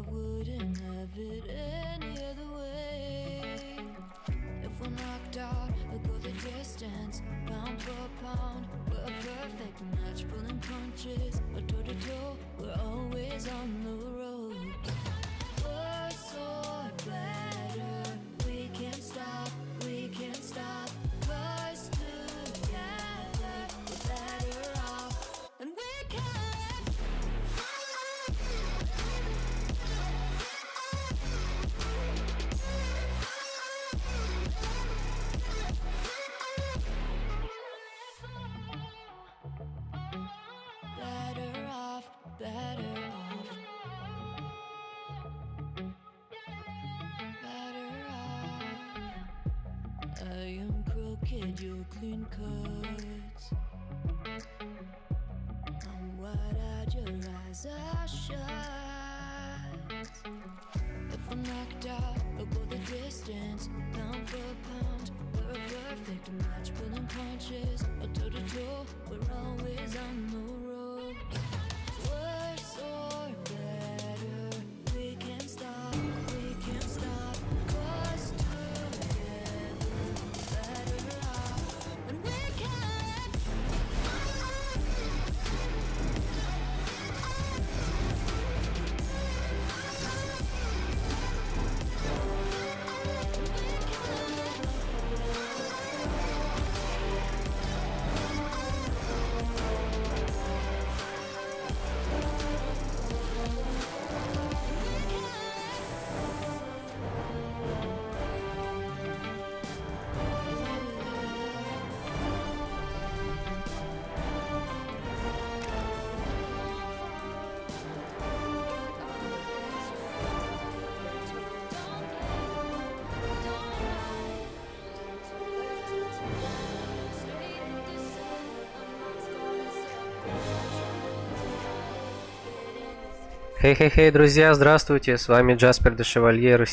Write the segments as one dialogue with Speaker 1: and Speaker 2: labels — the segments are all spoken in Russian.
Speaker 1: wouldn't have it any other way. If we're knocked out, we'll go the distance. Pound for pound, we're a perfect match. Pulling punches, but toe to toe, we're always on the road. Worse or better, we can't stop, we can't stop. Cause together, we're better off, and we can. Better off, better off. Better off. I am crooked, you're clean cuts. I'm wide-eyed, your eyes are shut. If we're knocked out, we'll go the distance. Pound for pound, we're a perfect match. Pulling punches, or toe to toe, we're always on the road. Worse or better, we can't stop, we can't stop. Cause together, better off, and we can.
Speaker 2: Хей-хей-хей, друзья, здравствуйте, с вами Джаспер де Шевальер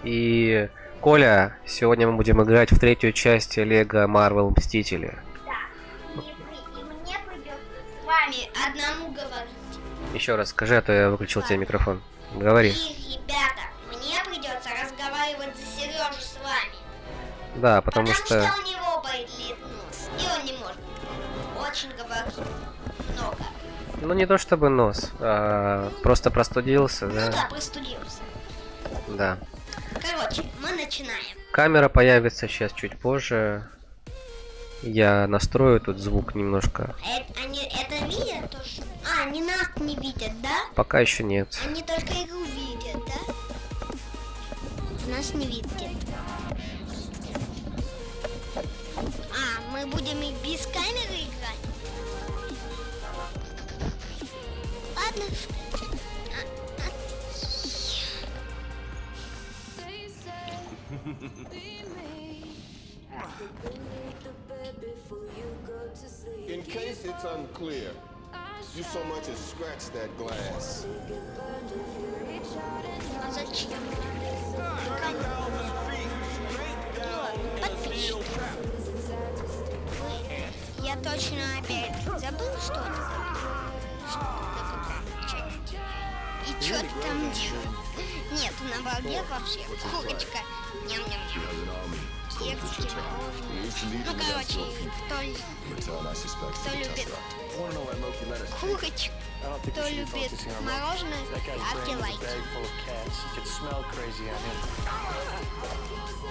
Speaker 2: и Коля. Сегодня мы будем играть в третью часть Лего Марвел Мстители.
Speaker 3: Да, и мне придется с вами одному говорить.
Speaker 2: Еще раз скажи, а то я выключил тебе микрофон. Говори.
Speaker 3: И, ребята, мне придется разговаривать за Сережу с вами.
Speaker 2: Да, потому что
Speaker 3: у него болит нос, и он не может очень говорить много.
Speaker 2: ну не то чтобы нос, а просто простудился,
Speaker 3: Ну
Speaker 2: да?
Speaker 3: да, простудился.
Speaker 2: Да.
Speaker 3: Короче, мы начинаем.
Speaker 2: Камера появится сейчас чуть позже. Я настрою тут звук немножко.
Speaker 3: Они это видят тоже? А, они нас не видят, да?
Speaker 2: Пока еще нет.
Speaker 3: Они только игру видят, да? Нас не видят. А, мы будем и без камеры играть? Ладно.
Speaker 1: They say, be me. Beneath the bed before you go to sleep.
Speaker 4: In case it's unclear, you so much as scratch that glass.
Speaker 3: А зачем? Подписчики. Я точно опять забыл что-то. И что ты там делал? Нет, на балде вообще курочка. Ням-ням-ням. Кексики, мороженое. Ну, короче, кто любит курочку, кто любит мороженое, ставьте лайки.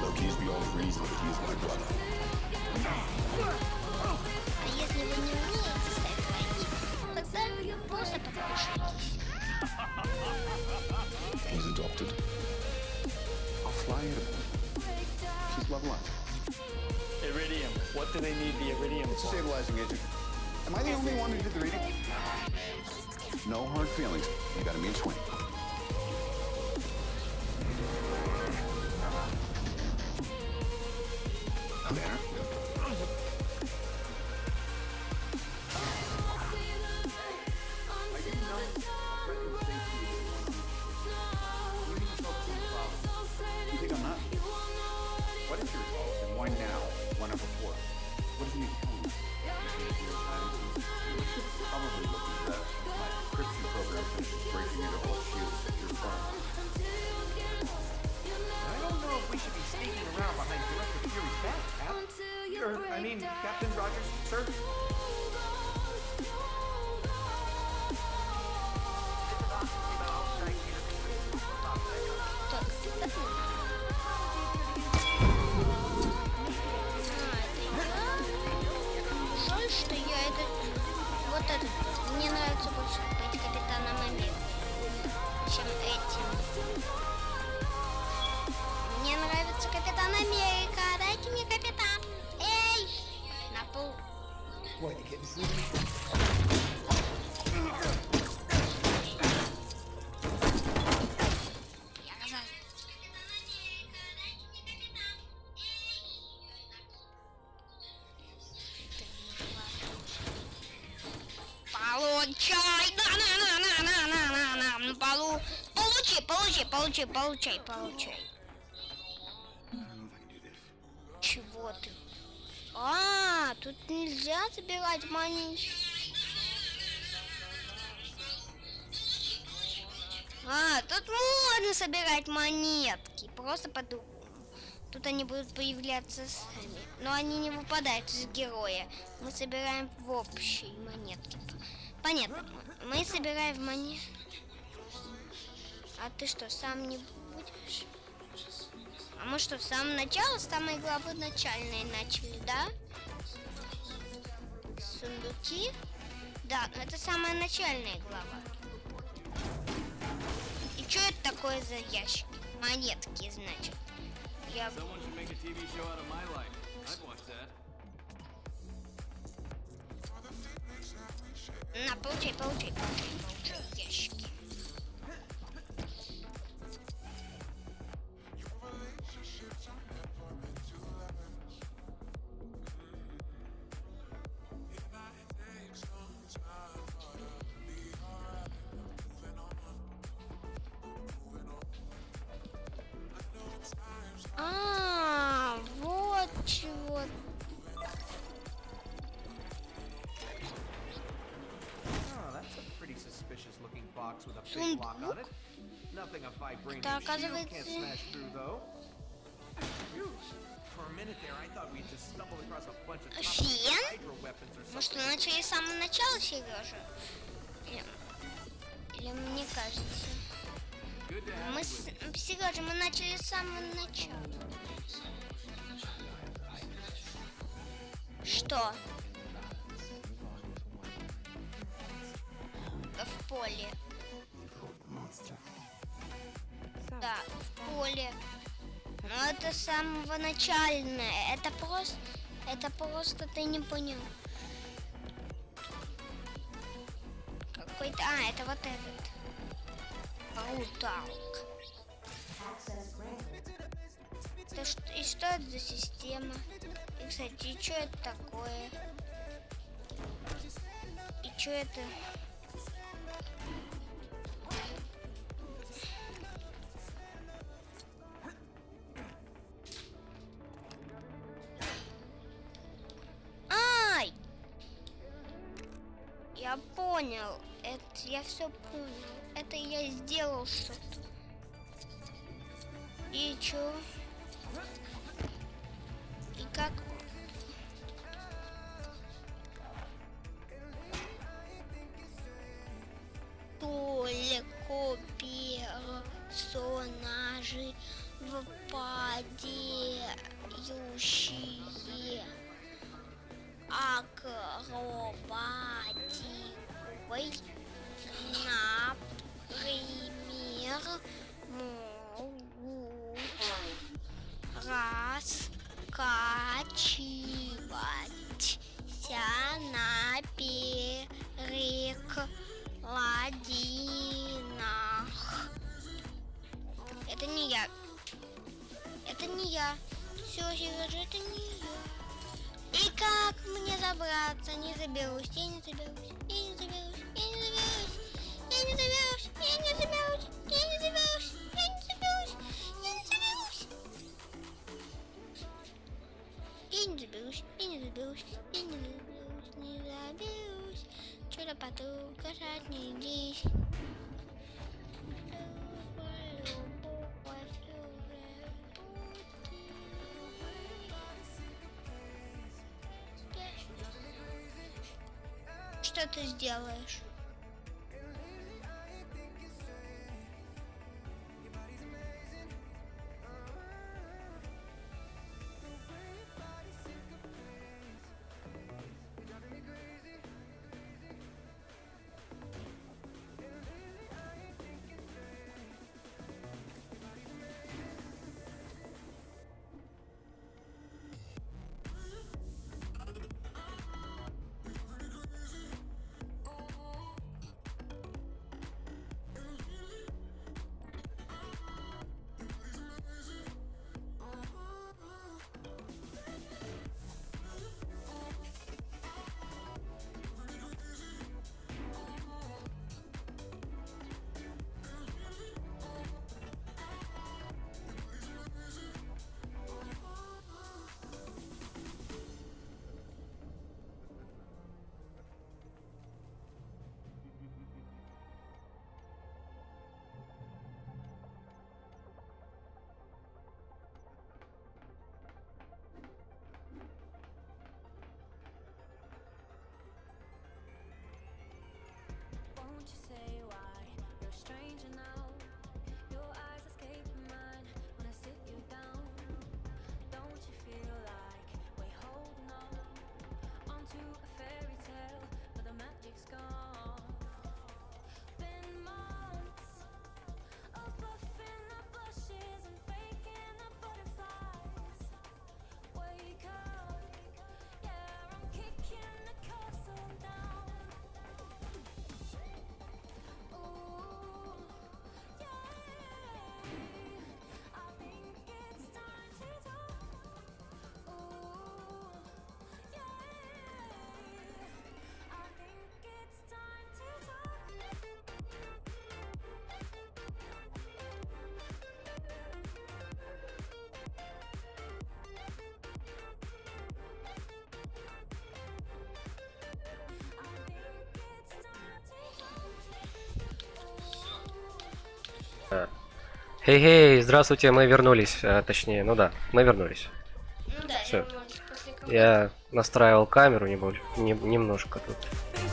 Speaker 4: Loki's the only reason that he's my brother.
Speaker 3: А если вы не умеете ставить лайки, тогда просто подпишитесь.
Speaker 4: He's adopted. I'll fly you to him. She's level up.
Speaker 5: Iridium. What do they need the iridium
Speaker 4: It's a
Speaker 5: for?
Speaker 4: stabilizing agent. Am I the only one who did the reading? No hard feelings. You got a mean swing. Banner. You think I'm not? What is your result? And why now? 1/4. What does it mean to tell me? We should probably look at my Christian program and breaking into all shields secure farms.
Speaker 6: I don't know if we should be sneaking around behind Director Fury's back, Cap. Captain Rogers, sir.
Speaker 3: Так, это жаль, что я этот... Вот этот. Мне нравится больше быть Капитаном Америкой, чем этим. Мне нравится Капитан Америка. Дайте мне Капитан. Эй! На пол. Я разозлилась. Получай! На полу. Получай. Чего ты? А, тут нельзя собирать монетки. А, тут можно собирать монетки. Просто по-другому. Тут они будут появляться сами. Но они не выпадают из героя. Мы собираем в общей монетки. Понятно. Мы собираем монетки. А ты что, сам не будешь? А мы что, с самого начала, с самой главы начальной начали, да? Сундуки? Да, но это самая начальная глава. И что это такое за ящик? Монетки, значит. Я...
Speaker 7: Someone should make a TV show out of my life. I'd watch that.
Speaker 3: На, получай ящики. А, вот чего.
Speaker 6: Oh, that's a pretty suspicious looking box with a big lock on it. Nothing a vibranium
Speaker 3: Так,
Speaker 6: shield
Speaker 3: оказывается-
Speaker 6: can't smash through, though. Phew. For a minute there, I thought we just stumbled across a bunch of
Speaker 3: Фен?
Speaker 6: hydro weapons or
Speaker 3: Мы что,
Speaker 6: something.
Speaker 3: начали с самого начала, Сережа? Или мне кажется?
Speaker 7: Good to have
Speaker 3: Мы
Speaker 7: you
Speaker 3: с...
Speaker 7: with me.
Speaker 3: Сережа, мы начали с самого начала. Что? В поле. Да, в поле. Но это с самого начальное. Это просто ты не понял. Какой-то... А, это вот этот. Бруталка. Это что, и что это за система? И, кстати, и что это такое? И что это? Ай! Я понял. Это я все понял. Это я сделал что-то. И чё? И как? Только персонажи впадающие акробатикой, например, могут раскачиваться на перекладинах. Это не я. Это не я. Все, Сережа, это не я. И как мне забраться? Не заберусь, я не заберусь, я не заберусь, я не заберусь, я не заберусь, я не заберусь, я не заберусь, я не заберусь, я не заберусь. Я не заберусь, я не заберусь, я не заберусь, не заберусь. Что-то подруга жать не здесь. что ты сделаешь?
Speaker 1: Won't you say why you're a stranger now? Your eyes escape mine when I sit you down. Don't you feel like we're holding on onto a fairy tale, but the magic's gone? Been months of buffing the blushes and faking the butterflies. Wake up, yeah, I'm kicking the castle down. Ooh, yeah, I think it's time to talk. Ooh, yeah, I think it's time to
Speaker 2: Хей-хей, здравствуйте, мы вернулись. Точнее, ну да, мы вернулись.
Speaker 3: Ну да,
Speaker 2: Всё.
Speaker 3: вернулись после кого?
Speaker 2: Я настраивал камеру немножко тут.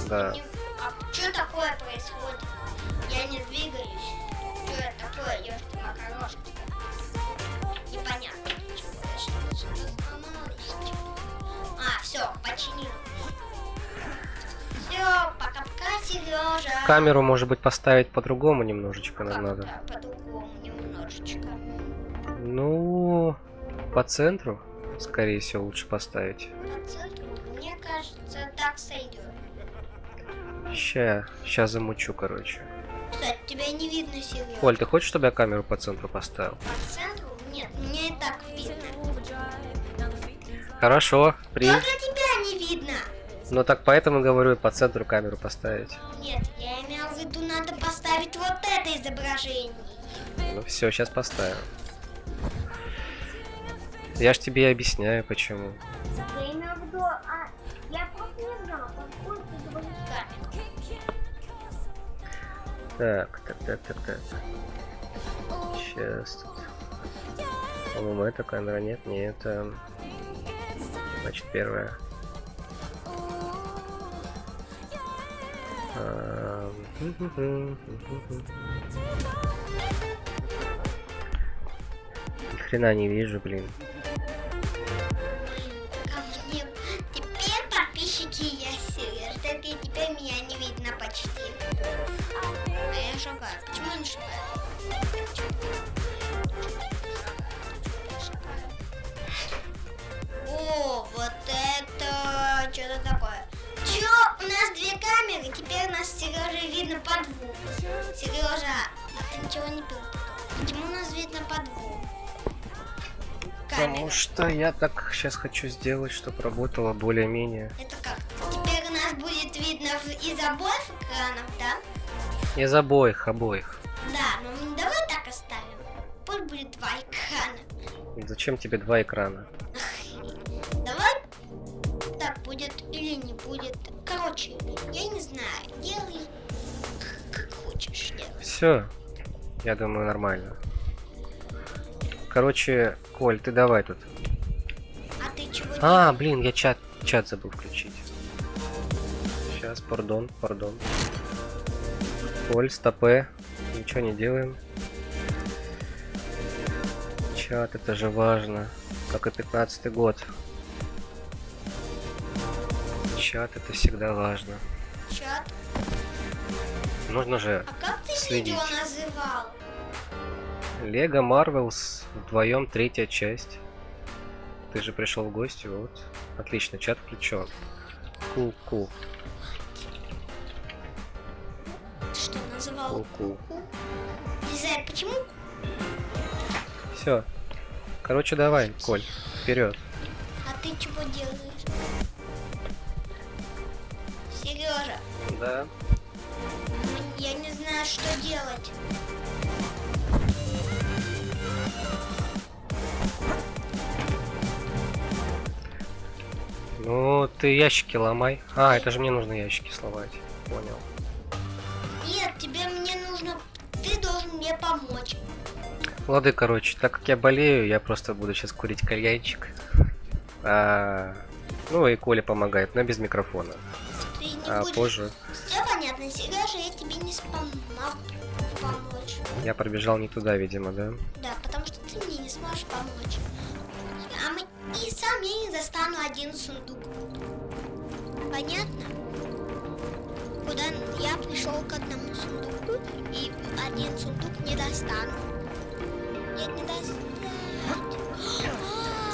Speaker 2: Да.
Speaker 3: А что такое происходит? Я не двигаюсь. Что это такое? Ёшки макарошки. Непонятно. Что-то сломалось. А, все, починил. Все, пока-пока, Сережа.
Speaker 2: Камеру, может быть, поставить по-другому немножечко нам надо.
Speaker 3: Да, по-другому немножечко.
Speaker 2: Ну, по центру, скорее всего, лучше поставить.
Speaker 3: По центру, мне кажется, так сойдет.
Speaker 2: Сейчас замучу, короче.
Speaker 3: Кстати, тебя не видно, Сережа.
Speaker 2: Коль, ты хочешь, чтобы я камеру по центру поставил?
Speaker 3: По центру? Нет, мне и так видно.
Speaker 2: Хорошо,
Speaker 3: Только тебя не видно.
Speaker 2: Ну так поэтому говорю, по центру камеру поставить.
Speaker 3: Нет, я имел в виду, надо поставить вот это изображение.
Speaker 2: Ну все, сейчас поставим. Я ж тебе и объясняю, почему.
Speaker 3: Я имел в виду, я просто не знала, какой ты говоришь камеру.
Speaker 2: Так. Сейчас тут. По-моему, это камера, нет, не это. Значит, первая. Ни хрена не вижу, блин.
Speaker 3: Теперь подписчики есть, Сереж. Теперь меня не видно почти. А я шагаю. Почему я не шагаю? О, вот это что-то такое. Чё? У нас две камеры, теперь нас с Сережей видно по двум. Сережа, а ты ничего не пил? Почему нас видно по двум?
Speaker 2: Потому что я так сейчас хочу сделать, чтобы работало более-менее.
Speaker 3: Это как? Теперь нас будет видно из обоих экранов, да?
Speaker 2: Из обоих.
Speaker 3: Да, но давай так оставим. Пусть будет два экрана.
Speaker 2: Зачем тебе два экрана?
Speaker 3: Давай так будет или не будет. Короче, я не знаю. Делай как хочешь делать.
Speaker 2: Все, я думаю, нормально. Короче, Коль, ты давай тут.
Speaker 3: А ты чего
Speaker 2: А, блин, я чат забыл включить. Сейчас. Сейчас, пардон. Коль, стопе. Ничего не делаем. Чат, это же важно. Как и 15-й год. Чат, это всегда важно.
Speaker 3: Чат.
Speaker 2: Нужно же
Speaker 3: А как ты
Speaker 2: следить.
Speaker 3: видео называл?
Speaker 2: Лего Марвелс вдвоем 3-я часть. Ты же пришел в гости, вот. Отлично, чат включен. Ку-ку.
Speaker 3: Ты что, называл
Speaker 2: Ку-ку.
Speaker 3: ку-ку? Не знаю, почему.
Speaker 2: Все. Короче, давай, Коль, вперед.
Speaker 3: А ты чего делаешь? Сережа,
Speaker 2: Да.
Speaker 3: я не знаю, что делать.
Speaker 2: Ну, ты ящики ломай. А, это же мне нужно ящики сломать. Понял.
Speaker 3: Нет, мне нужно... Ты должен мне помочь.
Speaker 2: Лады, короче, так как я болею, я просто буду сейчас курить кальянчик. Ну и Коля помогает, но без микрофона.
Speaker 3: Ты не
Speaker 2: А
Speaker 3: будешь...
Speaker 2: позже
Speaker 3: Все понятно, Сережа, я тебе не смогу помочь.
Speaker 2: я пробежал не туда, видимо, да?
Speaker 3: Да, потому что ты мне не сможешь помочь. И сам я не достану один сундук. Понятно? Куда я пришел к одному сундуку, и один сундук не достану. Нет, не достану. Я понял.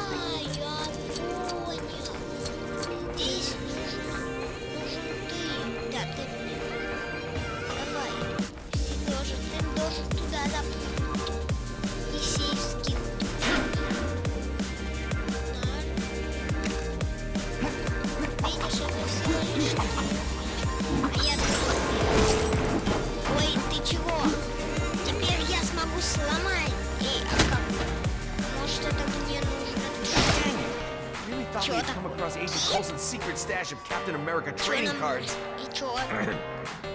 Speaker 3: Здесь нужен ты. Да, ты мне. Давай. Сережа, ты должен туда запрыгнуть. И сейф скинуть. Видишь, это всего лишь. А я тут. Ой, ты чего? Теперь я смогу сломать. А как? Может, это мне нужно?
Speaker 6: Really thought
Speaker 3: Чё
Speaker 6: we'd
Speaker 3: так?
Speaker 6: come across Agent Coulson's secret stash of Captain America trading cards.
Speaker 3: И чё?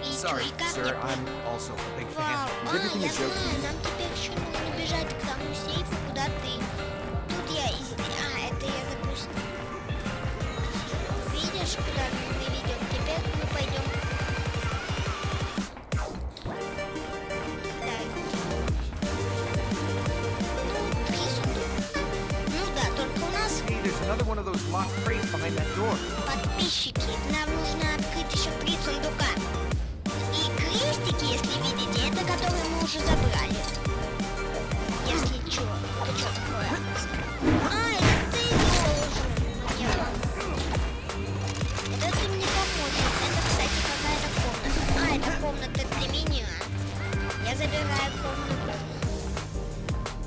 Speaker 3: И чё?
Speaker 6: Sorry,
Speaker 3: И как
Speaker 6: sir,
Speaker 3: мне
Speaker 6: I'm also a big
Speaker 3: Вау.
Speaker 6: fan.
Speaker 3: Я знаю, нам теперь еще нужно бежать к тому сейфу, куда ты. Тут я это я запустил. Видишь, куда мы ведем? Теперь мы пойдем. Так. Ну, 3 сундука. Ну да, только у нас
Speaker 6: Hey, there's another one of those locked crates behind that door.
Speaker 3: подписчики. Нам нужно открыть еще 3 сундука. И крестики, если видите, это которые мы уже забрали. Если чё, это чё такое? Это ты должен мне помочь. Это ты мне помочь. Это, кстати, какая-то комната. Это комната для меня. Я забираю комнату.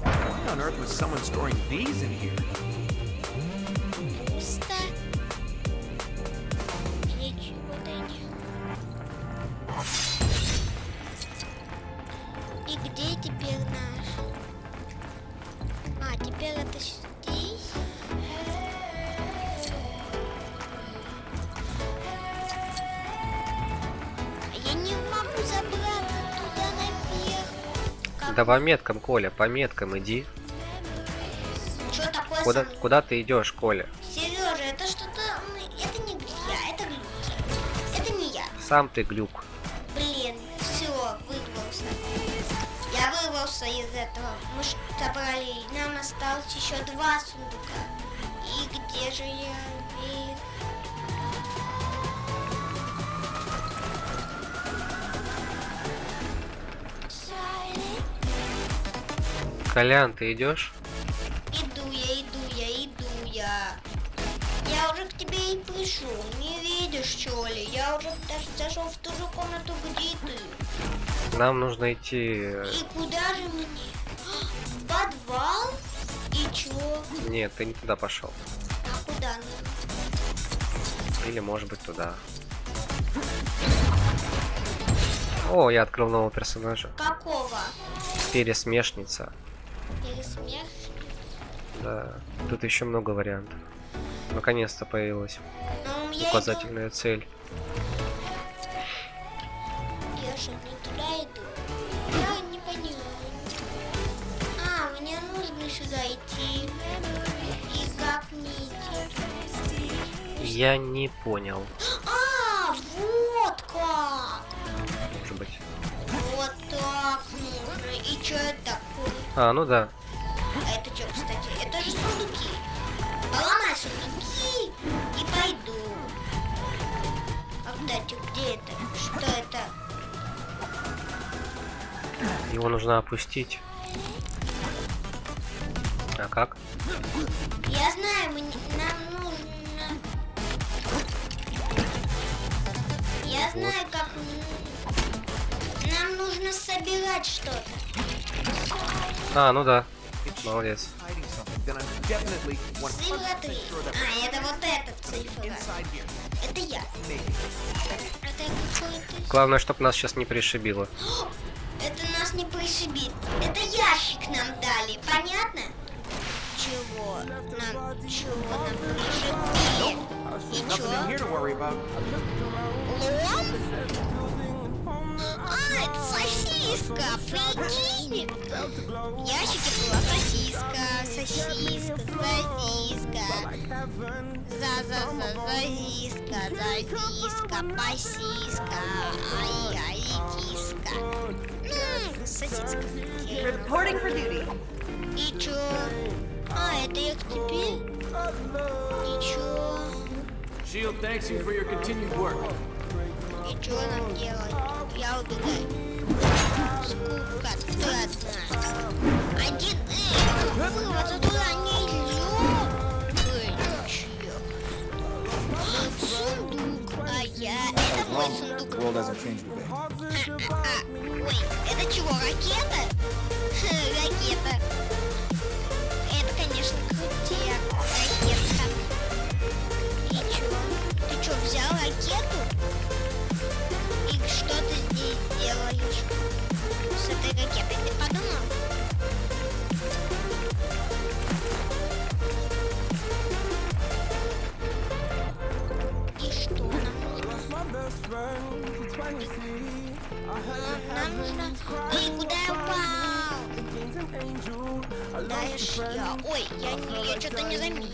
Speaker 6: Why on earth was someone storing these in here?
Speaker 3: Пусто. Ничего-то нет. И где теперь наш? Теперь это здесь. Я не могу забраться туда наверх. Как?
Speaker 2: Да по меткам, Коля, по меткам иди.
Speaker 3: Что такое
Speaker 2: Куда ты идешь, Коля?
Speaker 3: Сережа, это что-то... Это не я, это глюки. Это не я.
Speaker 2: Сам ты глюк.
Speaker 3: Блин, все, вырвался. Я вырвался из этого. Мы собрали, нам осталось еще 2 сундука. И где же я?
Speaker 2: Колян, ты идешь?
Speaker 3: Иду я. Я уже к тебе и пришел. Не видишь, что ли? Я уже даже зашел в ту же комнату, где ты.
Speaker 2: Нам нужно идти.
Speaker 3: И куда же мне? В подвал? И чё?
Speaker 2: Нет, ты не туда пошел.
Speaker 3: А куда нам?
Speaker 2: Или может быть туда. О, я открыл нового персонажа.
Speaker 3: Какого?
Speaker 2: Пересмешница.
Speaker 3: Пересмеш?
Speaker 2: Да. Тут еще много вариантов. Наконец-то появилась
Speaker 3: Ну, я
Speaker 2: указательная цель.
Speaker 3: Я же не туда иду. Я не поняла. Мне нужно сюда идти. И как мне идти?
Speaker 2: Я не понял.
Speaker 3: Вот! что это такое?
Speaker 2: А, ну да.
Speaker 3: А это что, кстати? Это же сундуки. Поломай сундуки и пойду. А, кстати, где это? Что это?
Speaker 2: Его нужно опустить. А как?
Speaker 3: Я знаю, нам нужно... Я знаю, как... Нам нужно собирать что-то.
Speaker 2: А, ну да. Молодец.
Speaker 6: Hiding something, then I'm definitely 100%
Speaker 3: Цифра 3.
Speaker 6: sure that
Speaker 3: А, это вот эта цифра.
Speaker 6: inside here.
Speaker 3: Это я.
Speaker 6: Maybe.
Speaker 3: Это какой-то...
Speaker 2: Главное, чтобы нас сейчас не пришибило.
Speaker 3: Это нас не пришибит. Это ящик нам дали, понятно? Чего нам пришибили? И
Speaker 6: Nothing in
Speaker 3: чё?
Speaker 6: here to worry about.
Speaker 3: Лом? А, это сосиска, прикинь. В ящике была сосиска, сосиска, сосиска. Сосиска, сосиска, пасиска, ай-яй, киска. Сосиска.
Speaker 8: Reporting for duty.
Speaker 3: И чё? А, это я к тебе? И чё?
Speaker 7: Shield thanks you for your continued work.
Speaker 3: И чё нам делать? Я убегаю. Скука страшная. Один, вырваться туда нельзя. Чё? Сундук. А я... Это мой сундук. Ой, это чего, ракета? Ракета. Это, конечно, крутяк. Ракетка. И чё? Ты чё, взял ракету? И что ты здесь делаешь? С этой ракетой ты подумал? И что нам нужно? Нам нужно... Ой, куда я упал? Куда я шла? Ой, я что-то не заметил.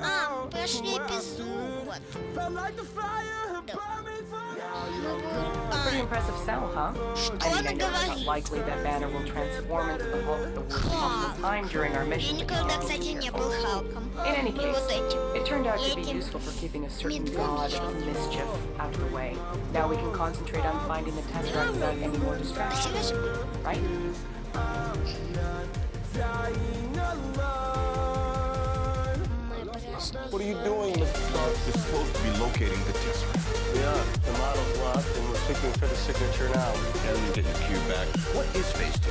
Speaker 3: А, мы прошли эпизод.
Speaker 8: Pretty impressive cell, huh?
Speaker 3: Что
Speaker 8: I
Speaker 3: она
Speaker 8: think I know it's not
Speaker 3: говорит?
Speaker 8: likely that Banner will transform into the Hulk at the worst possible time during our
Speaker 3: Я
Speaker 8: mission. to
Speaker 3: никогда,
Speaker 8: control
Speaker 3: кстати,
Speaker 8: the
Speaker 3: не
Speaker 8: air.
Speaker 3: был Халком.
Speaker 8: In any
Speaker 3: Ну,
Speaker 8: case,
Speaker 3: вот этим.
Speaker 8: it turned out to be
Speaker 3: Этим
Speaker 8: useful for keeping a certain
Speaker 3: медведем.
Speaker 8: god of mischief out of the way. Now we can concentrate on finding the Tesseract without any more distractions, right?
Speaker 3: Мы прошли.
Speaker 9: What are you doing, Mr. Stark? We're supposed to be locating the Tesseract.
Speaker 5: Yeah, the model's locked and we're seeking for the signature now.
Speaker 9: Yeah, let me get your cube back. What is Phase 2?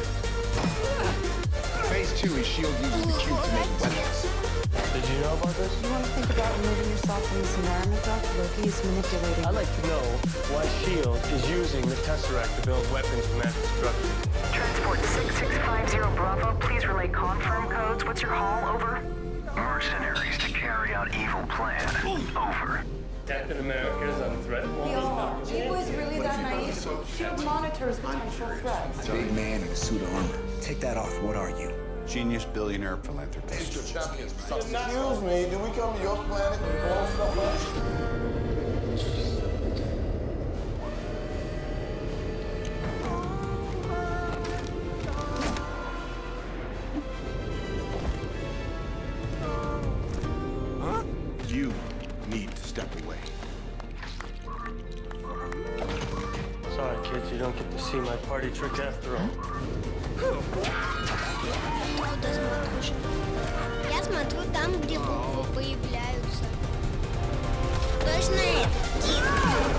Speaker 4: Phase 2 is S.H.I.E.L.D. uses the cube to make weapons.
Speaker 5: Did you know about this?
Speaker 10: You want to think about removing yourself from this environment, Doc? Loki is manipulating.
Speaker 5: I'd like to know why S.H.I.E.L.D. is using the Tesseract to build weapons of mass destruction.
Speaker 8: Transport 6650 Bravo, please relay confirm codes. What's your haul? Over.
Speaker 9: Mercenaries to carry out evil plan. Over.
Speaker 5: Captain America's on threat wall.
Speaker 10: Chico is really that naive. S.H.I.E.L.D. monitors potential threats.
Speaker 4: Big man in a suit of armor. Take that off. What are you? Genius, billionaire, philanthropist.
Speaker 9: Excuse me, did we come to your planet and blow stuff up? You need to step away.
Speaker 5: Sorry, kids, you don't get to see my party trick after all.
Speaker 3: Я смотрю там, где буквы появляются. Точно это.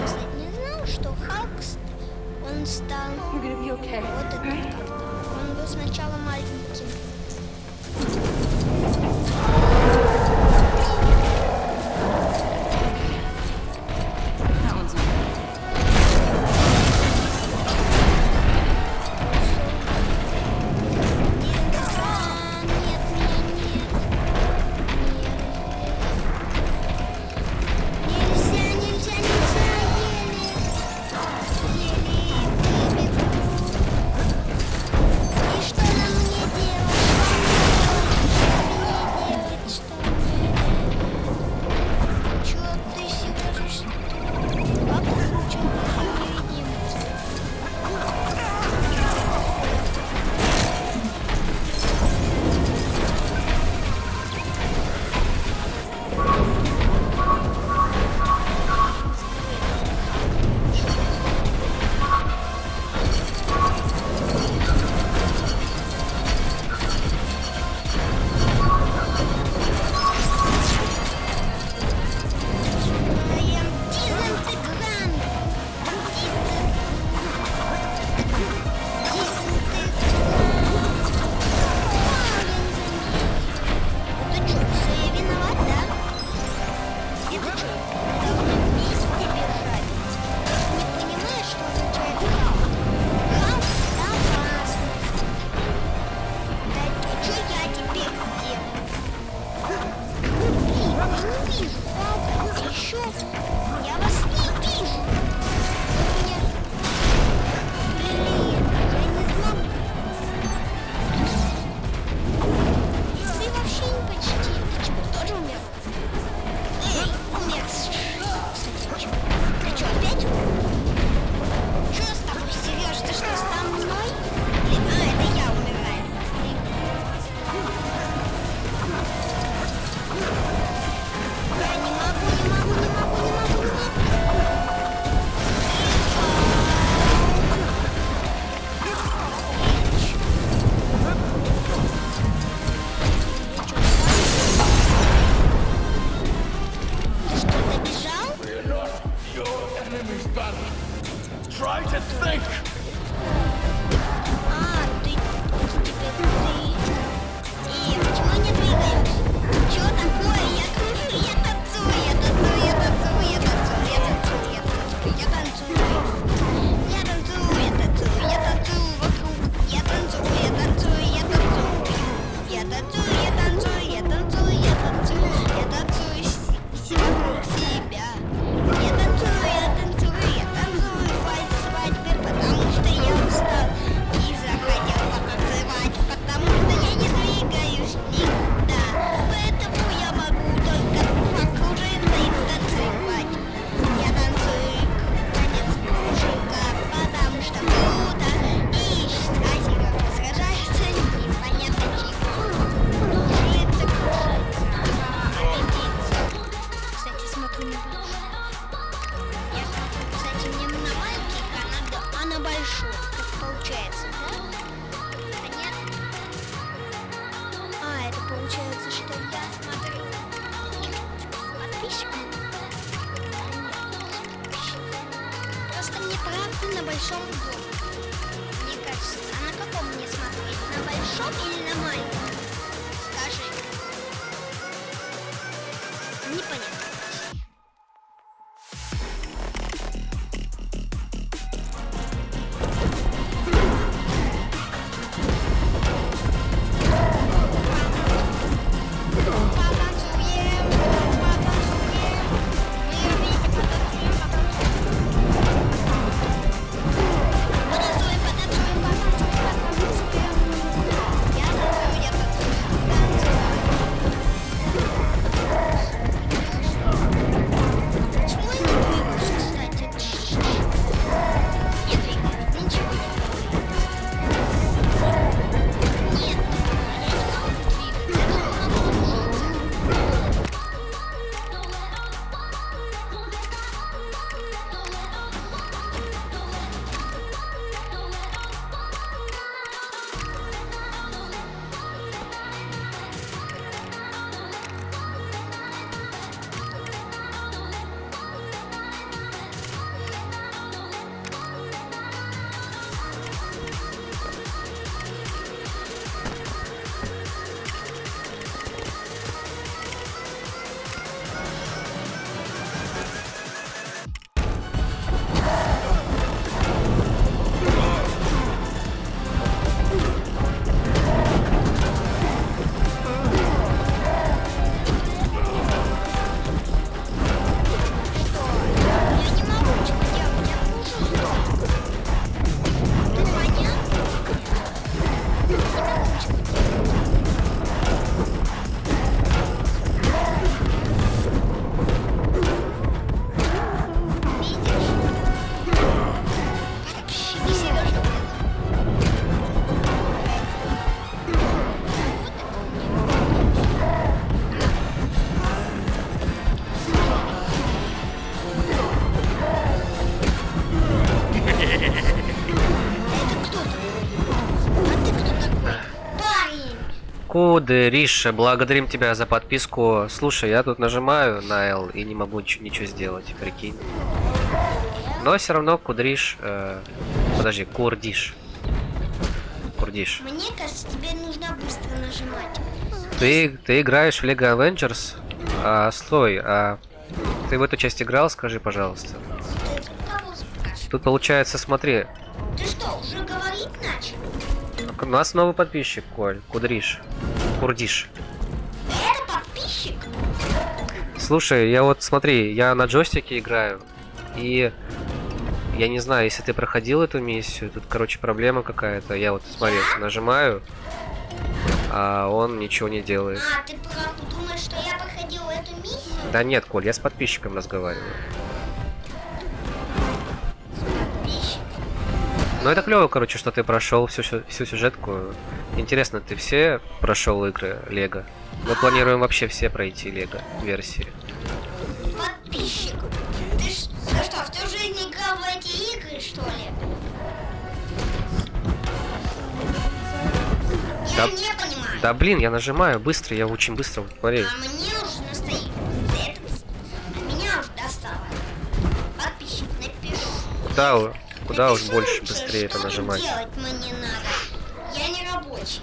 Speaker 3: Кстати, не знал, что Халк, он стал
Speaker 10: You're gonna be okay.
Speaker 3: вот этот как-то. Он был сначала маленьким.
Speaker 2: Кудриш, благодарим тебя за подписку. Слушай, я тут нажимаю на L и не могу ничего сделать, прикинь. Но все равно Кудриш... подожди, Курдиш. Курдиш.
Speaker 3: Мне кажется, тебе нужно быстро нажимать.
Speaker 2: Ты играешь в Lego Avengers? Стой, ты в эту часть играл, скажи, пожалуйста.
Speaker 3: Ты кого спрашиваешь?
Speaker 2: Тут получается, смотри,
Speaker 3: Ты что, уже говорить начал?
Speaker 2: у нас новый подписчик, Коль, Кудриш. Курдиш.
Speaker 3: Это подписчик?
Speaker 2: Слушай, я вот, смотри, я на джойстике играю, и я не знаю, если ты проходил эту миссию, тут, короче, проблема какая-то. Я вот, смотри, нажимаю, а он ничего не делает.
Speaker 3: А, ты думаешь, что я проходил эту миссию?
Speaker 2: Да нет, Коль, я с подписчиком разговариваю.
Speaker 3: Подписчик.
Speaker 2: Ну это клево, короче, что ты прошел всю сюжетку. Интересно, ты все прошел игры Лего? Мы планируем вообще все пройти Лего версии.
Speaker 3: Подписчик. Ты что, всю жизнь играл в эти игры, что ли? Я не понимаю.
Speaker 2: Да блин, я нажимаю быстро, я очень быстро, вот смотри.
Speaker 3: А мне уже настоит. Меня уже достало. Подписчик, напишу.
Speaker 2: Куда уж
Speaker 3: Напишу
Speaker 2: больше
Speaker 3: лучше,
Speaker 2: быстрее это
Speaker 3: что
Speaker 2: нажимать.
Speaker 3: делать мне надо. Я не рабочий.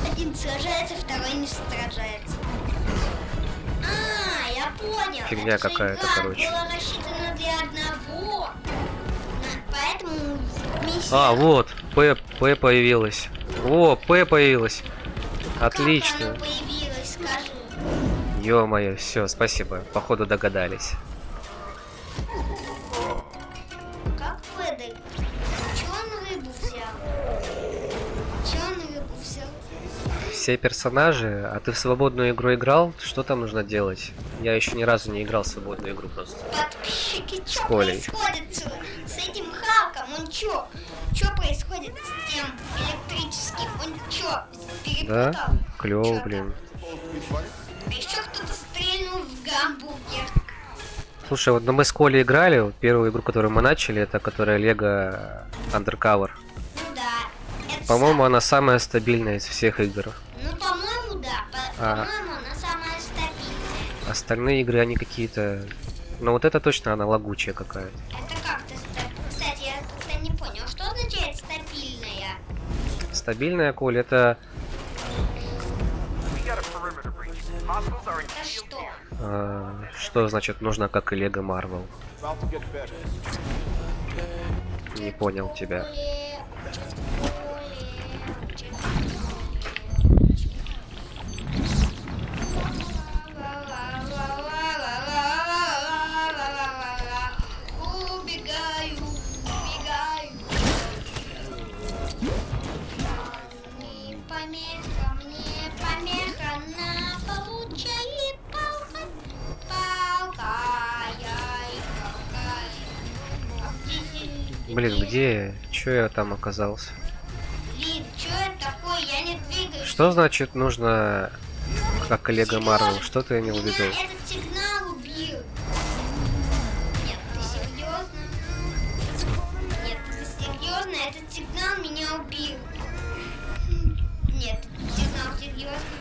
Speaker 3: Один сражается, второй не сражается. А, я понял.
Speaker 2: Фигня
Speaker 3: Эта
Speaker 2: какая-то,
Speaker 3: игра
Speaker 2: короче.
Speaker 3: была рассчитана для одного. Поэтому миссия...
Speaker 2: Вот, П появилась. О, П появилась. Отлично.
Speaker 3: Как она появилась, скажи.
Speaker 2: Ё-моё, все, спасибо. Походу догадались.
Speaker 3: Как Пэдик? Чё он рыбу взял?
Speaker 2: Все персонажи, а ты в свободную игру играл? Что там нужно делать? Я еще ни разу не играл в свободную игру просто.
Speaker 3: Подписчики,
Speaker 2: С
Speaker 3: что
Speaker 2: Колей.
Speaker 3: происходит с этим Халком? Он чё? Чё происходит с тем электрическим? Он чё, перепутал?
Speaker 2: Да? Клево,
Speaker 3: Чё
Speaker 2: блин.
Speaker 3: там? Еще кто-то стрельнул в гамбургер.
Speaker 2: Слушай, вот мы с Колей играли, вот первую игру, которую мы начали, это которая Lego Undercover.
Speaker 3: Ну да. Это
Speaker 2: По-моему, она самая стабильная из всех игр.
Speaker 3: Ну, по-моему, да. По-моему, она самая стабильная.
Speaker 2: Остальные игры, они какие-то... Ну вот это точно она лагучая какая-то.
Speaker 3: Это как-то Кстати, я как-то не понял, что означает стабильная?
Speaker 2: Стабильная, Коль, это...
Speaker 3: Это что?
Speaker 2: Что значит нужно, как и Lego Marvel?
Speaker 9: About to get better.
Speaker 2: Не понял тебя.
Speaker 3: Убегаю, убегаю. Мне помеха на получай палка,
Speaker 2: Блин, где? Чё я там оказался?
Speaker 3: Блин, что это такое? Я не двигаюсь.
Speaker 2: Что значит нужно, как и Lego Marvel? Что ты имел в виду?
Speaker 3: Меня этот сигнал убил. Нет, ты серьезно? Нет, ты серьезно? Этот сигнал меня убил. Нет, сигнал серьезно.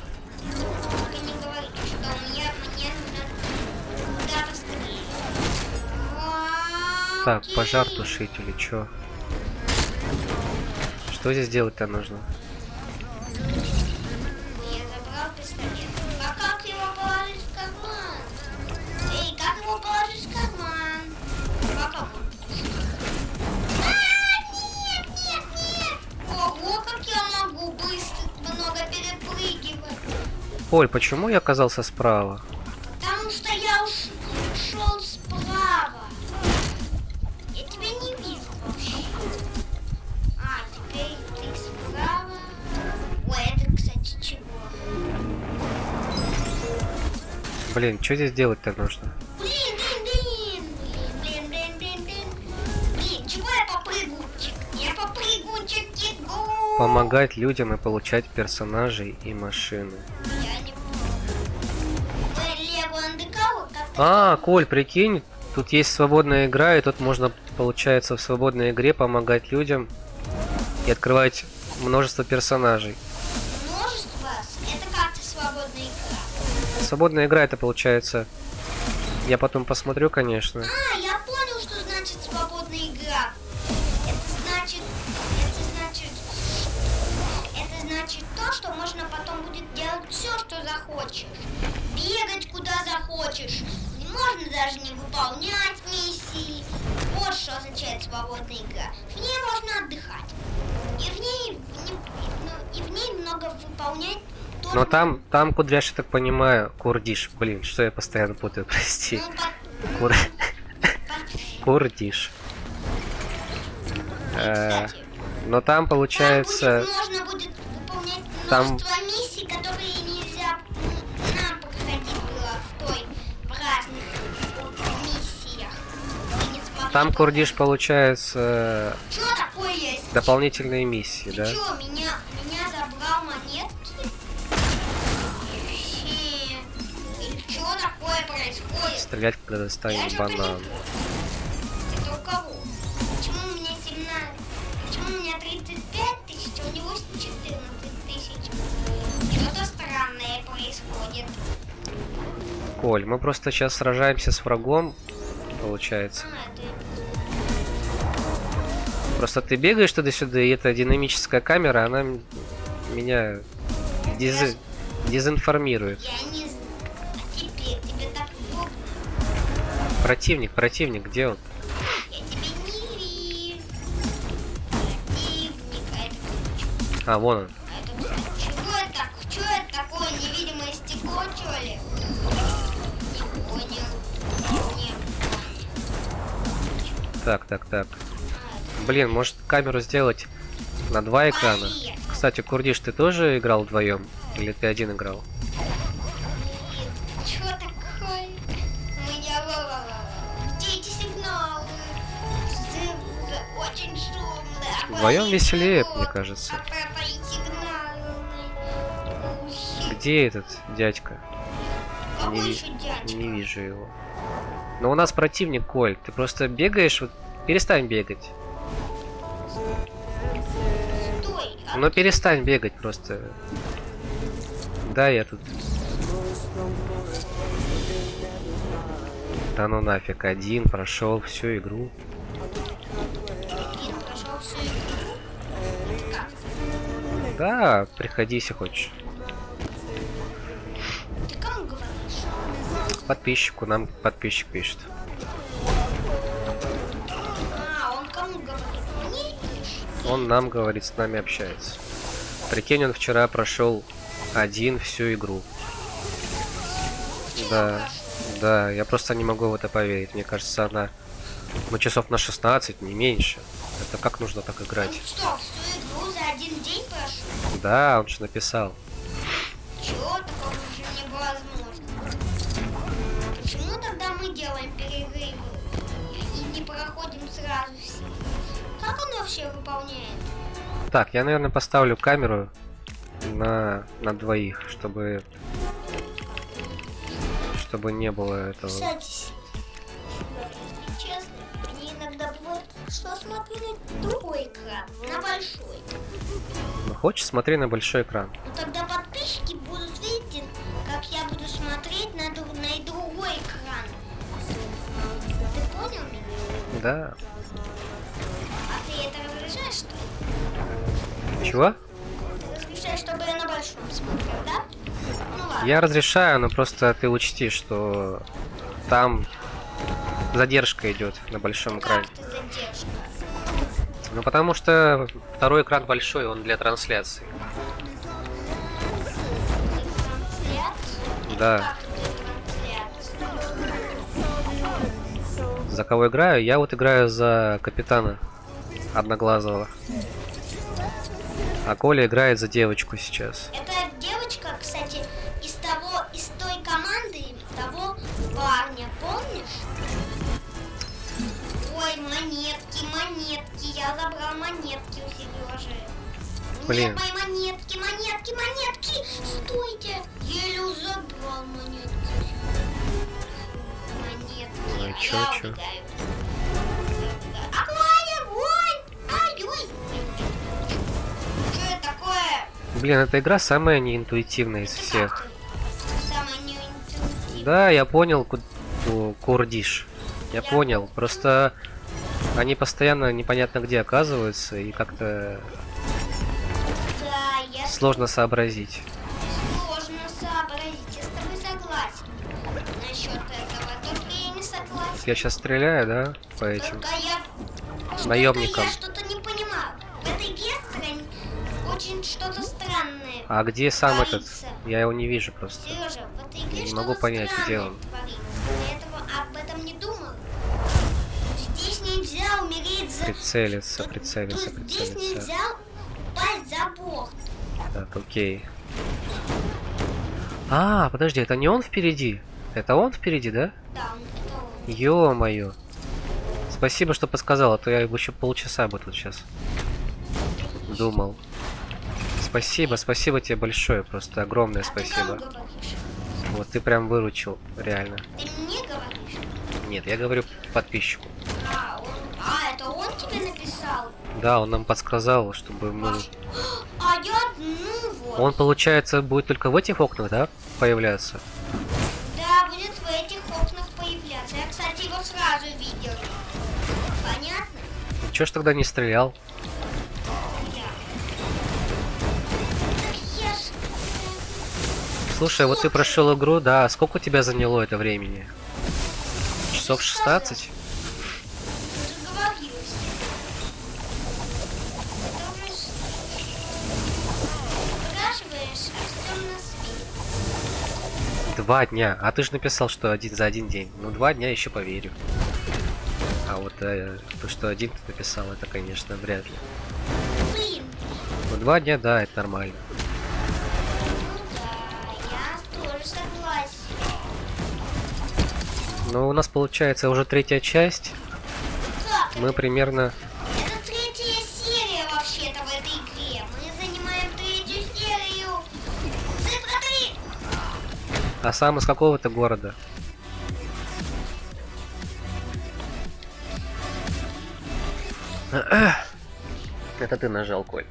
Speaker 3: Только не говорите, что мне нужно куда-то стрелять.
Speaker 2: Так, пожар тушить или чё? Что здесь делать-то нужно?
Speaker 3: Я забрал пистолет. А как его положить в карман? Эй, как его положить в карман? Как его? Нет, нет, нет! Ого, как я могу быстро много перепрыгивать.
Speaker 2: Оль, почему я оказался справа?
Speaker 3: Потому что я ушел справа. Я тебя не вижу вообще. А, теперь ты справа. Ой, это, кстати, чего?
Speaker 2: Блин, что здесь делать-то нужно?
Speaker 3: Блин, чего я попрыгунчик? Я попрыгунчик иду.
Speaker 2: Помогать людям и получать персонажей и машины.
Speaker 3: Я не помню. Вы Лего Undercover как-то...
Speaker 2: Коль, прикинь, тут есть свободная игра, и тут можно, получается, в свободной игре помогать людям и открывать множество персонажей.
Speaker 3: Множество? Это как-то свободная игра.
Speaker 2: Свободная игра это получается. Я потом посмотрю, конечно.
Speaker 3: А, я понял, что значит свободная игра. Это значит то, что можно потом будет делать все, что захочешь. Бегать куда захочешь. Можно даже не выполнять миссии. Вот что означает свободная игра. В ней можно отдыхать. И в ней много выполнять.
Speaker 2: Но там Кудряш, я так понимаю, Курдиш. Блин, что я постоянно путаю, прости. Курдиш. Но там получается...
Speaker 3: Можно будет выполнять
Speaker 2: там...
Speaker 3: множество миссий, которые нельзя нам проходить было в той разных миссиях.
Speaker 2: Там Курдиш получается...
Speaker 3: Что такое есть?
Speaker 2: Дополнительные миссии, да?
Speaker 3: Что, меня забрал монетки? И что такое происходит?
Speaker 2: Стрелять, когда достанешь банан.
Speaker 3: Это у кого? Почему у меня 17? Почему у меня 35 тысяч, а у него 14 тысяч? Что-то странное происходит.
Speaker 2: Коль, мы просто сейчас сражаемся с врагом, получается. Просто ты бегаешь туда-сюда, и эта динамическая камера, она меня дезинформирует.
Speaker 3: Я не знаю. А теперь тебе так удобно.
Speaker 2: Противник, где он?
Speaker 3: Я тебя не вижу. Противник, а это кто?
Speaker 2: А, вон он.
Speaker 3: А это кто? Чего это? Что это такое? Невидимое стекло, что ли? Не понял. Не.
Speaker 2: Так. Блин, может камеру сделать на 2 экрана? Кстати, Курдиш, ты тоже играл вдвоем? Или ты один играл?
Speaker 3: Что такое? У меня где эти сигналы? Очень шумно.
Speaker 2: Вдвоем веселее, мне кажется. Где этот дядька?
Speaker 3: Какой еще дядька?
Speaker 2: Не вижу его. Но у нас противник, Коль. Ты просто бегаешь, вот перестань бегать.
Speaker 3: Стой.
Speaker 2: Ну перестань бегать просто. Да, я тут. Да ну нафиг, один прошел всю игру.
Speaker 3: Один прошел всю игру. Как?
Speaker 2: Да, приходи, если хочешь.
Speaker 3: Ты кому говоришь?
Speaker 2: Подписчику, нам подписчик пишет.
Speaker 3: А, он кому говорит? Мне пишет?
Speaker 2: Он нам говорит, с нами общается. Прикинь, он вчера прошел один всю игру. Да, я просто не могу в это поверить. Мне кажется, она... Ну, часов на 16, не меньше. Это как нужно так играть?
Speaker 3: Он что, всю игру за один день прошел?
Speaker 2: Да, он же написал.
Speaker 3: Чего? Такого уже невозможно. Почему тогда мы делаем перерывы и не проходим сразу все? Как он вообще выполняет?
Speaker 2: Так, я, наверное, поставлю камеру на двоих, чтобы не было этого.
Speaker 3: Кстати, честно, мне иногда бывает, что смотрю на другой экран, на большой.
Speaker 2: Ну, хочешь, смотри на большой экран.
Speaker 3: Ну тогда подписчики будут видеть, как я буду смотреть на другой экран. Ты понял меня?
Speaker 2: Да.
Speaker 3: А ты это разрешаешь, что ли?
Speaker 2: Чего?
Speaker 3: Ты разрешаешь, чтобы я на большом смотрел, да? Ну ладно.
Speaker 2: Я разрешаю, но просто ты учти, что там задержка идет на большом экране.
Speaker 3: Как-то задержка.
Speaker 2: Ну потому что второй экран большой, он для трансляции.
Speaker 3: Трансляцию?
Speaker 2: Да.
Speaker 3: Как это трансляция?
Speaker 2: За кого играю? Я вот играю за капитана Одноглазого. А Коля играет за девочку сейчас.
Speaker 3: Эта девочка, кстати, из той команды, того парня, помнишь? Ой, монетки, я забрал монетки у Сережи.
Speaker 2: Блин.
Speaker 3: Нет, мои монетки, стойте, еле забрал монетки.
Speaker 2: Ну,
Speaker 3: Я
Speaker 2: чё?
Speaker 3: убегаю. Огонь! Ай, ой! Что это
Speaker 2: Блин, эта игра самая неинтуитивная из всех.
Speaker 3: Самое неинтуитивное.
Speaker 2: Да, я понял, Курдиш. Я понял. Просто они постоянно непонятно где оказываются, и как-то
Speaker 3: Да, я
Speaker 2: сложно сообразить.
Speaker 3: сложно сообразить. Я с тобой согласен насчет этого. Только я не согласен.
Speaker 2: Я сейчас стреляю, да, по этим
Speaker 3: Только я
Speaker 2: наемникам.
Speaker 3: что-то не понимаю. В этой игре очень что-то странное.
Speaker 2: А где сам этот?
Speaker 3: творится.
Speaker 2: Я его не вижу просто.
Speaker 3: Сережа, в этой игре
Speaker 2: Не
Speaker 3: что-то
Speaker 2: могу понять, где
Speaker 3: странное
Speaker 2: он.
Speaker 3: творится. До этого об этом не думал. Здесь нельзя умереть за...
Speaker 2: Прицелиться, прицелиться,
Speaker 3: Здесь
Speaker 2: прицелиться.
Speaker 3: нельзя упасть за борт.
Speaker 2: Так, окей. А, подожди, это не он впереди? Это он впереди, да?
Speaker 3: Да, это он.
Speaker 2: Ё-моё. Спасибо, что подсказал, а то я еще полчаса бы тут сейчас думал. Спасибо, спасибо тебе большое, просто огромное
Speaker 3: А ты
Speaker 2: спасибо.
Speaker 3: кому говоришь?
Speaker 2: Вот ты прям выручил, реально.
Speaker 3: Ты мне говоришь?
Speaker 2: Нет, я говорю подписчику.
Speaker 3: Это он тебе написал?
Speaker 2: Да, он нам подсказал, чтобы мы...
Speaker 3: А я, ну вот.
Speaker 2: Он, получается, будет только в этих окнах, да, появляться?
Speaker 3: Да, будет в этих окнах появляться. Я, кстати, его сразу видел. Понятно?
Speaker 2: Чё ж тогда не стрелял?
Speaker 3: Так я ж...
Speaker 2: Слушай, вот ты прошел игру, да, сколько у тебя заняло это времени? Часов 16?
Speaker 3: Заговорилась. Это уже... Спрашиваешь о всем на свете.
Speaker 2: 2 дня. А ты же написал, что за один день. Ну, 2 дня еще поверю. А вот то, что один ты написал, это, конечно, вряд ли.
Speaker 3: Блин.
Speaker 2: Ну, 2 дня, да, это нормально.
Speaker 3: Ну да, я тоже согласен.
Speaker 2: Но у нас получается уже 3-я часть.
Speaker 3: Как?
Speaker 2: Мы примерно...
Speaker 3: Это 3-я серия вообще-то в этой игре. Мы занимаем 3-ю серию. Цифра 3.
Speaker 2: А сам из какого-то города? Это ты нажал, Коль.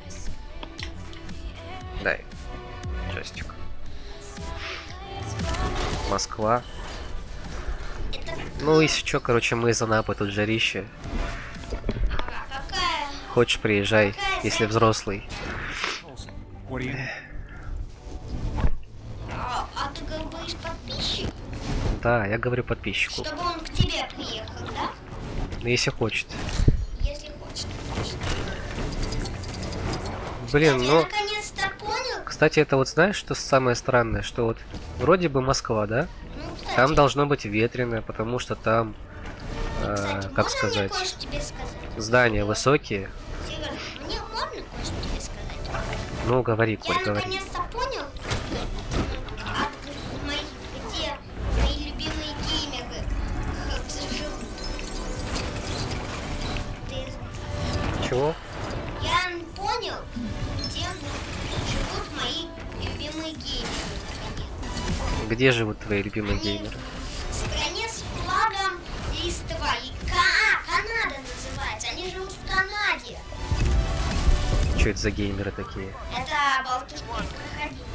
Speaker 2: Дай. Джойстик. Москва. Ну, если чё, короче, мы из Анапы, тут жарище.
Speaker 3: Какая?
Speaker 2: Хочешь, приезжай, если взрослый.
Speaker 3: А ты говоришь подписчик?
Speaker 2: Да, я говорю подписчику.
Speaker 3: Чтобы он к тебе приехал, да?
Speaker 2: Ну, если хочет.
Speaker 3: Если хочет.
Speaker 2: Блин,
Speaker 3: Я
Speaker 2: ну...
Speaker 3: наконец-то понял.
Speaker 2: Кстати, это вот знаешь, что самое странное? Что вот вроде бы Москва, да?
Speaker 3: Ну, кстати,
Speaker 2: Там должно быть ветрено, потому что там,
Speaker 3: кстати,
Speaker 2: как
Speaker 3: можно
Speaker 2: сказать,
Speaker 3: мне кое-что тебе сказать?
Speaker 2: здания высокие.
Speaker 3: Сережа, мне можно кое-что тебе сказать?
Speaker 2: Ну, говори,
Speaker 3: Я
Speaker 2: Коль, говори.
Speaker 3: наконец-то понял, где мои любимые геймеры живут.
Speaker 2: Чего?
Speaker 3: Я понял, где живут мои любимые геймеры. наконец.
Speaker 2: Где живут твои любимые геймеры?
Speaker 3: В стране с флагом листва. Канада называется. Они живут в Канаде.
Speaker 2: Что это за геймеры такие?
Speaker 3: Это болтушка проходимец.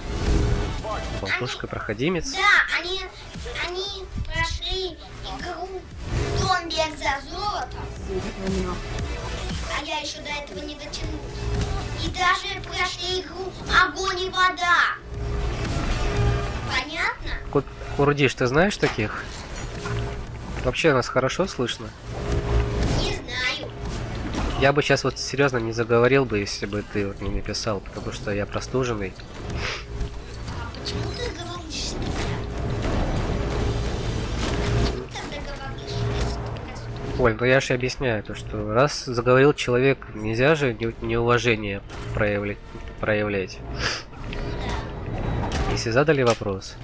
Speaker 2: Болтушка проходимец?
Speaker 3: Да, они прошли игру Зомби за золото. А я еще до этого не дотянул. И даже прошли игру Огонь и вода. Понятно?
Speaker 2: Курдиш, ты знаешь таких? Вообще нас хорошо слышно?
Speaker 3: Не знаю.
Speaker 2: Я бы сейчас вот серьезно не заговорил бы, если бы ты вот не написал, потому что я простуженный.
Speaker 3: А почему ты говоришь, что я? Почему ты тогда говоришь, что ты простой?
Speaker 2: Оль, ну я же объясняю, то что раз заговорил человек, нельзя же неуважение проявлять. Если задали вопрос.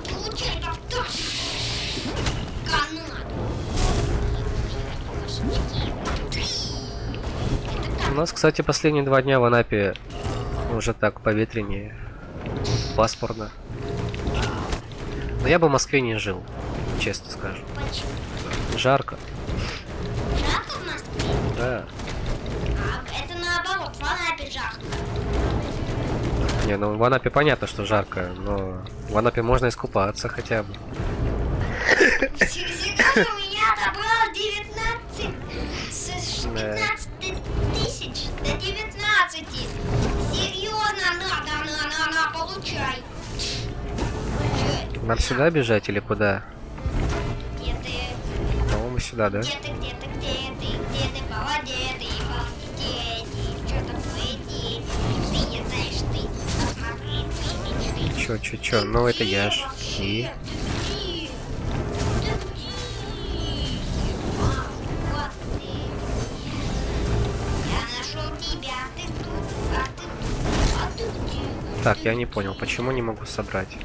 Speaker 3: Получай там канат.
Speaker 2: У нас, кстати, последние 2 дня в Анапе уже так поветреннее, пасмурно. Но я бы в Москве не жил, честно скажу.
Speaker 3: Почему?
Speaker 2: Жарко.
Speaker 3: Жарко в Москве?
Speaker 2: Да.
Speaker 3: А это наоборот, в Анапе жарко.
Speaker 2: Не, ну в Анапе понятно, что жарко, но в Анапе можно искупаться хотя бы.
Speaker 3: Сережа у меня отобрал 19 с 15 тысяч до 19. Серьезно, на, получай.
Speaker 2: Нам сюда бежать или куда?
Speaker 3: Где ты?
Speaker 2: По-моему, сюда, да?
Speaker 3: Где ты, молодец, ты, что такое дети? Ты не знаешь, ты, посмотри,
Speaker 2: Чё? Ну это я ж. И...
Speaker 3: Вот ты. Я нашел тебя, ты тут, а ты где?
Speaker 2: Так, я не понял, почему не могу собрать?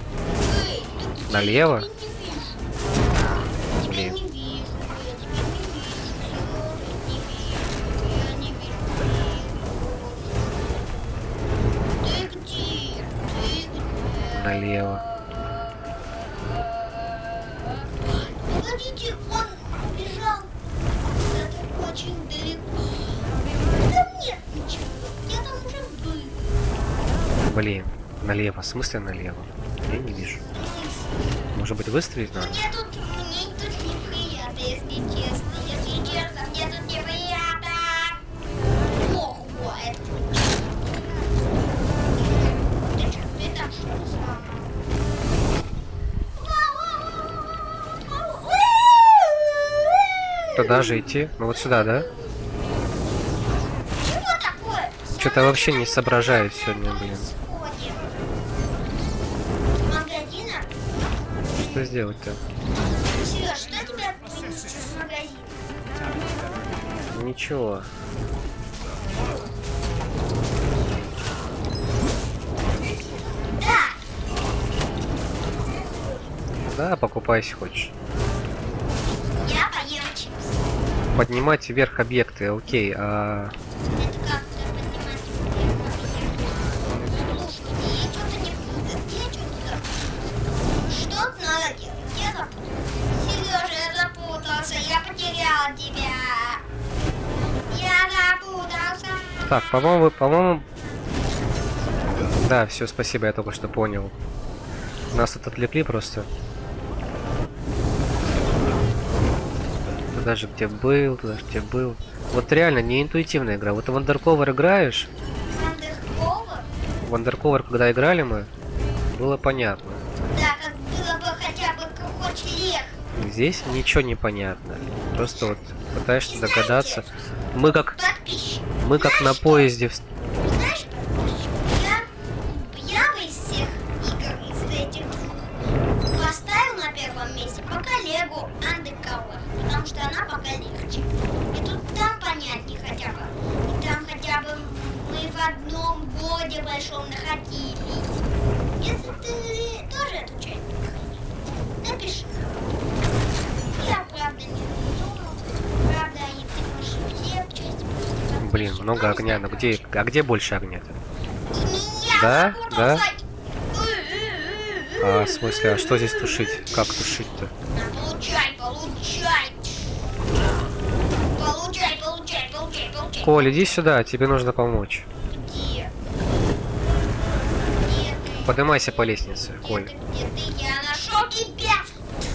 Speaker 2: Налево? Блин. Налево.
Speaker 3: Погодите, он бежал где-то очень далеко. Там нет ничего, я там уже был.
Speaker 2: Блин, налево. В смысле налево? Я не вижу. Может быть, выстрелить надо?
Speaker 3: Мне тут неприятно, если честно, мне тут неприятно. Ого, это ты что, ты там что-то сломал?
Speaker 2: Туда же идти? Ну вот сюда, да?
Speaker 3: Чего такое?
Speaker 2: Что-то вообще не соображаю сегодня, блин.
Speaker 3: Магазина?
Speaker 2: Что сделать-то?
Speaker 3: Сереж, что тебя принесет из магазина?
Speaker 2: Ничего. Да, покупай, если хочешь.
Speaker 3: Я поем чипсы.
Speaker 2: Поднимать вверх объекты, окей, а...
Speaker 3: Это как поднимать вверх? Слушайте, я что-то не буду. Я что-то запутался. Что надо делать? Я запутался. Сережа, я запутался. Я потерял тебя. Я запутался.
Speaker 2: Так, по-моему... Да, все, спасибо, я только что понял. Нас тут отвлекли просто. Туда же где был, туда же где был. Вот реально не интуитивная игра. Вот в Undercover играешь.
Speaker 3: Undercover?
Speaker 2: В Undercover, когда играли мы, было понятно.
Speaker 3: Да, как было бы хотя бы хоть легче.
Speaker 2: Здесь ничего не понятно. Просто вот пытаешься догадаться. Мы как на поезде.
Speaker 3: Знаешь, я бы из всех игр, из этих двух, поставил на первом месте пока Лего Undercover, потому что она пока легче. И тут там понятнее хотя бы. И там хотя бы мы в одном городе большом находились. Если ты тоже эту часть проходил, напиши. Я правда не думал. Правда, и ты можешь все части.
Speaker 2: Блин, много огня. Но где? А где больше огня-то?
Speaker 3: Меня
Speaker 2: Да? Да?
Speaker 3: запутался.
Speaker 2: А, в смысле, а что здесь тушить? Как тушить-то?
Speaker 3: Получай.
Speaker 2: Коль, иди сюда, тебе нужно помочь.
Speaker 3: Где?
Speaker 2: Поднимайся по лестнице, Коль.
Speaker 3: Где ты? Я нашел тебя.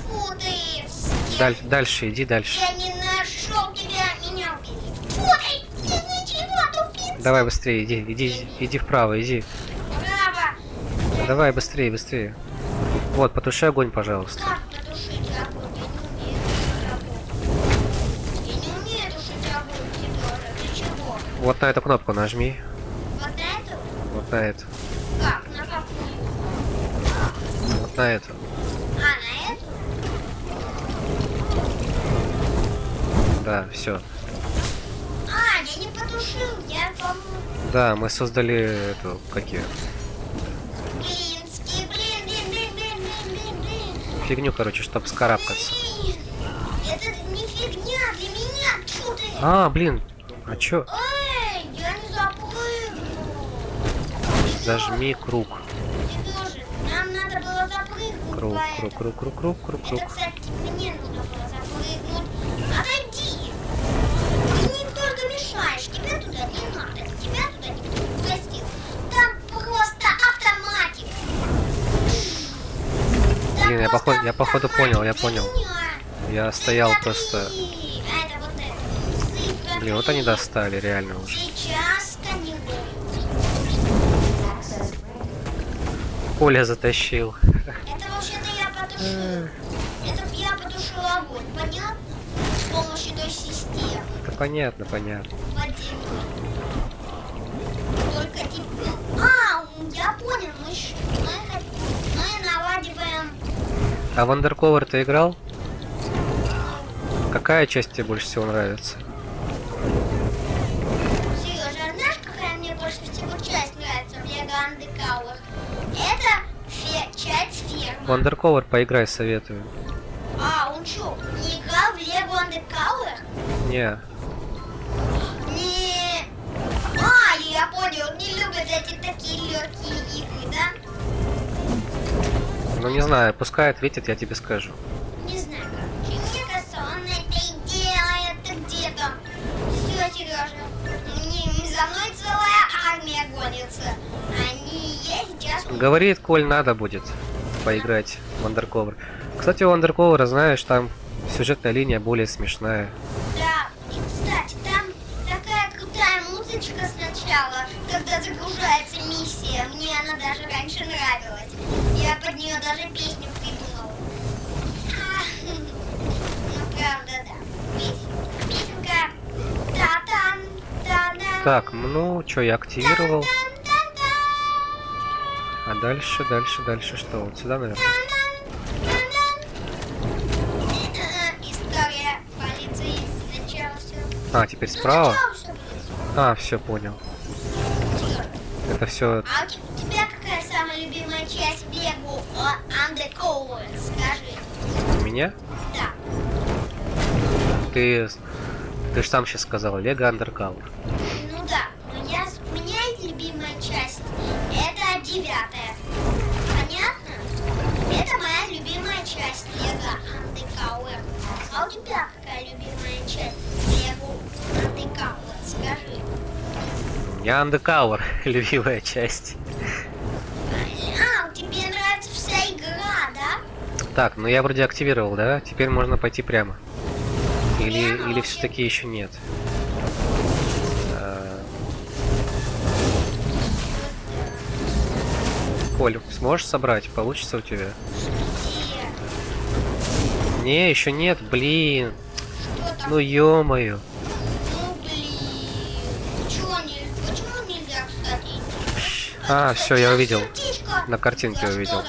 Speaker 3: Фу ты.
Speaker 2: Дальше, иди дальше.
Speaker 3: Я не нашел тебя. Меня убили. Фу ты. Ты ничего, тупица.
Speaker 2: Давай быстрее, иди вправо, иди.
Speaker 3: Браво.
Speaker 2: Давай быстрее. Вот, потуши огонь, пожалуйста.
Speaker 3: Как потушить огонь? Я не умею тушить огонь, Сережа. Для чего?
Speaker 2: Вот на эту кнопку нажми.
Speaker 3: Вот на эту?
Speaker 2: Вот на эту.
Speaker 3: Как? На какую?
Speaker 2: Вот на эту.
Speaker 3: А, на эту?
Speaker 2: Да, все.
Speaker 3: А, я не потушил, я помню.
Speaker 2: Да, мы создали эту, какие?
Speaker 3: Блин.
Speaker 2: Фигню, короче, чтобы скарабкаться.
Speaker 3: Блин, это не фигня для меня. Тьфу ты.
Speaker 2: А, блин, а чё?
Speaker 3: Эй, я не запрыгнул.
Speaker 2: Зажми круг.
Speaker 3: Сережа, нам надо было запрыгнуть.
Speaker 2: Круг.
Speaker 3: Это, кстати, мне нужно было запрыгнуть. Отойди. Ты мне только мешаешь. Тебя туда не надо. Тебя туда никто не пустил. Там просто
Speaker 2: Блин, я походу понял, я понял. Я стоял просто...
Speaker 3: А это вот это. Цифра
Speaker 2: Блин, вот они достали, реально уже.
Speaker 3: Сейчас сканируем.
Speaker 2: Коля затащил.
Speaker 3: Это вообще-то я потушил. Это я потушил огонь, понятно? С помощью той системы.
Speaker 2: Это понятно, понятно.
Speaker 3: Водяной. Только теперь... я понял, мы наладиваем...
Speaker 2: А в Undercover ты играл? Какая часть тебе больше всего нравится?
Speaker 3: Сережа, а знаешь, какая мне больше всего часть нравится в Lego Undercover? Это часть фермы.
Speaker 2: В Undercover поиграй, советую.
Speaker 3: Он что, не играл в Lego Undercover?
Speaker 2: Не.
Speaker 3: Не... я понял, он не любит эти такие легкие игры, да?
Speaker 2: Ну не знаю, пускай ответит, я тебе скажу.
Speaker 3: Не знаю, короче. Мне кажется, он это и делает где-то. Все, Сережа. За мной целая армия гонится. Я сейчас...
Speaker 2: Говорит, Коль, надо будет поиграть в Undercover. Кстати, у Undercover, знаешь, там сюжетная линия более смешная.
Speaker 3: Да, и кстати, там такая крутая музычка сначала, когда загружается миссия. Мне она даже раньше нравилась. Я под нее даже песню придумал. Ну, правда, да. Песенка. Та-тан, та-дан.
Speaker 2: Так, ну, что, я активировал. А дальше что? Вот сюда, наверное.
Speaker 3: История полиции сначала все.
Speaker 2: А, теперь справа? А, все, понял. Это все...
Speaker 3: А у тебя какая самая любимая часть Lego Undercover? Скажи.
Speaker 2: У меня?
Speaker 3: Да.
Speaker 2: Ты же сам сейчас сказал, Lego Undercover.
Speaker 3: Ну да. Но у меня любимая часть. Это 9-я. Понятно? Это моя любимая часть Lego Undercover. А у тебя какая любимая часть Lego Undercover? Скажи.
Speaker 2: У меня Undercover, любимая часть.
Speaker 3: Тебе нравится вся игра, да?
Speaker 2: Так, ну я вроде активировал, да? Теперь можно пойти прямо. Или все-таки еще нет? Коль, сможешь собрать? Получится у тебя? Не, еще нет, блин. Ну ё-моё.
Speaker 3: Ну блин. Почему нельзя, кстати?
Speaker 2: А, все, я увидел. На картинке увидел.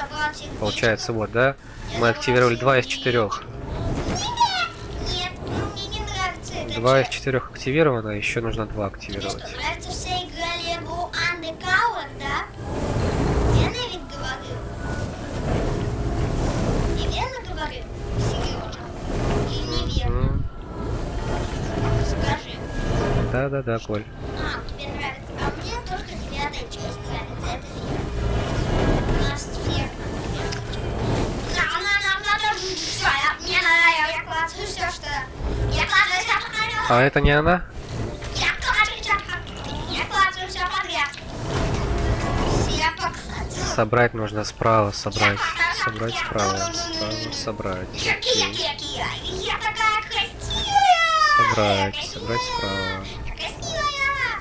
Speaker 2: Получается, вот, да? Мы активировали 2 из 4.
Speaker 3: Нет, мне не нравится это.
Speaker 2: 2 из 4 активировано, еще нужно 2
Speaker 3: Тебе
Speaker 2: активировать.
Speaker 3: что, нравится вся игра Lego Undercover, да? Верно я ведь говорю? Неверно говорю, Сережа? Или неверно? Скажи.
Speaker 2: Да-да-да, Коль.
Speaker 3: Тебе нравится. А мне только 9-я часть нравится. Это ферма. У нас ферма. Мне надо, я клацаю все, что... Я клацаю все подряд.
Speaker 2: А это не она?
Speaker 3: Я клацаю все подряд. Все поклацаю.
Speaker 2: Собрать нужно справа, собрать. Собрать справа. Справа, собрать.
Speaker 3: Я такая красивая.
Speaker 2: Собрать справа.
Speaker 3: Красивая.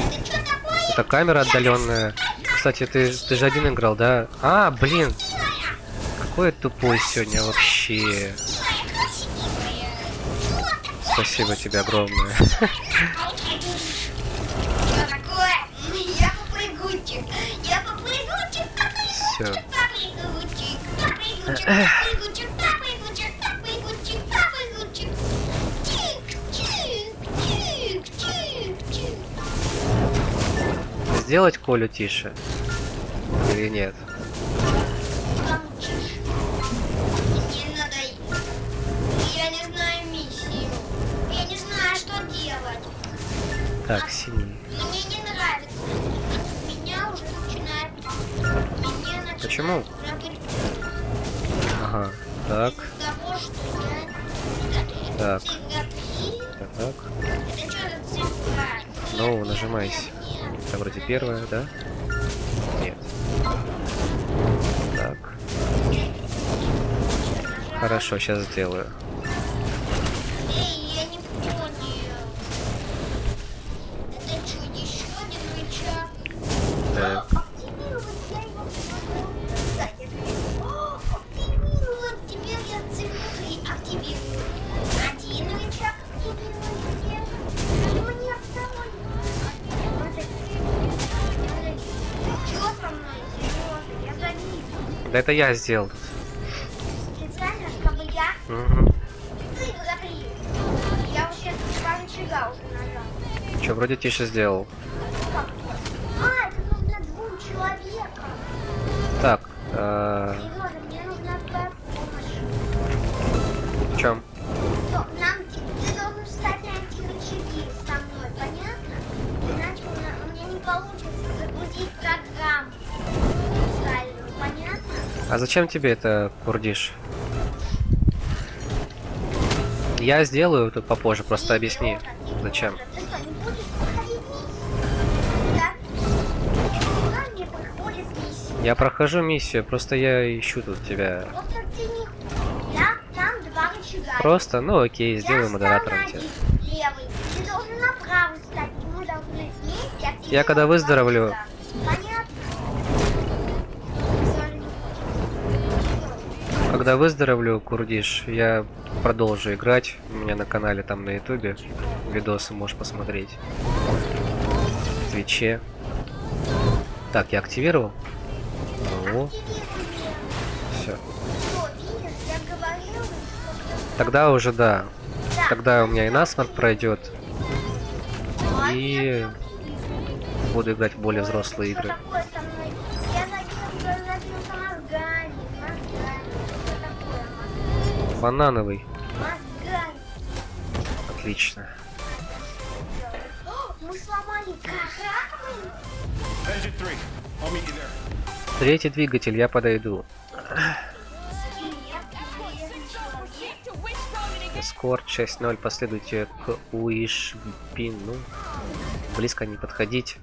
Speaker 3: Это что такое?
Speaker 2: Это камера отдаленная. Кстати, ты же один играл, да? А, блин. Какой я тупой сегодня вообще. Спасибо тебе огромное.
Speaker 3: Что такое? Я попрыгунчик. Я попрыгунчик.
Speaker 2: Все.
Speaker 3: Попрыгунчик. Попрыгунчик. Попрыгунчик. Попрыгунчик. Попрыгунчик. Чик-чик-чик-чик-чик.
Speaker 2: Сделать Колю тише? Или нет?
Speaker 3: Получишь. Мне надо... Я не знаю миссию. Я не знаю, что делать.
Speaker 2: Так, синий.
Speaker 3: Мне не нравится. Меня уже начинает... Мне начинает...
Speaker 2: Почему?
Speaker 3: работать
Speaker 2: Ага. Так,
Speaker 3: из-за того, что я...
Speaker 2: Так.
Speaker 3: Цифра 3.
Speaker 2: так.
Speaker 3: Это что за цифра?
Speaker 2: Ну,
Speaker 3: Нет,
Speaker 2: нажимайся.
Speaker 3: нет, нет.
Speaker 2: Это вроде первая, да? Нет. Так. Хорошо, сейчас сделаю.
Speaker 3: Эй, я не понял. Это что, еще один рычаг?
Speaker 2: Так.
Speaker 3: Активировать я его не могу. Кстати, активировать. Теперь я цифры активирую. Один рычаг активирую. Мне второй. Чего со мной? Серьезно, я завис.
Speaker 2: Да это я сделал.
Speaker 3: Специально, чтобы я...
Speaker 2: Угу.
Speaker 3: Ты закрыл. Я вообще два рычага уже нажал.
Speaker 2: Че, вроде тише сделал.
Speaker 3: А, это нужно двум человекам.
Speaker 2: Так,
Speaker 3: Сережа, мне нужна твоя помощь.
Speaker 2: в чем?
Speaker 3: Ты должен встать на эти рычаги со мной, понятно? Иначе у меня не получится загрузить программу. Правильно, понятно?
Speaker 2: А зачем тебе это, Курдиш? Я сделаю тут попозже, просто объясни, зачем.
Speaker 3: Ты что, не будешь проходить миссию? Да? Куда мне проходит миссия?
Speaker 2: Я прохожу миссию, просто я ищу тут тебя.
Speaker 3: Просто ты не... Там два рычага.
Speaker 2: Просто, ну окей, сделаю модератором тебя.
Speaker 3: Левый. Ты должен направо стать. Мы должны вместе активировать
Speaker 2: Я когда выздоровлю,
Speaker 3: два рычага. Понятно?
Speaker 2: когда выздоровлю, Курдиш, я продолжу играть. У меня на канале там на ютубе видосы можешь посмотреть. В Твиче. Так, я активировал. Ну, все.
Speaker 3: Что, видишь, я говорил, что...
Speaker 2: Тогда уже да.
Speaker 3: Да.
Speaker 2: Тогда у меня и насморк пройдет.
Speaker 3: А
Speaker 2: И
Speaker 3: нет,
Speaker 2: буду играть в более взрослые
Speaker 3: что
Speaker 2: игры.
Speaker 3: такое со мной? Я забился мозгами. Что такое?
Speaker 2: Банановый.
Speaker 3: Мозгами.
Speaker 2: Отлично.
Speaker 3: О, мы сломали корабль.
Speaker 4: Engine 3. I'll meet you there.
Speaker 2: Третий двигатель, я подойду. Эскорт 6.0, последуйте к Уишпину. Близко не подходить.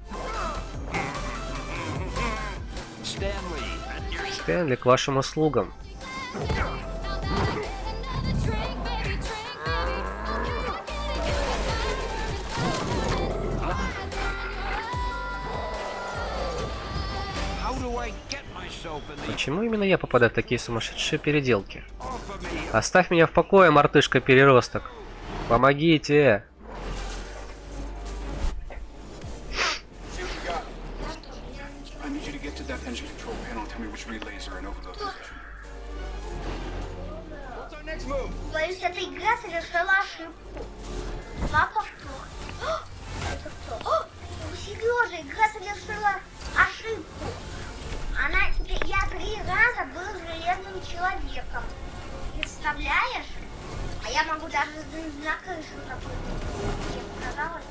Speaker 2: Стэнли, к вашим услугам. Почему именно я попадаю в такие сумасшедшие переделки? Оставь меня в покое, мартышка-переросток. Помогите!
Speaker 4: See what we got. I need you to get to that engine control panel and tell me which relays are in overload position.
Speaker 6: What's our next move?
Speaker 3: Боюсь, эта игра совершила ошибку. Два повтора. О, это кто? О, у Сережи игра совершила ошибку. Я 3 раза был железным человеком. Представляешь? А я могу даже на крышу запрыгнуть. Тебе показалось?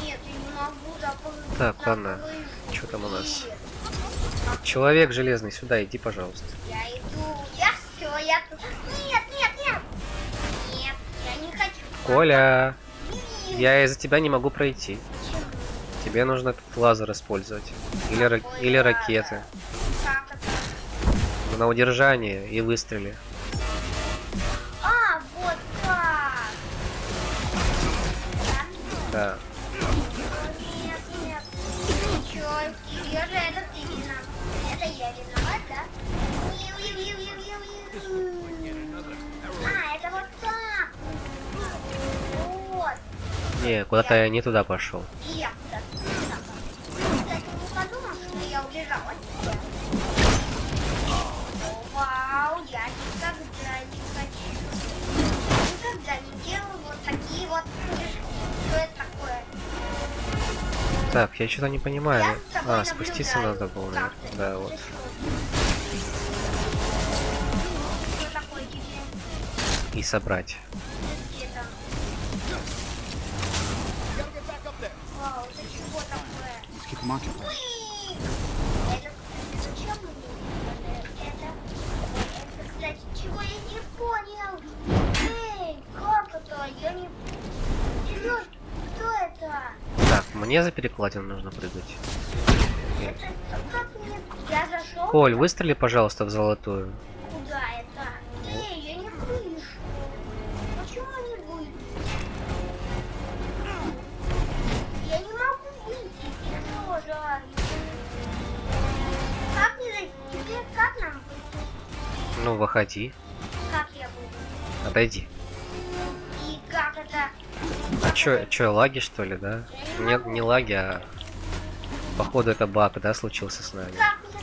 Speaker 3: Нет, я не могу запрыгнуть.
Speaker 2: Так,
Speaker 3: на
Speaker 2: ладно.
Speaker 3: крышу.
Speaker 2: Что там у нас?
Speaker 3: Нет.
Speaker 2: Человек железный, сюда иди, пожалуйста.
Speaker 3: Я иду. Я все, я тут. Нет, нет, нет. Нет, я не хочу.
Speaker 2: Коля,
Speaker 3: Нет.
Speaker 2: я из-за тебя не могу пройти. Тебе нужно этот лазер использовать. Или ракеты.
Speaker 3: Как это?
Speaker 2: На удержание и выстрели.
Speaker 3: А, вот так.
Speaker 2: Да.
Speaker 3: Нет, нет. Ничего, Сережа, это ты виноват. Это я виноват, да? А, это вот так. Вот.
Speaker 2: Не, куда-то я не туда пошел.
Speaker 3: И я куда-то туда пошла. Кстати, не подумал, что я убежал от тебя. О, вау, я никогда не хочу. Никогда не делал вот такие вот прыжки. Что это такое?
Speaker 2: Так, я что-то не понимаю.
Speaker 3: Я с тобой
Speaker 2: А, спуститься
Speaker 3: наблюдаю.
Speaker 2: надо было, наверное.
Speaker 3: Как ты?
Speaker 2: Да, вот.
Speaker 3: Ты что такое тебе?
Speaker 2: И собрать.
Speaker 3: Где там? Вау, это чего такое?
Speaker 4: Let's keep them occupied.
Speaker 3: Уи! Это, зачем мне это, кстати, чего я не понял? Эй, как это? Я не... Серёж, кто это?
Speaker 2: Так, мне за перекладину нужно прыгать.
Speaker 3: Это как мне... Я зашел?
Speaker 2: Коль, выстрели, пожалуйста, в золотую.
Speaker 3: Куда это? Эй, я не
Speaker 2: Ну, выходи.
Speaker 3: Как я буду?
Speaker 2: Отойди.
Speaker 3: И как это?
Speaker 2: А чё, лаги что ли, да? Нет, не лаги, а... Походу это баг, да, случился с нами.
Speaker 3: Как мне?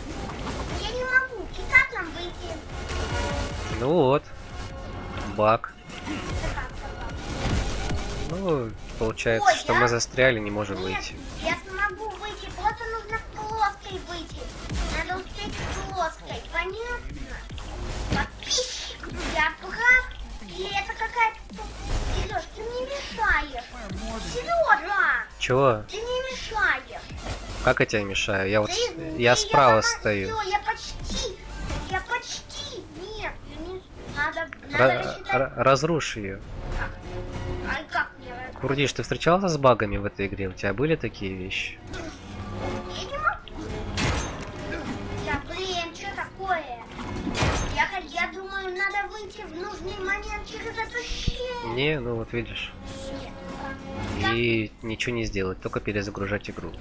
Speaker 3: Я не могу. И как нам выйти?
Speaker 2: Ну вот. Баг.
Speaker 3: Это как собака?
Speaker 2: Ну, получается,
Speaker 3: Ой,
Speaker 2: что
Speaker 3: я-
Speaker 2: мы застряли, не можем
Speaker 3: Нет,
Speaker 2: выйти.
Speaker 3: я смогу выйти. Просто нужно с плоской выйти. Надо успеть с плоской. Понятно? Подписчик, я прав. Или это какая-то... Сереж, ты мне мешаешь. Сережа,
Speaker 2: Чего?
Speaker 3: ты не мешаешь.
Speaker 2: Как я тебе мешаю? Я вот...
Speaker 3: Ты-
Speaker 2: Я
Speaker 3: ты-
Speaker 2: справа
Speaker 3: сама-
Speaker 2: стою.
Speaker 3: Всё, я почти. Нет, надо рассчитать.
Speaker 2: Разрушь ее.
Speaker 3: Ай, как мне это?
Speaker 2: Курдиш, ты встречался с багами в этой игре? У тебя были такие вещи?
Speaker 3: Я не могу. Блин, что такое? Я думаю, надо выйти в нужный момент через эту щель.
Speaker 2: Не, ну вот видишь. И ничего не сделать, только перезагружать игру.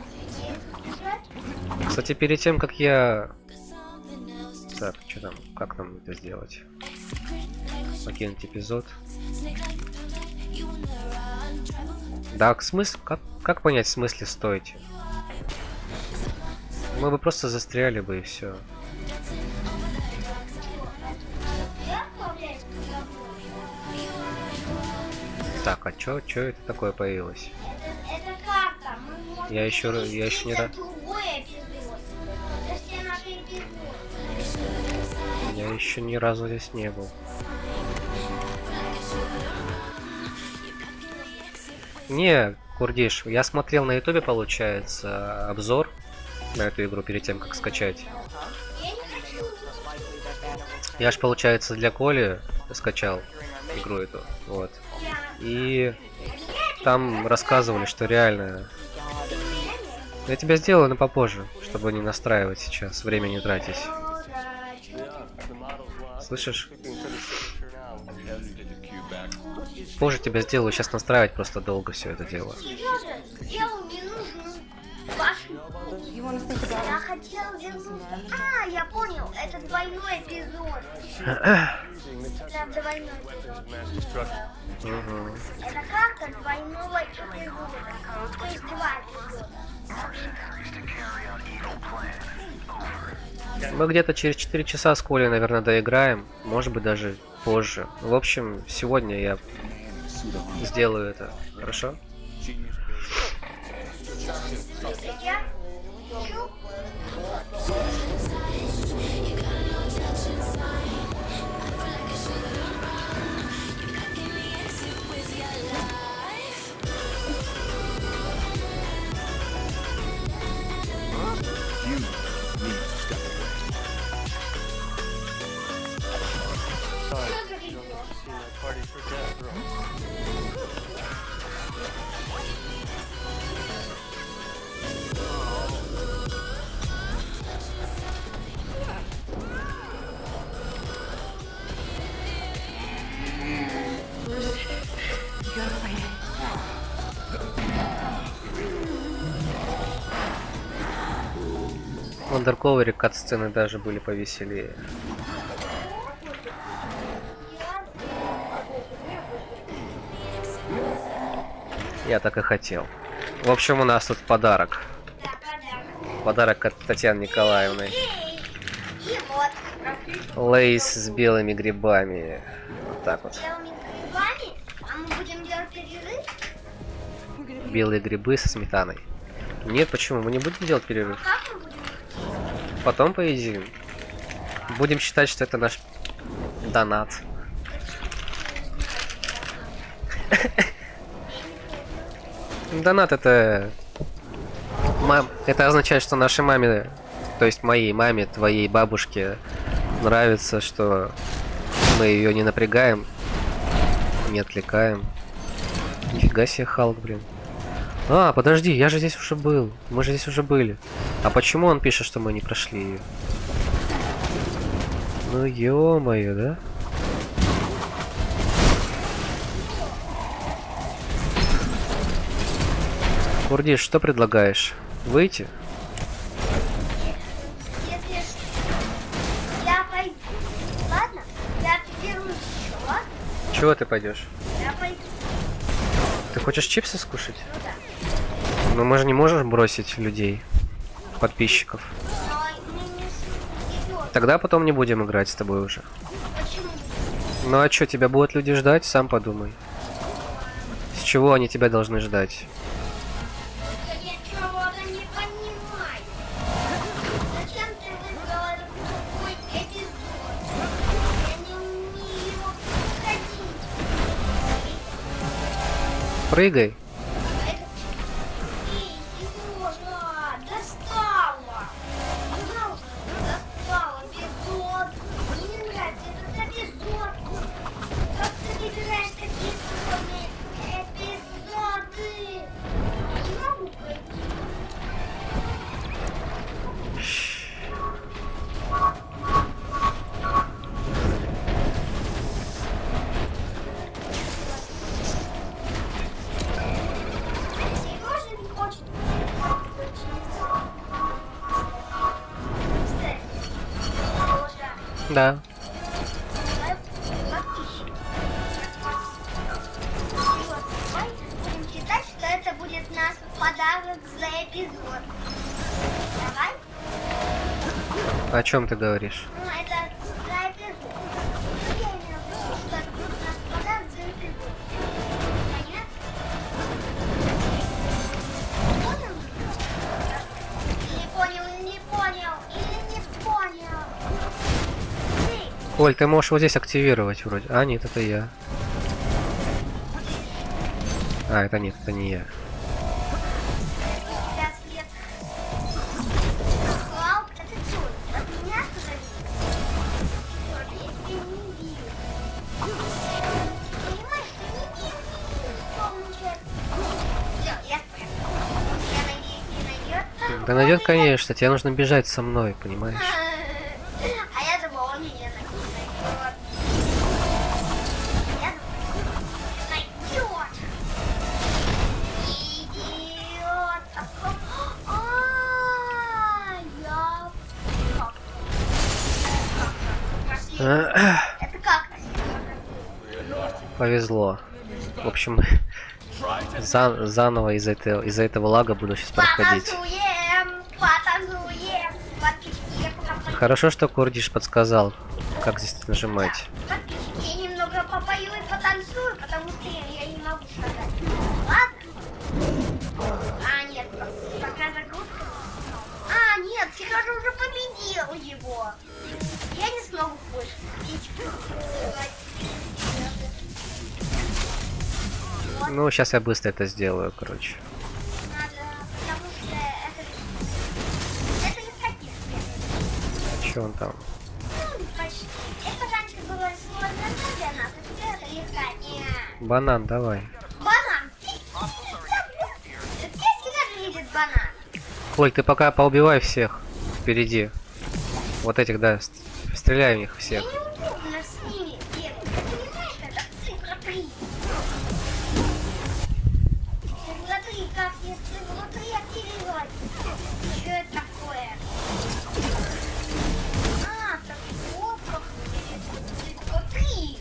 Speaker 2: Кстати, перед тем, как я... Так, что там? Как нам это сделать? Покинуть эпизод. Да, смысл... Как понять в смысле стойте? Мы бы просто застряли бы и все. Так, а чё это такое появилось?
Speaker 3: Это карта. Мы можем
Speaker 2: Я еще не
Speaker 3: переместиться
Speaker 2: раз.
Speaker 3: в другой эпизод. Это все наши эпизоды.
Speaker 2: Я еще ни разу здесь не был. Не, Курдиш, я смотрел на ютубе, получается, обзор на эту игру перед тем, как скачать.
Speaker 3: Я не хочу.
Speaker 2: Я ж, получается, для Коли скачал игру эту, вот. И там рассказывали, что реально... Я тебя сделаю, но попозже, чтобы не настраивать сейчас, время не тратить. Слышишь? Позже тебя сделаю, сейчас настраивать просто долго все это дело.
Speaker 3: Сережа, сделал ненужную вашу. Я хотел вернуться. А, я понял, это двойной эпизод. Да, двойной эпизод.
Speaker 2: Угу.
Speaker 3: Это карта двойного эпизода. То есть два эпизода.
Speaker 2: Мы где-то через 4 часа с Колей, наверное, доиграем. Может быть, даже позже. В общем, сегодня я сделаю это. Хорошо?
Speaker 3: Я
Speaker 2: В Undercover кат-сцены даже были повеселее. Я так и хотел. В общем, у нас тут подарок. Подарок от Татьяны Николаевны.
Speaker 3: и вот.
Speaker 2: Лейс с белыми грибами. Вот так вот.
Speaker 3: Белыми грибами, а мы будем делать перерыв?
Speaker 2: Белые грибы со сметаной. Нет, почему? Мы не будем делать перерыв.
Speaker 3: Как мы будем?
Speaker 2: Потом поедим. Будем считать, что это наш донат. Донат это... Это означает, что нашей маме, то есть моей маме, твоей бабушке нравится, что мы ее не напрягаем, не отвлекаем. Нифига себе, Халк, блин. А, подожди, я же здесь уже был. Мы же здесь уже были. А почему он пишет, что мы не прошли ее? Ну ё-моё, да? Курдиш, что предлагаешь? Выйти?
Speaker 3: Если я пойду, ладно?
Speaker 2: Чего ты пойдешь?
Speaker 3: Я пойду.
Speaker 2: Ты хочешь чипсы скушать?
Speaker 3: Ну да.
Speaker 2: Но мы же не можем бросить людей, подписчиков.
Speaker 3: Но мы не идет.
Speaker 2: Тогда потом не будем играть с тобой уже.
Speaker 3: Почему?
Speaker 2: Ну а что, тебя будут люди ждать? Сам подумай. С чего они тебя должны ждать?
Speaker 3: Я чего-то не понимаю. Зачем ты выбрала такой эпизод? Я не умею ходить.
Speaker 2: Прыгай.
Speaker 3: Эй, Сережа, достала! Пожалуйста, достала эпизод. Мне не нравится этот эпизод. Как ты выбираешь такие сложные эпизоды? Не могу пройти. Сережа не хочет включиться. Кстати, Сережа,
Speaker 2: Да.
Speaker 3: подписчики. Вот, давай будем считать, что это будет наш подарок за эпизод. Давай?
Speaker 2: О чем ты говоришь?
Speaker 3: Ну, это за эпизод. Ну, я имею в виду, что это будет наш подарок за эпизод. Понятно? Понял? Или понял, или не понял, или не понял. Эй,
Speaker 2: Оль, ты можешь вот здесь активировать вроде. А, нет, это я. А, это нет, это не я.
Speaker 3: тебя свет. Клауд, это что? От меня что зависит? Я тебя не вижу. Понимаешь, что не вижу? Солнышко. Всё, я спрятал. Я надеюсь, не найдет.
Speaker 2: Да найдет, конечно. Тебе нужно бежать со мной, понимаешь?
Speaker 3: А я думала, он меня найдет. Я думала, найдет. Идиот. Я... Пошли. Это как?
Speaker 2: Повезло. В общем, заново из-за этого лага буду сейчас проходить.
Speaker 3: Потанцуем, потанцуем. Подписчики, я пока пойду.
Speaker 2: Хорошо, что Кордиш подсказал, как здесь нажимать.
Speaker 3: Подписчики, я немного попою и потанцую, потому что я не могу сказать. Ладно? А, нет, пока загрузка. А, нет, Сережа уже победил его. Я не смогу больше победить. Вот
Speaker 2: Ну, сейчас я быстро это сделаю, короче.
Speaker 3: надо, потому что это не статистика.
Speaker 2: Че он там?
Speaker 3: Ну, почти. Это раньше было сложно для нас, а теперь это легкотня.
Speaker 2: Банан, давай.
Speaker 3: Банан! Ты всегда видит банан.
Speaker 2: Оль, ты пока поубивай всех впереди. Вот этих, да. Стреляй в них всех.
Speaker 3: Мне неудобно с ними бегать. Ты понимаешь, это цифра 3. Цифра 3, как мне цифру 3 активировать? Что это такое? А, так вот как цифра 3.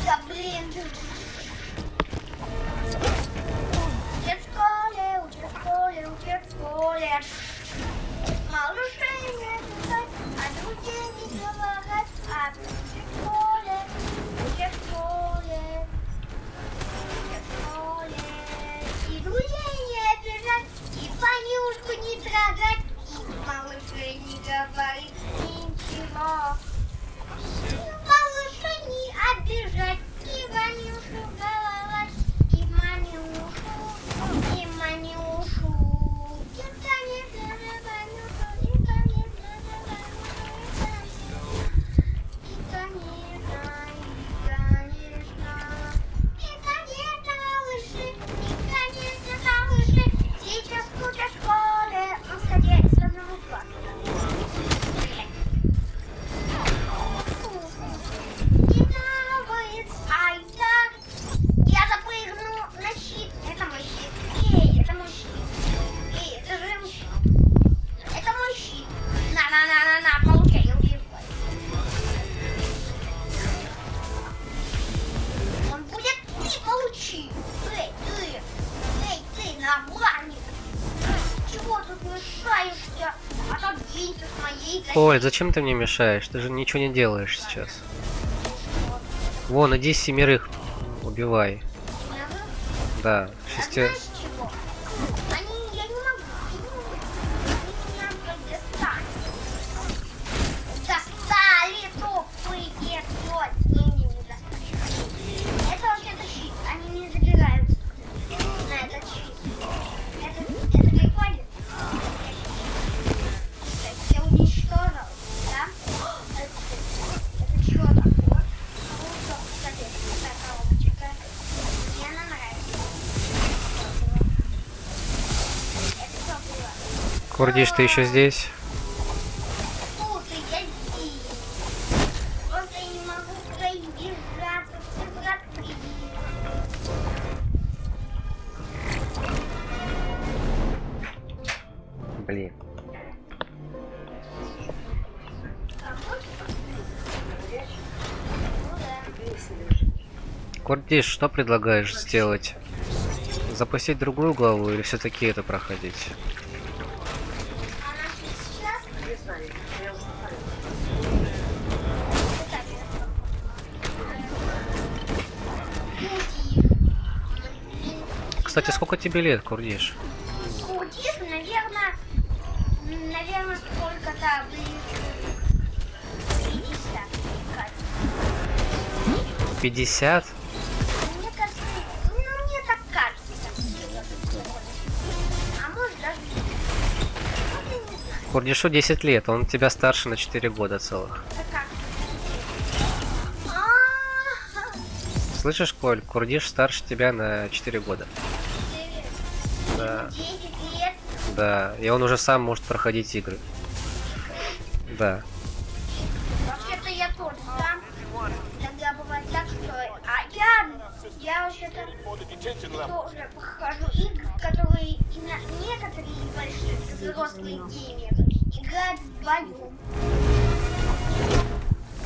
Speaker 3: Да блин. Учат в школе, учат в школе, учат в школе. Малышей не писать, а друзей не помогать, а учат в школе, учат в школе, учат в школе. И друзей не обижать,
Speaker 2: Коль, зачем ты мне мешаешь? Ты же ничего не делаешь сейчас. Вон, иди 7 убивай. Да, 6.
Speaker 3: Знаешь чего? Я не могу. Они меня достали. Достали тупые тётки. Они не достали. Это вообще-то щит. Они не забираются на этот щит. Это прикольно. Я уничтожил, да? Это чё такое? Кстати, такая коробочка. Мне она нравится. Это что было?
Speaker 2: Курдиш, ты еще здесь?
Speaker 3: Слушай, я здесь. Просто я не могу пробежаться. Все враг
Speaker 2: Блин. Курдиш, что предлагаешь сделать? Запустить другую главу или все-таки это проходить? Кстати, сколько тебе лет, Курдиш?
Speaker 3: Курдиш, наверное, сколько-то ближе 50.
Speaker 2: 50?
Speaker 3: Мне кажется, мне так кажется. А может даже... Ну, я не знаю.
Speaker 2: Курдишу 10 лет, он тебя старше на 4 года целых.
Speaker 3: Это как?
Speaker 2: Слышишь, Коль, Курдиш старше тебя на 4 года. Да.
Speaker 3: 10 лет.
Speaker 2: Да, и он уже сам может проходить игры. Да.
Speaker 3: Вообще-то я тоже сам. Иногда бывает так, что... я вообще-то тоже прохожу игры, которые некоторые большие взрослые геймеры играют вдвоем.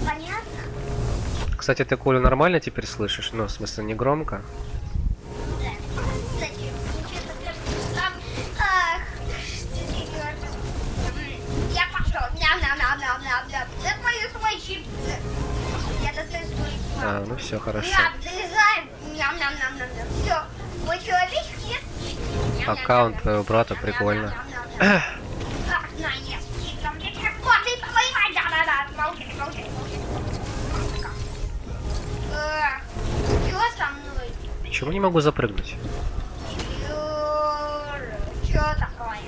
Speaker 3: Понятно?
Speaker 2: Кстати, ты Колю нормально теперь слышишь? Ну, в смысле, не громко?
Speaker 3: Да. Кстати, мне честно кажется, там... Ах, я пошел. Ням-ням-ням-ням-ням. Это мои чипсы. Я достаю свой чипсы.
Speaker 2: А, ну все, хорошо.
Speaker 3: Залезаем. Ням-ням-ням-ням-ням. Все. Мой человек ест.
Speaker 2: Аккаунт твоего брата прикольно.
Speaker 3: Чего со мной?
Speaker 2: Почему не могу запрыгнуть?
Speaker 3: Чё такое?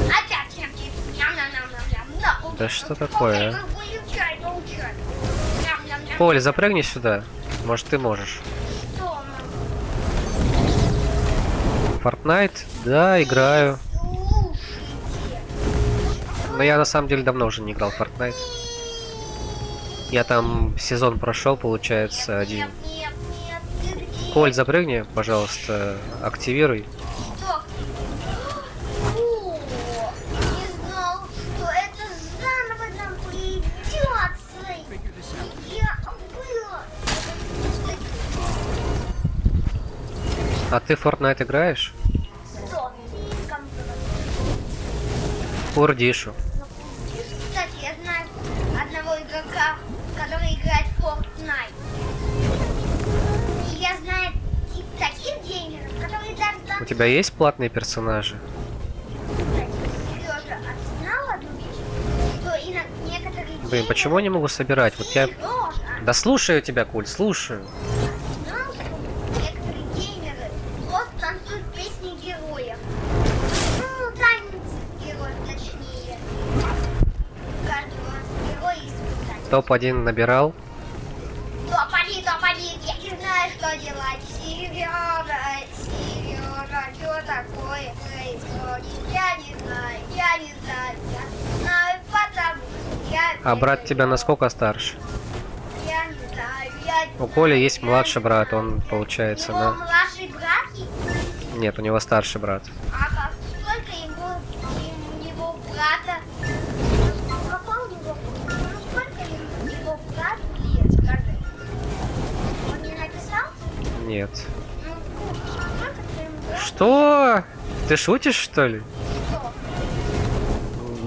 Speaker 3: Опять чипсы. Ням-ням-ням-ням-ням.
Speaker 2: Да что такое, а?
Speaker 3: Получай. Ням-ням-ням.
Speaker 2: Коль, запрыгни сюда. Может, ты можешь.
Speaker 3: Что?
Speaker 2: Fortnite? Да, играю.
Speaker 3: Слушайте.
Speaker 2: Но я на самом деле давно уже не играл в Fortnite. Я там сезон прошел, получается, один.
Speaker 3: Нет, ты где?
Speaker 2: Коль, запрыгни, пожалуйста, активируй.
Speaker 3: Что? О, не знал, что это заново нам придется. Я была.
Speaker 2: А ты в Fortnite играешь?
Speaker 3: Что?
Speaker 2: Курдишу.
Speaker 3: Кстати, я знаю одного игрока, который играет в Fortnite. И я знаю таких геймеров, которые даже...
Speaker 2: У тебя есть платные персонажи?
Speaker 3: Сережа, а ты знал одну вещь? Что некоторые
Speaker 2: Блин,
Speaker 3: геймеры...
Speaker 2: почему я не могу собирать? Вот я...
Speaker 3: Сережа,
Speaker 2: Да слушаю тебя, Коль, слушаю.
Speaker 3: знал, что некоторые геймеры просто танцуют песни героев? Ну, танец героев, точнее. У каждого героя есть свой танец.
Speaker 2: Топ-1 набирал.
Speaker 3: Топ-1, я не знаю, что делать. Сережа, что такое происходит? Я не знаю. Я знаю, потому что я...
Speaker 2: А брат тебя насколько старше?
Speaker 3: Я не знаю,
Speaker 2: У Коли есть младший брат, он получается
Speaker 3: Его
Speaker 2: на...
Speaker 3: младший брат?
Speaker 2: Нет, у него старший брат.
Speaker 3: А сколько его брата? Какой у него? Сколько его брату лет, скажи? Он не написал?
Speaker 2: Нет.
Speaker 3: Сколько твоему брату?
Speaker 2: Что? Ты шутишь, что ли?
Speaker 3: Что?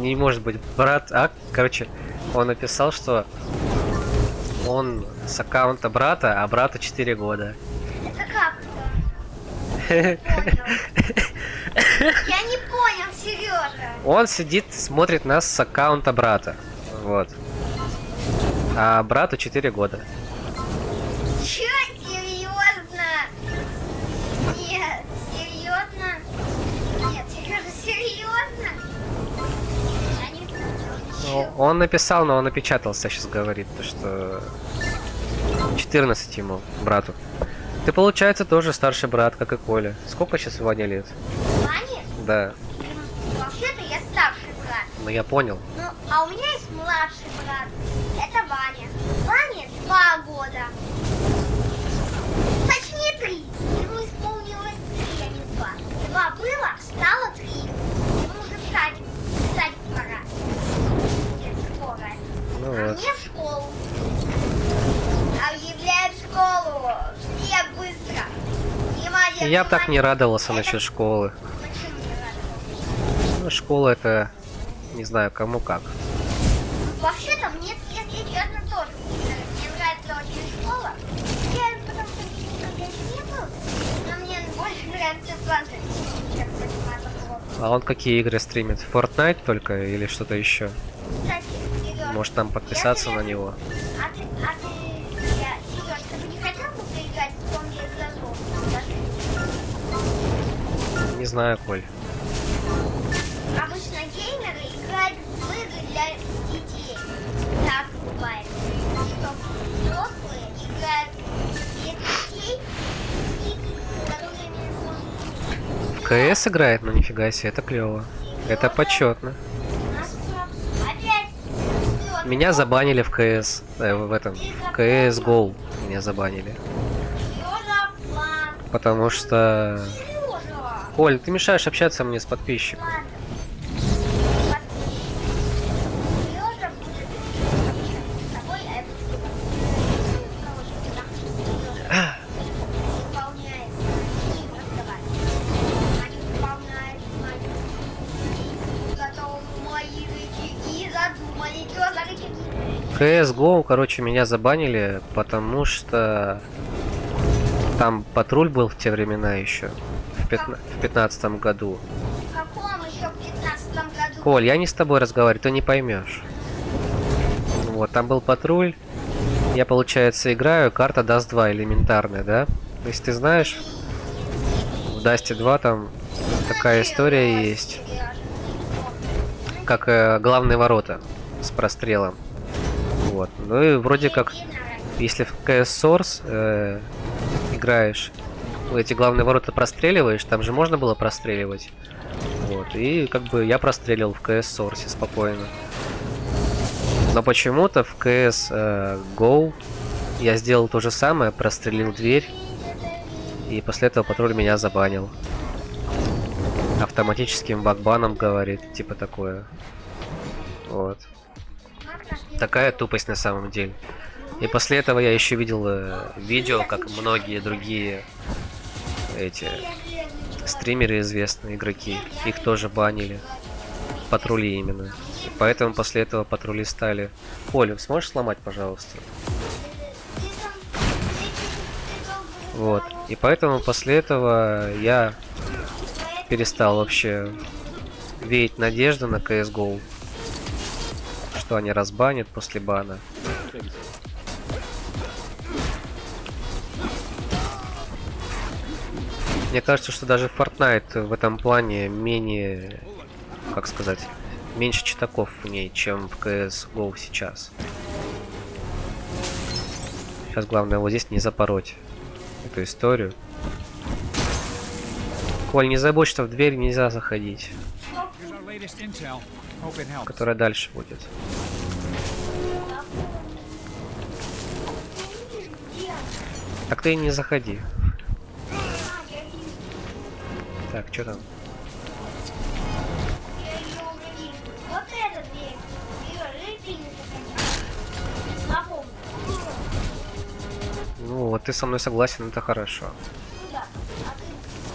Speaker 2: не может быть брат. Короче, он написал, что он с аккаунта брата, а брату 4 года.
Speaker 3: Это как-то? Я не понял, Сережа.
Speaker 2: Он сидит, смотрит нас с аккаунта брата. Вот. А брату 4 года.
Speaker 3: Чё? Серьезно? Нет, серьезно? Нет, Сережа, серьезно? Я не понял.
Speaker 2: Он написал, но он опечатался, сейчас говорит, то что 14 ему, брату. Ты, получается, тоже старший брат, как и Коля. Сколько сейчас Ване лет?
Speaker 3: Ваня?
Speaker 2: Да.
Speaker 3: Вообще-то я старший брат.
Speaker 2: Ну я понял.
Speaker 3: Ну, а у меня есть младший брат. Это Ваня. Ване 2 года. Точнее 3. Ему исполнилось 3, а не 2. 2 было, стало 3. Ему уже в садик пора. Нет, скоро.
Speaker 2: Ну
Speaker 3: А
Speaker 2: вот.
Speaker 3: мне в школу. Объявляют школу. Все быстро. Внимание,
Speaker 2: Я бы так не
Speaker 3: внимание.
Speaker 2: радовался
Speaker 3: Это-
Speaker 2: насчет школы.
Speaker 3: Почему не радовался?
Speaker 2: Ну, школа это... Не знаю, кому как.
Speaker 3: Вообще-то мне, если честно, тоже мне нравится очень школа. Я потому что когда я не был, но мне больше нравится классы, чем заниматься уроком.
Speaker 2: А он какие игры стримит? Fortnite только или что-то еще?
Speaker 3: Кстати, Серёж,
Speaker 2: Может нам подписаться на него?
Speaker 3: Серёж, ты бы не хотел бы поиграть в Том Зазор?
Speaker 2: Не знаю, Коль.
Speaker 3: Обычно геймеры играют в игры для детей. Так бывает. Что взрослые играют для детей в игры, которые
Speaker 2: В КС играет? Ну нифига себе, это клево. Это почетно.
Speaker 3: опять
Speaker 2: Меня забанили в КС. В этом. В CSGO меня забанили.
Speaker 3: Серёжа, план.
Speaker 2: Потому что...
Speaker 3: Серёжа.
Speaker 2: Коль, ты мешаешь общаться мне с подписчиком.
Speaker 3: Ладно. Серёжа будет с тобой, а я буду с тобой. Выполняет. Не разговаривай. Они выполняют мои. Готовы мои рычаги. Задумали, что за рычаги?
Speaker 2: CSGO, короче, меня забанили, потому что там патруль был в те времена еще. В 15-м году.
Speaker 3: В каком еще в 15-м году?
Speaker 2: Коль, я не с тобой разговариваю, ты не поймешь. Вот, там был патруль. Я, получается, играю, карта Dust 2 элементарная, да? То есть ты знаешь, в Dust 2 там такая история есть, как главные ворота с прострелом. Вот. Ну и вроде как, если в CS Source играешь, эти главные ворота простреливаешь, там же можно было простреливать. Вот. И как бы я прострелил в CS Source спокойно. Но почему-то в CS Go я сделал то же самое, прострелил дверь. И после этого патруль меня забанил. Автоматическим багбаном, говорит, типа такое. Вот. Такая тупость на самом деле. И после этого я еще видел видео, как многие другие эти стримеры, известные игроки, их тоже банили. Патрули именно. И поэтому после этого патрули стали... Олю, сможешь сломать, пожалуйста? Вот. И поэтому после этого я перестал вообще веять надежду на CSGO, что они разбанят после бана. Мне кажется, что даже Fortnite в этом плане менее, как сказать, меньше читаков в ней, чем в CSGO сейчас. Сейчас главное вот здесь не запороть эту историю. Коль, не забудь, что в дверь нельзя заходить, которая дальше будет. Так ты и не заходи. Так, что там?
Speaker 3: Вот эта дверь. Её ты не заходи. Напомню.
Speaker 2: Ну, вот ты со мной согласен, это хорошо.
Speaker 3: Ну да. А ты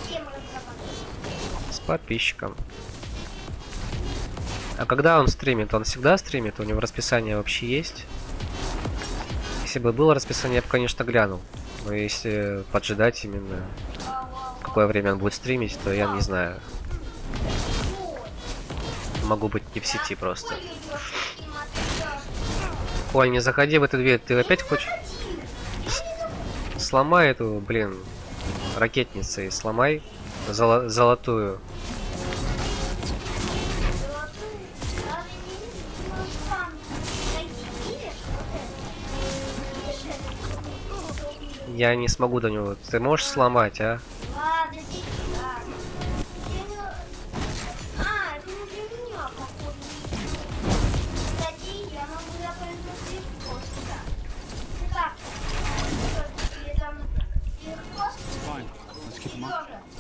Speaker 3: с кем разговариваешь?
Speaker 2: С подписчиком. А когда он стримит? Он всегда стримит? У него расписание вообще есть? Если бы было расписание, я бы, конечно, глянул. Но если поджидать именно, в какое время он будет стримить, то я не знаю. Могу быть не в сети просто. Коль, не заходи в эту дверь. Ты опять хочешь? Сломай эту, блин, ракетницу и сломай золотую. Я не смогу до него. Ты можешь сломать, а?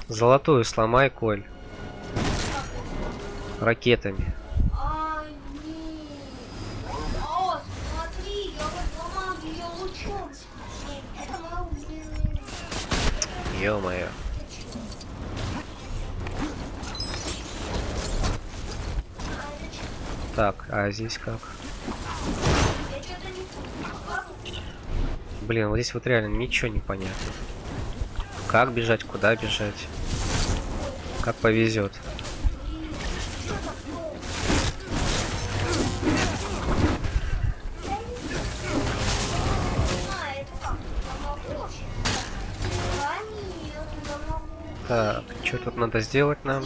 Speaker 2: Золотую сломай, Коль. Ракетами. Ё-моё. Так, а здесь как? Блин, вот здесь вот реально ничего не понятно. Как бежать, куда бежать? Как повезет. Так, что тут надо сделать нам?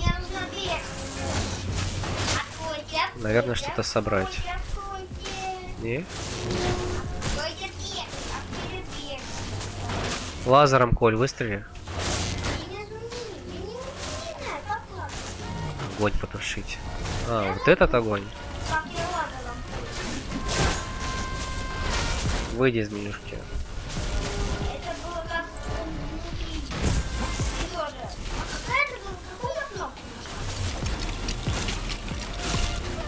Speaker 2: Наверное, что-то собрать. Не? Лазером, Коль, выстрели. Огонь потушить. А, вот этот огонь. Выйди из менюшки.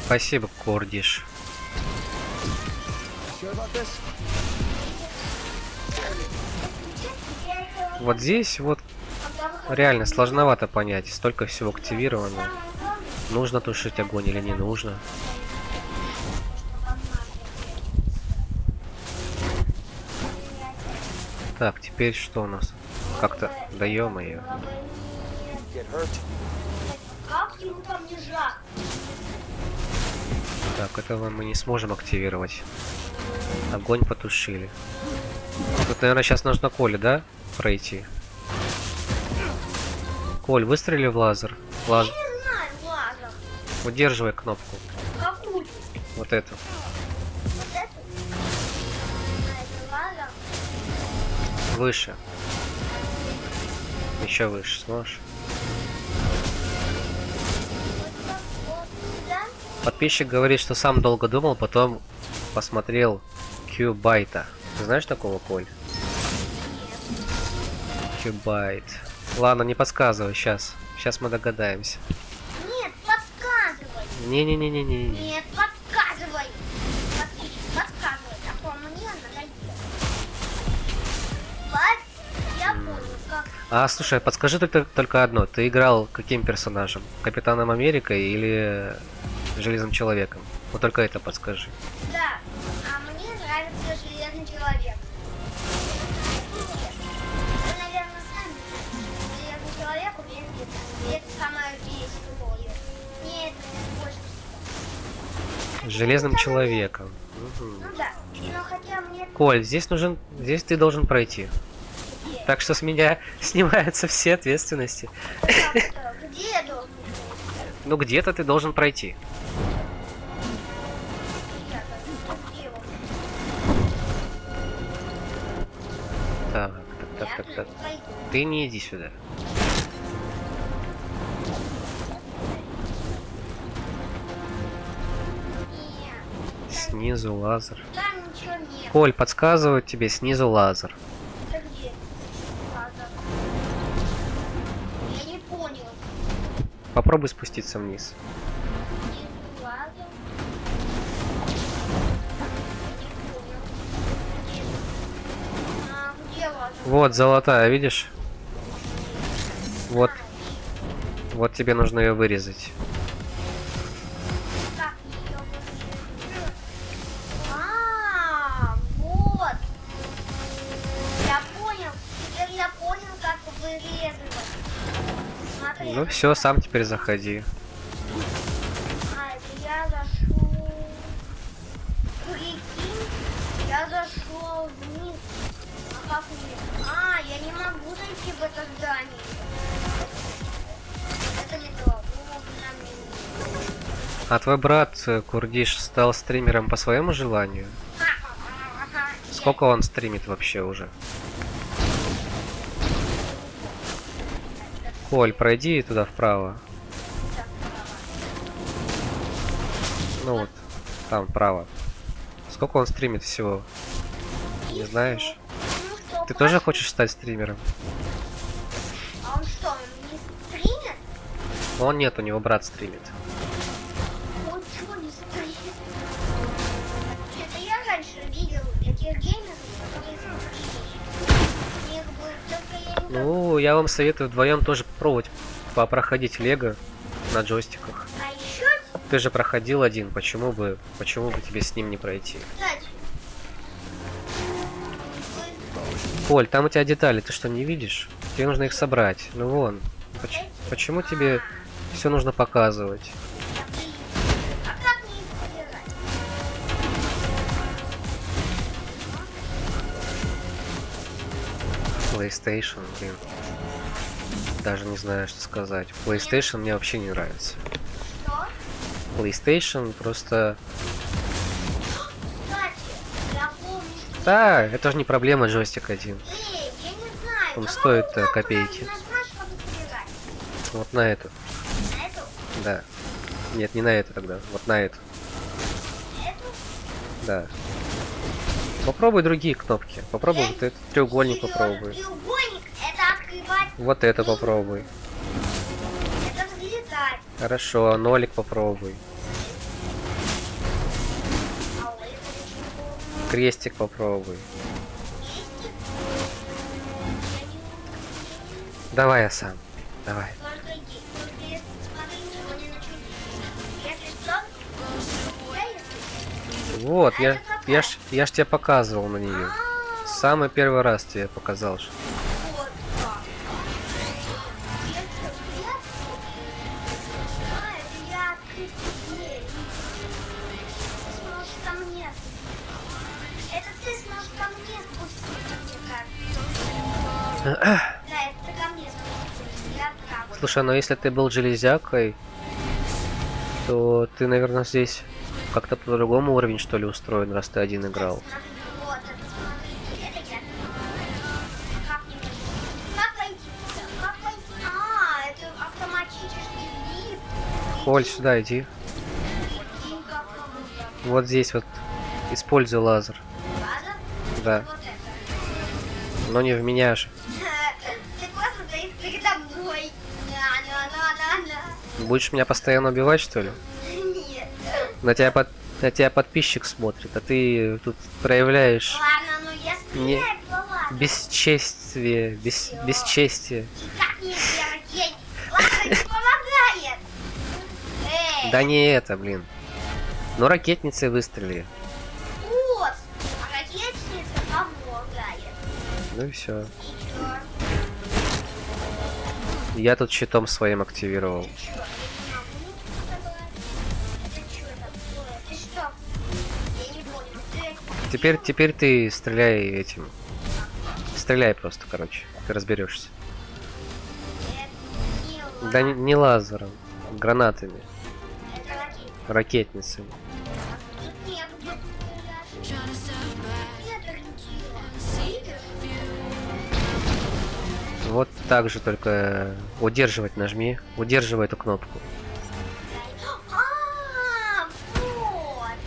Speaker 2: Спасибо, Кордиш. Вот здесь вот реально сложновато понять. Столько всего активировано. Нужно тушить огонь или не нужно. Так, теперь что у нас? Как-то... Да ё-моё. Так, этого мы не сможем активировать. Огонь потушили. Тут, наверное, сейчас нужно Коле, да? Пройти. Коль, выстрели в лазер. Лазер. Удерживай кнопку.
Speaker 3: Какую?
Speaker 2: Вот эту.
Speaker 3: Вот эту? Лазер?
Speaker 2: Выше. Еще выше, сможешь? Подписчик говорит, что сам долго думал, потом посмотрел Кьюбайта. Ты знаешь такого, Коль? Кьюбайт. Ладно, не подсказывай, сейчас. Сейчас мы догадаемся.
Speaker 3: Нет, подсказывай.
Speaker 2: Не-не-не-не-не.
Speaker 3: Нет, подсказывай. Подсказывай, а то мне надоело. Я понял, как...
Speaker 2: А, слушай, подскажи только одно. Ты играл каким персонажем? Капитаном Америкой или Железным Человеком? Вот только это подскажи.
Speaker 3: Да, а мне нравится Железный Человек. Вы, наверное, сами знаете. Железный Человек умеет летать. И это самое веселое. Мне это больше всего.
Speaker 2: Железным Человеком. Угу.
Speaker 3: Ну да, но хотя мне...
Speaker 2: Коль, здесь нужен... Здесь ты должен пройти.
Speaker 3: Где?
Speaker 2: Так что с меня снимаются все ответственности.
Speaker 3: Где я должен?
Speaker 2: Ну где-то ты должен пройти. Так. Ты не иди сюда. Снизу лазер.
Speaker 3: Там ничего нет.
Speaker 2: Коль, подсказывают тебе снизу лазер.
Speaker 3: Это где? Лазер. Я не понял.
Speaker 2: Попробуй спуститься вниз.
Speaker 3: Снизу лазер. Где лазер?
Speaker 2: Вот золотая, видишь? Вот. Вот тебе нужно ее вырезать.
Speaker 3: Как
Speaker 2: Ну все, сам теперь заходи.
Speaker 3: А, это я зашел. Прикинь, я зашел вниз. А как мне? А, я не могу зайти в это здание. Это не то.
Speaker 2: А твой брат Курдиш стал стримером по своему желанию? Сколько он стримит вообще уже? Коль, пройди туда вправо. Ну вот, там вправо. Сколько он стримит всего? Не знаешь? Ты тоже хочешь стать стримером?
Speaker 3: А он что, он не стримит?
Speaker 2: Он нет, у него брат стримит.
Speaker 3: Он что, не стримит? Это я раньше видел этих геймеров, которые стримили. У них был только я не
Speaker 2: Ну, я вам советую вдвоем тоже попробовать попроходить Лего на джойстиках.
Speaker 3: А еще,
Speaker 2: Ты же проходил один, почему бы тебе с ним не пройти?
Speaker 3: кстати,
Speaker 2: Коль, там у тебя детали, ты что, не видишь? Тебе нужно их собрать. Ну вон. Почему тебе все нужно показывать?
Speaker 3: а как мне их собирать?
Speaker 2: PlayStation, блин. Даже не знаю, что сказать. PlayStation мне вообще не нравится.
Speaker 3: Что?
Speaker 2: PlayStation просто...
Speaker 3: Кстати, я помню, что...
Speaker 2: Да, это же не проблема джойстик один.
Speaker 3: Эй, я не знаю.
Speaker 2: Он
Speaker 3: какую
Speaker 2: стоит,
Speaker 3: кнопку
Speaker 2: копейки.
Speaker 3: надо нажимать, чтобы собирать?
Speaker 2: Вот на эту.
Speaker 3: На эту?
Speaker 2: Да. Нет, не на эту тогда. Вот на эту.
Speaker 3: Эту?
Speaker 2: Да. Попробуй другие кнопки. Попробуй вот этот треугольник
Speaker 3: Серьезно,
Speaker 2: попробуй.
Speaker 3: треугольник — это открывать,
Speaker 2: Вот это попробуй.
Speaker 3: это взлетать.
Speaker 2: Хорошо, нолик попробуй.
Speaker 3: А у этого чего?
Speaker 2: Крестик попробуй.
Speaker 3: Крестик? Я не
Speaker 2: Давай я сам. Давай.
Speaker 3: Только если, смотри, ничего не начудить. Если что, я если...
Speaker 2: Вот, я ж тебе показывал на нее. Самый первый раз тебе показал же.
Speaker 3: Вот так. Если я... А, это я открыть дверь. Ты сможешь ко мне. Это ты сможешь ко мне спуститься, мне кажется. Да, это ты ко мне спуститься. Я правда.
Speaker 2: Слушай, ну если ты был железякой, то ты, наверное, здесь как-то по-другому уровень, что ли, устроен, раз ты один играл.
Speaker 3: Смотри, вот это, смотри. Это я. Как не могу? Как пойти? Как пойти? А, это автоматический лифт.
Speaker 2: Коль, сюда иди.
Speaker 3: Прикинь, как круто.
Speaker 2: Вот здесь вот. Используй лазер.
Speaker 3: Ладно?
Speaker 2: Да.
Speaker 3: Вот это.
Speaker 2: Но не в меня же.
Speaker 3: Ты просто стоишь передо мной. На.
Speaker 2: Будешь меня постоянно убивать, что ли?
Speaker 3: Нет.
Speaker 2: На тебя подписчик смотрит, а ты тут проявляешь
Speaker 3: Ладно, ну я стреляю, ладно.
Speaker 2: бесчестие, бесчестие.
Speaker 3: Как не делать? Ладно, не помогает. Эй,
Speaker 2: Да не это, блин. Ну ракетницей выстрели.
Speaker 3: вот. А ракетница помогает.
Speaker 2: Ну и все.
Speaker 3: И чё?
Speaker 2: Я тут щитом своим активировал.
Speaker 3: Чё? Я не могу ничего собрать. Это чё такое? Ты что? Я не понял. Ты...
Speaker 2: Теперь ты стреляй этим. Стреляй просто, короче. Ты разберешься.
Speaker 3: Это не
Speaker 2: Да не лазером, гранатами,
Speaker 3: Это ракетница.
Speaker 2: ракетницами.
Speaker 3: Тут негде стрелять.
Speaker 1: Trying to step back,
Speaker 3: Нет, ориентира.
Speaker 1: see the view.
Speaker 2: Вот так же, только удерживать нажми. Удерживай эту кнопку.
Speaker 3: А, вот.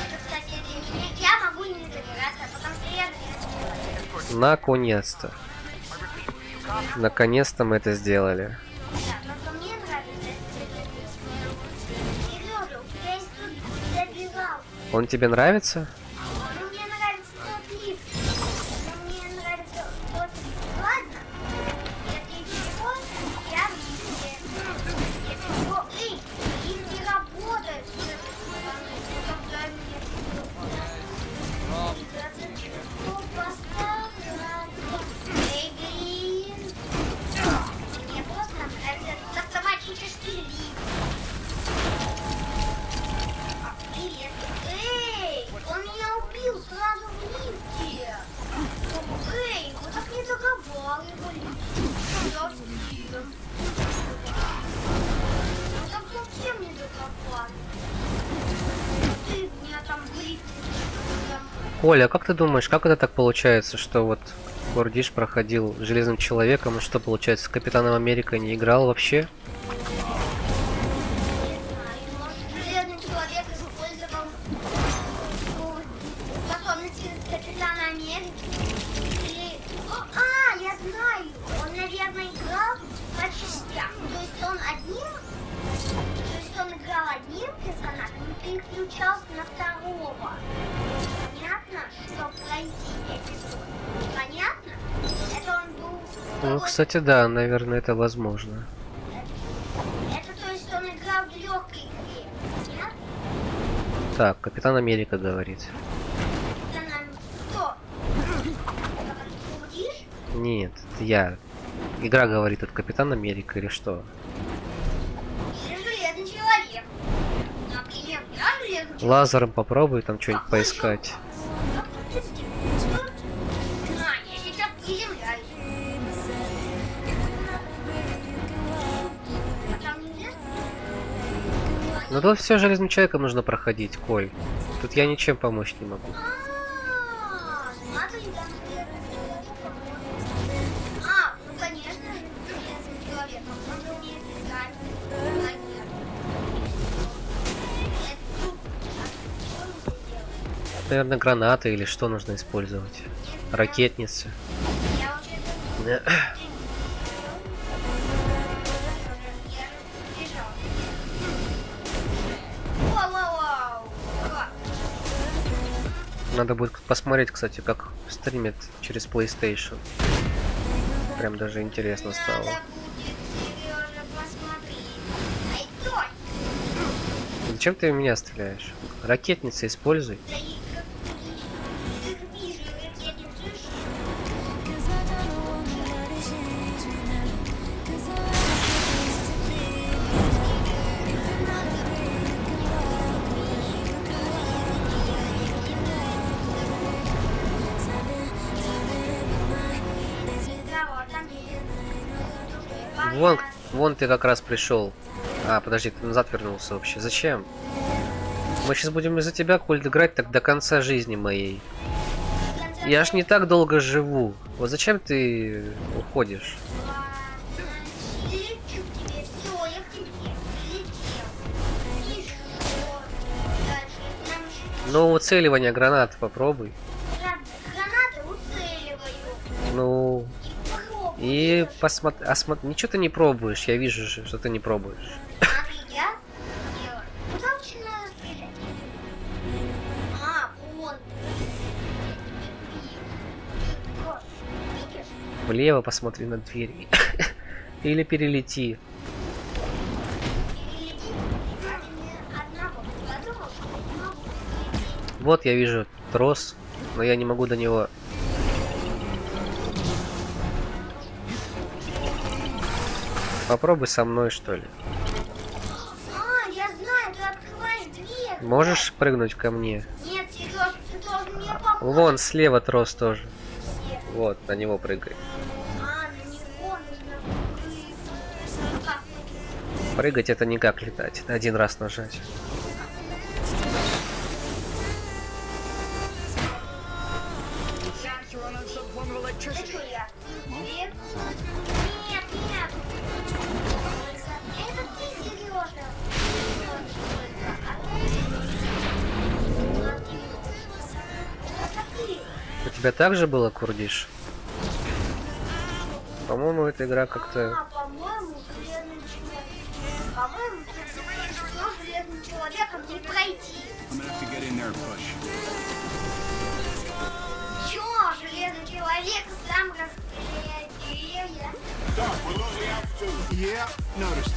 Speaker 3: Это, кстати, для меня. Я могу не забираться, потому что я забираюсь.
Speaker 2: Наконец-то. Наконец-то мы это сделали.
Speaker 3: Да, только мне нравится это. Сережа, у тебя есть тут забирал.
Speaker 2: Он тебе нравится?
Speaker 3: Ну, мне нравится тот лифт. Ну, мне нравится тот лифт. Ладно? Если чего, я в лифте. Если чего... Эй, лифт не работает с этой стороны. Когда мне... Что поставлю? Эй, блин.
Speaker 2: Коля, как ты думаешь, как это так получается, что вот Курдиш проходил Железным Человеком, и что получается, с Капитаном Америка не играл вообще?
Speaker 3: Железный человек использовал способности Капитана Америки. Я знаю. Он, наверное, играл по частям. То есть он играл одним персонажем и переключался на второго. Понятно, что пройти эпизод? Понятно? Это он был...
Speaker 2: Ну, кстати, да, наверное, это возможно.
Speaker 3: Это то есть он играл в легкой игре. Понятно?
Speaker 2: Так, Капитан Америка говорит.
Speaker 3: Кто? Курдиш?
Speaker 2: Нет, это я. Игра говорит, это Капитан Америка или что?
Speaker 3: Или Железный Человек? Например, я Железный Человек.
Speaker 2: Лазером попробуй там что-нибудь поискать.
Speaker 3: Я сейчас приземляюсь. А там нельзя?
Speaker 2: Ну тут все Железным Человеком нужно проходить, Коль. Тут я ничем помочь не могу.
Speaker 3: Смотри, там Железный Человек. Ну конечно, Железный Человек. Он же умеет летать.
Speaker 2: Наверное, гранаты или что нужно использовать? Ракетницы.
Speaker 3: Я вообще
Speaker 2: Надо будет посмотреть, кстати, как стримит через PlayStation. Прям даже интересно стало. Зачем ты в меня стреляешь? Ракетницы используй. Вон ты как раз пришел. А, подожди, ты назад вернулся вообще. Зачем? Мы сейчас будем из-за тебя, Коль, играть так до конца жизни моей. Я ж не так долго живу. Вот зачем ты уходишь? Ну, уцеливание гранат попробуй. Ну... И посмотри... Ничего ты не пробуешь, я вижу же, что ты не пробуешь. Влево посмотри на дверь. Или перелети. Вот я вижу трос, но я не могу до него. Попробуй со мной, что ли.
Speaker 3: Я знаю, ты открываешь дверь.
Speaker 2: Можешь прыгнуть ко мне?
Speaker 3: Нет, Серёж, ты должен мне помочь.
Speaker 2: Вон слева трос тоже. Вот, на него прыгай.
Speaker 3: На него нужно прыгать.
Speaker 2: Прыгать это не как летать, это один раз нажать.
Speaker 3: Это что я? Нет, нет. Это ты, Сережа. Это ты.
Speaker 2: У тебя также было, Курдиш? По-моему, эта игра как-то...
Speaker 3: По-моему, Железный Человек. По-моему, что Железным Человеком не пройти. Чё, Железный Человек сам расстреляет деревья?
Speaker 6: Yeah, noticed.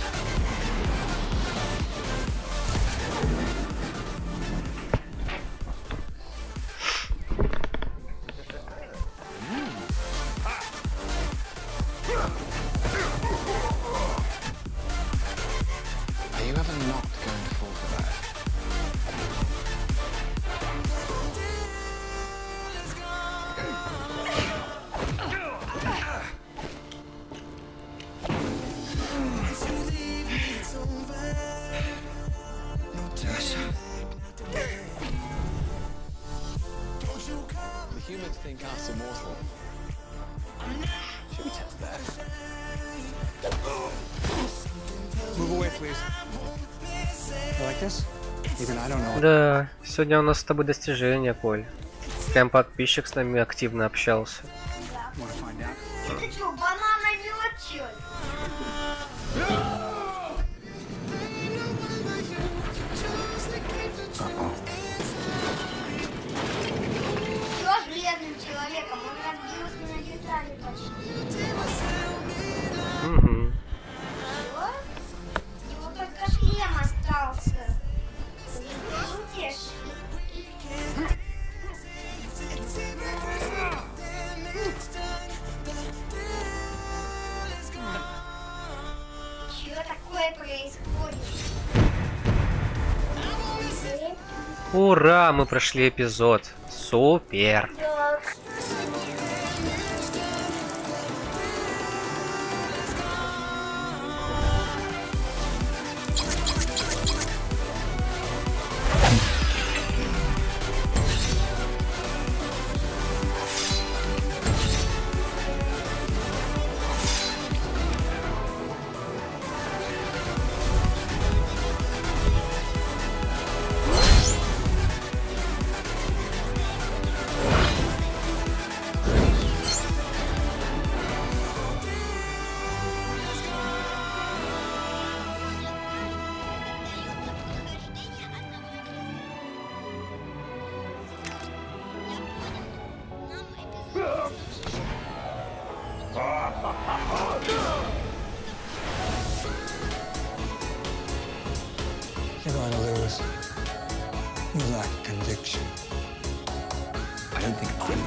Speaker 11: Are you ever not going to fall for that? Humans think us immortal. Should we test that?
Speaker 4: Move away, please. You like this? Even I don't know.
Speaker 2: Да, сегодня у нас с тобой достижение, Коль. Прям подписчик с нами активно общался.
Speaker 4: Want to find out?
Speaker 3: Это что, банана мед, что ли? Что с бледным человеком? Он разбился на детали почти.
Speaker 2: Угу.
Speaker 3: Что? Его только шлем остался. Утешь. Что такое происходит?
Speaker 2: Ура, мы прошли эпизод. Супер.
Speaker 3: Да.
Speaker 11: You're going to lose. You lack conviction.
Speaker 6: I don't think I'm.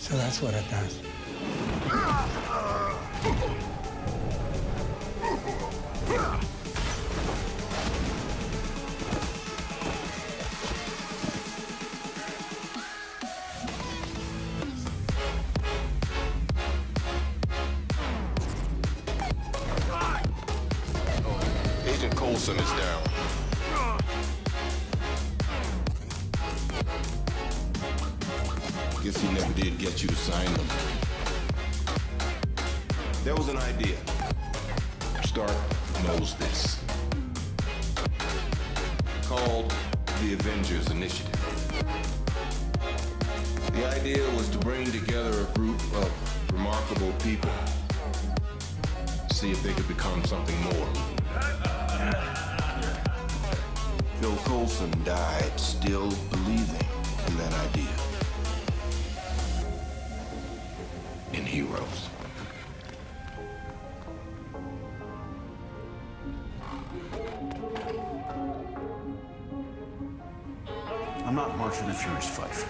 Speaker 11: So that's what it does.
Speaker 9: Agent Coulson is down. Guess he never did get you to sign them. There was an idea. Stark knows this. Called the Avengers Initiative. The idea was to bring together a group of remarkable people. See if they could become something more. Phil Coulson died still believing in that idea. In heroes.
Speaker 6: I'm not marching the Fury's fight.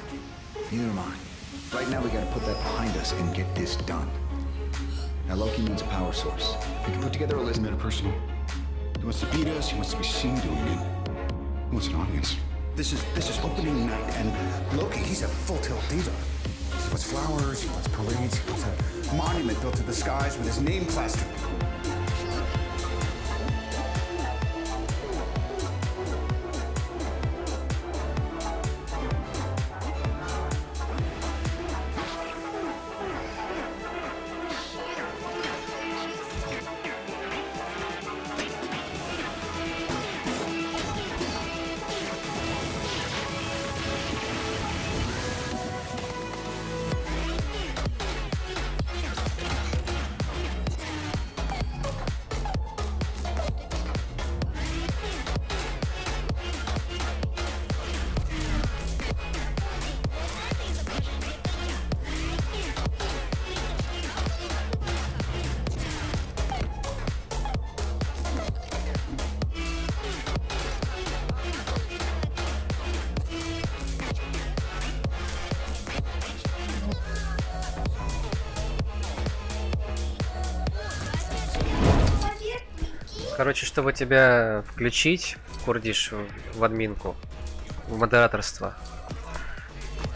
Speaker 6: Neither am I. Right now, we gotta put that behind us and get this done. Now, Loki needs a power source. We can put together a list. Personal. He wants to beat us. He wants to be seen doing it. He wants an audience. This is opening night, and Loki, he's a full-tilt diva. He wants flowers. He wants parades. He wants a monument built to the skies with his name plastered.
Speaker 2: Короче, чтобы тебя включить, Курдиш, в админку, в модераторство,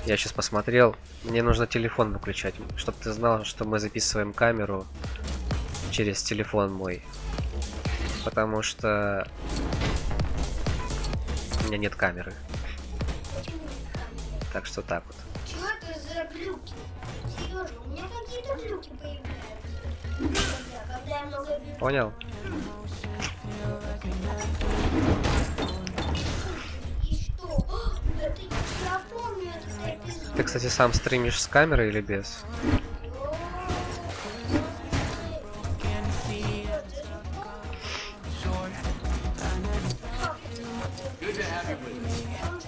Speaker 2: я сейчас посмотрел, мне нужно телефон выключать, чтобы ты знал, что мы записываем камеру через телефон мой. Потому что У меня нет камеры. Так что так вот.
Speaker 3: Чё это за глюки? Сережа, у меня какие-то глюки появляются. Когда я много бегу.
Speaker 2: Понял?
Speaker 3: И что? Это я помню этот эпизод.
Speaker 2: Ты, кстати, сам стримишь с камерой или без?
Speaker 7: Good to have you with us.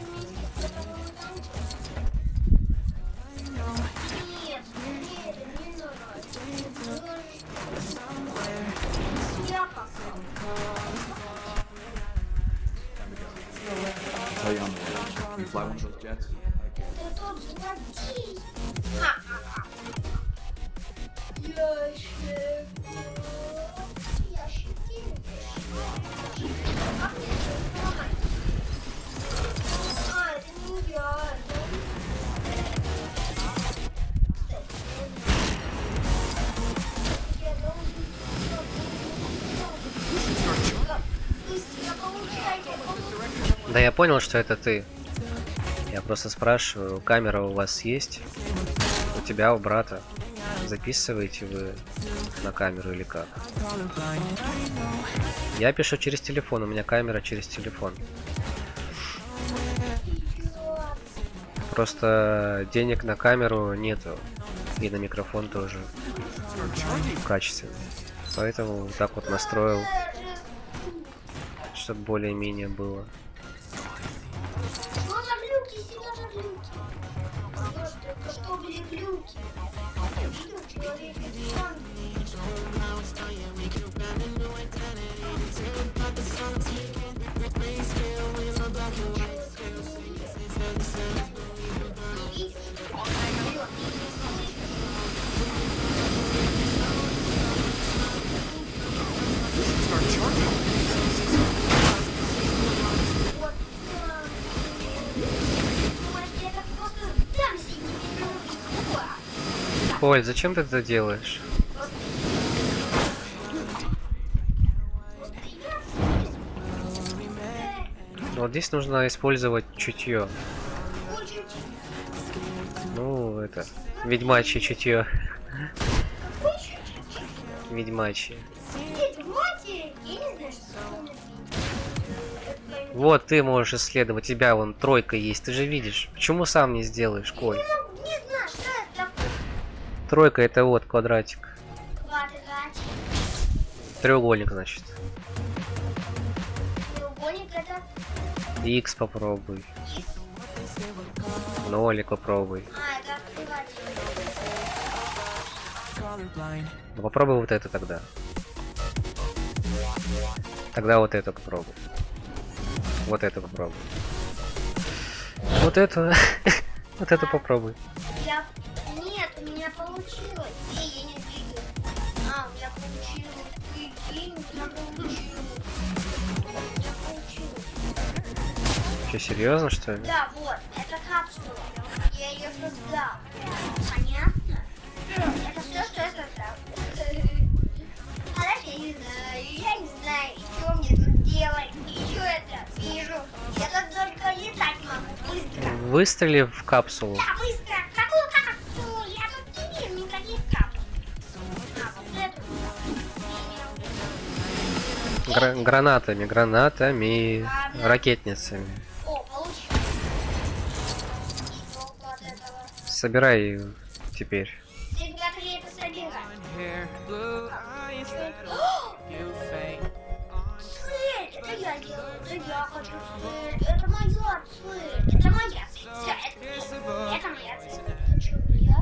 Speaker 3: Нет, не надо. Я пока.
Speaker 4: Tell you on the way. You fly one of those jets?
Speaker 3: Это тот злодей. Ха-ха-ха. Ящик. Ящики. Как мне это сломать? А, это не я. Я должен... Быстро получайте.
Speaker 2: Да я понял, что это ты. Я просто спрашиваю, камера у вас есть? У тебя, у брата? Записываете вы на камеру или как? Я пишу через телефон, у меня камера через телефон. Просто денег на камеру нету. И на микрофон тоже. Качественный. Поэтому так вот настроил, чтобы более-менее было.
Speaker 3: Что за глюки? Сережа, глюки. Сережа, только что были глюки. Я видел человека диван.
Speaker 2: Оль, зачем ты это делаешь? Вот здесь нужно использовать чутье. Ну, это... Ведьмачье чутье. Ведьмачье. Вот ты можешь исследовать, у тебя вон тройка есть, ты же видишь. Почему сам не сделаешь, Коль?
Speaker 3: Не знаю, что это такое.
Speaker 2: Тройка это вот квадратик.
Speaker 3: Квадратик.
Speaker 2: Треугольник, значит.
Speaker 3: Треугольник это...
Speaker 2: Х попробуй. Нолик попробуй.
Speaker 3: А, это открыватель.
Speaker 2: Ну попробуй вот это тогда. Тогда вот это попробуй. Вот это попробуй. Вот это. Вот это попробуй.
Speaker 3: Нет, у меня получилось. Я не двигаю. А, у меня получилось. Прикинь, у меня получилось. У меня получилось.
Speaker 2: Что, серьезно, что ли?
Speaker 3: Да, вот, это капсула. Я ее создал. Понятно? Это все, что я создал. А дальше я не знаю, что мне тут делать. И что это? Вижу. Я тут только летать могу. Быстро.
Speaker 2: Выстрели в капсулу.
Speaker 3: Да, быстро. Какую капсулу? Я тут не вижу никаких капсул. А, вот эту.
Speaker 2: Гранатами, ракетницами.
Speaker 3: О, получилось. И толку от этого.
Speaker 2: Собирай ее теперь.
Speaker 3: Всегда при это собирать. Цель! Это я делаю. Это я хочу цель. Это моя цель. Это моя цель. Все, это моя цель. Что, я?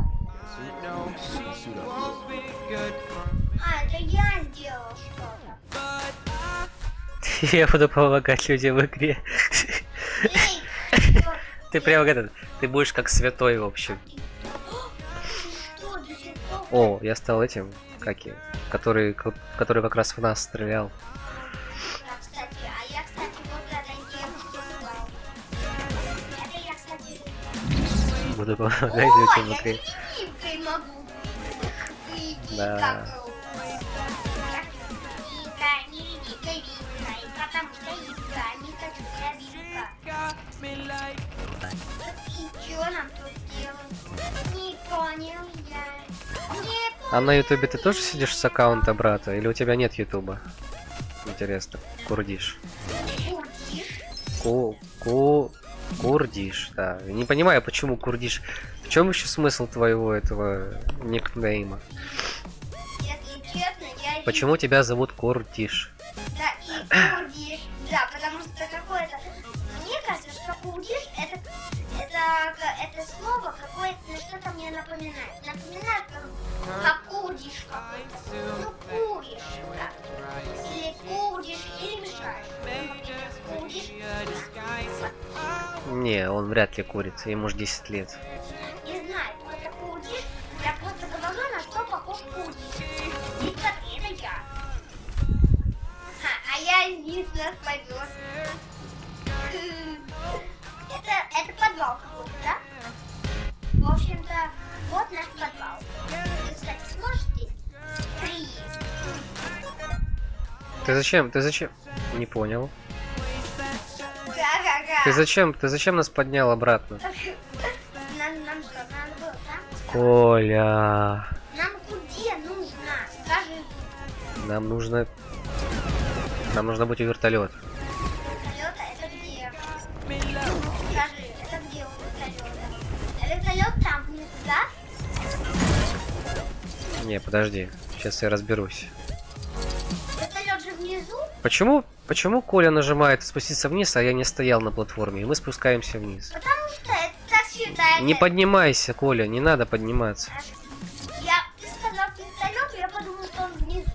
Speaker 3: А, это я сделал что-то.
Speaker 2: Я буду помогать людям в игре.
Speaker 3: Эй,
Speaker 2: Ты прямо этот, ты будешь как святой, в общем.
Speaker 3: что, до сих пор?
Speaker 2: О, я стал этим, который как раз в нас стрелял.
Speaker 3: Да, кстати, а я, кстати, вот этой девушке стал. Это я, кстати...
Speaker 2: Буду помогать людям в
Speaker 3: я
Speaker 2: игре.
Speaker 3: невидимкой могу. Прикинь,
Speaker 2: Да.
Speaker 3: как круто. Я невидимка, невидимка, потому что искра, не хочу, я вижу.
Speaker 2: А на ютубе ты тоже сидишь с аккаунта брата? Или у тебя нет ютуба? Интересно. Курдиш. Курдиш, да. Не понимаю, почему курдиш. В чем еще смысл твоего этого никнейма?
Speaker 3: Если честно, я...
Speaker 2: Почему тебя зовут Курдиш?
Speaker 3: Да, и курдиш. Да, потому что какое-то... Мне кажется, что курдиш это слово какое-то что-то мне напоминает. Напоминает как курдиш какой-то. Ну, куришь, да. Или курдиш, или мешаешь. Курдиш.
Speaker 2: Не, он вряд ли курит, ему ж 10 лет.
Speaker 3: Не знаю, кто это курдиш. Я просто говорю, на что похож курдиш. Типа, это я. А я не знаю, пойдет. Это подвал какой-то, да? В общем-то, вот наш подвал. Вы, кстати, сможете приехать?
Speaker 2: Ты зачем? Не понял.
Speaker 3: Га-га-га.
Speaker 2: Ты зачем нас поднял обратно?
Speaker 3: Нам что, надо было там?
Speaker 2: Коля.
Speaker 3: Нам где нужно? Скажи.
Speaker 2: Нам нужно быть у вертолета.
Speaker 3: Вертолета это где? Скажи, это где у вертолета? Вертолет там внизу, да?
Speaker 2: Не, подожди. Сейчас я разберусь.
Speaker 3: Вертолет же внизу?
Speaker 2: Почему Коля нажимает спуститься вниз, а я не стоял на платформе, и мы спускаемся вниз?
Speaker 3: Потому что это так считается.
Speaker 2: Не поднимайся, Коля, не надо подниматься.
Speaker 3: Ты сказал вертолет, я подумал, что он внизу.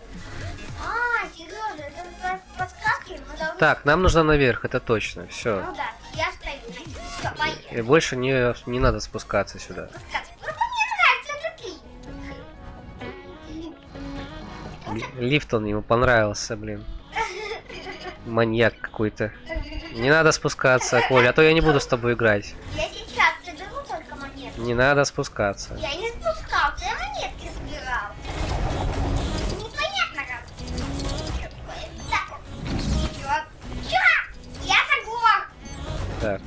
Speaker 3: Серьезно, это подсказки, мы должны...
Speaker 2: Так, нам нужно наверх, это точно, все.
Speaker 3: Ну да, я стою. Все, поехали.
Speaker 2: И больше не надо спускаться сюда.
Speaker 3: Подсказки. Просто мне нравится этот лифт.
Speaker 2: Лифт он ему понравился, блин. Маньяк какой-то. Не надо спускаться, Коля, а то я не буду с тобой играть.
Speaker 3: Я сейчас соберу только монетки.
Speaker 2: Не надо спускаться.
Speaker 3: Я не спускался, я монетки собирал. Непонятно как. Что такое? Так. Чё? Я заглох.
Speaker 2: Так.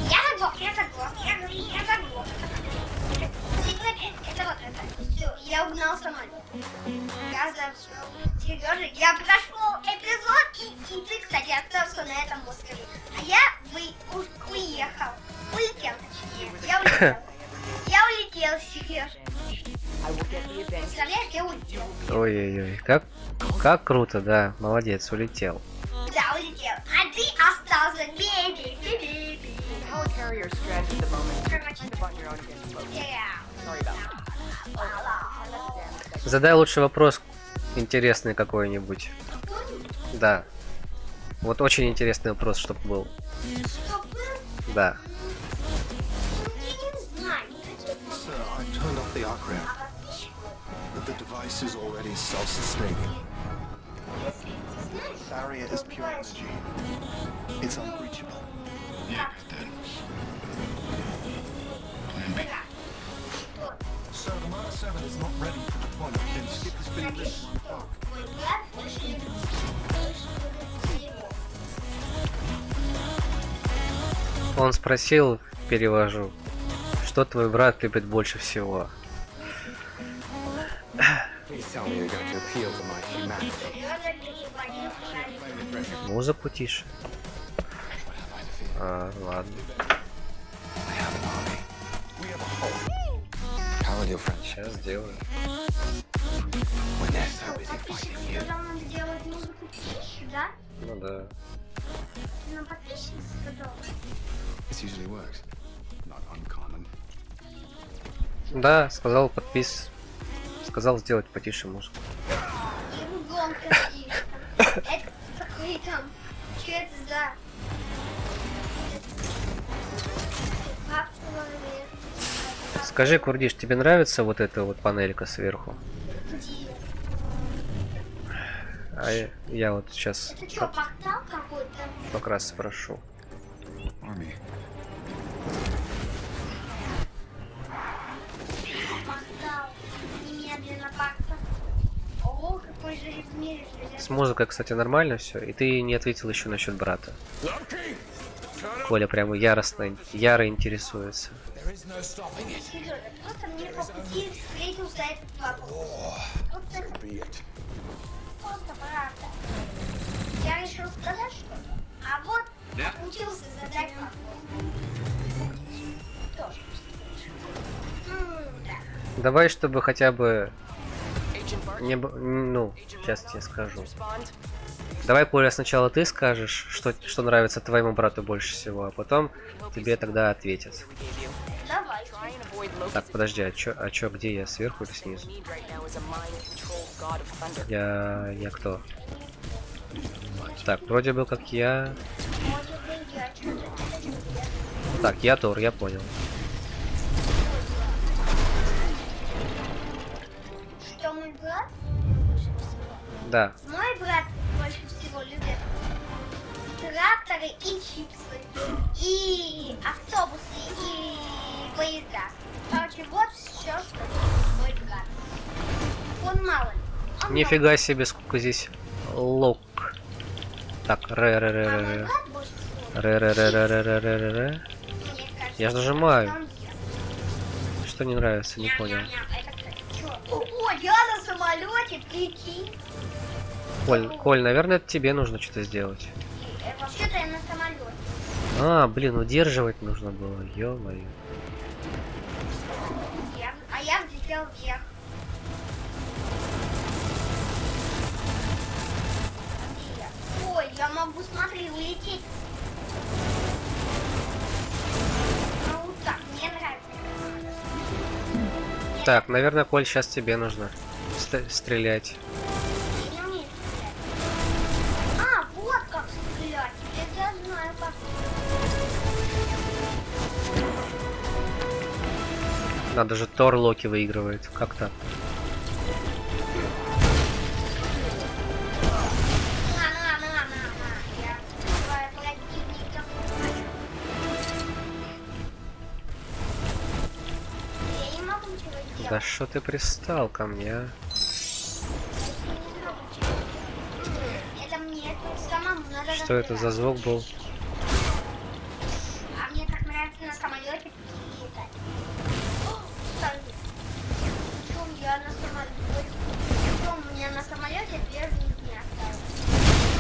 Speaker 3: Я заглох. Это вот это. Все, я угнал самолет. Я зашел. Сережа, я прошел эпизод, и ты, кстати, остался на этом острове. А я уехал. Улетел, точнее. Я улетел, Сережа. Представляешь, я улетел.
Speaker 2: Ой-ой-ой, как круто, да, молодец, улетел.
Speaker 3: Да, улетел. А ты остался. Беги.
Speaker 8: Helicarrier stranded at the moment. Kind of on your own against the boat. Sorry about that.
Speaker 2: Задай лучше вопрос интересный какой-нибудь. Да. Вот очень интересный вопрос, чтобы был. Да.
Speaker 11: Sir, I turned off the arc ramp. But the device is already self-sustaining. Barrier is pure energy. It's unbreachable.
Speaker 9: Yeah, then. Plan B.
Speaker 11: Sir, the Mark 7 is not ready for deployment. Then skip has been written on the dock.
Speaker 2: Он спросил, перевожу, что твой брат любит больше всего. Музыку тише. Ладно. Сейчас сделаю.
Speaker 3: Надо делать музыку тише, да?
Speaker 2: Ну да.
Speaker 3: Но подписчик сказал.
Speaker 6: This usually works. Not uncommon.
Speaker 2: Да, сказал сказал сделать потише музыку.
Speaker 3: И громко тише. Это такой там. Что это за... Капсула, наверное.
Speaker 2: Скажи, Курдиш, тебе нравится вот эта вот панелька сверху?
Speaker 3: Где?
Speaker 2: А я вот сейчас
Speaker 3: Это что, портал какой-то?
Speaker 2: как раз спрошу.
Speaker 6: Army.
Speaker 3: Портал. Немедленно портал. Ого, какой же размер.
Speaker 2: С музыкой, кстати, нормально все. И ты не ответил еще насчет брата. Коля прямо яро интересуется.
Speaker 3: Сережа, просто мне по пути встретился этот вопрос. Просто правда. Я решил сказать что-то, а вот учился задать вопрос. Тоже. Да.
Speaker 2: Давай, чтобы хотя бы не ну, сейчас тебе скажу. Давай, Коля, сначала ты скажешь, что нравится твоему брату больше всего, а потом тебе тогда ответят.
Speaker 3: Давай.
Speaker 2: Так, подожди, а чё, где я? Сверху или снизу? Я кто? Так, вроде бы как я...
Speaker 3: Может быть, я что-то.
Speaker 2: Так, я Тор, я понял.
Speaker 3: Что мой брат?
Speaker 2: Да.
Speaker 3: Мой брат больше всего любит тракторы и чипсы, и автобусы, и поезда. Короче, вот все, что мой брат. Он мало.
Speaker 2: Нифига себе, сколько здесь лок. Так, ре. Я же нажимаю. Что не нравится, не понял.
Speaker 3: О, я на самолете, прикинь.
Speaker 2: Коль, наверное, это тебе нужно что-то сделать.
Speaker 3: Вообще-то я на самолете.
Speaker 2: А, блин, удерживать нужно было, ё-моё.
Speaker 3: А я взлетел вверх. Ой, я могу, смотри, улететь. Ну вот так, мне нравится.
Speaker 2: Так, наверное, Коль, сейчас тебе нужно стрелять.
Speaker 3: Я не умею стрелять. А, вот как стрелять. Теперь я знаю, как.
Speaker 2: Надо же, Тор Локи выигрывает. Как так?
Speaker 3: Я открываю противников. Я не могу ничего сделать.
Speaker 2: Да что ты пристал ко мне, а?
Speaker 3: Это мне самому надо.
Speaker 2: Что это за звук был?
Speaker 3: А мне так нравится на самолете летать. Причем я на самолете. Причем у меня на самолете две жизни осталось.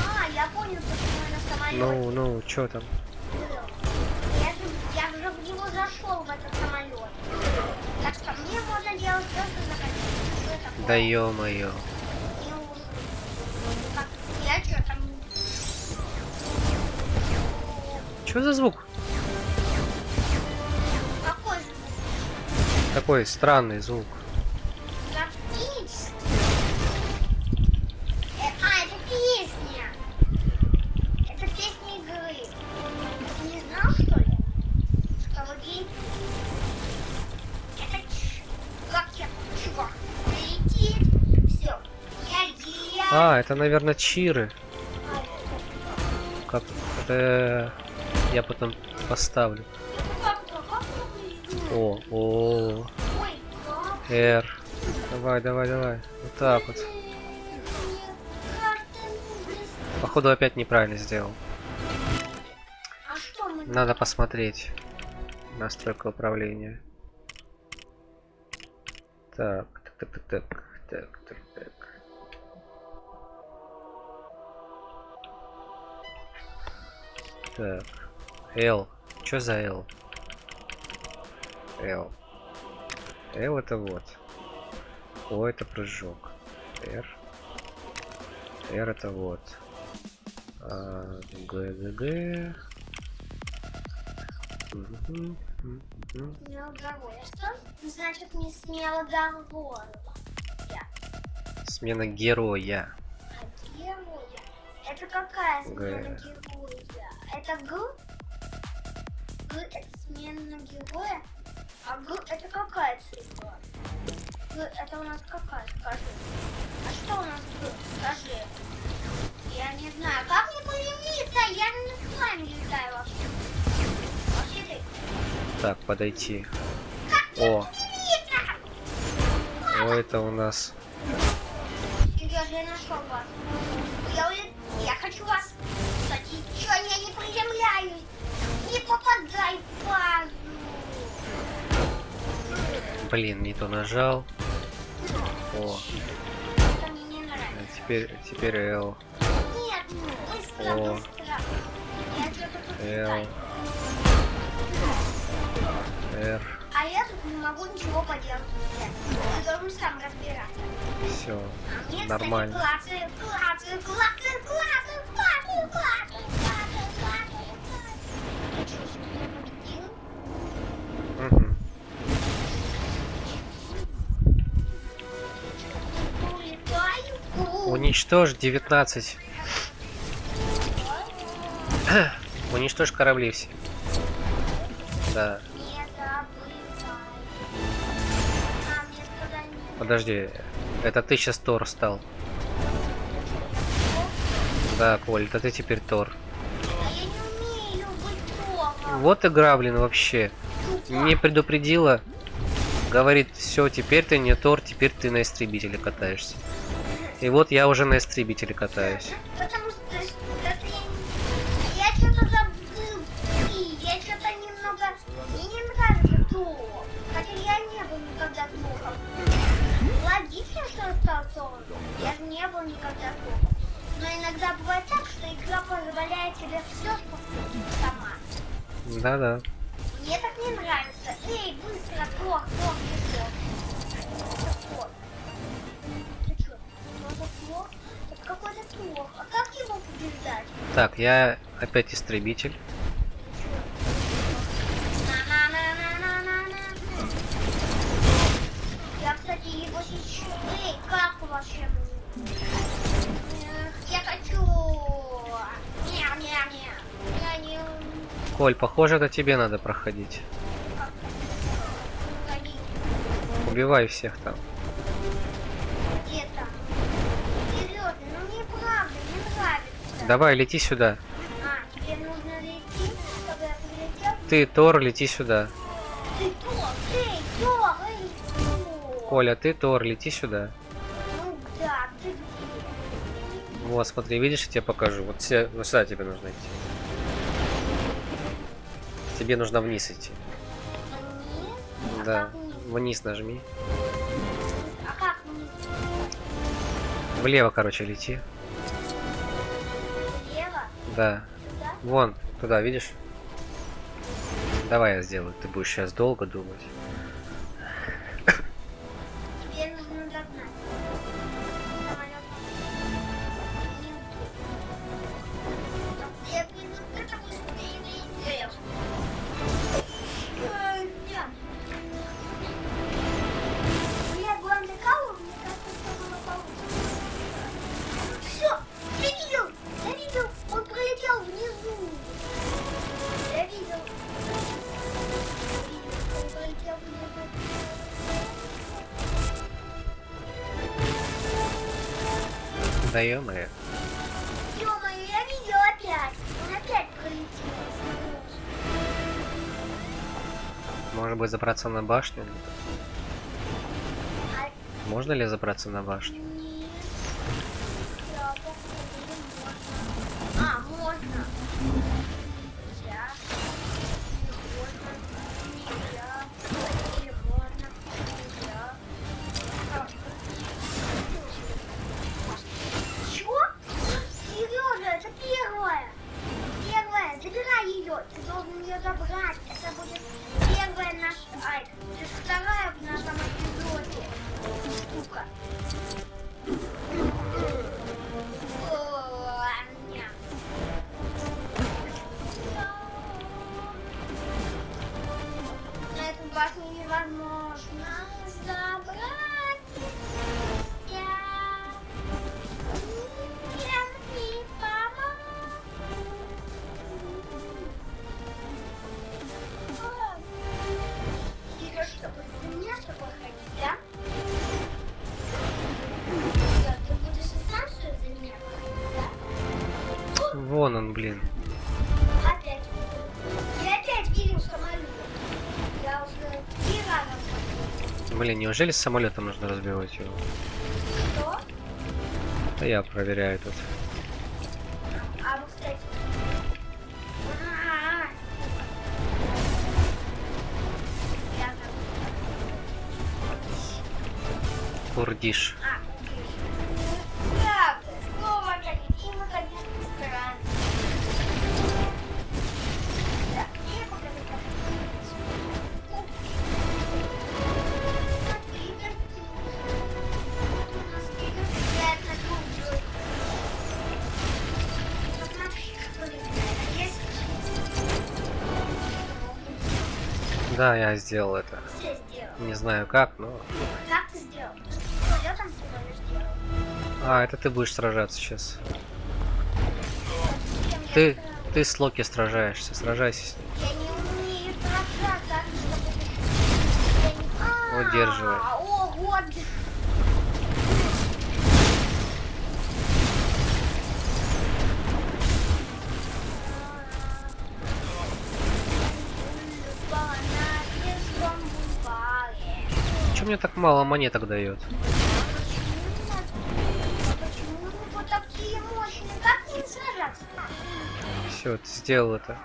Speaker 3: А, я понял, почему я на самолете.
Speaker 2: Ну, чё там?
Speaker 3: Я же в него зашел, в этот самолет. Так что мне можно делать все, что захотите. Что такое?
Speaker 2: Да ё-моё.
Speaker 3: Не нужно. Как, я что там?
Speaker 2: Чё за звук?
Speaker 3: Какой же?
Speaker 2: Такой странный звук.
Speaker 3: Практически. Это песня. Это песня игры. Ты не знал, что ли? Что вот есть? Это как я чувак летит. Все. Я
Speaker 2: А, это, наверное, чиры. Как это я потом поставлю. О.
Speaker 3: Ой, как?
Speaker 2: R. Давай. Вот так вот. Походу опять неправильно сделал.
Speaker 3: А что мы?
Speaker 2: Надо посмотреть. Настройка управления. Так. Так. L. Чё за L? L. L это вот. O это прыжок. R. R это вот. G.
Speaker 3: Смелоговорие. Что значит не смелоговорие?
Speaker 2: Смена героя.
Speaker 3: А героя? Это какая смена героя? Это Г? Г это смена героя? А Г это какая цифра? Г это у нас какая? Скажи. А что у нас Г? Скажи. Я не знаю. Как мне появиться? Я на слайме летаю вообще. Вообще ты.
Speaker 2: Так, подойти.
Speaker 3: О,
Speaker 2: это у нас.
Speaker 3: Сережа, я нашел вас. Я хочу вас. Кстати, что я не приземляюсь?
Speaker 2: Блин, не то нажал. О,
Speaker 3: Это мне не нравится.
Speaker 2: теперь L.
Speaker 3: Нет, быстро,
Speaker 2: О.
Speaker 3: быстро. Я что-то тут
Speaker 2: L.
Speaker 3: читаю.
Speaker 2: R.
Speaker 3: А я тут не могу ничего поделать. Ты должен сам разбираться.
Speaker 2: Все.
Speaker 3: А мне,
Speaker 2: Нормально.
Speaker 3: кстати, клацают. Ты что, что я победил?
Speaker 2: Мгм.
Speaker 3: Улетаю.
Speaker 2: Уничтожь 19. Уничтожь корабли все. Да.
Speaker 3: Не забывай. А, мне туда не...
Speaker 2: Подожди. Это ты сейчас Тор стал. Да, Коль, это ты теперь Тор.
Speaker 3: А я не умею быть плохо.
Speaker 2: Вот игра, блин, вообще. Не предупредила. Говорит, все, теперь ты не Тор, теперь ты на истребителе катаешься. И вот я уже на истребителе катаюсь.
Speaker 3: Потому что я что-то забыл. И я что-то немного... Мне не нравится то. Хотя я не был никогда плохо. Логично, что я стал Тором. Я же не был никогда плохо. Но иногда бывает так, что игра позволяет тебе все спокойно сама.
Speaker 2: Да-да.
Speaker 3: Мне так не нравится. Эй, быстро, плохо. Ты что? Кто-то плохо? Это какой-то плохо. А как его побеждать?
Speaker 2: Так, я опять истребитель.
Speaker 3: Я, кстати, его сейчас... Эй, как вообще? Я хочу... Я не...
Speaker 2: Коль, похоже, это тебе надо проходить. Убивай всех там.
Speaker 3: Где там? Серьезно, ну мне правда не нравится.
Speaker 2: Давай, лети сюда.
Speaker 3: А, тебе нужно лететь, чтобы я прилетел?
Speaker 2: Ты, Тор, лети сюда.
Speaker 3: Ты кто? Эй, кто? Эй, кто?
Speaker 2: Коля, ты, Тор, лети сюда.
Speaker 3: Ну да, ты где?
Speaker 2: Вот, смотри, видишь, я тебе покажу. Вот сюда тебе нужно идти. Тебе нужно вниз идти.
Speaker 3: Вниз? А
Speaker 2: Да.
Speaker 3: как вниз?
Speaker 2: Вниз нажми.
Speaker 3: А как вниз?
Speaker 2: Влево, короче, лети.
Speaker 3: Влево?
Speaker 2: Да.
Speaker 3: Туда?
Speaker 2: Вон, туда, видишь? Давай я сделаю. Ты будешь сейчас долго думать.
Speaker 3: Тебе нужно догнать. Самолет. Я приду, это быстрее летел. Я главный каур, мне кажется, что было получше. Все, я видел, он пролетел внизу. Я видел. Он пролетел внизу.
Speaker 2: Да ё-моё.
Speaker 3: Ё-моё, я видел опять. Он опять пролетел.
Speaker 2: Может быть, забраться на башню?
Speaker 3: А
Speaker 2: Можно ли забраться на башню?
Speaker 3: нет. Я походу не можно. А, можно. Нельзя. Не можно. Нельзя. Или можно. Нельзя. Чё? Серёжа, это первое. Первое. Забирай её. Ты должен её забрать. Это будет первая наша... Ай, это вторая в нашем эпизоде. Штука. О, ня. На эту башню невозможно забрать. Я не помогу. Серёж, чтобы за меня с тобой ходить, да? Да, ты будешь и сам всё за меня ходить, да?
Speaker 2: Вон он, блин.
Speaker 3: Опять. Я опять видел самолет. Я уже 3 раза ходил.
Speaker 2: Блин, неужели с самолетом нужно разбивать его?
Speaker 3: Что?
Speaker 2: Да я проверяю тут.
Speaker 3: А вот, кстати. Я забыл.
Speaker 2: Курдиш.
Speaker 3: Так, снова Тима, конечно, странно. Так, я покажу, как
Speaker 2: Да, я сделал это.
Speaker 3: все сделал.
Speaker 2: Не знаю как, но...
Speaker 3: Как ты сделал? Ты там всего лишь сделал.
Speaker 2: А, это ты будешь сражаться сейчас. Ты с Локи сражаешься, сражайся с ним.
Speaker 3: Я не умею сражаться, так что я не...
Speaker 2: Удерживай.
Speaker 3: О, вот.
Speaker 2: Чё мне так мало монеток дает?
Speaker 3: Почему вы такие мощные? Как с ним сражаться?
Speaker 2: Все, ты сделал это.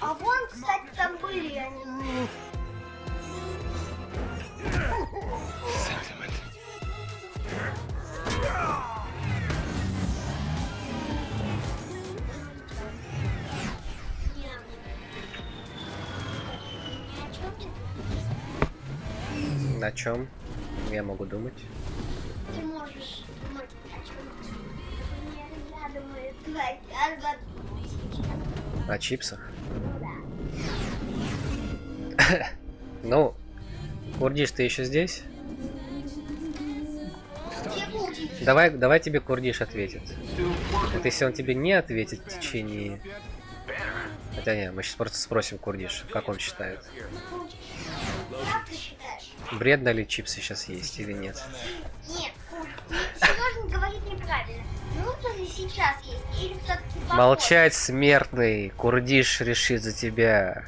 Speaker 3: А вон, кстати, там были они.
Speaker 2: На чем я могу думать?
Speaker 3: Ты можешь думать о чем-то. Я думаю,
Speaker 2: О чипсах? Ну, Курдиш, ты еще здесь? Давай тебе Курдиш ответит. Вот если он тебе не ответит в течение... Хотя не, мы сейчас просто спросим Курдиш, как он считает.
Speaker 3: Как ты считаешь?
Speaker 2: Бредно ли чипсы сейчас есть или нет?
Speaker 3: Нет, Сережа говорит неправильно. Нужно ли сейчас есть или все-таки попозже?
Speaker 2: Молчать, смертный! Курдиш решит за тебя.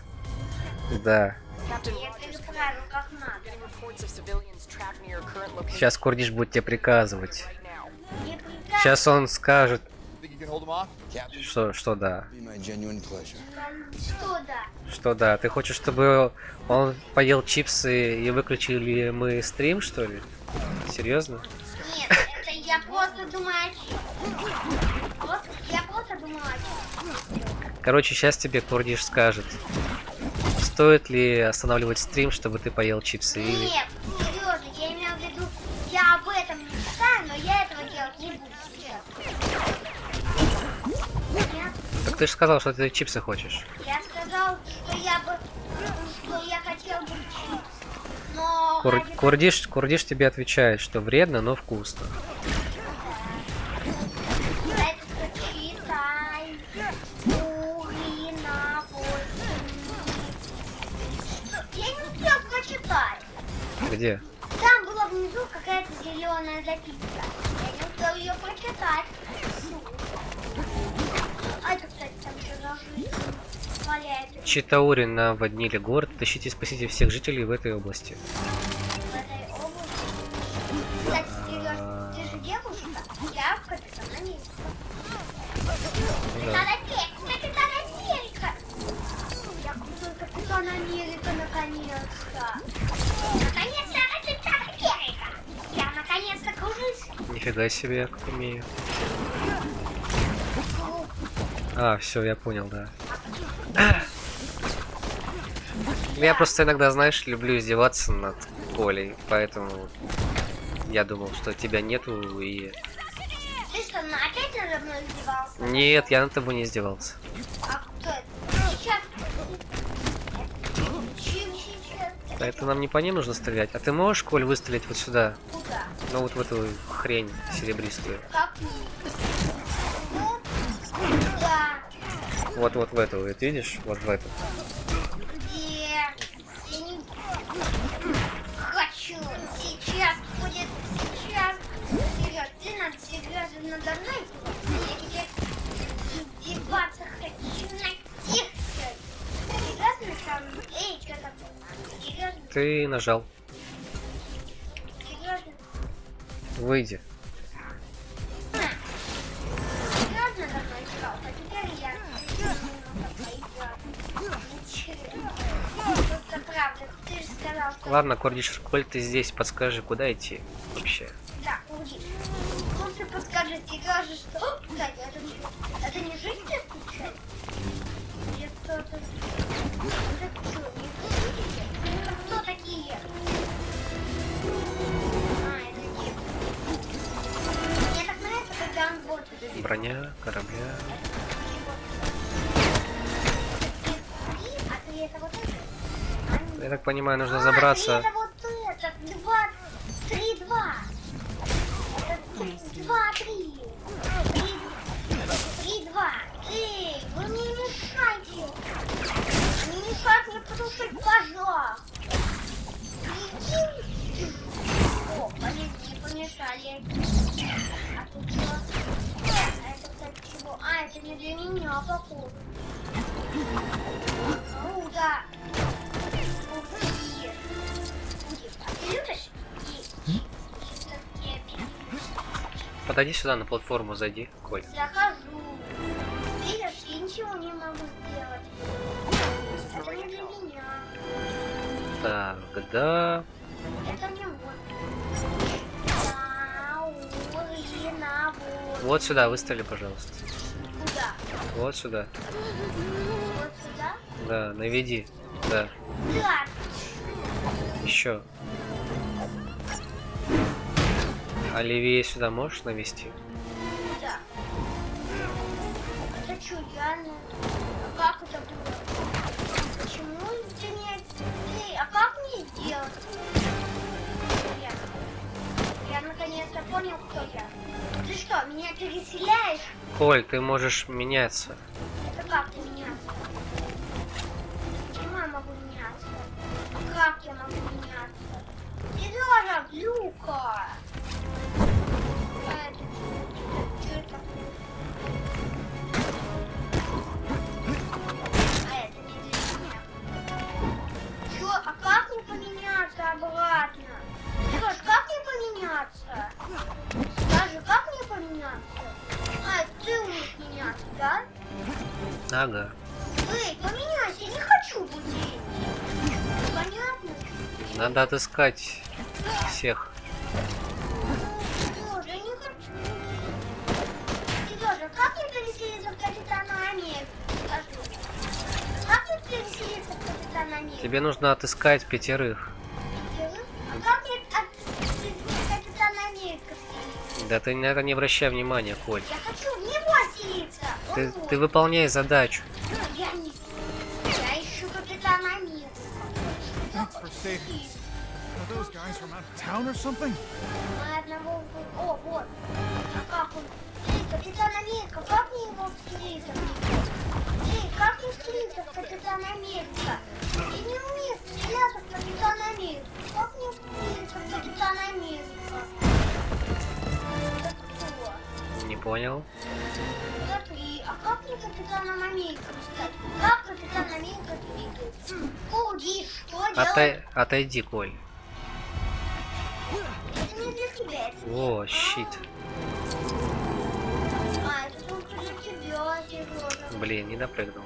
Speaker 2: Да.
Speaker 3: Я переправил как надо.
Speaker 2: Сейчас Курдиш будет тебе приказывать.
Speaker 3: Не приказывай.
Speaker 2: Сейчас он скажет, что да.
Speaker 3: Что да?
Speaker 2: Что да, ты хочешь, чтобы он поел чипсы и выключили мы стрим, что ли? Серьезно?
Speaker 3: Нет, это я просто думаю о чем. Я просто думаю о чем.
Speaker 2: Короче, сейчас тебе Курдиш скажет, стоит ли останавливать стрим, чтобы ты поел чипсы или...
Speaker 3: Нет, серьезно, я имею в виду, я об этом не читаю, но я этого делать не буду сейчас.
Speaker 2: Так ты же сказал, что ты чипсы хочешь.
Speaker 3: Я сказал, что я хотел бы чипсы, но...
Speaker 2: Курдиш тебе отвечает, что вредно, но вкусно.
Speaker 3: Это читай. Урина, я не успел прочитать.
Speaker 2: Где?
Speaker 3: Там была внизу какая-то зеленая записка. Я не успел ее прочитать. А это, кстати, там еще валяется.
Speaker 2: Читаури наводнили город. Тащите и спасите всех жителей в этой области.
Speaker 3: В этой области. Кстати, Серёж, ты же девушка? Я в капитане. Капитан Америка! Я крутой капитан Америка, наконец-то! Наконец-то капитан Америка! Я наконец-то кружусь!
Speaker 2: Нифига себе, я как умею. А, все, я понял, да. Я просто иногда, знаешь, люблю издеваться над Колей, поэтому я думал, что тебя нету и...
Speaker 3: Ты что, опять надо мной издевался?
Speaker 2: Нет, я над тобой не издевался.
Speaker 3: А кто это? Сейчас. Чем сейчас?
Speaker 2: Да это нам не по ней нужно стрелять. А ты можешь, Коль, выстрелить вот сюда?
Speaker 3: Куда?
Speaker 2: Ну вот в эту хрень серебристую.
Speaker 3: Как? Ну, да.
Speaker 2: Вот в эту, вот видишь? Вот в эту.
Speaker 3: Где? Я не хочу. Сейчас будет. Сейчас. Серёж, ты надо мной. Я тебе издеваться хочу на тех. Серьезно, там? Эй, что такое? Серьезно?
Speaker 2: Ты нажал.
Speaker 3: Серьезно?
Speaker 2: Выйди.
Speaker 3: Серьезно давно искал, а теперь я немного поиграю. Ничего.
Speaker 2: Ладно, Кордиш, коль ты здесь, подскажи, куда идти вообще?
Speaker 3: Да, Курдиш. Лучше подскажите, Сережа, что... Кстати, это что? Это не жители случайно? Или кто-то... Это что, не жители? Это кто такие? А, это девушки. Мне так нравится, когда он вот...
Speaker 2: Броня, корабля.
Speaker 3: А ты это вот это?
Speaker 2: Я так понимаю, нужно забраться.
Speaker 3: Это вот это, 2, 3, 2. 2, 3. 3, 2. Эй, вы мне не мешайте. Не мешайте мне потушить пожар. Иди. О, не помешали. А тут что? А это, кстати, чего? А, это не для меня, походу. Ну, да.
Speaker 2: Подойди сюда, на платформу зайди, Коль.
Speaker 3: Захожу. Видишь, я ничего не могу сделать. Это не для меня.
Speaker 2: Так, да.
Speaker 3: Это не вот. Да,
Speaker 2: Вот сюда, выставили, пожалуйста.
Speaker 3: Куда?
Speaker 2: Вот сюда.
Speaker 3: Вот сюда?
Speaker 2: Да, наведи. Да.
Speaker 3: Да.
Speaker 2: Еще. А левее сюда можешь навести?
Speaker 3: Да. Это что, реально? А как это было? Почему ты не... Эй, а как мне сделать? Я наконец-то понял, кто я. Ты что, меня переселяешь?
Speaker 2: Коль, ты можешь меняться.
Speaker 3: Это как ты меняться? Почему я могу меняться? Как я могу меняться? Сережа, Люка! Что это? А это не для меня. Чё? А как мне поменяться обратно? Сереж, как мне поменяться? Скажи, как мне поменяться? А, ты умеешь меняться, да?
Speaker 2: Ага.
Speaker 3: Эй, поменяйся, я не хочу быть. Понятно?
Speaker 2: Надо отыскать всех.
Speaker 3: Сережа, я не хочу. Сережа, как мне переселиться в Капитана Америку? Скажи. Как мне переселиться в Капитана Америку?
Speaker 2: Тебе нужно отыскать 5.
Speaker 3: А как мне в Капитана Америку селиться?
Speaker 2: Да ты на это не обращай внимания, Коль.
Speaker 3: Я хочу в него селиться.
Speaker 2: Ты выполняй задачу.
Speaker 3: Я не... Я ищу Капитана Америку.
Speaker 11: Thanks for saving us. Are those guys from out of town or something?
Speaker 3: Мы одного... О, вот. А как он? Эй, Капитан Америка, как мне его встретиться? Эй, как мне встретиться в Капитан Америка? Я не умею стреляться в Капитан Америка. Как мне встретиться в Капитан Америка? Это кто?
Speaker 2: Не понял.
Speaker 3: Смотри, а как мне Капитаном Америка стать? Как Капитан Америка двигается? Куди, что делать?
Speaker 2: Отойди, Коль.
Speaker 3: Это не для тебя, это не...
Speaker 2: О, щит.
Speaker 3: А, это только для тебя, Сережа.
Speaker 2: Блин, не допрыгнул.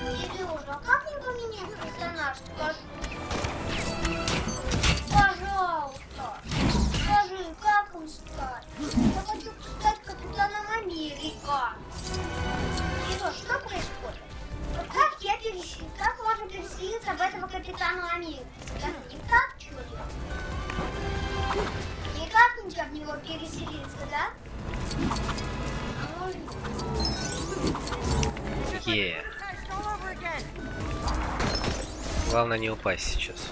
Speaker 3: Сережа, а как мне поменять персонаж? Скажи. Пожалуйста. Скажи, как им стать? Я хочу стать Капитаном Америка. Сережа, что происходит? Вот как я переселился? Как можно переселиться в этого Капитана Америки? Скажи, никак, что ли? Никак нельзя в него переселиться, да? А можно?
Speaker 2: Главное не упасть сейчас.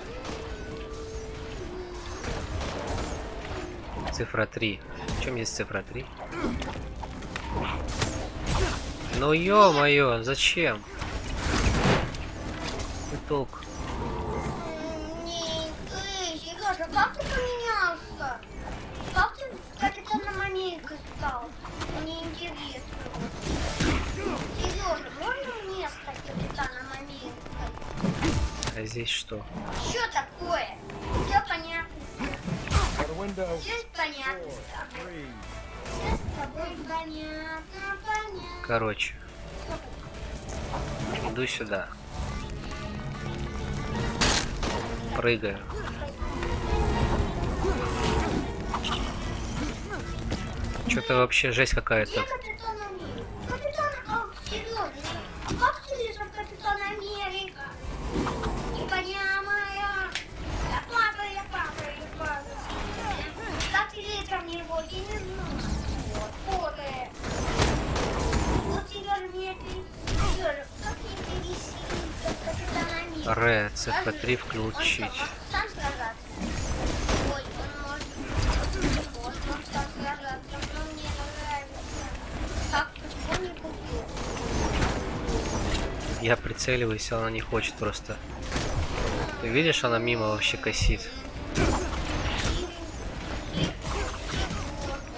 Speaker 2: Цифра 3. В чем есть цифра 3? Ну ё-моё, зачем? Какой толк?
Speaker 3: Эй, Сережа, как ты поменялся? Как ты Капитаном Америка стал? Мне интересно. Сережа, можно мне стать Капитаном Америкой?
Speaker 2: А здесь что?
Speaker 3: Что такое? Все понятно. Все понятно с тобой. Все с тобой понятно.
Speaker 2: Короче. Иду сюда. Прыгаю. Что-то вообще жесть какая-то.
Speaker 3: Где Капитан Америка? Капитан... серьезно, как телевизор Капитан Америка? Не понимаю. Я папа. Как телевизор мне его, я не знаю. Вот, фото. Вот Сережа мне Сережа, как мне перевести Капитан Америка?
Speaker 2: Ре, ЦП3 включить.
Speaker 3: Сам сражаться. Ой, он может... Вот, он сам сражаться. Но мне нравится. Как, почему не купил?
Speaker 2: Я прицеливаюсь, а она не хочет просто. Ты видишь, она мимо вообще косит.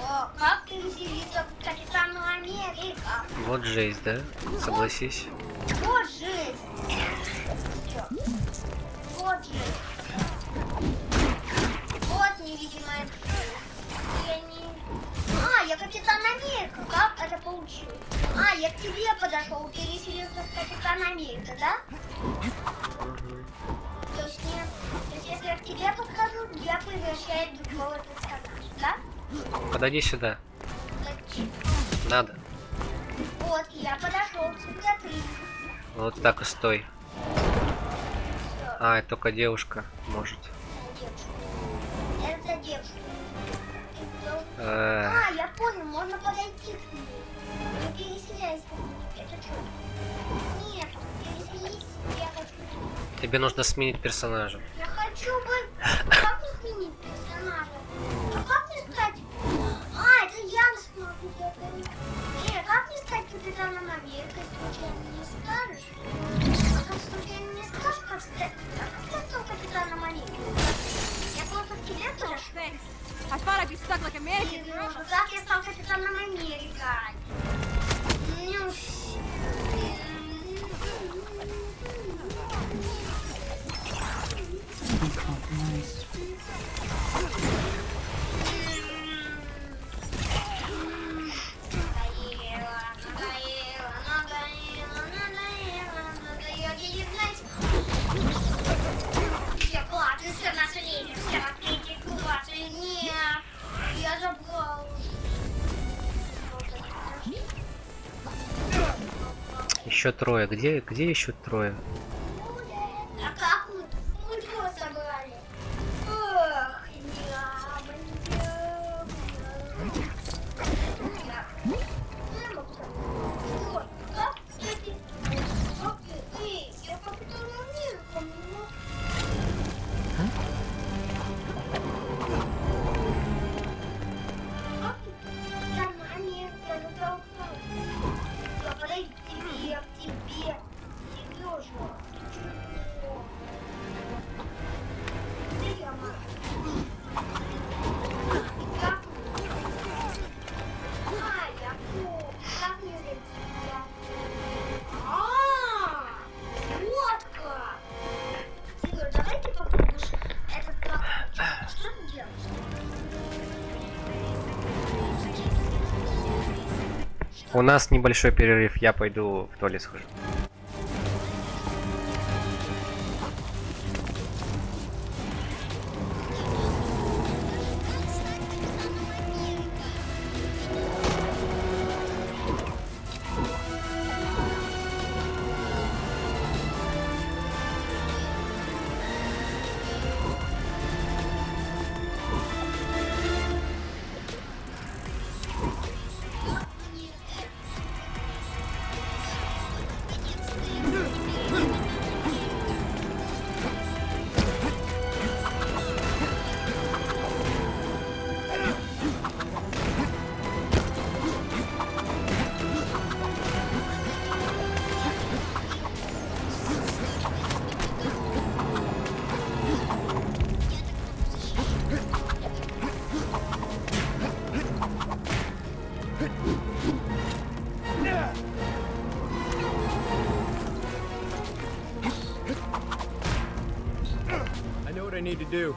Speaker 3: О, как переселиться к Капитану Америка?
Speaker 2: Вот жесть, да? Согласись.
Speaker 3: Вот жизнь. Всё. Вот жизнь. Вот невидимая жизнь. Я не... я Капитан Америка. Как это получилось? Я к тебе подошел, переселился в Капитан Америка, да? То есть нет. То есть если я к тебе подхожу, я превращаюсь в другого персонажа, да?
Speaker 2: Подойди сюда.
Speaker 3: Зачем?
Speaker 2: Надо.
Speaker 3: Вот, я подошел к смотри.
Speaker 2: Вот так и стой.
Speaker 3: Всё.
Speaker 2: Это только девушка может.
Speaker 3: Это девушка.
Speaker 2: Э,
Speaker 3: Я понял, можно подойти к ней. Не переселяйся. Это что? Нет, переселись, я хочу.
Speaker 2: Тебе нужно сменить персонажа.
Speaker 3: Я хочу бы... Как мне сменить персонажа? А как мне стать... это я смогу это. Как мне стать Капитаном Америкой, случайно не скажешь? А как случайно не скажешь, как стать... как стал Капитаном Америкой? Я просто к тебе подошел.
Speaker 10: I thought I'd be stuck like a mannequin.
Speaker 3: Как я стал Капитаном Америкой? Ну, я плачу, все на свете, все открытие класса. Нет, я забрал.
Speaker 2: Еще трое. Где еще трое?
Speaker 3: А как мы его собрали? Ох, я Капитан Америка, подойди к тебе, Сережа. Серега. Я как мне зайти? Вот как. Серега, давай ты попробуешь этот прокручивать. Что ты делаешь?
Speaker 2: У нас небольшой перерыв. Я пойду в туалет схожу.
Speaker 7: I know what I need to do.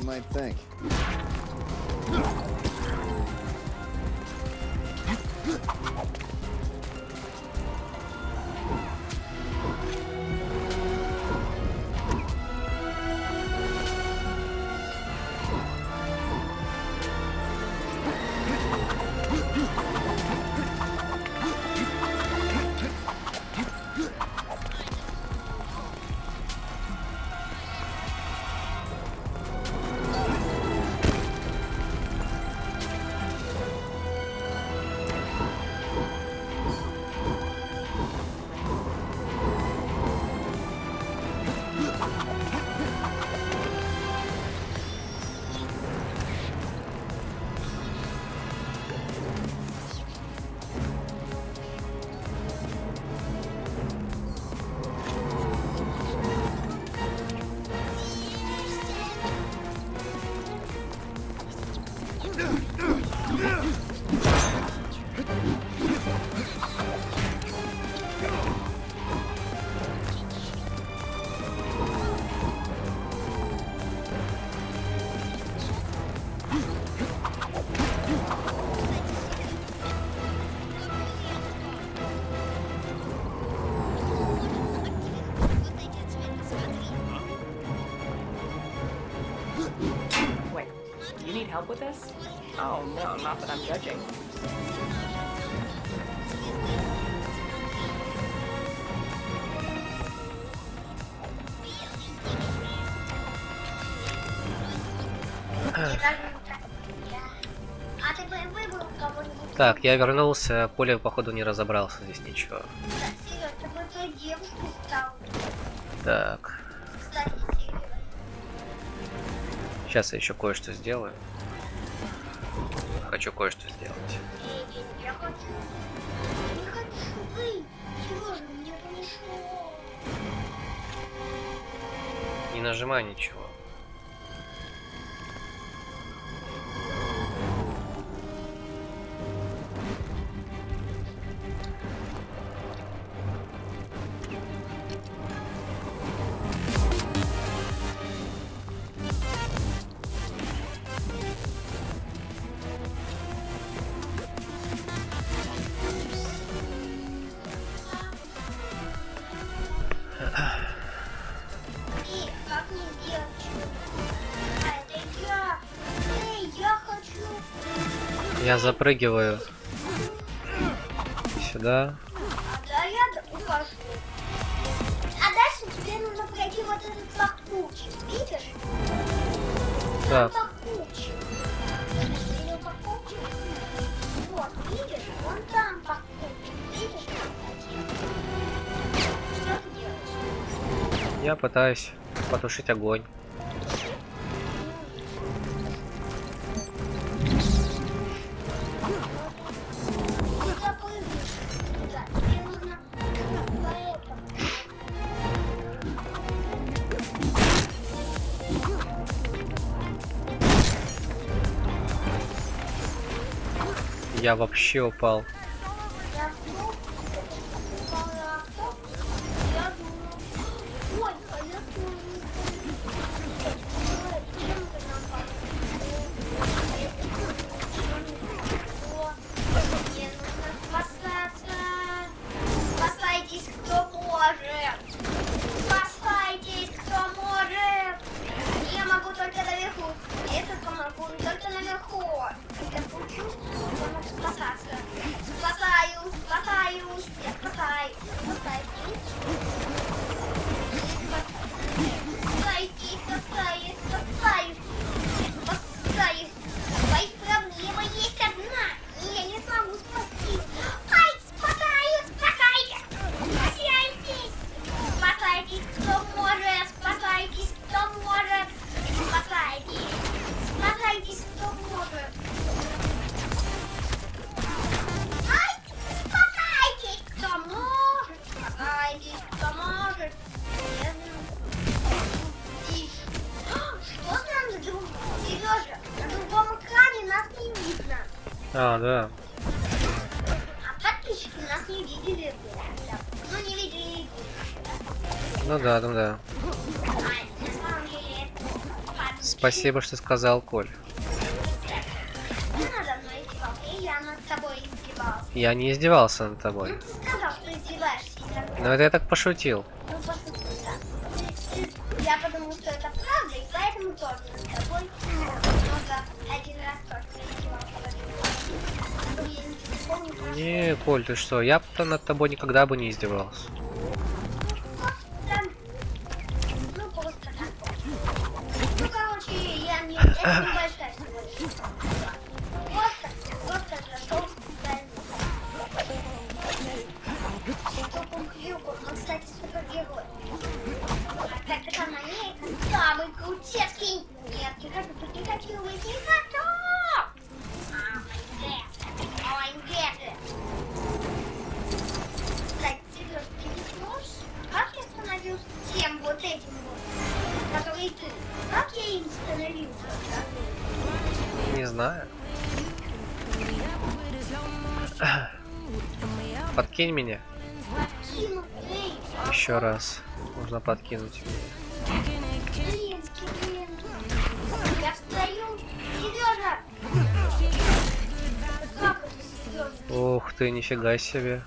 Speaker 6: might think.
Speaker 8: You need help with this? Oh, no, not that I'm judging.
Speaker 3: А ты бы выбрал кого-нибудь?
Speaker 2: Так, я вернулся, Коля, походу, не разобрался здесь ничего.
Speaker 3: Серёж, ты бы той девушкой стал.
Speaker 2: Так,
Speaker 3: Кстати, Серёж.
Speaker 2: сейчас я еще кое-что сделаю. Хочу кое-что сделать.
Speaker 3: Я хочу. Не хочу выйти. Серёжа, мне помешало.
Speaker 2: Не нажимай ничего.
Speaker 3: Эй, как мне сделать что-то? А, это я. Эй, я хочу.
Speaker 2: Я запрыгиваю сюда.
Speaker 3: А да, я ухожу. А дальше тебе нужно пройти вот этот пахучик. Видишь?
Speaker 2: Так,
Speaker 3: Там пахучик. Видишь, пахучик? Вот, видишь? Вон там пахучик. Видишь? Что ты делаешь?
Speaker 2: я пытаюсь потушить огонь.
Speaker 3: Ты запрыгнешь туда. Тебе нужно поэтому.
Speaker 2: Я вообще упал.
Speaker 3: Я вдруг упала на автобус. Я думаю, ой, а я тоже. Чем ты нам мне нужно спасаться. Спасайтесь, кто может. Спасайтесь, кто может. Я могу только наверху. Это могу только наверху. Я получу, чтобы спасаться. Спасаюсь, спасаюсь. Я спасаюсь. Спасайтесь. Спасайтесь, спасаюсь, спасаюсь. Спасаюсь. Твоя проблема есть одна. И я не смогу спасти. Ай, спасаюсь, спасайтесь. Спасайтесь. Спасайтесь, кто может. Спасайтесь, кто может. Спасайтесь. Спасайтесь, кто может. Ай, спасайтесь, кто может. Спасайтесь, кто может. И что с нами друг? Сережа, на другом экране нас не видно.
Speaker 2: А, да.
Speaker 3: А подписчики нас не видели. Ну, не видели.
Speaker 2: Ну да, ну да.
Speaker 3: Ай, на самом деле,
Speaker 2: Спасибо, что сказал, Коль.
Speaker 3: не надо мной издевался, я над тобой издевался.
Speaker 2: Я не издевался над тобой.
Speaker 3: Ну, ты сказал, что издеваешься.
Speaker 2: Но это я так пошутил.
Speaker 3: Ну, пошути, да. Я подумал, что это правда, и поэтому тоже над тобой много один раз только издевался. Я не помню, про что.
Speaker 2: Не, Коль, ты что? Я над тобой никогда бы не издевался.
Speaker 3: Просто, ну, просто так. Ну, короче, я не... Это небольшая всего лишь. Просто зашел специально. Штуку-крюку. Он, кстати, супергерой. А Капитан Америка самый крутецкий. Нет, не хочу, тут не хочу быть, не хочу. Ой, где? Кстати, Серёж, ты не сможешь? Как я становился тем вот этим вот, который ты? Как я им становился?
Speaker 2: Не знаю. Подкинь меня.
Speaker 3: Подкину, эй,
Speaker 2: Еще раз. Можно подкинуть.
Speaker 3: блин, блин. Я встаю. Сережа! Как это Сережа?
Speaker 2: Ух ты, нифига себе.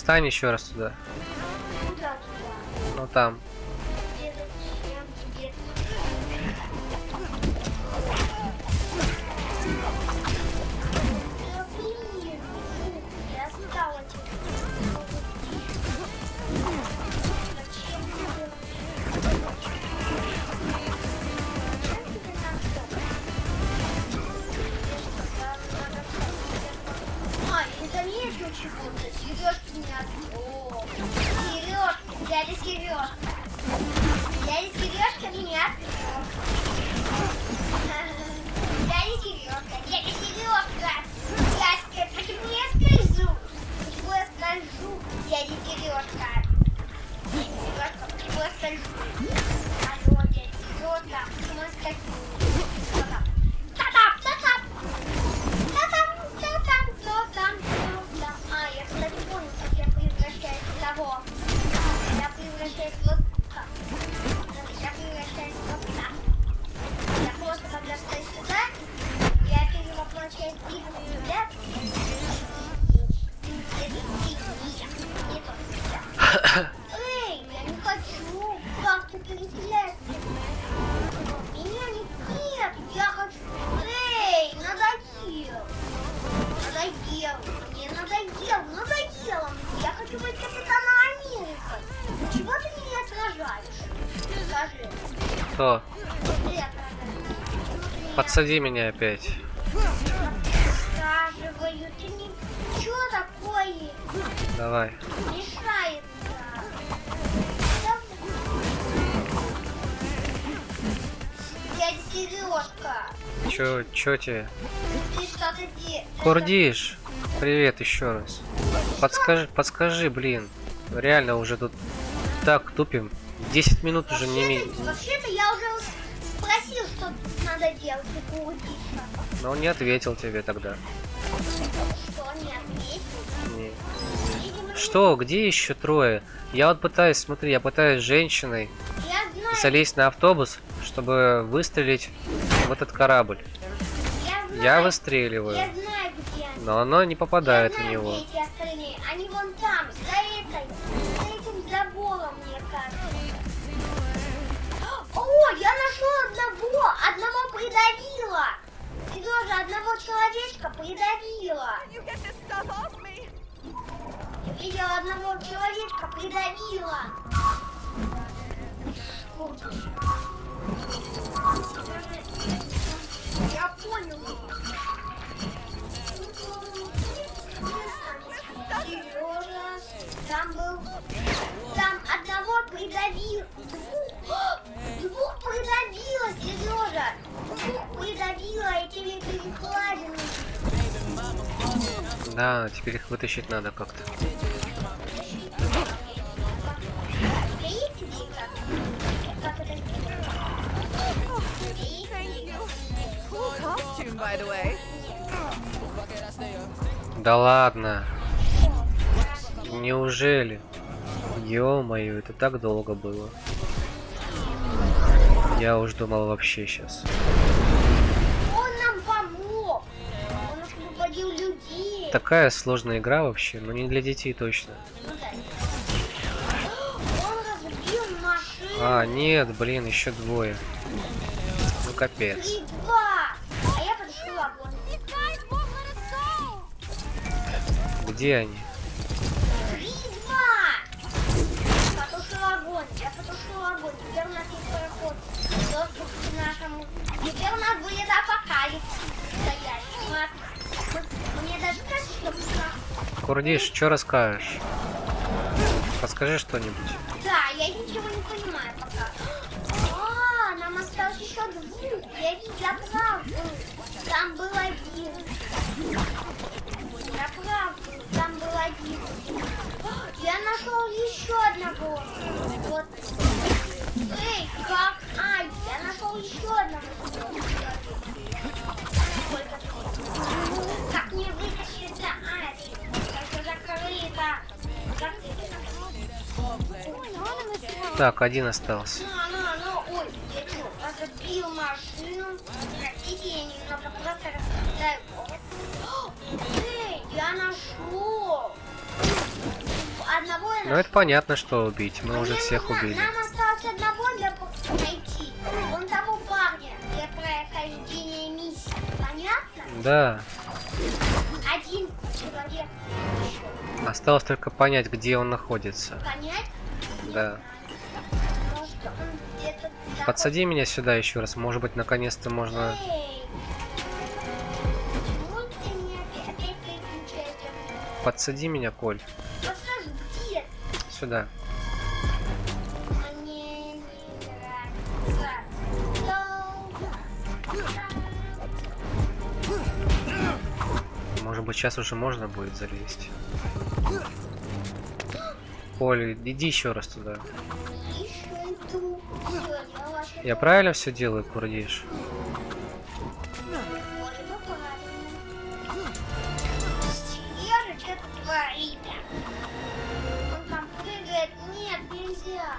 Speaker 2: Встань еще раз туда.
Speaker 3: Куда туда?
Speaker 2: Ну там.
Speaker 3: Где зачем? Где? Да блин, я стала тебе. Зачем тебе? А, это нету чего-то. Сережки нет. О, сережки, дядя Сережка. Дядя Сережка нет. Дядя Сережка, дядя Сережка. Почему я скользу? Почему я скользу, дядя Сережка? Дядя Сережка, почему я скользу? Алло, дядя Сережка, почему я скользу? Та-тап! А, я, кстати, понял, как я превращаюсь в того. Я превращаюсь вот так. Я превращаюсь вот так. Я просто, когда стою сюда, я перевоплощаюсь в сюда. Эй, я не хочу. Как ты переселяешься? Меня нет. Я хочу. Эй, надоел. Мне надоело. Я хочу быть капитаном Америкой. Чего ты меня отражаешь? Скажи.
Speaker 2: Кто?
Speaker 3: Ты отражаешь.
Speaker 2: Подсади меня опять.
Speaker 3: Скаживаю, ты не... Что такое?
Speaker 2: Давай.
Speaker 3: Мешается. Дядя Сережка.
Speaker 2: Чё тебе?
Speaker 3: Ты что-то делаешь.
Speaker 2: Курдиш, привет еще раз. Подскажи, блин. Реально уже тут так тупим. 10 минут уже не имеет.
Speaker 3: Вообще-то я уже спросил, что надо делать у Курдиша.
Speaker 2: Но он не ответил тебе тогда.
Speaker 3: Что, не ответил?
Speaker 2: Не. Что? Где еще трое? Я вот пытаюсь, смотри, я пытаюсь с женщиной
Speaker 3: Я знаю,
Speaker 2: залезть на автобус, чтобы выстрелить в этот корабль. Я выстреливаю,
Speaker 3: я знаю, где они.
Speaker 2: но оно не попадает
Speaker 3: Я
Speaker 2: в
Speaker 3: знаю,
Speaker 2: него.
Speaker 3: где эти остальные. Они вон там, за этим забором, мне кажется. О, я нашел одного придавила. Сережа, одного человечка придавила. Я видела одного человечка придавила. Я понял. Сережа, там одного придавил. Двух придавила, Сережа. Двух придавила этими перекладинами.
Speaker 2: Да, теперь их вытащить надо как-то.
Speaker 3: Как это сделать?
Speaker 10: Cool costume, by the way.
Speaker 2: Да ладно. Неужели? Ё-моё, это так долго было. Я уж думал вообще сейчас.
Speaker 3: Он нам помог. Он освободил людей.
Speaker 2: Такая сложная игра вообще, но не для детей точно.
Speaker 3: Ну да. Он разбил машину.
Speaker 2: А, нет, блин, еще двое. Ну капец.
Speaker 3: 3-2. А я подошел огонь.
Speaker 2: Где они?
Speaker 3: 3-2. Потушил огонь. Я потушил огонь. Теперь у нас есть пароход. Доступ к нашему. Теперь у нас будет апокалипсис. Мне даже кажется, что...
Speaker 2: Курдиш, что расскажешь? Подскажи что-нибудь.
Speaker 3: Да, я ничего не понимаю пока. А, нам осталось еще двух. Я правду. Там был один. Я правду. Там был один. Я нашел еще одного. Вот. Эй, как? Ай, я нашел еще одного. Сколько? Как мне вытащиться? Ай, это закрыто. Как
Speaker 2: Так, один остался.
Speaker 3: Ой, я что, разбил машину? Простите, я немного просто раскидаю. Эй, я нашел.
Speaker 2: Ну это понятно, что убить. Мы уже всех
Speaker 3: нам,
Speaker 2: убили.
Speaker 3: Нам осталось одного для найти. Вон того парня для прохождения миссии. Понятно?
Speaker 2: Да.
Speaker 3: Один человек еще.
Speaker 2: Осталось только понять, где он находится.
Speaker 3: Понять?
Speaker 2: Да.
Speaker 3: Может, он где-то...
Speaker 2: Подсади меня сюда еще раз. Может быть, наконец-то можно...
Speaker 3: Эй! Почему ты меня опять переключаешь?
Speaker 2: Подсади меня, Коль.
Speaker 3: Подскажи, где?
Speaker 2: Сюда.
Speaker 3: Мне не нравится.
Speaker 2: Может быть, сейчас уже можно будет залезть. Коль, иди еще раз туда.
Speaker 3: Еще иду. Всё, я вас
Speaker 2: Я правильно все делаю, Курдиш?
Speaker 3: Может, ну правильно. Сережа что-то творит. Он там прыгает. Нет, нельзя.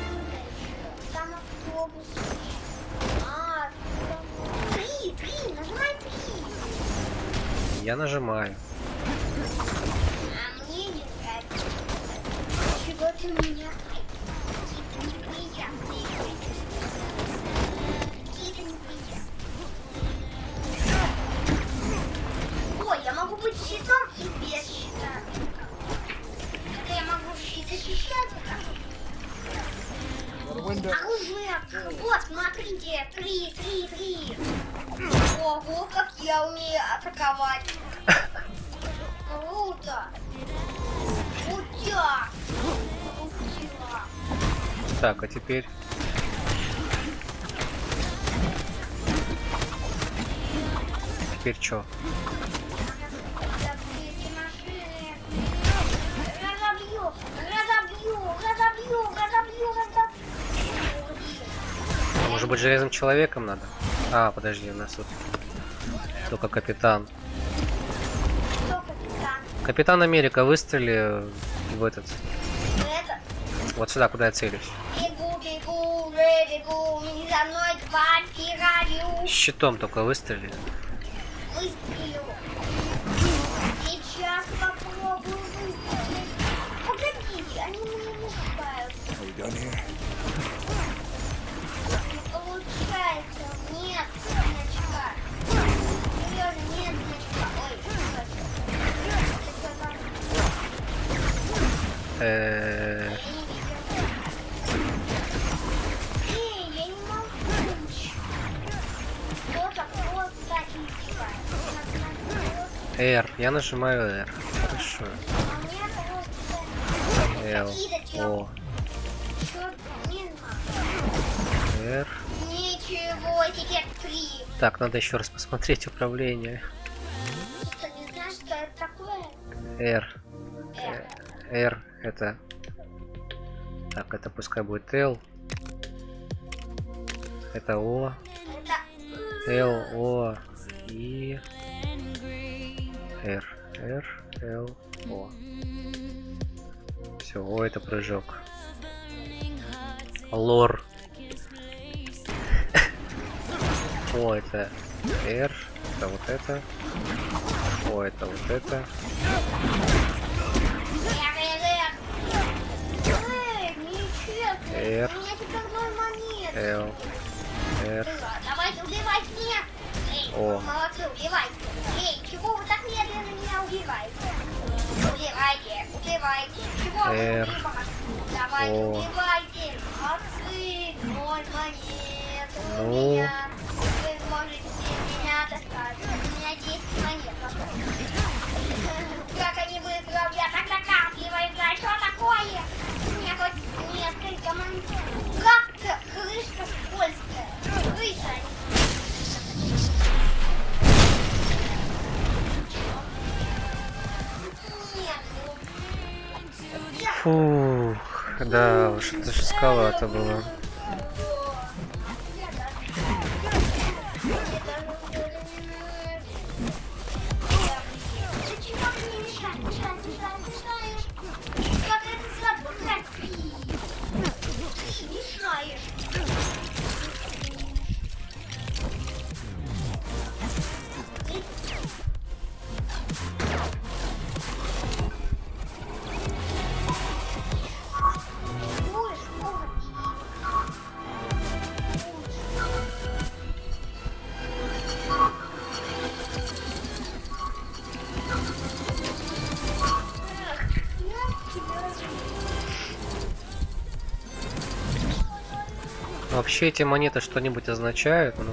Speaker 3: Куда еще? Там автобус. А, там... Три, нажимай 3.
Speaker 2: Я нажимаю.
Speaker 3: А мне не нравится. Чего ты меня какие-то неприятные чувства? Какие-то неприятные. Ой, я могу быть щитом и без щита. Это я могу щит защищать. Оружие. Вот, смотрите. 3. Ого, как я умею атаковать. Круто. Крутяк. Крутяк.
Speaker 2: Так, а теперь... Теперь что?
Speaker 3: Закрытие машины. Разобью.
Speaker 2: Может быть, железным человеком надо? А, подожди, у нас тут только капитан.
Speaker 3: Кто капитан?
Speaker 2: Капитан Америка, выстрели в этот.
Speaker 3: Это?
Speaker 2: Вот сюда, куда я целюсь.
Speaker 3: Бегу, не за мной 2 пираю.
Speaker 2: Щитом только выстрели.
Speaker 3: Выстрелю. Сейчас попробую выстрелить. Погодите, они мне мешают. Не получается. Нет, значка. Сережа, нет значка. Ой, Эй, я не могу. Кто-то просто издевается.
Speaker 2: R. Я нажимаю R. Хорошо.
Speaker 3: А у меня просто
Speaker 2: L.
Speaker 3: какие-то
Speaker 2: O.
Speaker 3: чё, не знаю.
Speaker 2: R.
Speaker 3: Ничего, теперь 3.
Speaker 2: Так, надо еще раз посмотреть управление.
Speaker 3: Ты не знаешь, что это такое?
Speaker 2: R.
Speaker 3: R.
Speaker 2: R это... Так, это пускай будет L. Это O.
Speaker 3: Это...
Speaker 2: L, O. И... R. R, L, O. Все, О это прыжок. Лор. О это R. Это вот это. О это вот это.
Speaker 3: Эй, нечестно.
Speaker 2: R.
Speaker 3: У меня теперь 0 монет.
Speaker 2: L. R.
Speaker 3: Давайте, убивайте меня. Эй,
Speaker 2: О.
Speaker 3: молодцы, убивайте. Эй, чего вы так медленно меня убиваете? Убивайте. Чего вы
Speaker 2: R.
Speaker 3: убиваете? Давайте,
Speaker 2: О.
Speaker 3: убивайте. Молодцы, 0 монет. У
Speaker 2: Ну.
Speaker 3: меня. Вы можете меня достать. У меня 10 монет. Как они быстро, я так накапливаю. Что такое? У меня хоть несколько монет. Как-то крышка скользкая. Крыша.
Speaker 2: Фух, да уж, это жестковато было. Вообще эти монеты что-нибудь означают, ну,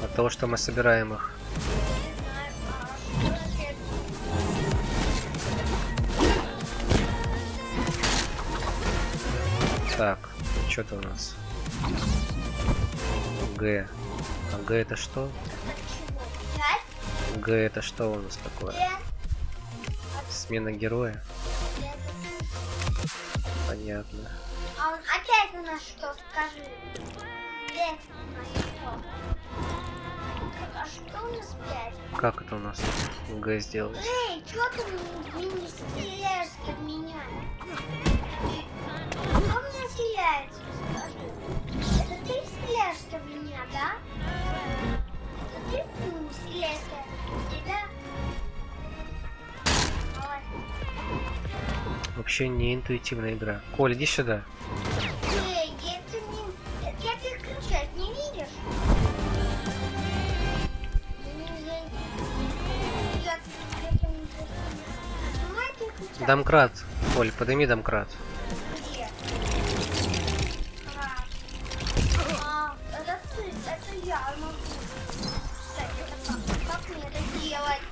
Speaker 2: от того, что мы собираем их. Так, что-то у нас. Г. А Г это что? Г это что у нас такое? Смена героя? Понятно.
Speaker 3: А он опять у нас что, скажи? Опять у нас что? А что у нас опять?
Speaker 2: Как это у нас Г сделать?
Speaker 3: Эй, чё ты не стреляешься в меня? Кто меня стреляется, скажи? Это ты стреляешься в меня, да? Это ты стреляешься в тебя? Ой.
Speaker 2: Вообще не интуитивная игра. Коль, иди сюда.
Speaker 3: Эй, я переключать, не видишь?
Speaker 2: Домкрат. Коль, подними домкрат.
Speaker 3: Где? Это ты, это я могу. Кстати, это как мне это делать?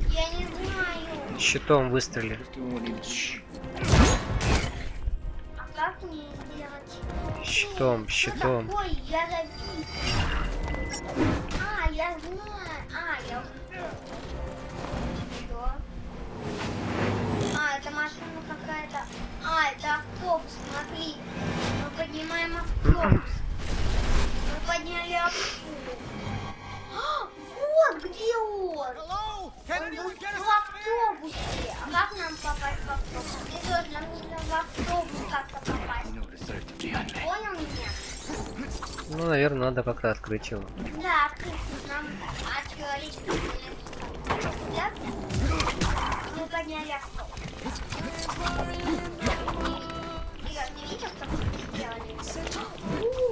Speaker 3: Я не знаю.
Speaker 2: Щитом выстрели.
Speaker 3: А как мне сделать?
Speaker 2: Щитом, щитом.
Speaker 3: Ой, я забил. А, я знаю. А, я уже. Чё? А, это машина какая-то. А, это автобус, смотри. Мы поднимаем автобус. Мы подняли автобус. А, вот где он. Он был в автобусе. А как нам попасть в автобус? Серёж, нам нужно в автобус как-то попасть. Понял меня?
Speaker 2: Ну, наверное, надо как-то открыть его.
Speaker 3: Да, открыть. Нам открыть. Да? Мы подняли автобус. Серёж, ты видел, как мы сделали?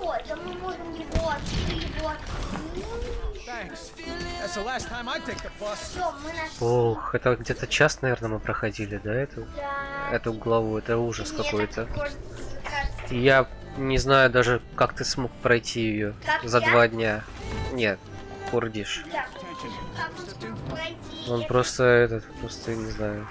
Speaker 3: О, да мы можем его открыть.
Speaker 7: Thanks. That's the last time I take the bus.
Speaker 3: Всё, мы нашли.
Speaker 2: Ох, это где-то час, наверное, мы проходили, да,
Speaker 3: Да.
Speaker 2: эту главу. Это ужас
Speaker 3: Мне
Speaker 2: какой-то.
Speaker 3: так кажется.
Speaker 2: Я не знаю даже, как ты смог пройти ее
Speaker 3: Как
Speaker 2: за
Speaker 3: я?
Speaker 2: 2 дня. Нет, Курдиш.
Speaker 3: Да. Как он смог пройти?
Speaker 2: Он просто просто не знаю.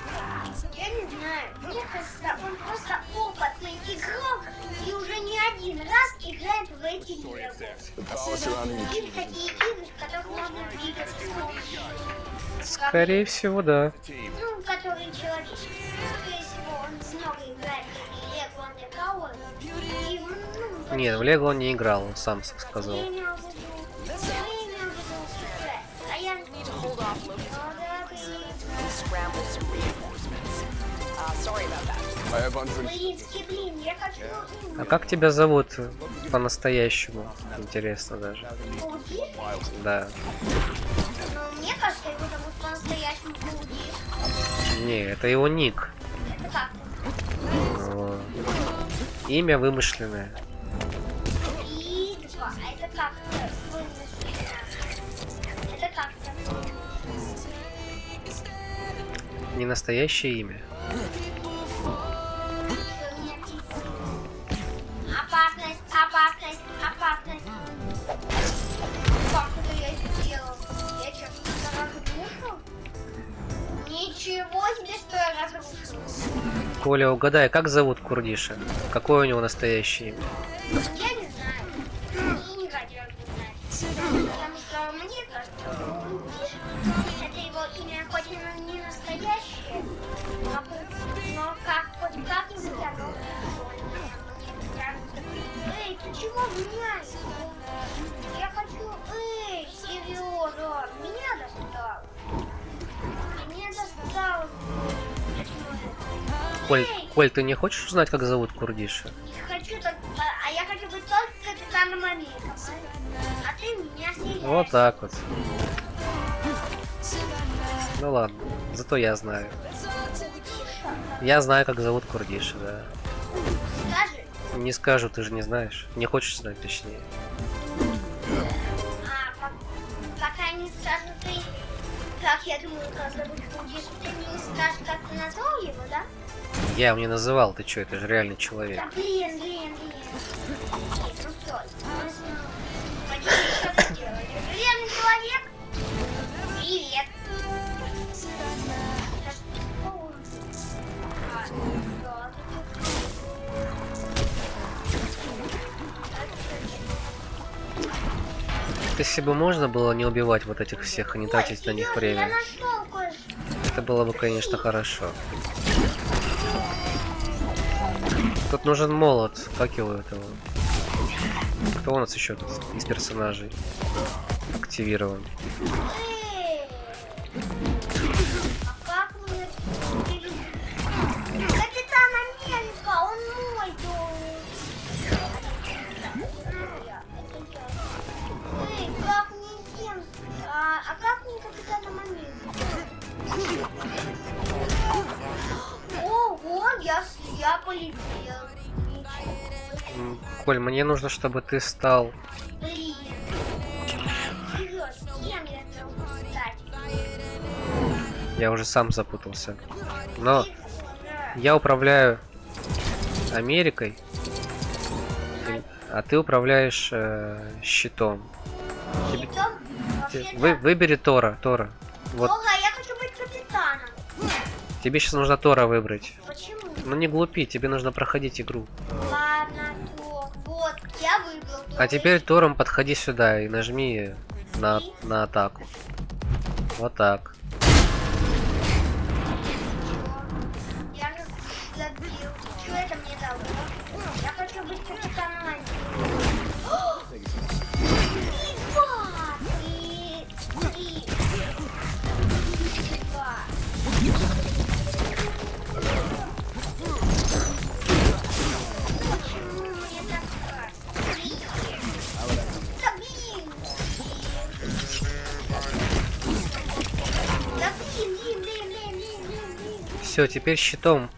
Speaker 3: Я не знаю. Мне кажется, он просто опытный игрок и уже не один раз играет в эти игры. Есть такие игры, в которых можно двигаться с помощью.
Speaker 2: Скорее всего, да.
Speaker 3: Ну, которые человеческие. Скорее всего, он много играет в Lego Undercover. И, ну,
Speaker 2: Нет, в Лего он не играл, он сам сказал.
Speaker 3: я имел в виду. Я имел в виду играть. А я...
Speaker 8: Need to hold off Loki's
Speaker 3: Ну, да, ты-
Speaker 8: scramble some reinforcements. Sorry about that.
Speaker 3: Блин, я хочу...
Speaker 2: А как тебя зовут по-настоящему? Интересно даже.
Speaker 3: Паудиш?
Speaker 2: Да.
Speaker 3: Ну, мне кажется, его зовут по-настоящему Паудиш.
Speaker 2: Не, это его ник.
Speaker 3: Это как?
Speaker 2: Вот. Имя вымышленное.
Speaker 3: Битва. А это как? Это как-то.
Speaker 2: Не настоящее имя.
Speaker 3: Опасность, опасность, опасность. Как это я сделал? Я что, разрушил? Ничего себе, что я разрушил.
Speaker 2: Коля, угадай, как зовут Курдиша? Какое у него настоящее имя?
Speaker 3: Я не знаю. И не хотел бы знать. Потому что мне кажется, Курдиш, это его имя хоть и не настоящее, но как хоть как-нибудь оно прикольное. Мне кажется. Эй, ты чего меняешь? Я хочу... Эй, Сережа, меня достал. Меня достал.
Speaker 2: Коль, ты не хочешь узнать, как зовут Курдиша?
Speaker 3: Не хочу, а я хочу быть только капитаном Америка. А ты меня стреляешь.
Speaker 2: Вот так вот. Ну ладно, зато я знаю. Я знаю, как зовут Курдиша, да.
Speaker 3: Скажи.
Speaker 2: Не скажу, ты же не знаешь. Не хочешь знать, точнее.
Speaker 3: Пока не скажу ты, как я думаю, как зовут Курдиш, ты мне не скажешь, как ты назвал его, да?
Speaker 2: Я его не называл, ты чё, это же реальный человек.
Speaker 3: Да блин. Ну всё,
Speaker 2: Вот если бы можно было не убивать вот этих всех и не тратить на них
Speaker 3: Я
Speaker 2: время,
Speaker 3: нашел кое-что.
Speaker 2: это было бы, конечно, хорошо. Тут нужен молот. Как его этого? Кто у нас еще тут из персонажей активирован?
Speaker 3: Эй! А как мне... Капитан Америка, он мой дом. Эй, как мне с ним? А как мне Капитаном Америка? Ого, я полетел.
Speaker 2: Коль, мне нужно, чтобы ты стал...
Speaker 3: Блин. Серьёзно, кем я должен стать?
Speaker 2: Я уже сам запутался. Но я управляю Америкой, а ты управляешь щитом. Выбери Тора. Вот.
Speaker 3: Ого, я хочу быть капитаном.
Speaker 2: Тебе сейчас нужно Тора выбрать.
Speaker 3: Почему?
Speaker 2: Ну не глупи, тебе нужно проходить игру.
Speaker 3: Ладно, то. Вот, я выбрал.
Speaker 2: А теперь Тором подходи сюда и нажми на атаку. Вот так.
Speaker 3: Я же забил. Что это мне дало? Я хочу быть капитаном Америки.
Speaker 2: Все, теперь щитом.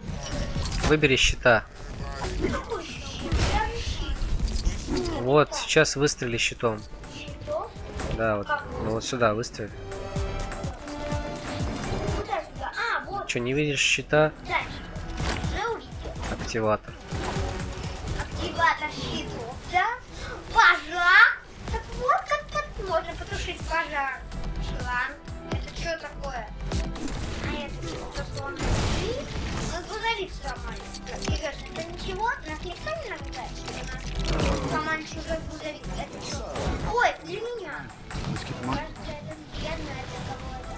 Speaker 2: Выбери щита. Вот, сейчас выстрели щитом. Да, вот. Ну вот сюда выстрели. Че, не видишь щита? Активатор.
Speaker 3: Активатор щитов, да? Пожар? Так вот как можно потушить пожар. Шланг. Это что такое? А это что он? Ну, грузовик сломали. Серьезно, это ничего? Нас никто не нагружает, что у нас сломали чужой грузовик. Это что? Ой, это для меня. Кажется, это бедно для кого-то.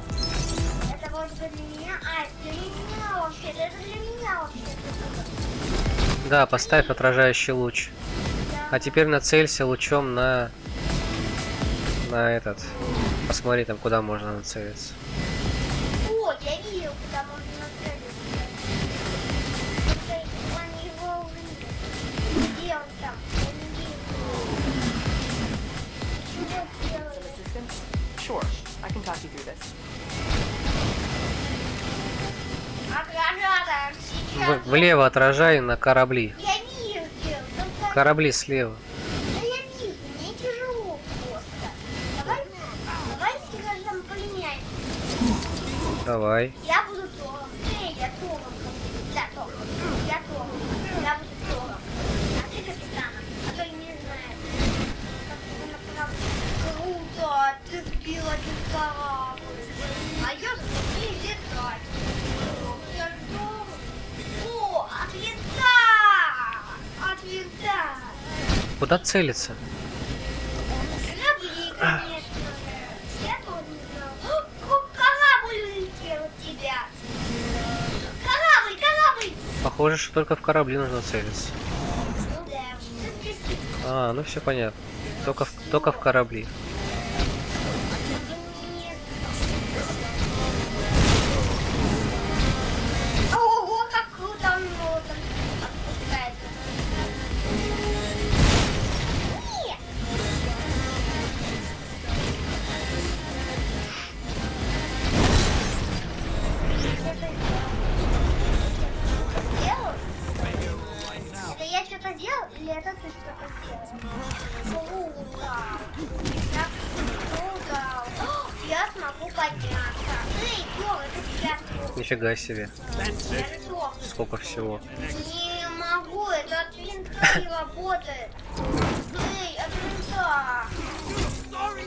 Speaker 3: Это вроде бы для меня. А, это для меня вообще-то. Это для меня вообще-то.
Speaker 2: Да, поставь отражающий луч. А теперь нацелься лучом на этот. Посмотри там, куда можно нацелиться.
Speaker 3: О, я видел, куда можно нацелиться. Он его увидел. Где он там? Я не вижу. Что делает?
Speaker 8: Sure, I can talk you through this.
Speaker 3: Отражатор сейчас.
Speaker 2: Влево отражай на корабли.
Speaker 3: Я вижу. Только...
Speaker 2: Корабли слева.
Speaker 3: Да я вижу, мне тяжело просто. Давайте там поменяем.
Speaker 2: Давай.
Speaker 3: Я буду Тором. Эй, я Тором. Да, Тором. Я Тором. Я буду Тором. А ты капитаном. А то я не знаю. Круто. Ты сбил один корабль. А я не летать. Я Тором. О, отлета! Отлета!
Speaker 2: Куда целиться?
Speaker 3: Корабли, конечно же. Я тоже не знал. Корабль улетел от тебя. Корабль!
Speaker 2: Похоже, что только в корабли нужно целиться.
Speaker 3: Ну да.
Speaker 2: А, ну все понятно. Только в корабли.
Speaker 3: Ого, как круто он молотом отпускается. Нет! Это я что-то делал или это ты что-то сделал? Круто! Так круто! О, я смогу подняться. Эй, Тём, это сейчас круто.
Speaker 2: Нифига себе.
Speaker 3: Я же Тём.
Speaker 2: Сколько всего.
Speaker 3: Не могу, это от винта не работает. Эй, от винта.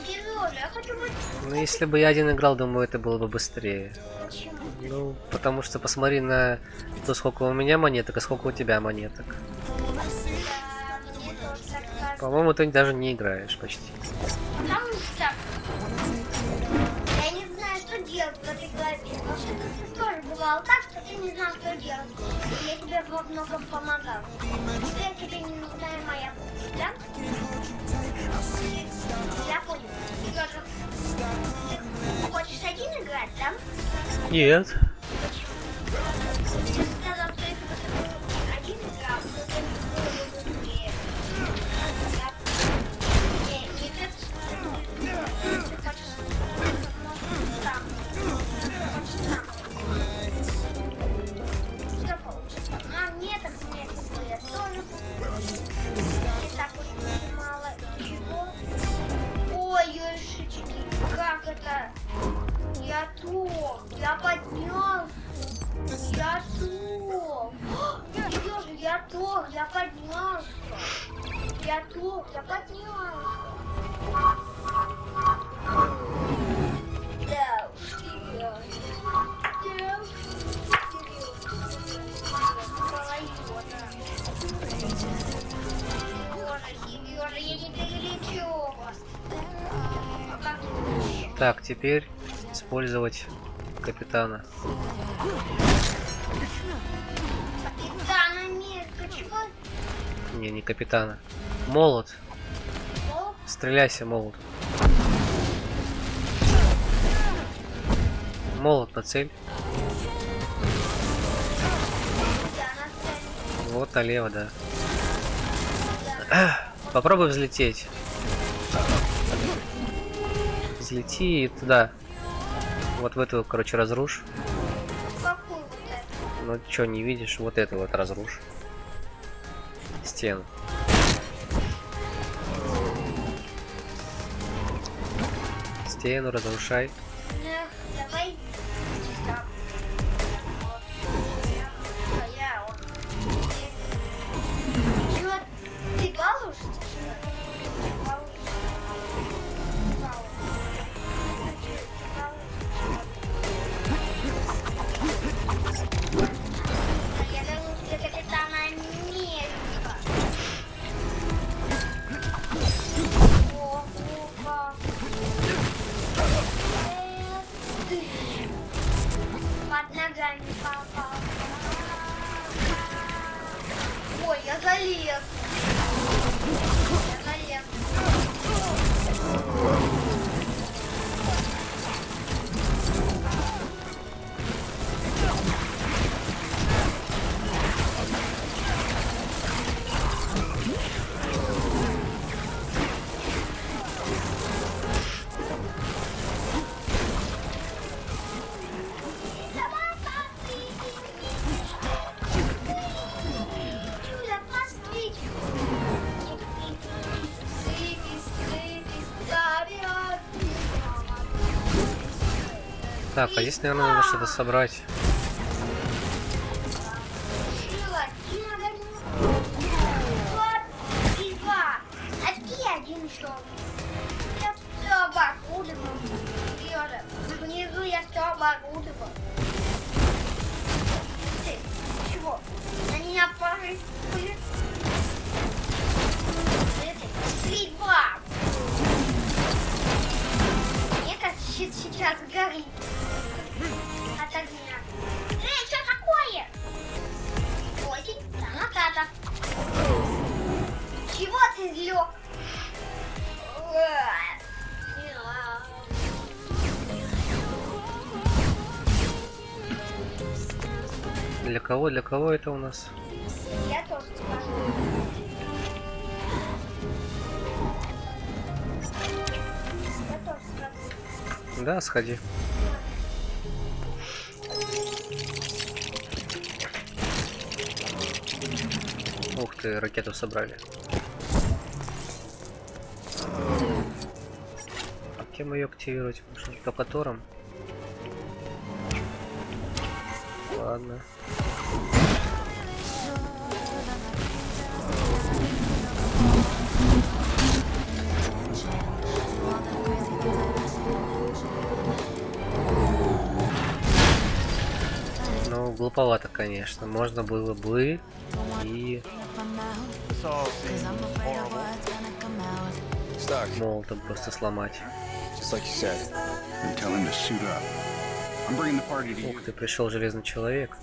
Speaker 3: Сережа, я хочу быть...
Speaker 2: Ну, если бы я один играл, думаю, это было бы быстрее.
Speaker 3: Почему?
Speaker 2: Ну, потому что посмотри на то, сколько у меня монеток, а сколько у тебя монеток.
Speaker 3: Да, мне тоже так кажется.
Speaker 2: По-моему, ты даже не играешь почти.
Speaker 3: Потому что я не знаю, что делать в этой голове. Вообще-то ты тоже бывало так, что ты не знал, что делать. И я тебе во многом помогал. Теперь тебе не нужна моя помощь, да? Я понял. Сережа, ты хочешь один играть, да?
Speaker 2: Нет.
Speaker 3: Ты сказал, что если бы ты один играл, то ты было бы быстрее. Не ты хочешь сам. Что получится? А мне так смешно, я тоже. И так вот мало чего. Ой, ёшечки, как это? Я поднялся. Я Сережа, я поднялся. Я поднялся. Да уж, Сережа. Сережа, я не перелечу вас. А как ты думаешь?
Speaker 2: Так, теперь использовать капитана.
Speaker 3: Капитан Америка, чего?
Speaker 2: Не капитана. Молот.
Speaker 3: О,
Speaker 2: Стреляйся, молот. Молот на цель.
Speaker 3: я на цели.
Speaker 2: Вот налево, да. Попробуй взлететь. Взлети и туда. Вот в эту, короче, разрушь.
Speaker 3: Какую вот это?
Speaker 2: Ну чё, не видишь? Вот эту вот разрушь. Стену. Стену разрушай.
Speaker 3: Давай. Так. Вот. Я вот. Чего? Ты балуешься, что ли? Балуешься. Я вернусь для капитана Америка. О, опа. Под ногами попал. Ой, я залез. Чудо, посмотрите.
Speaker 2: Так, а здесь, наверное, надо что-то собрать.
Speaker 3: Внизу я все оборудовал. Ты чего? На меня порыскали. Стрельба! Мне кажется, сейчас горит от огня. Эй, что такое? Очень танаката. Чего ты лег?
Speaker 2: Для кого это у нас?
Speaker 3: Я тоже скажу. Я тоже скажу.
Speaker 2: Да, сходи. Ух ты, ракету собрали. А кем ее активировать? Локатором? Ладно. Ну, глуповато, конечно. Можно было бы и...
Speaker 7: This all seems horrible.
Speaker 11: stuck.
Speaker 2: Молотом просто сломать.
Speaker 11: Just like you said.
Speaker 6: Then tell him to suit up. I'm bringing the party to you.
Speaker 2: Ух ты, пришел Железный Человек.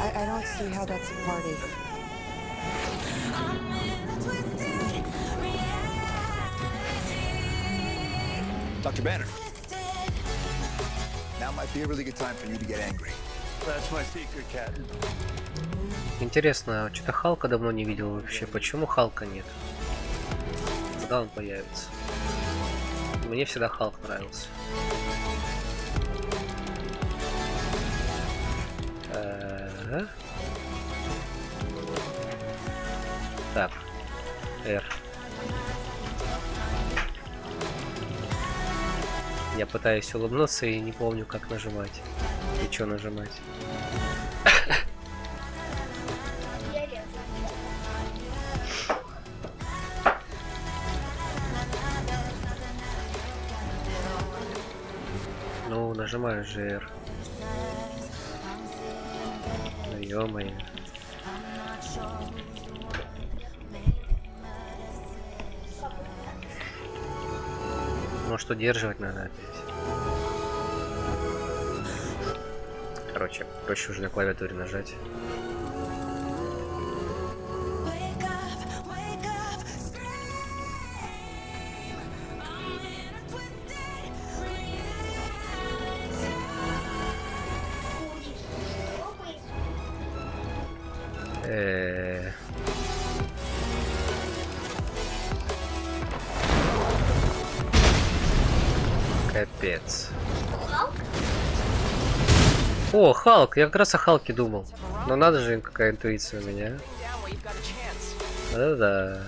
Speaker 10: I don't see how that's a party.
Speaker 11: Dr. Banner. Now might be a really good time for you to get angry.
Speaker 5: That's my secret, Captain.
Speaker 2: Интересно, что-то Халка давно не видел вообще. Почему Халка нет? Когда он появится? Мне всегда Халк нравился. Так. R. Я пытаюсь улыбнуться и не помню, как нажимать. И что нажимать. Ну, нажимаю же R. Ну, ё-моё. Может, удерживать надо опять. Короче, проще уже на клавиатуре нажать. Капец. О, Халк! Я как раз о Халке думал. Но надо же, какая интуиция у меня. Да-да.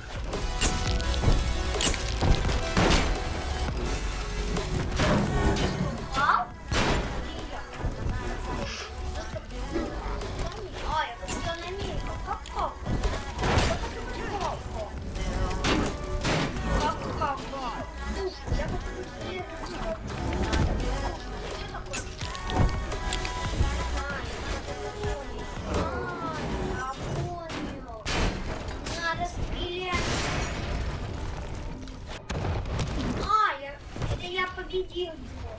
Speaker 3: Победил его.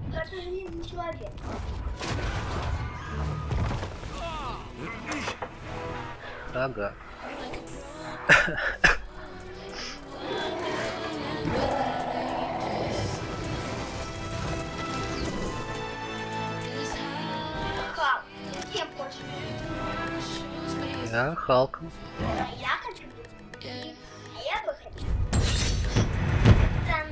Speaker 3: Это Железный Человек.
Speaker 2: Ага.
Speaker 3: Халк, ты кем хочешь?
Speaker 2: Я Халком.
Speaker 3: Я хочу быть. А я бы хочу. Там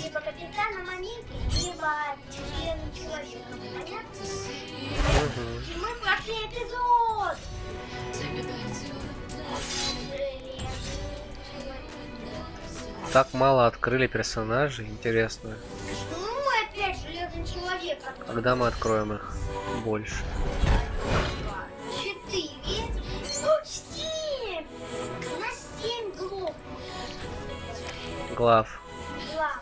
Speaker 3: либо Капитаном Америки, либо Железным Человеком. Понятно? И мы прошли эпизод.
Speaker 2: Так мало открыли персонажей, интересно.
Speaker 3: Ну, опять Железный Человек.
Speaker 2: Когда мы откроем их больше?
Speaker 3: 4. 7. У нас 7 глав.
Speaker 2: Глав.
Speaker 3: Глав.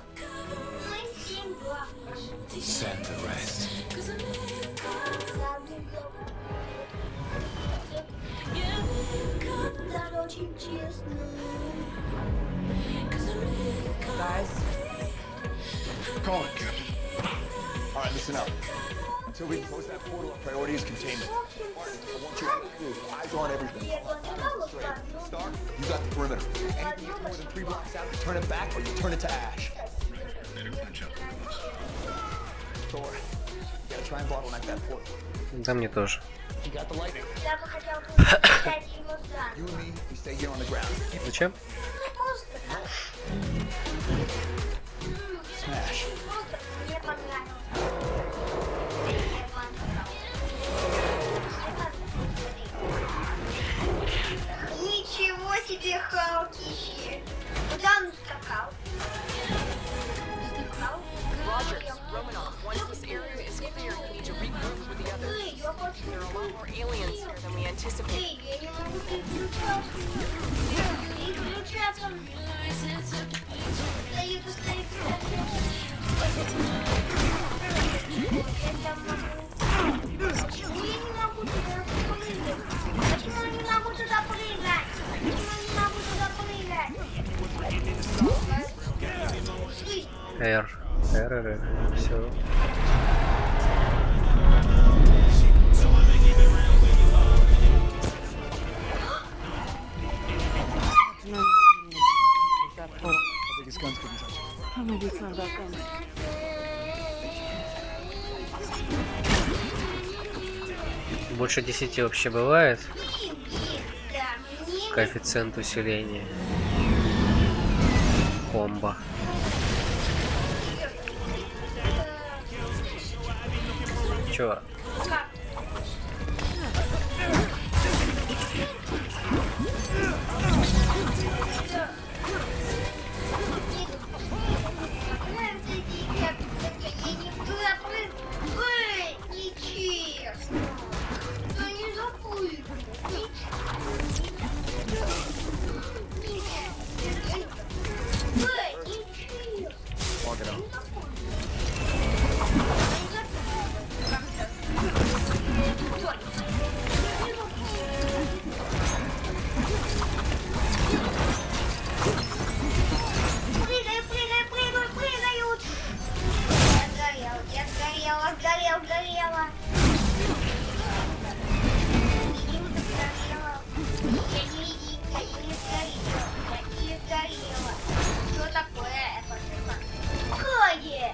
Speaker 3: Ну и 7 глав.
Speaker 11: Santa rest.
Speaker 3: Даже очень честно.
Speaker 10: Guys,
Speaker 11: Call it, Captain. All right, listen up. Until we close that portal, our priority is containment. Martin, I want you to move. Eyes on everything. Stark, you got the perimeter. Anything that's more than 3 blocks out, you turn it back or you turn it to ash. Thor, you gotta try and bottleneck that portal.
Speaker 2: Да, мне тоже.
Speaker 11: You got the lightning.
Speaker 3: Я бы хотел взять его за.
Speaker 11: You and me, we stay here on the ground.
Speaker 2: Зачем?
Speaker 3: Просто так.
Speaker 11: Smash.
Speaker 3: Просто мне понравилось. Ничего себе, Халкище! Куда он скакал? Скакал?
Speaker 8: Roger, Romanov, once this area is clear, you need to regroup with the others.
Speaker 3: Эй, я хочу...
Speaker 8: There are a lot more aliens here than we anticipated.
Speaker 3: Эй, я не могу переключаться. Переключаться. Стоит и стоит. Я там могу... Почему я не могу переключаться? Почему
Speaker 2: R. Все. Больше 10 вообще бывает. Коэффициент усиления. Комбо. Чё?
Speaker 11: Walk it out.
Speaker 3: Прыгают! Я сгорела! Я не сгорела. Что такое это? Какое?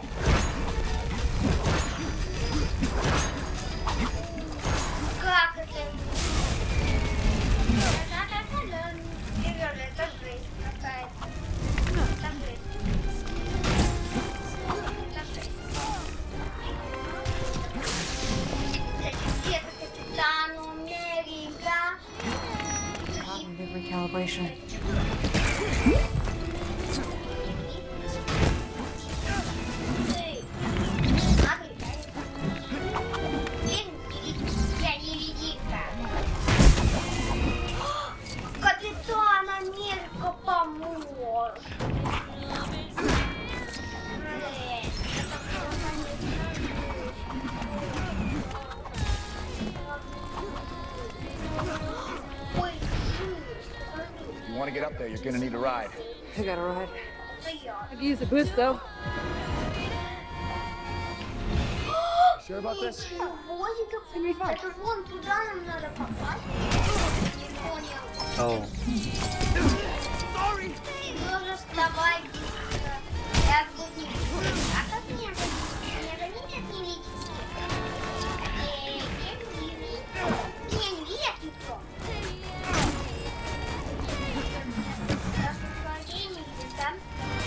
Speaker 3: Как это? Это жесть какая-то. Это жесть. Это Капитан Америка.
Speaker 8: Cognitive recalibration.
Speaker 3: Капитан Америка поможет. Ой,
Speaker 11: You want to get up there, you're going to need a ride.
Speaker 8: I got a ride.
Speaker 3: я.
Speaker 8: I could use a boost though.
Speaker 11: Sure about this?
Speaker 3: Это же вон туда нам надо попасть. Не понял.
Speaker 2: Оу.
Speaker 3: Нужно вставать быстро. Я тут не вижу. А как мне? Мне никак не видите. Меня не видят никто.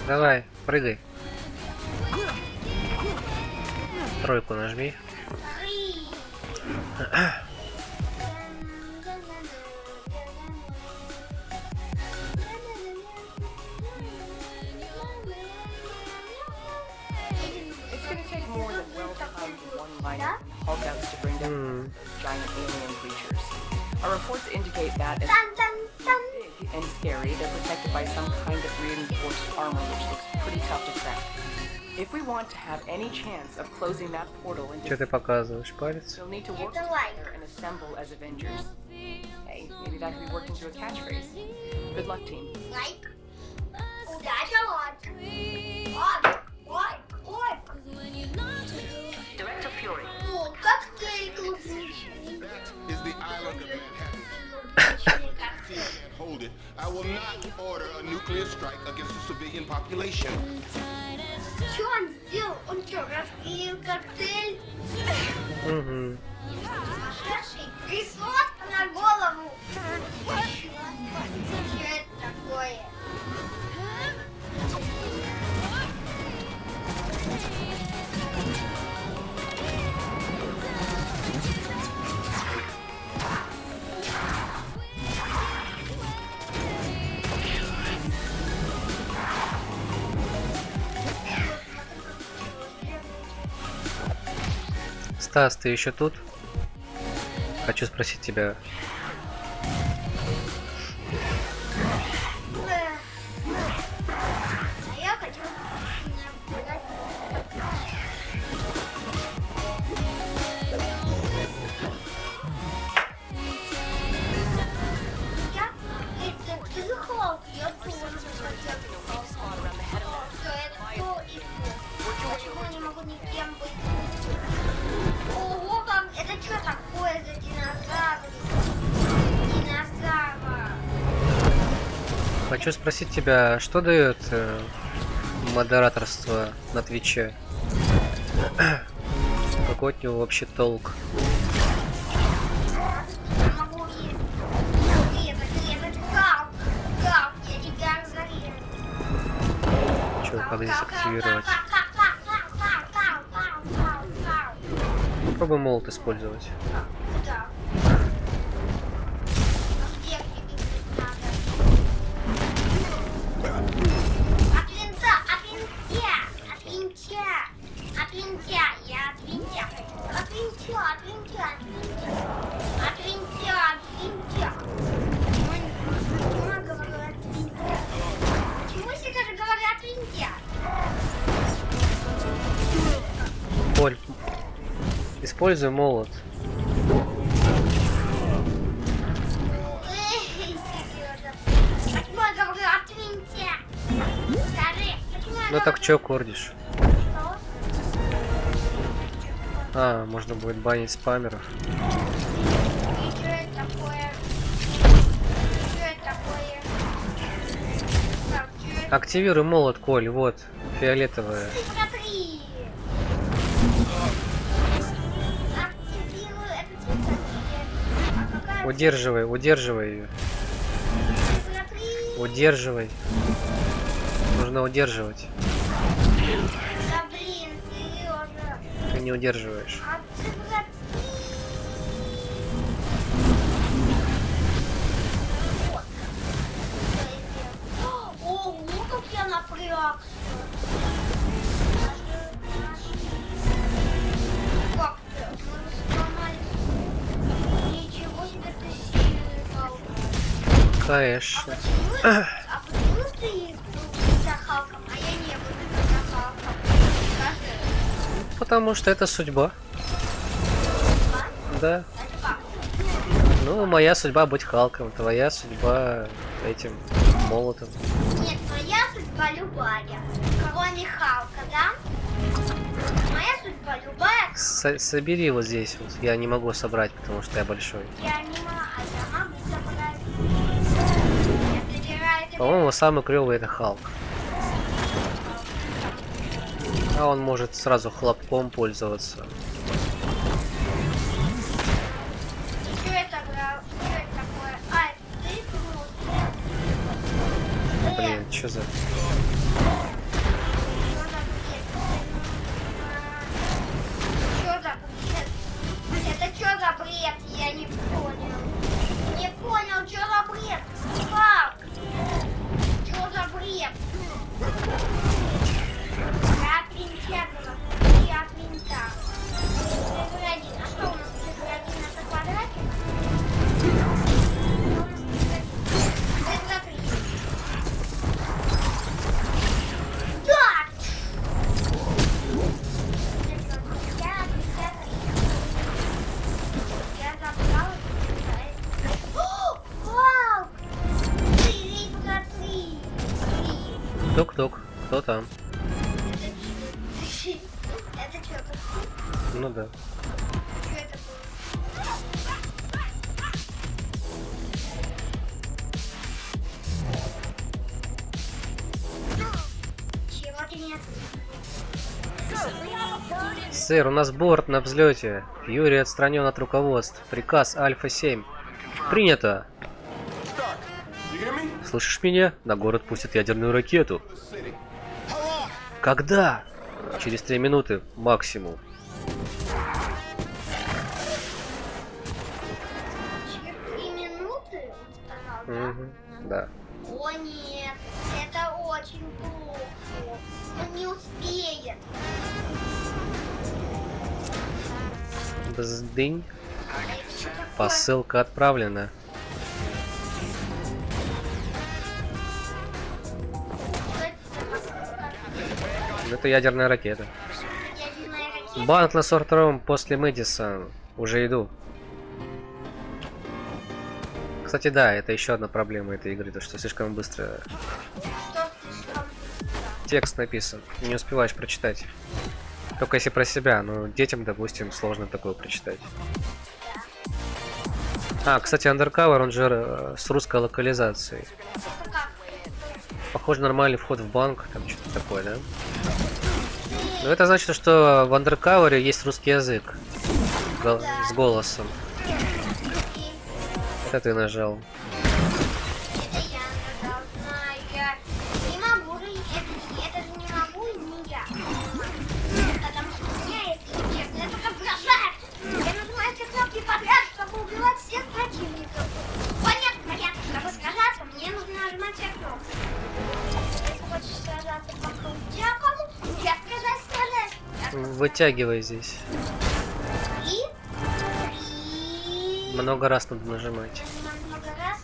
Speaker 2: Давай, прыгай. Тройку нажми.
Speaker 8: It's gonna take more than well-timed one-liner Hulk outs to bring down giant alien creatures. Our reports indicate that as big and scary, they're protected by some kind of reinforced armor which looks pretty tough to crack. If we want to have any chance of closing that portal into
Speaker 2: Что ты показываешь, палец?
Speaker 8: we'll need to work together and assemble as Avengers. Hey, maybe that could be worked into a catchphrase. Good luck, team.
Speaker 3: Лайк. Удача, лайк. Лайк.
Speaker 8: Director Fury.
Speaker 3: О, коктейль клубничный.
Speaker 9: Is the island of Manhattan. Can't hold it. I will not order a nuclear strike against the civilian population.
Speaker 3: Что он сделал? Он что, распилил коктейль?
Speaker 2: Угу.
Speaker 3: Сумасшедший. Решетка на голову. Что это такое?
Speaker 2: Стас, ты еще тут? Хочу спросить тебя.
Speaker 3: А я хочу наблюдать. Это ты Халк, я тоже хотел. Что это кто и кто?
Speaker 2: Хочу спросить тебя, что дает модераторство на Твиче? Какой от него вообще толк?
Speaker 3: Я могу резать Халк. Халк, я тебя разорежу.
Speaker 2: Чё, как здесь активировать? Попробуй молот использовать.
Speaker 3: Да. Где надо? От винта, от винтя, от винтя, от винтя, я от винтя. От винтя, от винтя, от винтя, от винтя. Почему я говорю от винтя? Почему я всегда говорю от винтя?
Speaker 2: Коль, используй молот.
Speaker 3: Почему я говорю от винтя? Скажи, почему я
Speaker 2: Ну так чё кордишь? А, можно будет банить спамеров.
Speaker 3: И что это такое? Что это такое? Так, что это?
Speaker 2: Активируй молот, Коль, вот, фиолетовая.
Speaker 3: Смотри! Активирую это цвет. А какая
Speaker 2: Удерживай, удерживай ее.
Speaker 3: Смотри!
Speaker 2: Удерживай. Нужно удерживать.
Speaker 3: Да блин, Сережа!
Speaker 2: Ты не удерживаешь.
Speaker 3: А ты смотри! Вот. Ого, как я напрягся! Как ты? Мы сломались. Ничего себе ты сильный, Халк.
Speaker 2: Конечно.
Speaker 3: Почему ты был за Халком, а я не буду за Халком? Скажи.
Speaker 2: Потому что это судьба. Да.
Speaker 3: Это как?
Speaker 2: Ну, моя судьба быть Халком, твоя судьба этим молотом.
Speaker 3: Нет, моя судьба любая. Кроме Халка, да? Моя судьба любая.
Speaker 2: Собери вот здесь вот. Я не могу собрать, потому что я большой.
Speaker 3: Я не могу, а я могу собрать. Я собираю это.
Speaker 2: По-моему, самый клевый это Халк. А он может сразу хлопком пользоваться.
Speaker 3: Что я собрал? Что это такое? А, это ты круто.
Speaker 2: Блин, что за...
Speaker 3: Что за бред? Это что за бред? Я не понял. Не понял, что за бред? Как? Что за бред? Я от винта говорю. И от винта. Цифра 1. А что у нас цифра 1? Это квадратик? У нас цифра 3. Да! Я забрала. О, вау! Цифра 3.
Speaker 2: Тук-тук, кто там?
Speaker 3: Это что такое?
Speaker 2: Ну да.
Speaker 3: Что это было? Чего ты меня
Speaker 2: Сэр, у нас борт на взлете. Юрий отстранен от руководства. Приказ Альфа-7. Принято.
Speaker 11: Stark, you hear me?
Speaker 2: Слышишь меня? На город пустят ядерную ракету. Когда? Через 3 минуты максимум.
Speaker 3: через 3 минуты? Сказал, да?
Speaker 2: Мгм, да.
Speaker 3: О нет, это очень плохо. Он не успеет.
Speaker 2: Бздынь.
Speaker 3: А это что такое?
Speaker 2: Посылка отправлена.
Speaker 3: Что это за посылка?
Speaker 2: Это ядерная ракета.
Speaker 3: Ядерная ракета?
Speaker 2: Банк на 42-м после Мэдисон. Уже иду. Кстати, да, это еще одна проблема этой игры, то что слишком быстро
Speaker 3: Что слишком?
Speaker 2: текст написан. Не успеваешь прочитать. Только если про себя, но детям, допустим, сложно такое прочитать. А, кстати, Undercover, он же с русской локализацией.
Speaker 3: Это как?
Speaker 2: Похоже, нормальный вход в банк, там что-то такое, да? Ну это значит, что в Undercover есть русский язык. С голосом. Это ты нажал.
Speaker 3: Это я нажал, знаю, я не могу же, это же не могу, не я. Потому что у меня это честно, это как бросает. Я нажимаю все кнопки подряд, чтобы убивать всех противников. Понятно, чтобы сражаться, мне нужно нажимать все кнопки. Если хочешь сражаться по крутякам, я сражаюсь.
Speaker 2: Вытягивай здесь.
Speaker 3: И?
Speaker 2: Много раз надо нажимать.
Speaker 3: Много раз?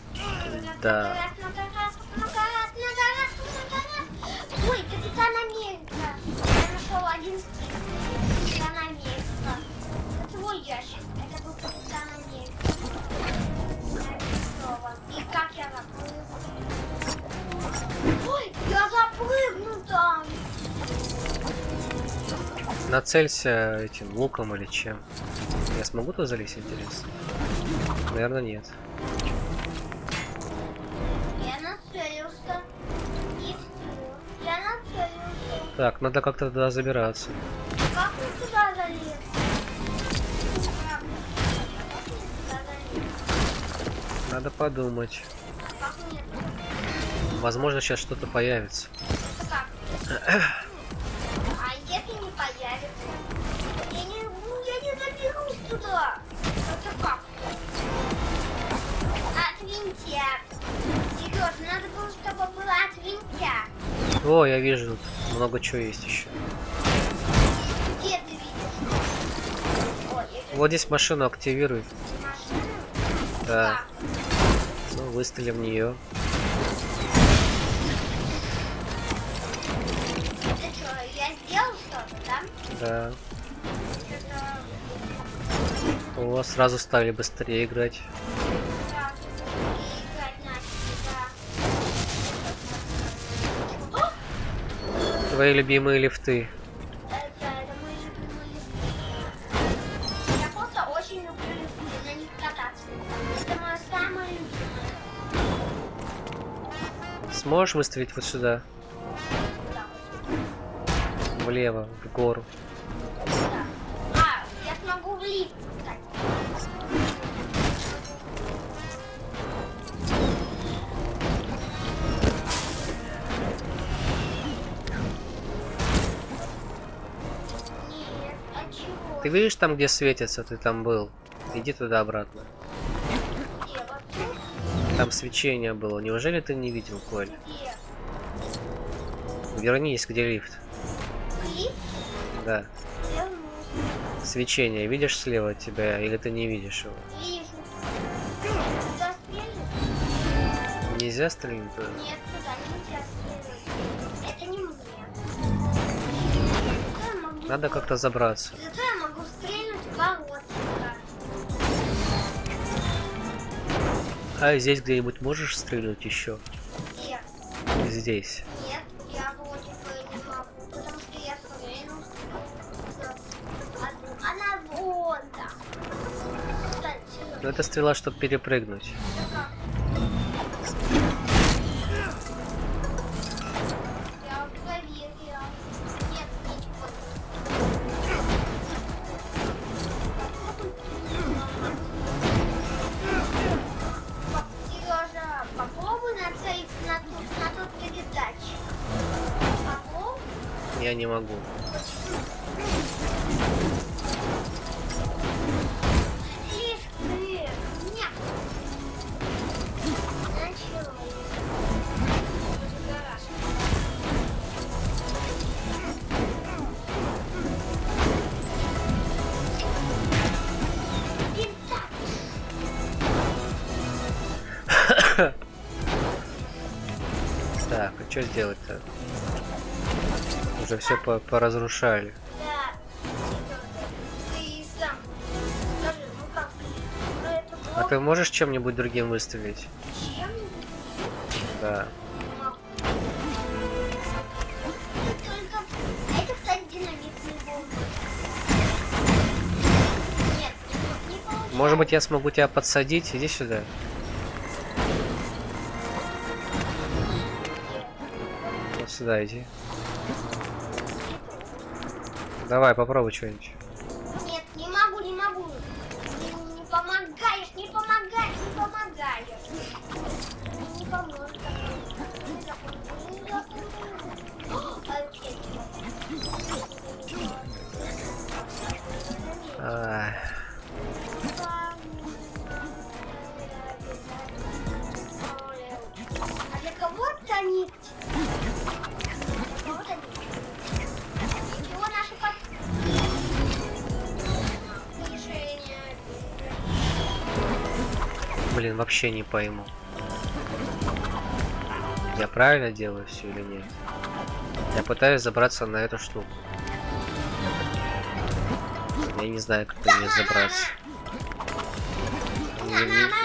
Speaker 2: Да.
Speaker 3: Много раз. Ой, Капитан Америка. Я нашел один скин. Капитан Америка. Это твой ящик. Это был Капитан Америка. Нарисован. И как я запрыгну? Ой, я запрыгну там.
Speaker 2: Нацелься этим луком или чем. Я смогу туда залезть, интересно? Наверное, нет.
Speaker 3: Я нацелился. И все. Я нацелился.
Speaker 2: Так, надо как-то туда забираться.
Speaker 3: Как ты туда залез?
Speaker 2: Надо подумать.
Speaker 3: Как мне?
Speaker 2: Возможно, сейчас что-то появится.
Speaker 3: Как? А если не появится? Я не доберусь туда. Это как? Отвинтяк. Серьезно, надо было, чтобы было отвинтяк.
Speaker 2: О, я вижу, тут много чего есть еще.
Speaker 3: Где ты видишь? Ой, это
Speaker 2: Вот здесь машину активируй.
Speaker 3: машина?
Speaker 2: Да.
Speaker 3: Как?
Speaker 2: Ну, выстрелим в нее.
Speaker 3: Это что, я сделал что-то, да?
Speaker 2: Да.
Speaker 3: Это...
Speaker 2: О, сразу стали быстрее играть.
Speaker 3: Да, и играть начали, да. О!
Speaker 2: Твои любимые лифты.
Speaker 3: Это мои любимые лифты. Я просто очень люблю лифты, на них кататься. Это моя самая любимая.
Speaker 2: Сможешь выставить вот сюда?
Speaker 3: Да.
Speaker 2: Влево, в гору.
Speaker 3: Да. А, я смогу в лифт, кстати. Нет, а чего?
Speaker 2: Ты видишь там, где светится, ты там был? Иди туда обратно.
Speaker 3: Где? Вот тут?
Speaker 2: Там свечение было. Неужели ты не видел, Коль?
Speaker 3: Где?
Speaker 2: Вернись, где лифт.
Speaker 3: Лифт?
Speaker 2: Да.
Speaker 3: Вернусь.
Speaker 2: Свечение видишь слева от тебя, или ты не видишь его?
Speaker 3: Вижу. Туда стрельнуть?
Speaker 2: Нельзя стрельнуть туда?
Speaker 3: Нет, туда нельзя стрелять. Это не мне. Зато я могу...
Speaker 2: Надо как-то забраться.
Speaker 3: Зато я могу стрельнуть в ворота.
Speaker 2: А здесь где-нибудь можешь стрельнуть еще?
Speaker 3: Нет,
Speaker 2: Здесь.
Speaker 3: нет, я вроде бы не могу, потому что я стрельну. Она вот так. Кстати,
Speaker 2: Ну это стрела, чтобы перепрыгнуть.
Speaker 3: я проверила. Нет, ничего. Сережа, попробуй нацелиться на тот передатчик. Попробуй.
Speaker 2: Я не могу.
Speaker 3: Лифты. Нет. Началось. Гараж.
Speaker 2: Так, а что сделать-то? Уже все поразрушали.
Speaker 3: Да. Ты сам скажи, ну как? Ну это
Speaker 2: А
Speaker 3: было
Speaker 2: ты можешь чем-нибудь другим выстрелить?
Speaker 3: чем-нибудь?
Speaker 2: Да.
Speaker 3: Могу. Только... А это, кстати, динамитный бомбы. Нет, не получается.
Speaker 2: Может быть, я смогу тебя подсадить? Иди сюда. Сюда иди. Давай, попробуй что-нибудь.
Speaker 3: Нет, не могу, не могу. Ты не помогаешь, не помогаешь, не помогаешь. Не поможешь.
Speaker 2: Ай.
Speaker 3: А для кого-то они... Кого-то они... Ничего, наши решения.
Speaker 2: Блин, вообще не пойму. Я правильно делаю все или нет? Я пытаюсь забраться на эту штуку. Я не знаю, как на нее забраться.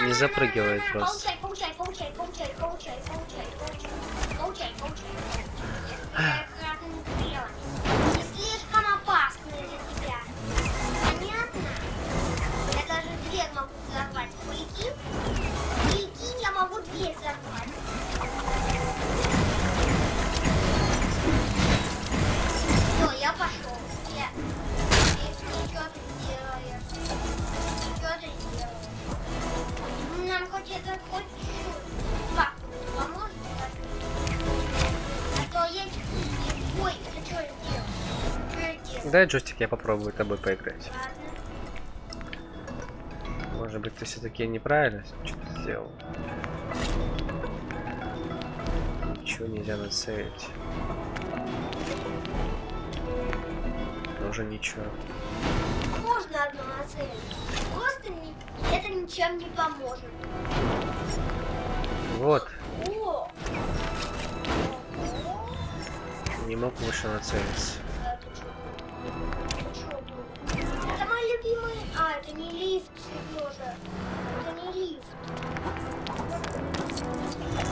Speaker 2: Не запрыгивает просто.
Speaker 3: Получай. Не слишком опасно для тебя. Понятно? Я даже дверь могу взорвать. Прикинь, я могу дверь взорвать. Все, я пошел. Что ты делаешь? Что ты делаешь? Нам хоть это хоть чуть-чуть. Папа, поможешь? А то я... Ой, это что я делаю? Что я делаю?
Speaker 2: Дай джойстик, я попробую тобой поиграть.
Speaker 3: Ладно.
Speaker 2: Может быть, ты все-таки неправильно что-то сделал. Ничего нельзя нацелить. Тоже ничего.
Speaker 3: Можно одно нацелить. Просто это ничем не поможет.
Speaker 2: Вот.
Speaker 3: О!
Speaker 2: Не мог выше нацелиться.
Speaker 3: Это мой любимый... А, это не лифт, Сережа. Это не лифт.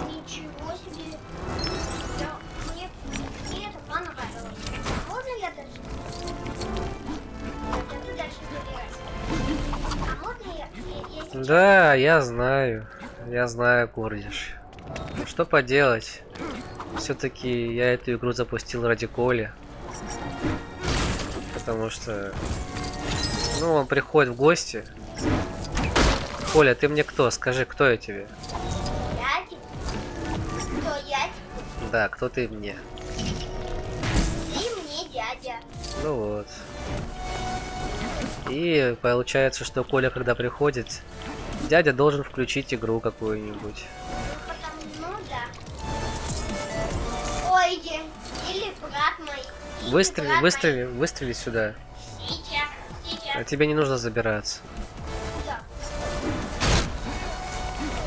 Speaker 3: Ничего себе. Мне это понравилось. Можно я дальше? Ты дальше забирайся. А можно я сейчас...
Speaker 2: Да, я знаю, Гордиш. Что поделать? Все-таки я эту игру запустил ради Коли. Потому что... Ну, он приходит в гости. Коля, ты мне кто? Скажи, кто я тебе?
Speaker 3: Я тебе? Кто я тебе?
Speaker 2: Да, кто ты мне?
Speaker 3: Ты мне дядя.
Speaker 2: Ну вот. И получается, что Коля, когда приходит, дядя должен включить игру какую-нибудь.
Speaker 3: Ну да. Ой, или брат мой. Или
Speaker 2: Выстрели сюда.
Speaker 3: Сейчас.
Speaker 2: А тебе не нужно забираться.
Speaker 3: Да.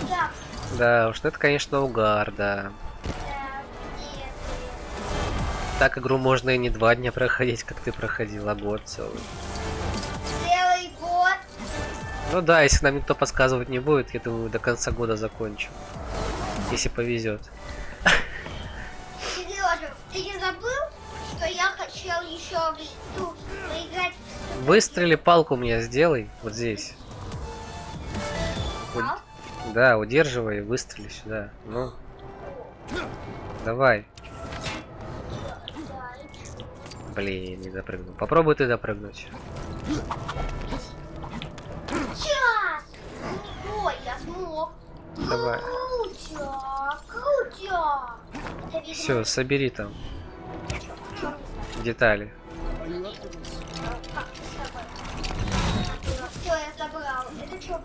Speaker 3: Да.
Speaker 2: Да уж, это, конечно, угар, да.
Speaker 3: Нет.
Speaker 2: Так игру можно и не 2 дня проходить, как ты проходил, а год целый.
Speaker 3: Целый год.
Speaker 2: Ну да, если нам никто подсказывать не будет, я думаю, до конца года закончим. Если повезет.
Speaker 3: Сережа, ты не забыл, что я хотел еще поиграть в...
Speaker 2: Выстрели палку мне сделай, вот здесь. Да, удерживай и выстрели сюда. Ну. Давай. Блин, не допрыгнул. Попробуй ты допрыгнуть.
Speaker 3: Сейчас! Ой, я смог.
Speaker 2: Давай.
Speaker 3: Крутя.
Speaker 2: Все, собери там детали.
Speaker 3: Все, я забрал. Это что было?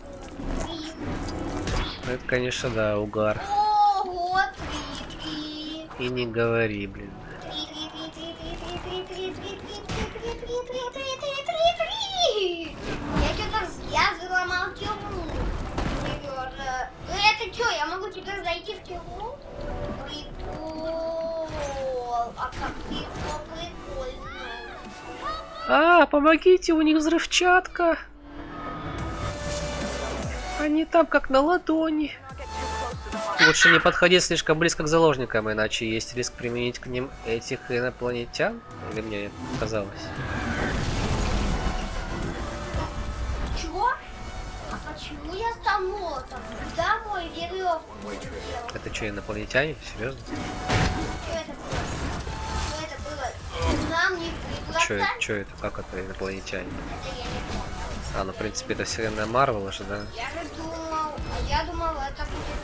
Speaker 2: Это, конечно, да, угар.
Speaker 3: Ого, 3.
Speaker 2: И не говори, блин.
Speaker 3: 3. Я заломал тюрьму. Сережа. Это что, я могу теперь зайти в тюрьму? Прикол. А как прикольно.
Speaker 2: А, помогите, у них взрывчатка. Они там как на ладони. Лучше не подходить слишком близко к заложникам, иначе есть риск применить к ним этих инопланетян. Или мне казалось?
Speaker 3: Чего? А почему я стал молотом? Куда мой веревку?
Speaker 2: Это что, инопланетяне? Серьезно?
Speaker 3: Что это было?
Speaker 2: Чё это? Как это инопланетяне?
Speaker 3: Это я не помню.
Speaker 2: А, ну в принципе это вселенная Марвела же, да?
Speaker 3: Я думал, это будет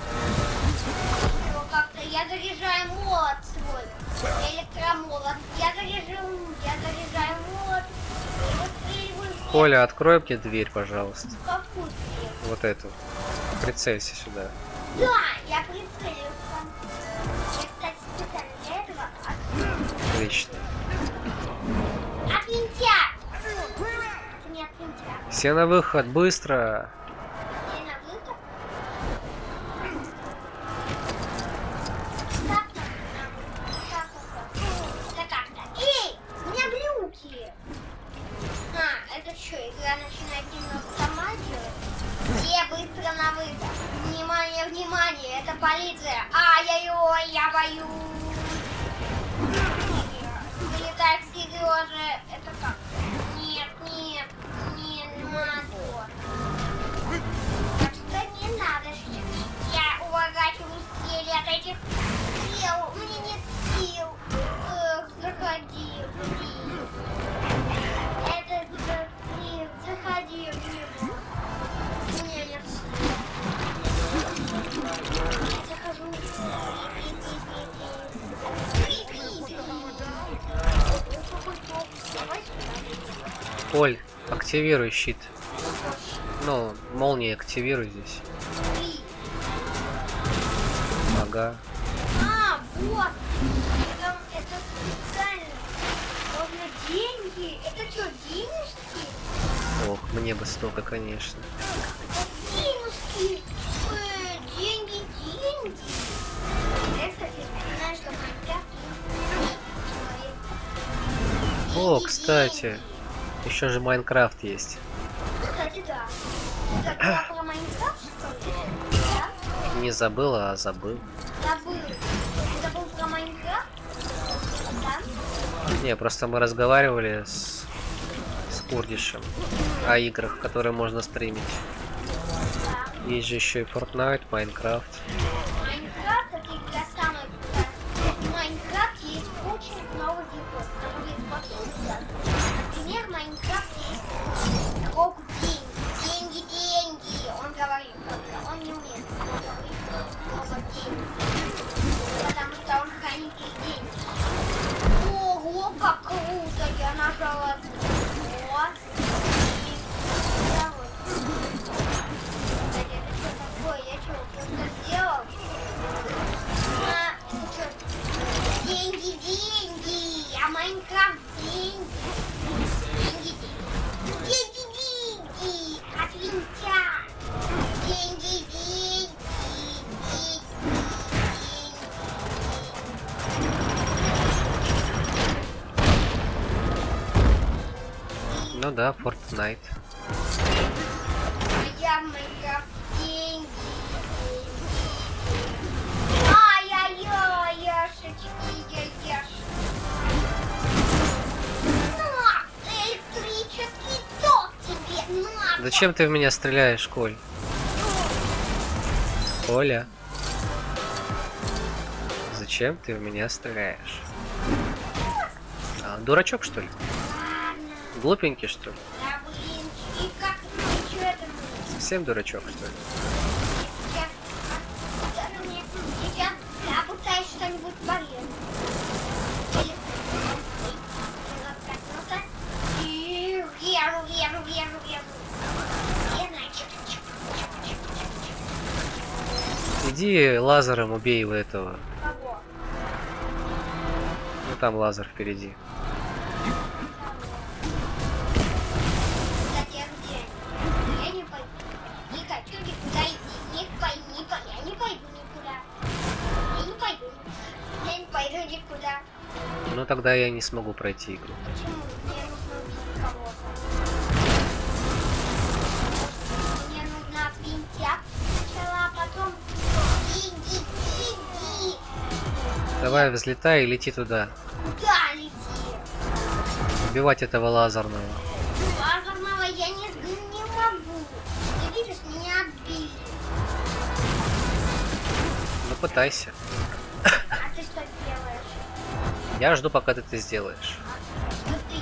Speaker 3: всё как-то. Я заряжаю молот свой, электромолот. Я заряжаю молот. И выстреливаю.
Speaker 2: Коля, открой мне дверь, пожалуйста.
Speaker 3: Какую дверь?
Speaker 2: Вот эту. Прицелься сюда.
Speaker 3: Да, я прицелился. Я, кстати, специально для этого открыл.
Speaker 2: Отлично.
Speaker 3: От винтя! Это не от винтя.
Speaker 2: Все на выход, быстро!
Speaker 3: Я на выход. Это как-то. Эй, у меня глюки. А, это что, игра начинает немного сама делать? Все быстро на выход. Внимание, внимание, это полиция. Ай-яй-ой, я боюсь. Вылетает с Сережи. Это как? Нет, не надо. Так что не надо. Я уворачиваюсь еле от этих сил. У меня нет сил. Эх, заходи, блин. Это блин, заходи, блин. У меня нет сил. Я захожу.
Speaker 2: Коль, активируй щит. Ну, молнии активируй здесь. Ага.
Speaker 3: А, вот. Это специально. Можно деньги. Это что, денежки?
Speaker 2: Ох, мне бы столько, конечно.
Speaker 3: Денежки. Деньги. Я, кстати, знаю, что Майнкрафт человек.
Speaker 2: О, кстати, еще же Майнкрафт есть.
Speaker 3: Кстати, да. Забыла про Майнкрафт, что ли? Да?
Speaker 2: Не забыла, а забыл.
Speaker 3: Забыл. Ты забыл про Майнкрафт? Да?
Speaker 2: Не, просто мы разговаривали с Курдишем о играх, которые можно стримить. Есть же еще и Fortnite, Майнкрафт.
Speaker 3: Майнкрафт это игра самая крутая. В Майнкрафт есть очень много гипов. Например, в Майнкрафт есть рок деньги. Деньги. Он говорит, он не умеет говорить много денег. Потому что он хранит их деньги. Ого, как круто! Я нажала вот. Я что, просто сделал? Деньги, а Майнкрафт деньги. Деньги, от винтя. Деньги.
Speaker 2: Ну да, Fortnite.
Speaker 3: Я в Майнкрафт деньги. Ай-яй-яй, яшечки, яшечки. На, электрический ток тебе, на.
Speaker 2: Зачем ты в меня стреляешь, Коль? Коля. Зачем ты в меня стреляешь? А, дурачок, что ли? Глупенький, что ли?
Speaker 3: Да, блин, и как ты что это?
Speaker 2: Совсем дурачок, что ли?
Speaker 3: Сейчас я пытаюсь что-нибудь полезное. И вверу.
Speaker 2: Иди лазером убей его этого.
Speaker 3: Кого?
Speaker 2: Ну там лазер впереди.
Speaker 3: Кстати, а где? Я не пойду. Не хочу никуда идти. Я не пойду никуда. Я не пойду никуда.
Speaker 2: Ну тогда я не смогу пройти игру.
Speaker 3: Почему? Мне нужно убить кого-то. Мне нужно пинтяк сначала, а потом иди.
Speaker 2: Давай взлетай и лети туда.
Speaker 3: Куда лети?
Speaker 2: Убивать этого лазерного.
Speaker 3: Лазерного я не могу. Ты видишь, меня отбили.
Speaker 2: Ну пытайся.
Speaker 3: А ты что делаешь?
Speaker 2: Я жду, пока ты это сделаешь.
Speaker 3: Что ты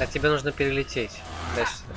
Speaker 2: А тебе нужно перелететь. Дай сюда.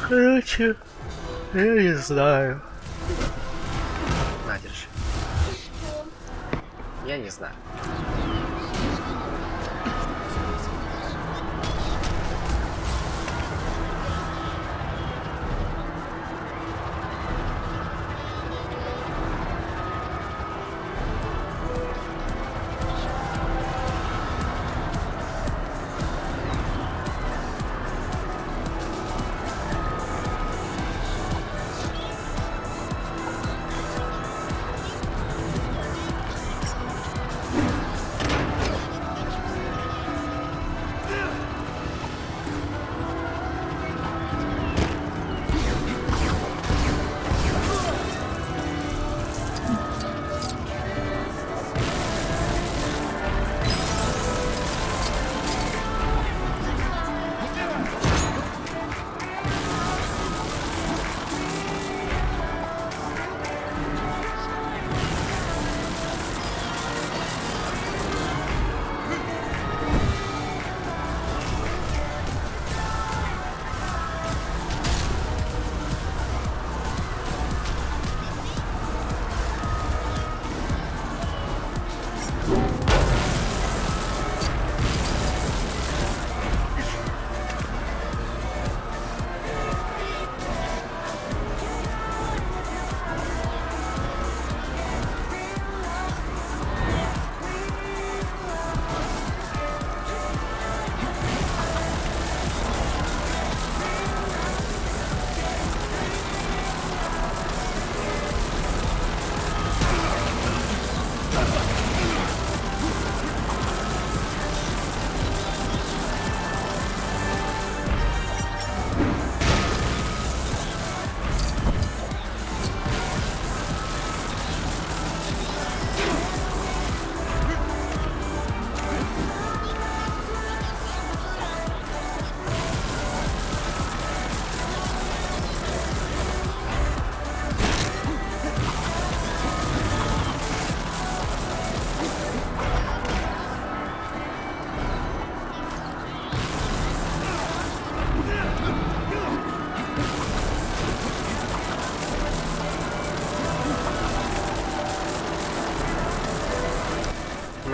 Speaker 2: Короче, я не знаю. На, держи. Я не знаю.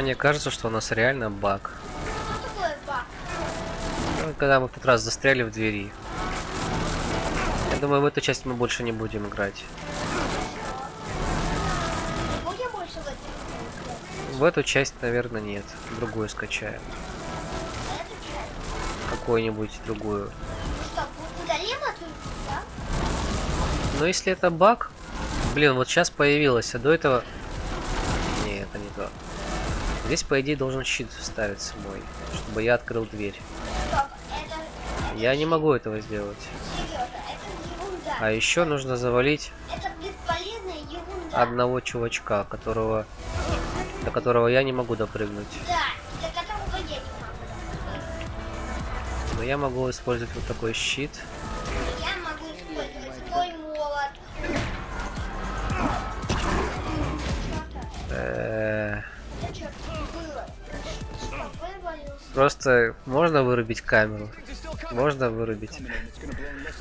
Speaker 2: Мне кажется, что у нас реально баг.
Speaker 3: Что такое баг?
Speaker 2: Ну, когда мы в тот раз застряли в двери. Я думаю, в эту часть мы больше не будем играть.
Speaker 3: Будем больше в этом?
Speaker 2: В эту часть, наверное, нет. Другую скачаем.
Speaker 3: Эту часть?
Speaker 2: Какую-нибудь другую.
Speaker 3: Что, удалим эту, да?
Speaker 2: Но если это баг... Блин, вот сейчас появилось, а до этого... Не, это не то. Здесь, по идее, должен щит вставиться мой, чтобы я открыл дверь.
Speaker 3: Стоп, это
Speaker 2: Я не могу этого сделать.
Speaker 3: серьезно, это ерунда.
Speaker 2: А еще нужно завалить
Speaker 3: Это бесполезная ерунда.
Speaker 2: одного чувачка, до которого я не могу допрыгнуть.
Speaker 3: Да, для которого я не могу.
Speaker 2: Но я могу использовать вот такой щит.
Speaker 3: Я могу использовать свой молот. Это что было? Что, вывалился?
Speaker 2: Просто можно вырубить камеру? Можно вырубить?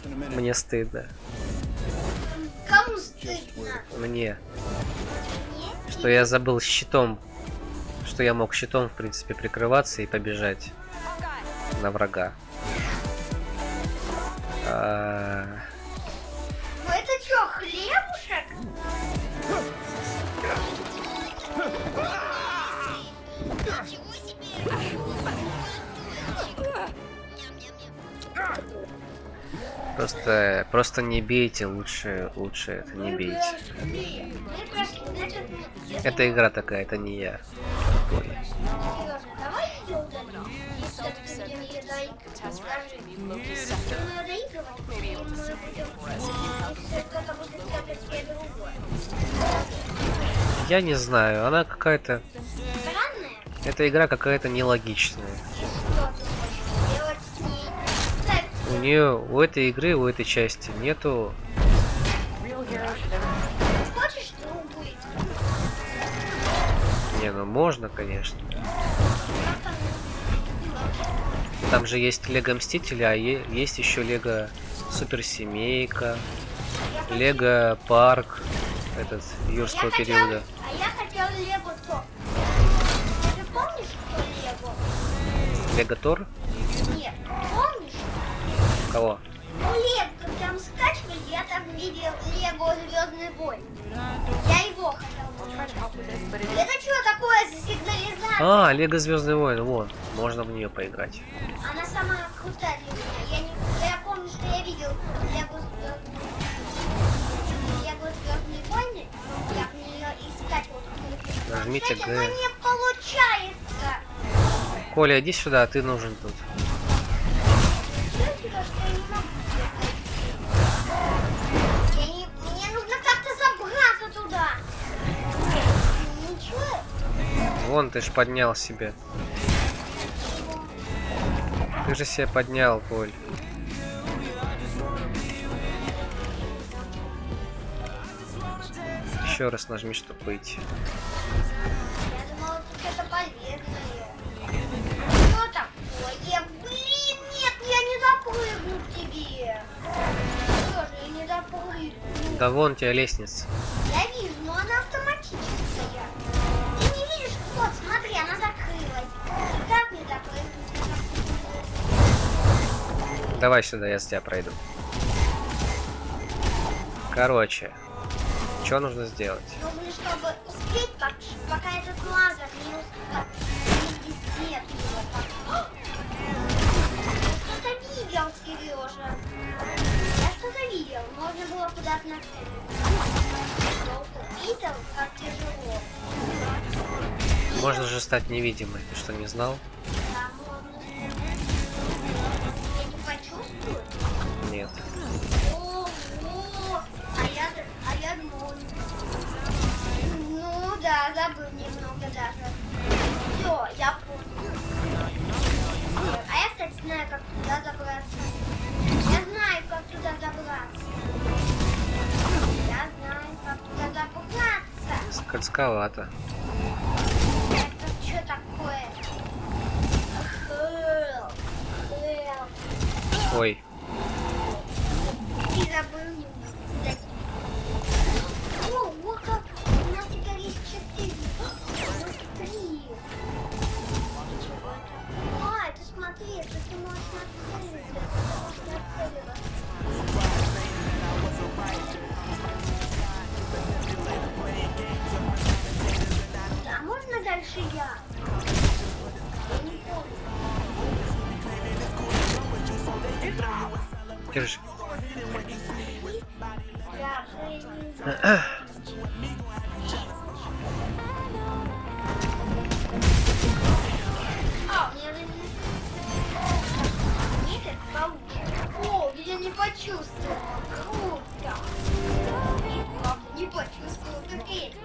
Speaker 2: Мне стыдно.
Speaker 3: Кому стыдно?
Speaker 2: Мне. Что я забыл щитом. Что я мог щитом, в принципе, прикрываться и побежать на врага.
Speaker 3: Ну это что, хлебушек? Ничего себе!
Speaker 2: Просто не бейте, лучше это не бейте. Это игра такая, это не я. Ой. Я не знаю, она какая-то... Эта игра какая-то нелогичная. У нее, у этой игры, у этой части нету... Не, ну можно, конечно. Там же есть Лего Мстители, а есть еще Лего Суперсемейка, Лего Парк, этот юрского периода.
Speaker 3: А я хотел Лего Тор. Ты помнишь, что Лего?
Speaker 2: Лего Тор?
Speaker 3: Нет, помнишь?
Speaker 2: Кого?
Speaker 3: Ну, Лего там скачивали, я там видел Лего Звездный бой. Я его хотел. Это что такое за сигнализация?
Speaker 2: А, Лего Звездный войн, вот. Можно в нее поиграть.
Speaker 3: Она самая крутая для меня. Я помню, что я видел Лего Звездные войны. Я в нее и скачивал.
Speaker 2: Нажмите
Speaker 3: Кстати,
Speaker 2: Г.
Speaker 3: но не получается.
Speaker 2: Коля, иди сюда, ты нужен тут.
Speaker 3: Мне нужно как-то забраться туда. Ничего.
Speaker 2: Вон, ты ж поднял себе. Ты же себе поднял, Коль. Еще раз нажми, чтобы выйти.
Speaker 3: Я думала, тут это полезное. Что такое? Блин, нет, я не запрыгну к тебе. Что же, я не запрыгну.
Speaker 2: Да вон тебе лестница.
Speaker 3: Я вижу, но она автоматическая. Ты не видишь? Вот, смотри, она закрылась. Как мне запрыгнуть?
Speaker 2: Давай сюда, я с тебя пройду. Короче, что нужно сделать?
Speaker 3: Нужно, чтобы успеть, пока этот лазер не везде. Я что-то видел, Сережа. Я что-то видел. Можно было куда-то нацелиться. Видел, как тяжело.
Speaker 2: Можно же стать невидимой. Ты что, не знал?
Speaker 3: Да, можно. Я не почувствую.
Speaker 2: Нет.
Speaker 3: Ого! А я думал. Ну да, забыл немного даже. Все, я понял. А я, кстати, знаю, как туда забраться. Я знаю, как туда забраться. Я знаю, как туда забраться.
Speaker 2: Скользковато.
Speaker 3: Это что такое?
Speaker 2: Ой.
Speaker 3: Ты забыл немного. О, вот как. У нас теперь есть 4. Смотри. А, это смотри, это ты можешь нацеливаться. А можно дальше я? Я не помню.
Speaker 2: Держи.
Speaker 3: Я О, я не почувствовал. Круто. Не почувствовал, как это.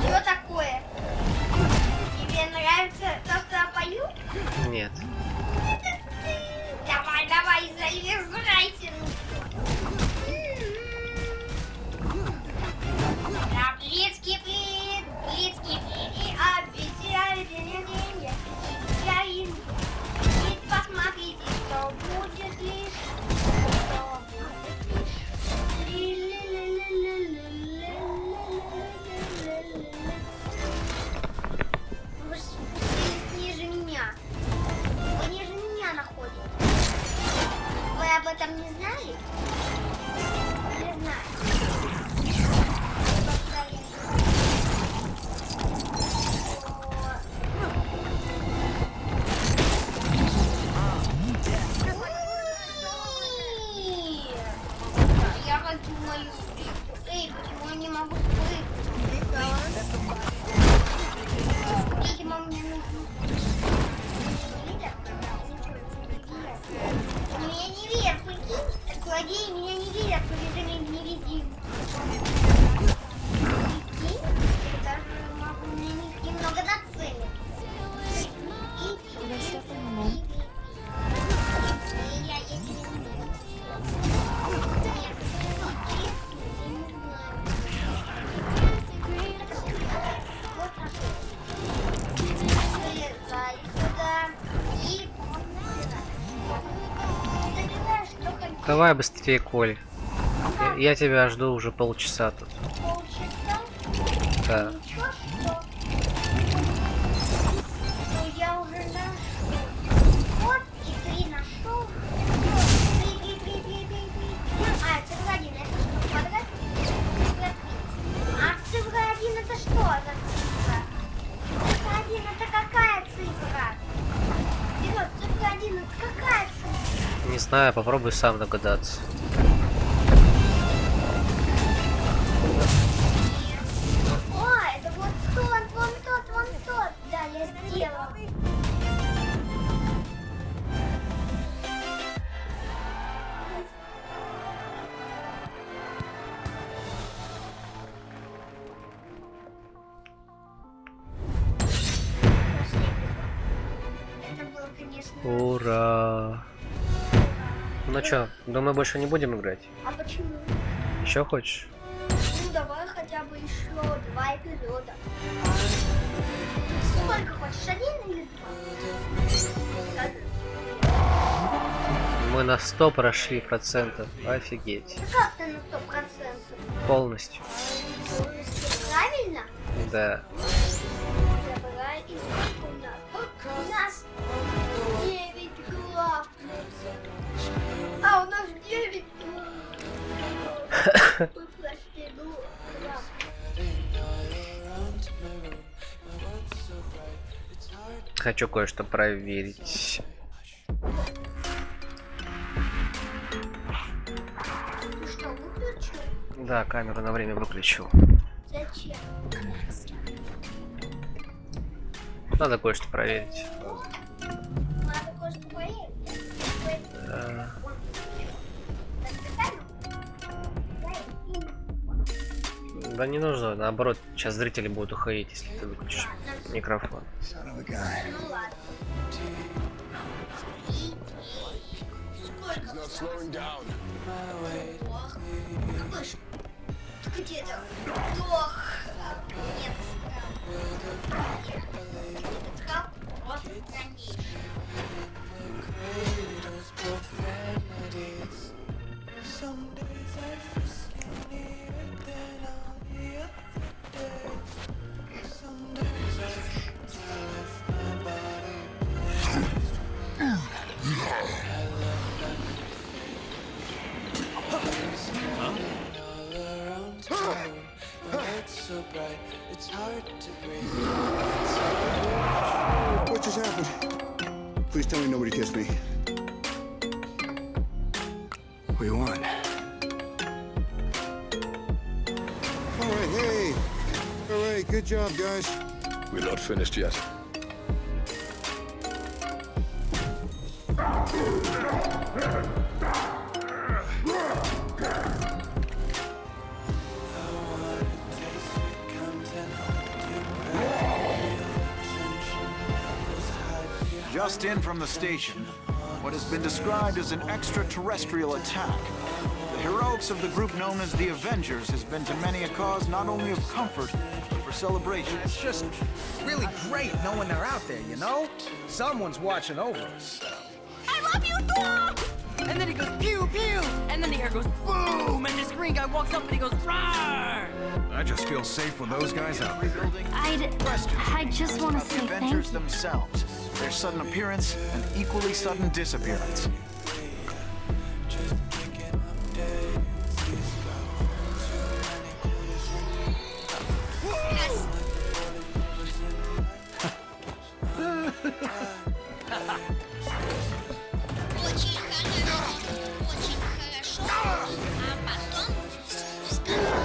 Speaker 3: Что такое? Меня не видят, прикинь? Злодеи меня не видят, поведали невидимку. Прикинь? Я даже могу на них немного нацелиться. Я тебе не
Speaker 2: Давай быстрее, Коль. Я тебя жду уже полчаса тут.
Speaker 3: полчаса?
Speaker 2: Да.
Speaker 3: Ничего, что? Ну, я уже нашел. Вот, и 3 нашел. 3. А, цифра 1, это что, квадрат? А цифра 1 это что за цифра? Цифра 1 это какая цифра? Вперед, цифра 1 это какая цифра?
Speaker 2: Не знаю, попробуй сам догадаться.
Speaker 3: О, это вот вон тот. Да, я сделала. Это было, конечно.
Speaker 2: Ура! Ну чё, думаю, больше не будем играть?
Speaker 3: А почему?
Speaker 2: Еще хочешь?
Speaker 3: Ну, давай хотя бы еще 2 эпизода. Сколько хочешь, 1 или 2? Скажи.
Speaker 2: Мы на 100 прошли процентов. Офигеть.
Speaker 3: Ну как ты на 100%?
Speaker 2: Полностью.
Speaker 3: Правильно?
Speaker 2: Да.
Speaker 3: Забирай и сколько у нас? У нас 9 глав. А, у нас 9 глав. Мы прошли глав.
Speaker 2: Хочу кое-что проверить.
Speaker 3: Ты что, выключил?
Speaker 2: Да, камеру на время выключил.
Speaker 3: Зачем?
Speaker 2: Надо кое-что проверить.
Speaker 3: Надо кое-что проверить.
Speaker 2: Да. Да не нужно, наоборот, сейчас зрители будут уходить, если ты выключишь микрофон.
Speaker 3: Ну ладно. Сколько?
Speaker 11: Not slowing down.
Speaker 3: Ох, какой ж... Где-то... Ох, нет. Этот хаб просто страннейший.
Speaker 6: What just happened? Please tell me nobody kissed me. What do you want? All right, hey. All right, good job, guys.
Speaker 11: We're not finished yet.
Speaker 12: Just in from the station, what has been described as an extraterrestrial attack. The heroics of the group known as the Avengers has been to many a cause not only of comfort, but for celebration.
Speaker 7: It's just really great knowing they're out there, you know? Someone's watching over us.
Speaker 13: I love you, Thor! And then he goes pew pew, and then the air goes boom, and this green guy walks up and he goes roar!
Speaker 12: I just feel safe with those guys out there.
Speaker 1: I just want to say
Speaker 12: The
Speaker 1: thank
Speaker 12: Avengers
Speaker 1: you.
Speaker 12: themselves, their sudden appearance and equally sudden disappearance.
Speaker 3: Очень хорошо. А потом сказал.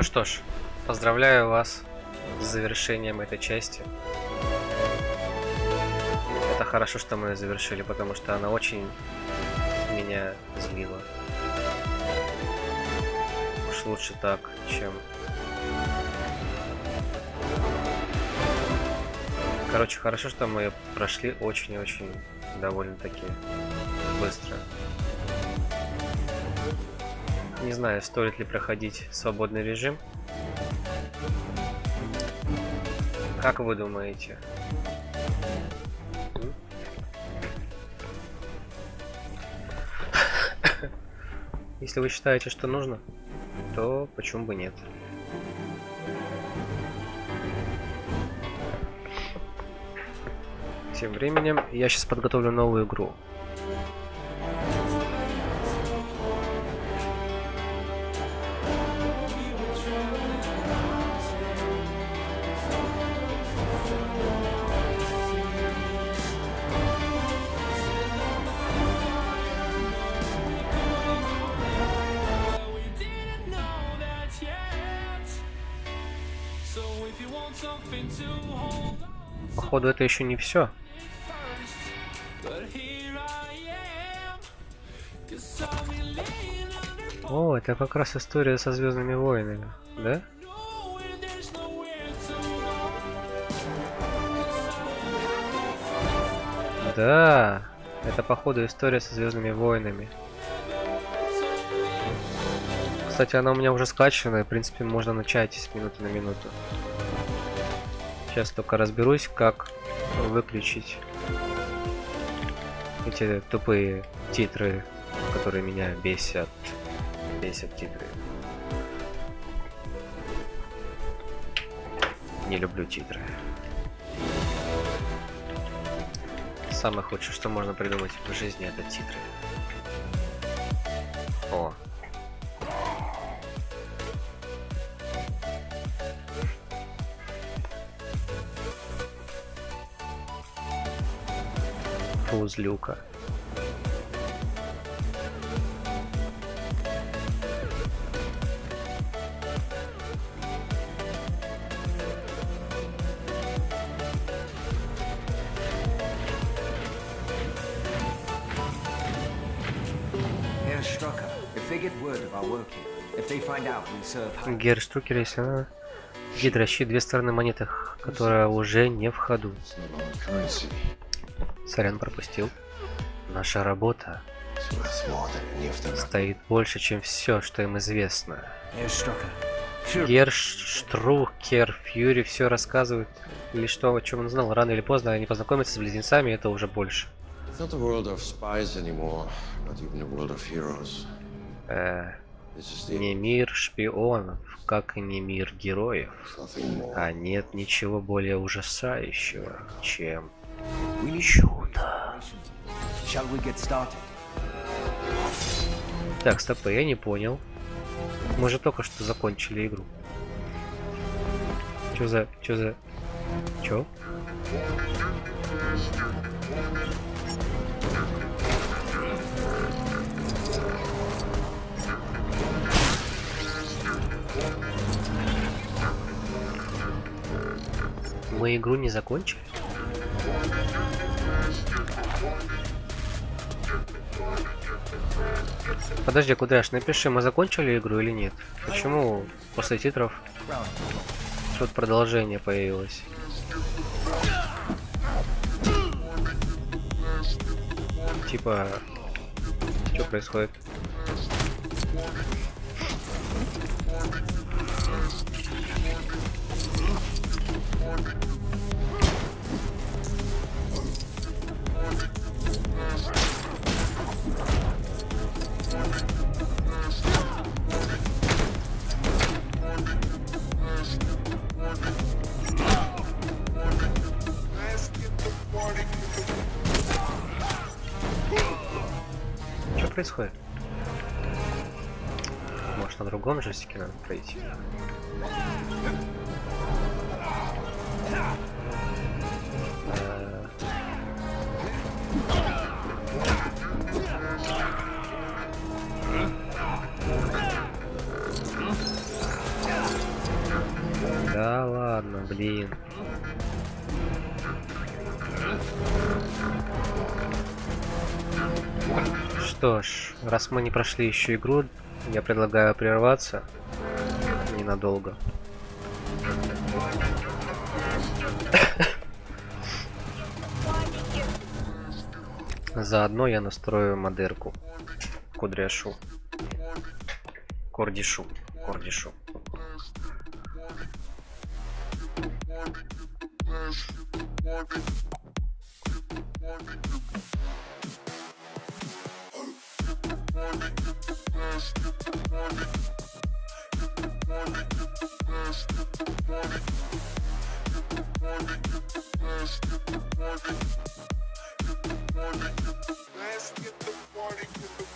Speaker 2: Ну что ж, поздравляю вас с завершением этой части. Это хорошо, что мы ее завершили, потому что она очень меня злила. Уж лучше так, чем... Короче, хорошо, что мы ее прошли очень-очень довольно-таки быстро. Не знаю, стоит ли проходить свободный режим. Как вы думаете? Если вы считаете, что нужно, то почему бы нет? Тем временем я сейчас подготовлю новую игру. Походу, это еще не все. О, это как раз история со Звездными войнами, да? Да, это походу история со Звездными войнами. Кстати, она у меня уже скачана, и, в принципе, можно начать с минуты на минуту. Сейчас только разберусь, как выключить эти тупые титры, которые меня бесят. Бесят титры. Не люблю титры. Самое худшее, что можно придумать в жизни, это титры. О. Злюка. Герштрукер, если она... Гидрощит, две стороны монеты, которая уже не в ходу. Сорян, пропустил. Наша работа стоит больше, чем все, что им известно. Герштрукер Фьюри все рассказывает. Или что, о чем он знал. Рано или поздно они познакомятся с близнецами, это уже больше. Не мир шпионов, как и не мир героев. А нет ничего более ужасающего, чем чудо. Так, стоп, я не понял. Мы же только что закончили игру. Чё за... Чё? Мы игру не закончили? Подожди, Кудряш, напиши, мы закончили игру или нет? Почему после титров тут продолжение появилось? Типа, что происходит? Что происходит? Может, на другом джойстике надо пройти? Да ладно, блин. Что ж, раз мы не прошли еще игру, я предлагаю прерваться ненадолго. Заодно я настрою модерку. Кудряшу. Кордишу. Кордишу.
Speaker 9: Let's get the party going.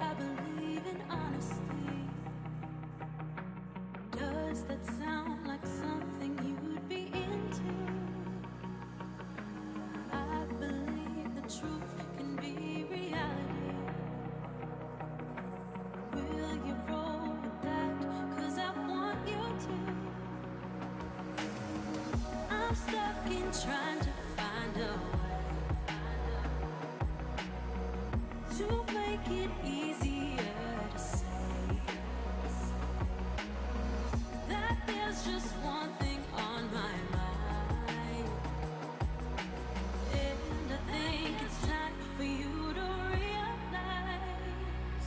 Speaker 1: I believe in honesty. Does that sound like something you'd be into? I believe the truth can be reality. Will you roll with that? 'Cause I want you to. I'm stuck in trying to find a way to make it easier to say that there's just one thing on my mind, and I think it's time for you to realize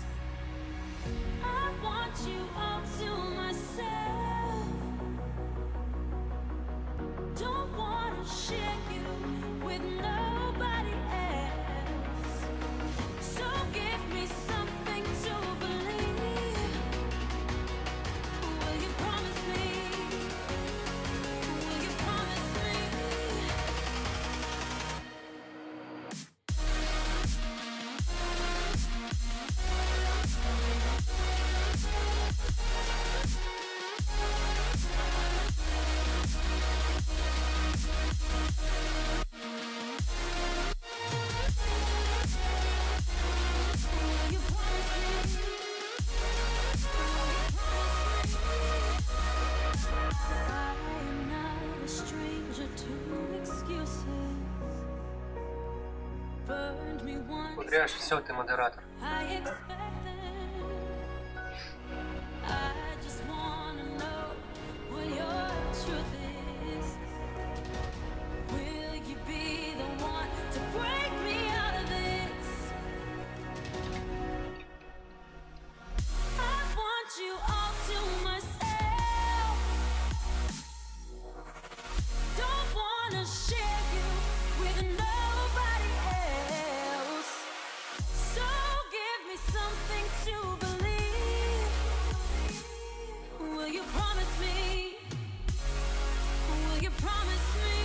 Speaker 1: I want you all to myself. Don't wanna share you with nobody else. So give me something to believe. Will you promise me? Will you promise me? Will you promise me? I am not a stranger to excuses. Burned me once,
Speaker 2: Кудряш, все, ты модератор.
Speaker 1: I expect them. I just wanna know what your truth is. Will you be the one to break me out of this? I want you all to myself. Don't wanna share you with nobody else. So give me something to believe. Will you promise me? Will you promise me?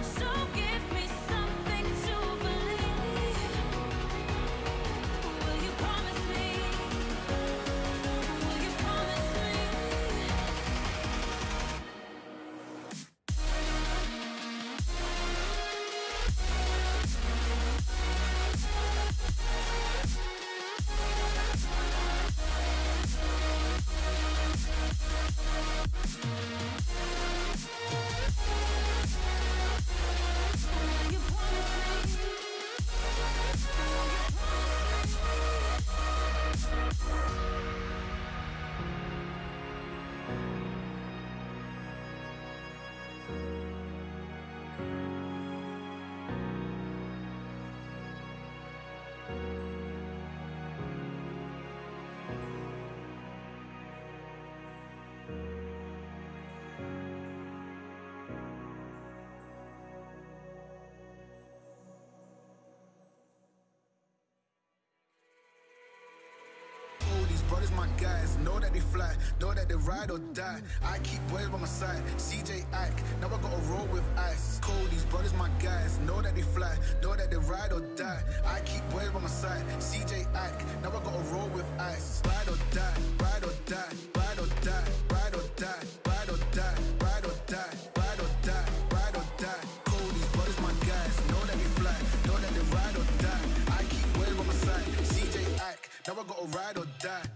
Speaker 1: So give me something to believe. Will you promise me? Will you promise me? Will you promise me?
Speaker 11: Oh, these brothers, my guys, know that they fly, know that they ride or die. I keep boys by my side, CJ Ike, now I gotta roll with ice. Cold, these brothers, my guys, know that they fly, know that they ride or die. I keep boys by my side, CJ Ike, now I gotta roll with ice. Ride or die, ride or die, ride or die, ride or die, ride
Speaker 14: ride or die.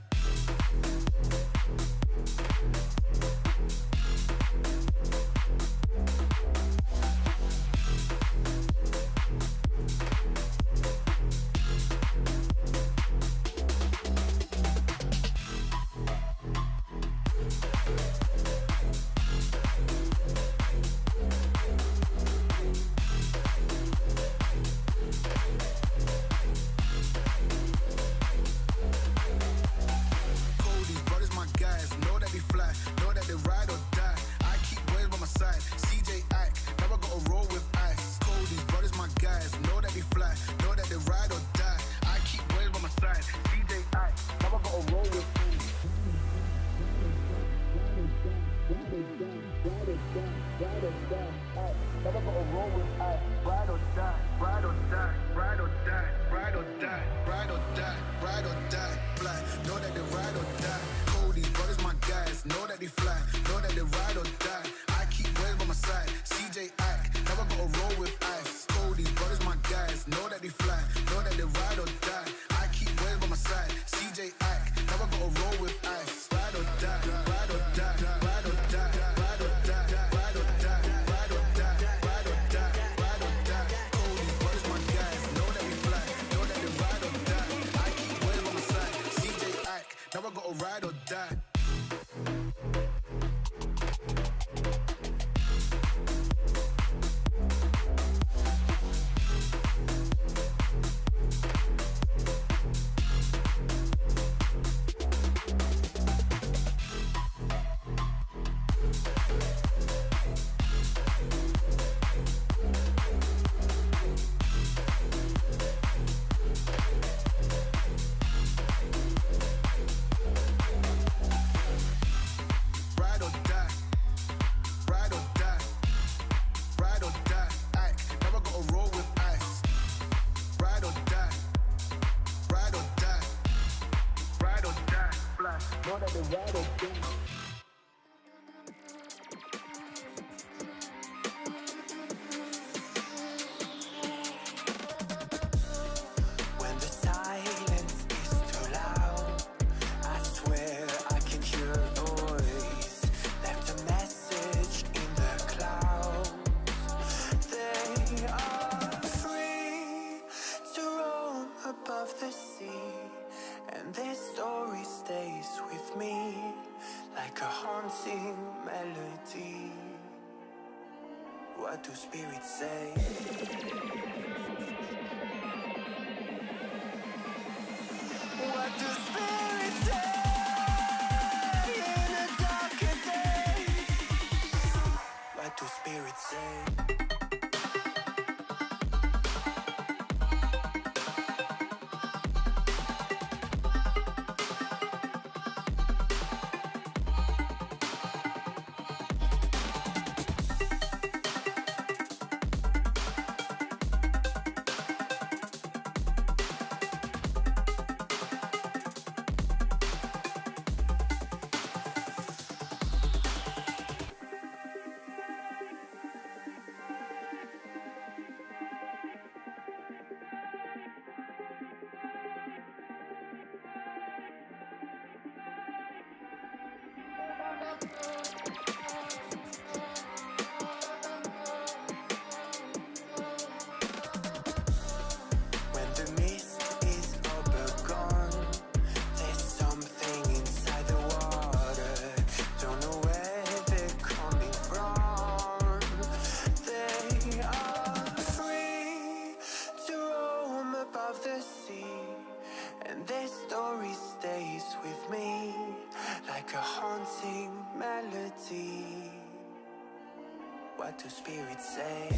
Speaker 15: What do spirits say? What do spirits say in a darker day? What do spirits say? What do spirits say?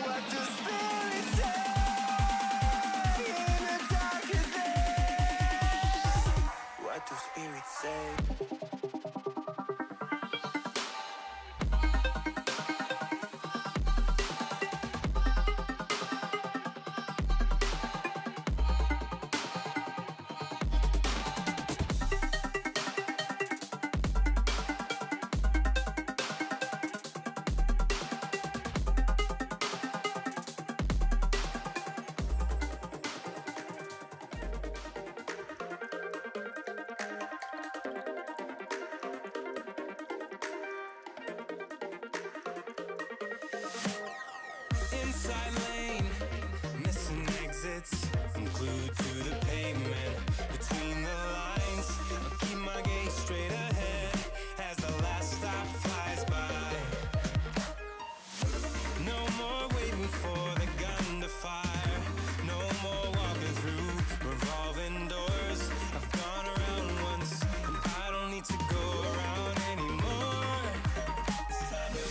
Speaker 15: What do spirits say in a darker day? What do spirits say? one side lane, missing exits. I'm glued to the pavement between the lines. I'll keep my gaze straight ahead as the last stop flies by. No more waiting for the gun to fire. No more walking through revolving doors. I've gone around once and I don't need to go around anymore. It's time to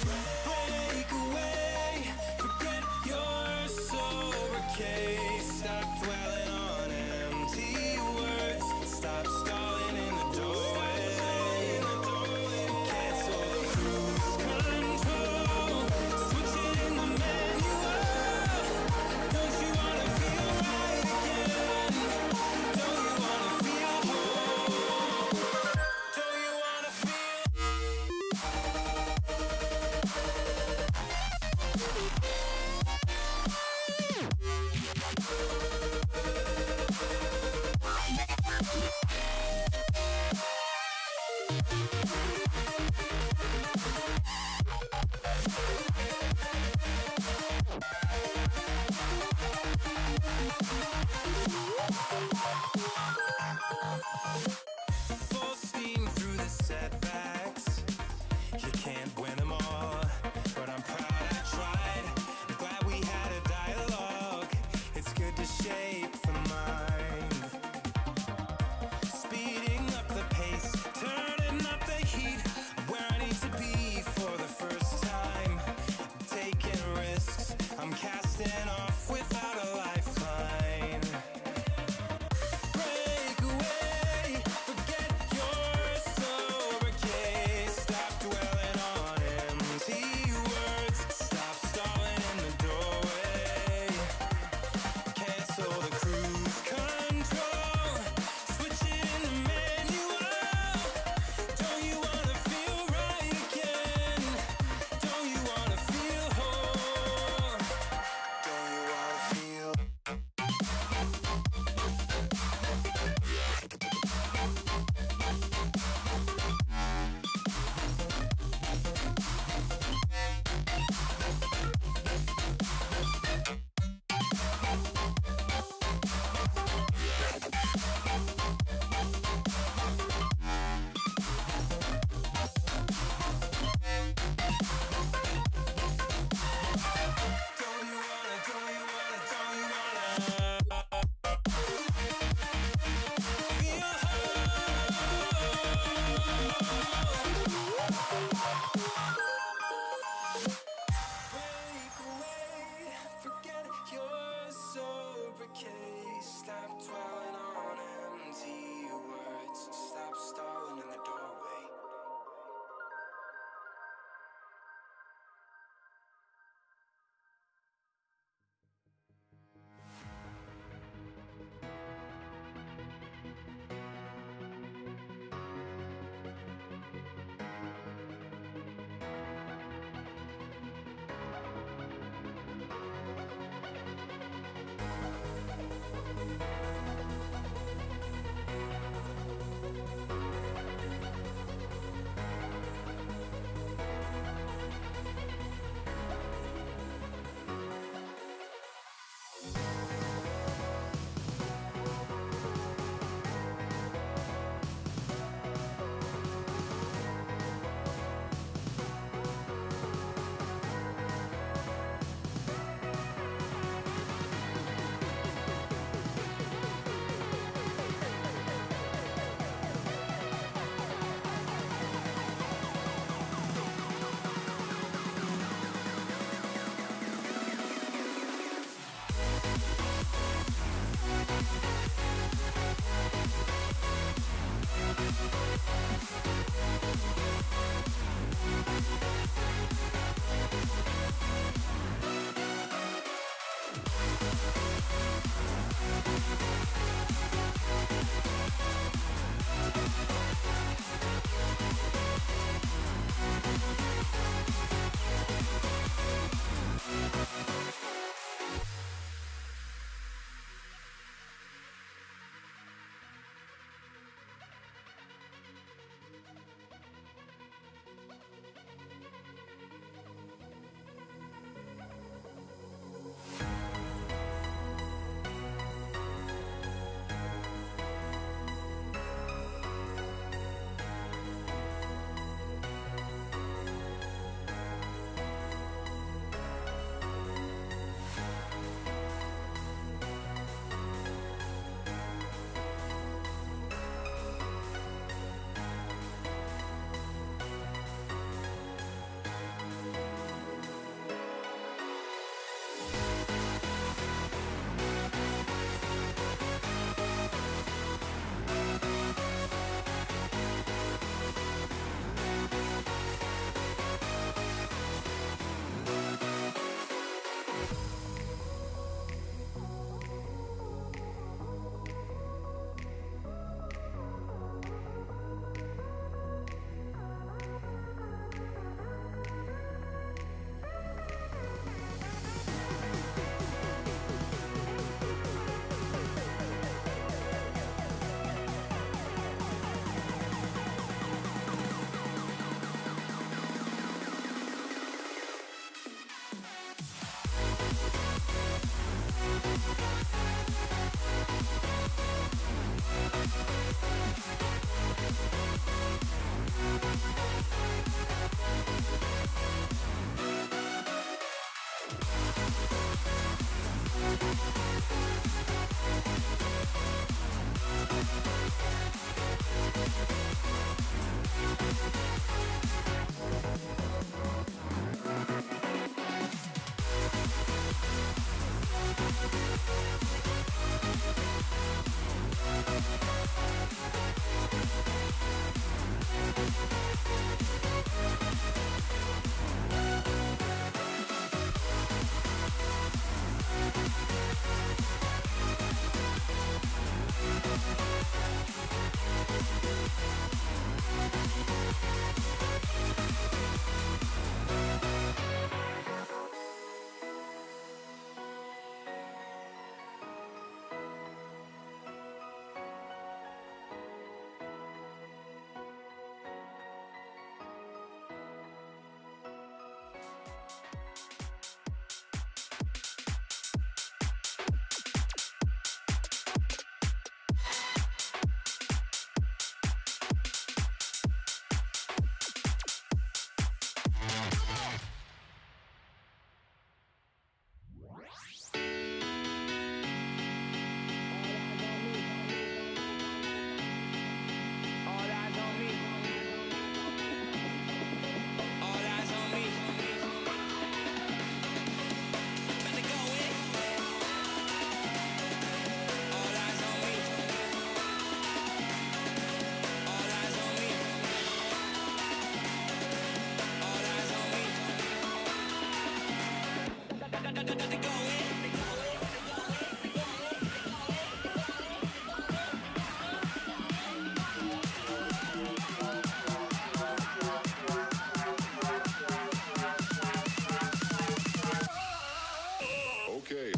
Speaker 15: break away. Forget your sober case. Stop dwelling on empty words. Stop stalling in the doorway. Cancel the cruise control. Switch it in the manual. Don't you wanna feel right again? Don't you wanna feel whole? Don't you wanna feel? Full steam through the setbacks. You can't win them all, but I'm proud I tried. I'm glad we had a dialogue. It's good to shape the mind. Speeding up the pace, turning up the heat. Where I need to be for the first time. Taking risks, I'm casting off without a lifeline. Break away, forget your sober case. Stop dwelling on empty words. Stop stalling in the doorway. Cancel the cruise control. Switch it in the manual. Don't you wanna feel right again? Don't you wanna feel whole? Don't you wanna feel? Break away, forget your sober case. Stop dwelling on empty words. Stop stalling in the doorway.
Speaker 9: Okay.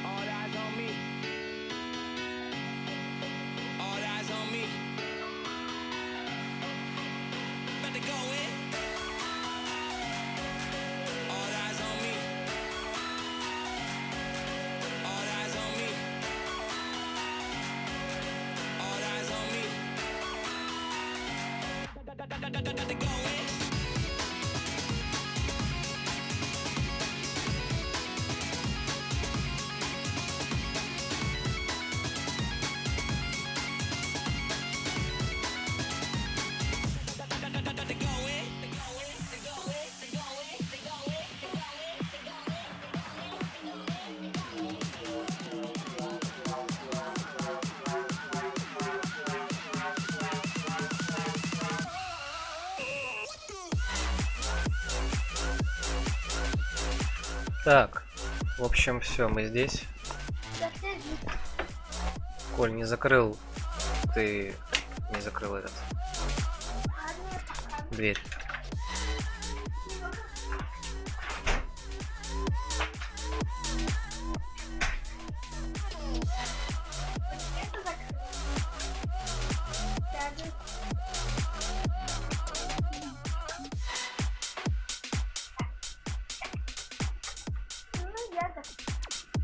Speaker 15: All eyes on me. All eyes on me. About to go in. All eyes on me. All eyes on me. All eyes on me. About to go in.
Speaker 2: Так, в общем, все, мы здесь. Коль, не закрыл. Ты не закрыл этот. Дверь.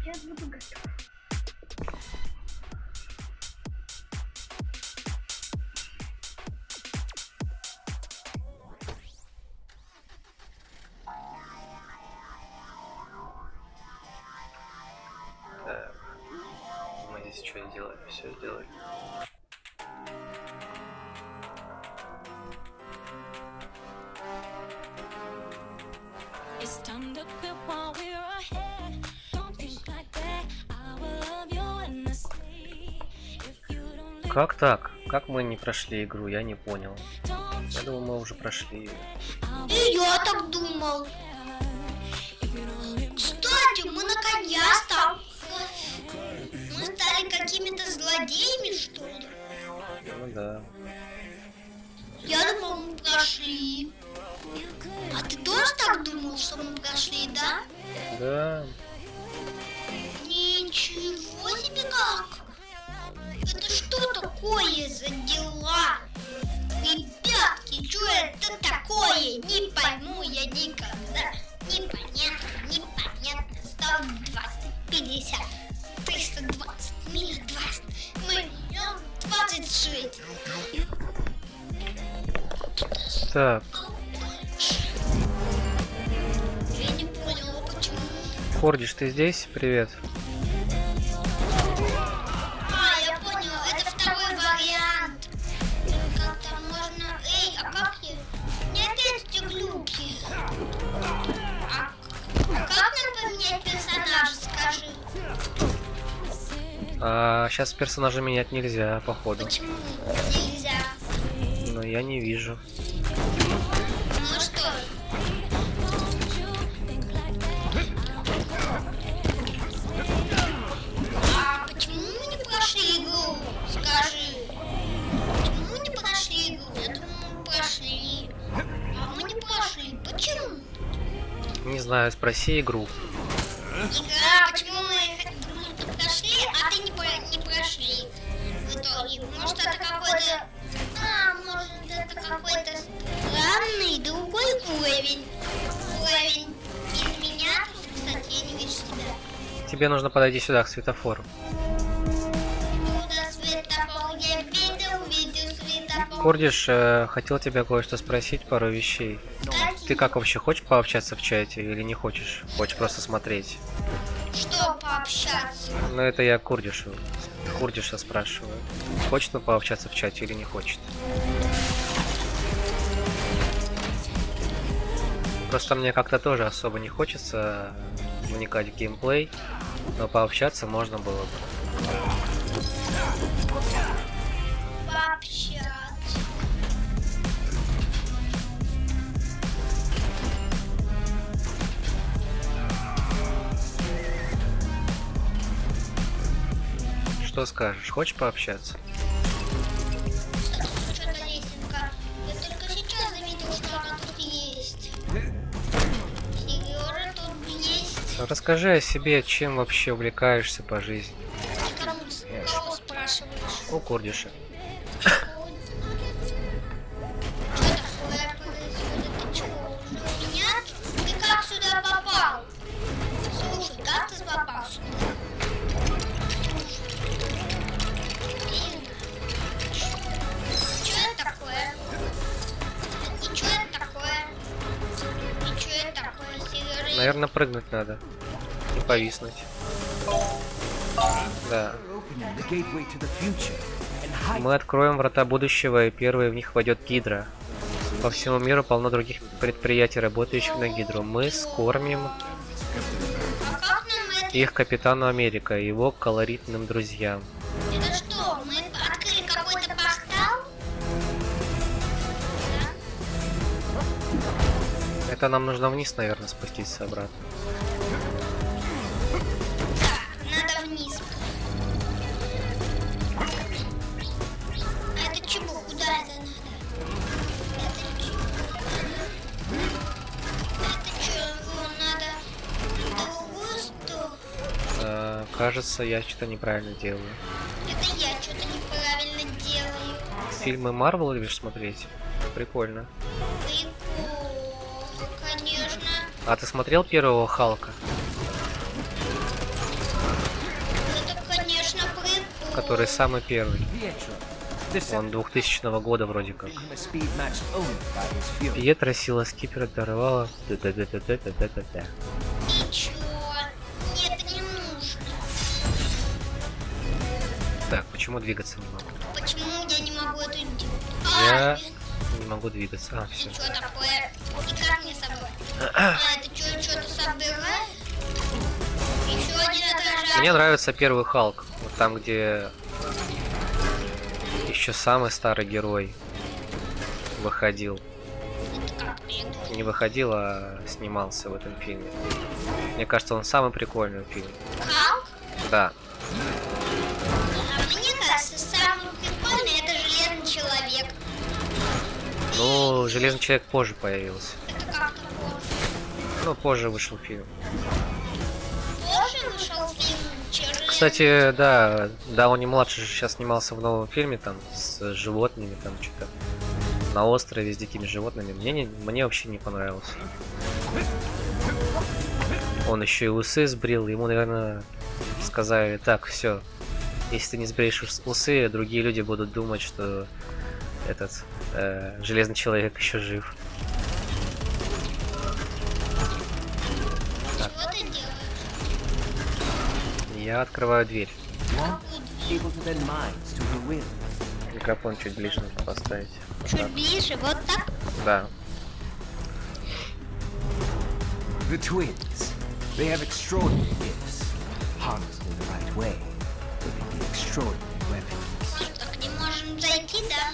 Speaker 3: Сейчас буду готов.
Speaker 2: Так. Мы здесь что сделали? Все сделали.
Speaker 1: It's time to quit while we're ahead. Don't think like that. I will love you endlessly. If you don't
Speaker 2: Как так? Как мы не прошли игру, я не понял. Я думал, мы уже прошли ее.
Speaker 3: И я так думал. Кстати, мы наконец-то... Мы стали какими-то злодеями, что ли?
Speaker 2: Ну да.
Speaker 3: Я думал, мы прошли. А ты тоже так думал, что мы прошли, да?
Speaker 2: Да.
Speaker 3: Ничего себе как! Это что такое за дела? Ребятки, что это такое? Не пойму я никогда. Непонятно. 120, 50, 320, миллион 20, миллион 26.
Speaker 2: Так.
Speaker 3: Я не поняла, почему.
Speaker 2: Кордиш, ты здесь? Привет.
Speaker 3: Я понял, это второй вариант. Как там можно... Эй, а как я? Не опять эти глюки. А как нам поменять персонажа, скажи?
Speaker 2: Сейчас персонажа менять нельзя, походу.
Speaker 3: Почему нельзя?
Speaker 2: Но я не вижу.
Speaker 3: Ну что? А почему мы не прошли игру? Скажи. Почему мы не прошли игру? Я думаю, мы прошли. А мы не прошли. Почему?
Speaker 2: Не знаю, спроси игру.
Speaker 3: Игра, почему мы не прошли, а ты не прошли в итоге? Может, это какой-то... может, это какой-то странный другой уровень. Уровень из меня. Кстати, я не вижу себя.
Speaker 2: Тебе нужно подойти сюда, к светофору.
Speaker 3: Куда светофор? Я видел светофор.
Speaker 2: Кордиш, хотел тебя кое-что спросить, пару вещей. Ты как вообще, хочешь пообщаться в чате или не хочешь? Хочешь просто смотреть?
Speaker 3: Что пообщаться?
Speaker 2: Ну это я Курдиша спрашиваю. Хочет он пообщаться в чате или не хочет? Просто мне как-то тоже особо не хочется вникать в геймплей, но пообщаться можно было бы.
Speaker 3: Пообщаться.
Speaker 2: Что скажешь? Хочешь пообщаться?
Speaker 3: Что-то лесенка. Я только сейчас заметил, что она тут есть. Сережа тут есть.
Speaker 2: Расскажи о себе, чем вообще увлекаешься по жизни.
Speaker 3: Ты кого спрашиваешь?
Speaker 2: У Курдиша.
Speaker 3: Что такое происходит? Ты чего, уже у меня? Ты как сюда попал? Слушай, как ты попал сюда? Что это такое? И что это такое? И что это такое, Сережа?
Speaker 2: Наверное, прыгнуть надо. И повиснуть. Да. Мы откроем врата будущего, и первой в них войдет Гидра. По всему миру полно других предприятий, работающих на Гидру. Мы скормим их капитану Америка и его колоритным друзьям.
Speaker 3: Это что, мы открыли какой-то портал?
Speaker 2: Это нам нужно вниз, наверное, спуститься обратно.
Speaker 3: Надо вниз. А это чего? Куда это надо? Это чего надо? В другую сторону?
Speaker 2: Кажется, я что-то неправильно делаю.
Speaker 3: Это я что-то неправильно делаю.
Speaker 2: Фильмы Марвел любишь смотреть? Прикольно.
Speaker 3: Прикол, конечно.
Speaker 2: А ты смотрел первого Халка?
Speaker 3: Это, конечно, прикол.
Speaker 2: Который самый первый. Он 2000 года вроде как. Пьетро сила скипера даровала. Да-да-да-да-да-да-да-да.
Speaker 3: И чё? Нет, не нужно.
Speaker 2: Так, почему двигаться не могу?
Speaker 3: Почему я не могу это делать?
Speaker 2: Я не могу двигаться. Все.
Speaker 3: Что такое? И как мне собрать? Это что-то собирает? Еще один отражатель.
Speaker 2: Мне нравится первый Халк. Вот там, где еще самый старый герой выходил. Не выходил, а снимался в этом фильме. Мне кажется, он самый прикольный в фильме.
Speaker 3: Халк?
Speaker 2: Да.
Speaker 3: А мне кажется, самый прикольный это Железный Человек.
Speaker 2: Ну, Железный Человек позже появился.
Speaker 3: Это как-то позже.
Speaker 2: Ну, позже вышел фильм.
Speaker 3: Позже вышел фильм Железный.
Speaker 2: Кстати, да, Дауни младший сейчас снимался в новом фильме там с животными, там что-то на острове с дикими животными. Мне вообще не понравилось. Он еще и усы сбрил, ему, наверное, сказали: так, все, если ты не сбреешь усы, другие люди будут думать, что этот Железный Человек еще жив. Так.
Speaker 3: Что ты делаешь?
Speaker 2: Я открываю дверь.
Speaker 14: Able to bend minds to her will.
Speaker 2: Микрофон чуть ближе нужно поставить. Вот
Speaker 3: Чуть
Speaker 2: так.
Speaker 3: ближе, вот так.
Speaker 2: Да.
Speaker 14: The twins. They have extraordinary gifts. Harnessed in the right way, they can be extraordinary weapons.
Speaker 3: Что, к ним можем зайти, да?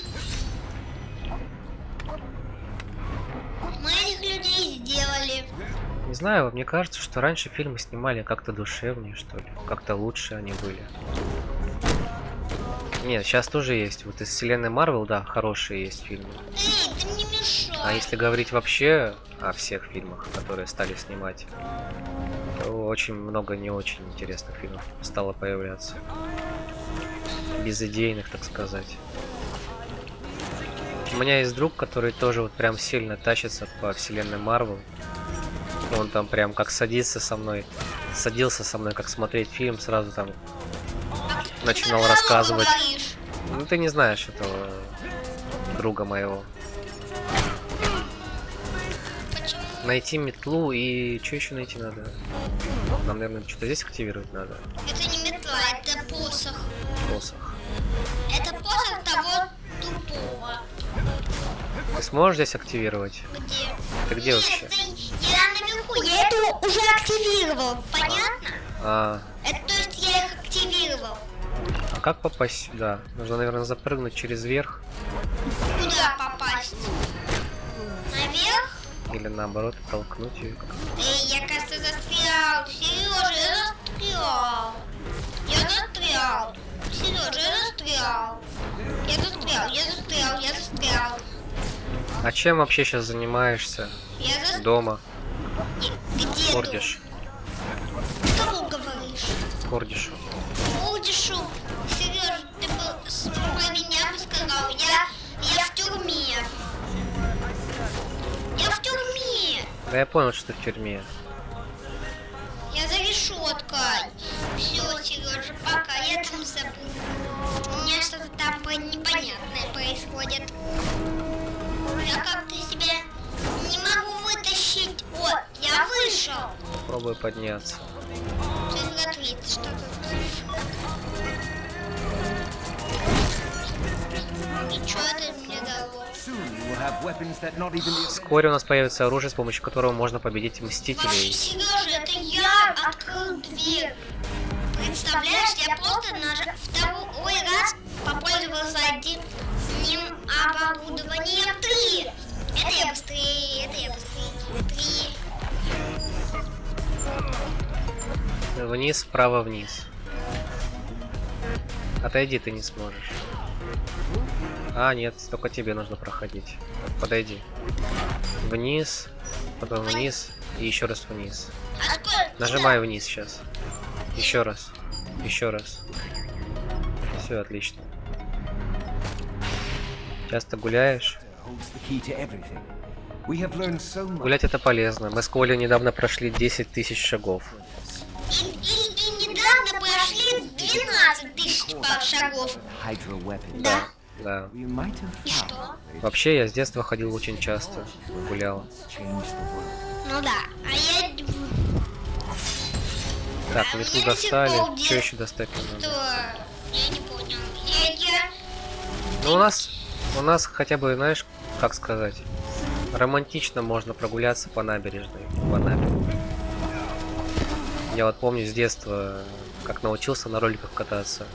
Speaker 3: Мы этих людей сделали.
Speaker 2: Не знаю, мне кажется, что раньше фильмы снимали как-то душевнее, что ли. Как-то лучше они были. Нет, сейчас тоже есть. Вот из вселенной Марвел, да, хорошие есть фильмы.
Speaker 3: Эй, ты мне мешаешь.
Speaker 2: А если говорить вообще о всех фильмах, которые стали снимать, то очень много не очень интересных фильмов стало появляться. Безидейных, так сказать. У меня есть друг, который тоже вот прям сильно тащится по вселенной Марвел. Он там прям как садился со мной, как смотреть фильм, сразу там начинал рассказывать. Ну ты не знаешь этого друга моего. Найти метлу и что еще найти надо? Нам, наверное, что-то здесь активировать надо.
Speaker 3: Это не метла, это посох.
Speaker 2: Посох.
Speaker 3: Это посох того тупого.
Speaker 2: Ты сможешь здесь активировать?
Speaker 3: Где?
Speaker 2: Ты где вообще?
Speaker 3: Я наверху, я это уже активировал, понятно?
Speaker 2: А
Speaker 3: Это то есть я их активировал.
Speaker 2: как попасть сюда? Нужно, наверное, запрыгнуть через верх.
Speaker 3: Куда попасть? Наверх?
Speaker 2: Или наоборот, толкнуть ее.
Speaker 3: Эй, я, кажется, застрял. Сережа, я застрял. Сережа, я застрял.
Speaker 2: А чем вообще сейчас занимаешься?
Speaker 3: Я застрял.
Speaker 2: Дома.
Speaker 3: Где
Speaker 2: Кордиш.
Speaker 3: Кого говоришь?
Speaker 2: Кордишу.
Speaker 3: Кордишу. Сережа, ты бы про меня бы сказал. Я в тюрьме. Я в тюрьме.
Speaker 2: Да я понял, что ты в тюрьме.
Speaker 3: Я за решеткой. Все, Сережа, пока. Я там забыл. У меня что-то там непонятное происходит. Я как-то себя не могу вытащить. Вот, я вышел.
Speaker 2: Попробую подняться.
Speaker 3: Смотрите, что тут. И что это мне дало?
Speaker 2: Вскоре у нас появится оружие, с помощью которого можно победить Мстителей.
Speaker 3: Сережа, это я открыл дверь. Представляешь, я просто второй раз попользовался одним оборудованием 3. Это я быстрее. 3.
Speaker 2: Вниз, вправо, вниз. Отойди, ты не сможешь. А, нет, только тебе нужно проходить. Подойди. Вниз, потом вниз и еще раз вниз. Нажимай вниз сейчас. Еще раз. Еще раз. Все отлично. Часто гуляешь? Гулять это полезно. Мы с Колей недавно прошли 10 тысяч шагов.
Speaker 3: И недавно прошли 12 тысяч шагов.
Speaker 2: Да. Да.
Speaker 3: И что?
Speaker 2: Вообще, я с детства ходил очень часто. Гулял.
Speaker 3: Ну да. А я...
Speaker 2: Так, метлу достали. Что еще достать надо?
Speaker 3: Что? Я не понял.
Speaker 2: Ну, у нас хотя бы, знаешь, как сказать, романтично можно прогуляться по набережной. Я вот помню с детства, как научился на роликах кататься.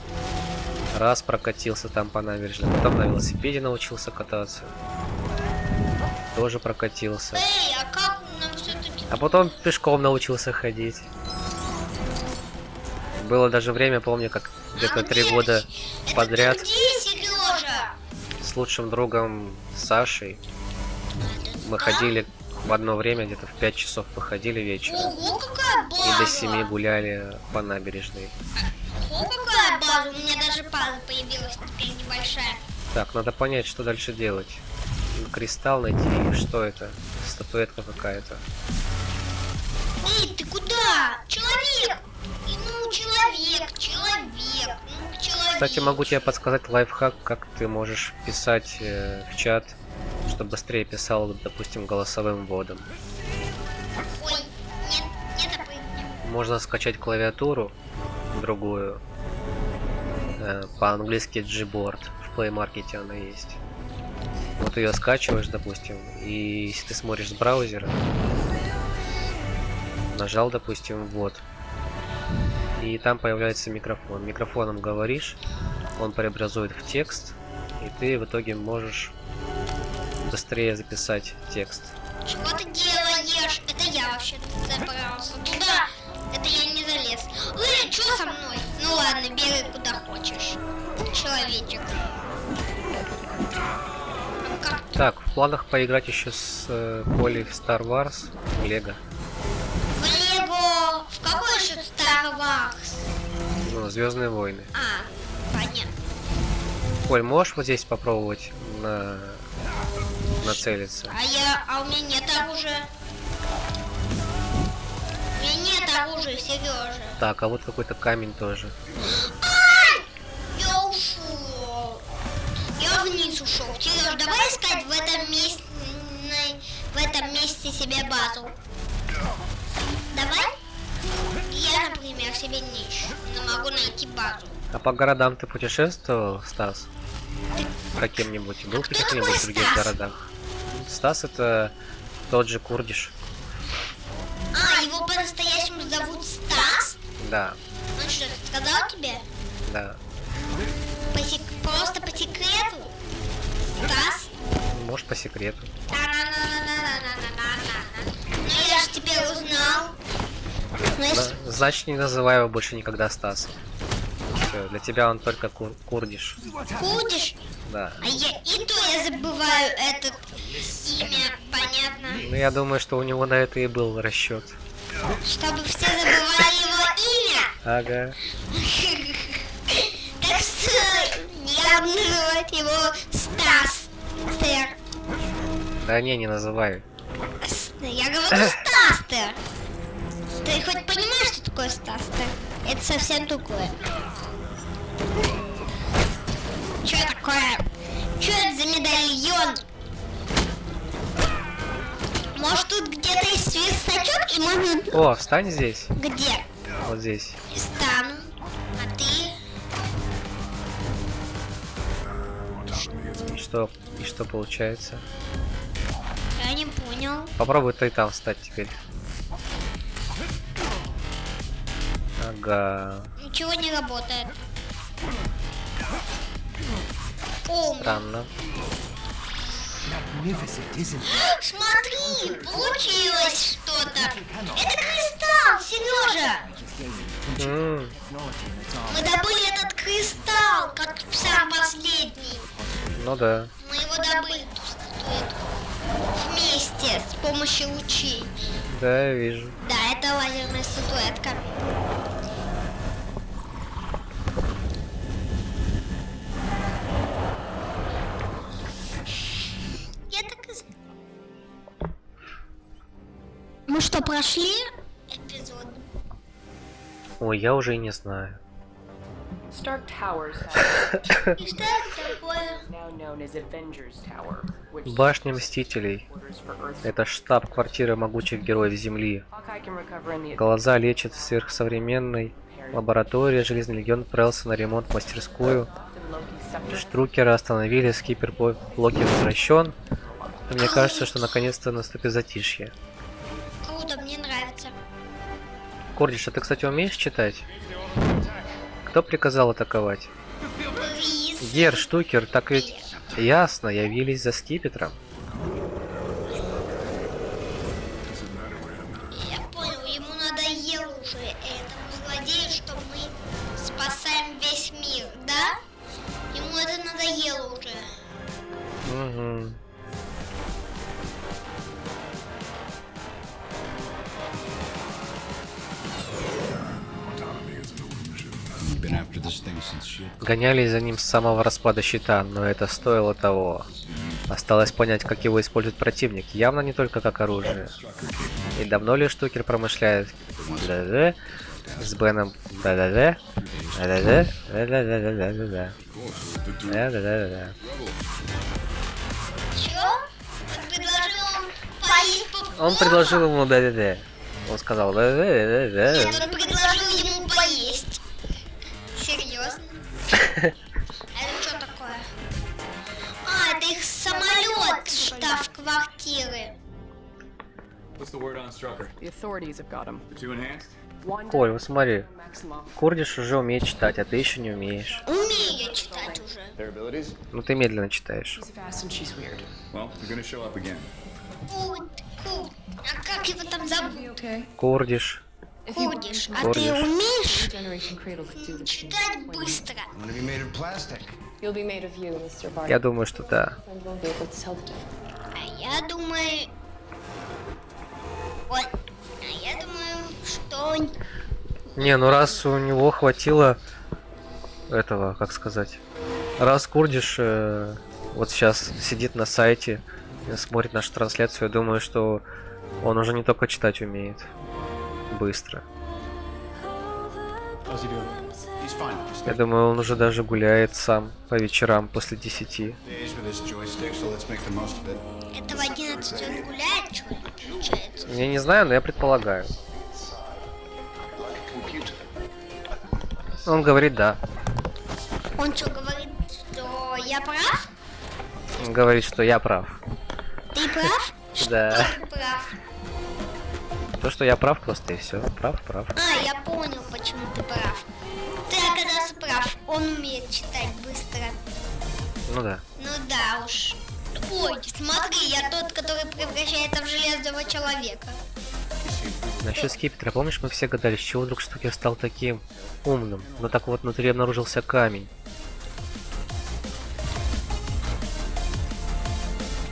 Speaker 2: Раз прокатился там по набережной, потом на велосипеде научился кататься. Тоже прокатился.
Speaker 3: Эй, а как нам все-таки...
Speaker 2: А потом пешком научился ходить. Было даже время, помню, как где-то 3 года подряд
Speaker 3: Где, Сережа?
Speaker 2: с лучшим другом Сашей мы ходили в одно время, где-то в 5 часов выходили вечером.
Speaker 3: Ого, какая база!
Speaker 2: И до 7 гуляли по набережной.
Speaker 3: Ого, какая база! У меня даже база появилась теперь небольшая.
Speaker 2: Так, надо понять, что дальше делать. Кристалл найти, что это? Статуэтка какая-то.
Speaker 3: Эй, ты куда? Человек! Ну, человек. Ну, человек.
Speaker 2: Кстати, могу тебе подсказать лайфхак, как ты можешь писать в чат, чтобы быстрее писал, допустим, голосовым вводом.
Speaker 3: Ой, нет,
Speaker 2: Можно скачать клавиатуру другую, по-английски Gboard, в Play Market она есть. Вот ее скачиваешь, допустим, и если ты смотришь с браузера, нажал, допустим, ввод, и там появляется микрофон. Микрофоном говоришь, он преобразует в текст, и ты в итоге можешь быстрее записать текст.
Speaker 3: Что ты делаешь? Это я вообще-то забрался туда. Это я не залез. Эй, что со мной? Ну ладно, бегай куда хочешь. Человечек.
Speaker 2: Так, в планах поиграть еще с Полей в Star Wars, Лего.
Speaker 3: В Лего. В какой еще Star Wars?
Speaker 2: Ну, Звездные войны.
Speaker 3: А, понятно.
Speaker 2: Поль, можешь вот здесь попробовать нацелиться?
Speaker 3: А у меня нет оружия. У меня нет оружия, Сережа.
Speaker 2: Так, а вот какой-то камень тоже.
Speaker 3: Ай! Я ушел. Я вниз ушел. Сереж, давай искать в этом месте себе базу. Давай? Я, например, себе не ищу, но могу найти базу.
Speaker 2: А по городам ты путешествовал, Стас? Каким-нибудь? Был в каких-нибудь других
Speaker 3: Стас?
Speaker 2: городах? Стас это тот же Курдиш.
Speaker 3: А, его по-настоящему зовут Стас?
Speaker 2: Да,
Speaker 3: Он что, сказал тебе?
Speaker 2: да.
Speaker 3: Просто по секрету? Стас?
Speaker 2: Может, по секрету.
Speaker 3: Ну я же теперь узнал.
Speaker 2: Значит, не называй его больше никогда Стасом. Всё, для тебя он только Курдиш.
Speaker 3: Курдиш?
Speaker 2: Да.
Speaker 3: А и то я забываю это имя, понятно?
Speaker 2: Ну, я думаю, что у него на это и был расчет.
Speaker 3: Чтобы все забывали его имя?
Speaker 2: Ага.
Speaker 3: Так что я буду называть его Стастер.
Speaker 2: Да не называй.
Speaker 3: Я говорю Стастер. Ты хоть понимаешь, что такое Стастер? Это совсем другое. Что такое? Что это за медальон? Может тут где-то есть верстачок и можно...
Speaker 2: О, встань здесь.
Speaker 3: Где?
Speaker 2: Вот здесь.
Speaker 3: Стану. А ты?
Speaker 2: И что получается?
Speaker 3: Я не понял.
Speaker 2: Попробуй ты там встать теперь. Ага.
Speaker 3: Ничего не работает. О,
Speaker 2: Странно.
Speaker 3: смотри, получилось что-то. Это кристалл, Сережа. Мы добыли этот кристалл, как сам последний.
Speaker 2: Ну да.
Speaker 3: Мы его добыли, эту статуэтку, вместе с помощью лучей.
Speaker 2: Да, я вижу.
Speaker 3: Да, это лазерная статуэтка. Я так и знала. Мы что, прошли эпизод?
Speaker 2: Ой, я уже и не знаю.
Speaker 8: Stark Towers
Speaker 3: И что это такое?
Speaker 8: now known as Avengers Tower, which
Speaker 2: Башня Мстителей. Это штаб-квартира могучих героев Земли.
Speaker 8: Hawkeye can recover in the
Speaker 2: Глаза лечат в сверхсовременной лаборатории. Железный легион отправился на ремонт в мастерскую. Штрукера остановили, скипер Локи возвращен. И мне кажется, что наконец-то наступит затишье.
Speaker 3: Круто, мне нравится.
Speaker 2: Кордиш, а ты, кстати, умеешь читать? Кто приказал атаковать? Гер, штукер, так ведь ясно, явились за скипетром.
Speaker 3: Я понял, ему надоело уже этому злодею, что мы спасаем весь мир, да? Ему это надоело уже.
Speaker 2: Угу. Гонялись за ним с самого распада щита, но это стоило того. Осталось понять, как его использует противник, явно не только как оружие. И давно ли штукер промышляет? Да-да. С Беном. Да-да-да. Да-да-да. Да-да-да-да-да-да. Да-да-да-да.
Speaker 3: Чё? Он предложил ему поесть попкорн?
Speaker 2: Он предложил ему да-да-да. Он сказал да-да-да-да.
Speaker 3: Нет, он предложил ему поесть. Серьезно? Это что такое? А, это их самолет, штаб-квартиры.
Speaker 4: What's the word on Strucker?
Speaker 8: The authorities have got him.
Speaker 4: Too enhanced?
Speaker 2: Коль, вот смотри. Курдиш уже умеет читать, а ты еще не умеешь.
Speaker 3: Умею я читать уже.
Speaker 11: Their abilities?
Speaker 2: Ну ты медленно читаешь.
Speaker 8: She's fast and she's weird.
Speaker 11: Well, they're gonna show up again.
Speaker 3: Кут. А как его там зовут?
Speaker 2: Курдиш.
Speaker 3: Курдиш. А
Speaker 2: Курдиш.
Speaker 3: ты умеешь
Speaker 8: Generation Cradle could do this.
Speaker 3: читать быстро?
Speaker 6: I'm gonna be made of plastic.
Speaker 8: You'll be made of you, Mr. Barton.
Speaker 2: Я думаю, что да.
Speaker 8: And won't be able to tell the difference.
Speaker 3: А я думаю... Вот. А я думаю, что...
Speaker 2: Не, ну раз у него хватило этого, как сказать. Раз Курдиш вот сейчас сидит на сайте, смотрит нашу трансляцию, я думаю, что он уже не только читать умеет. Быстро.
Speaker 4: How's he doing?
Speaker 11: He's fine. Just
Speaker 2: Я думаю, он уже даже гуляет сам по вечерам после 10.
Speaker 11: days with this joystick, so let's make the most of it.
Speaker 3: Это в 11 он гуляет, что ли, получается?
Speaker 2: Я не знаю, но я предполагаю. Он говорит да.
Speaker 3: Он что, говорит, что я прав?
Speaker 2: Он говорит, что я прав.
Speaker 3: Ты прав?
Speaker 2: Да.
Speaker 3: Что ты прав?
Speaker 2: То, что я прав просто и все. Прав, прав.
Speaker 3: А, я понял, почему ты прав. Ты оказался прав. Он умеет читать быстро.
Speaker 2: Ну да.
Speaker 3: Ну да уж. Ой, смотри, я тот, который превращается в железного человека.
Speaker 2: Насчет скипетра, помнишь, мы все гадали, с чего вдруг штукер стал таким умным? Но так вот внутри обнаружился камень.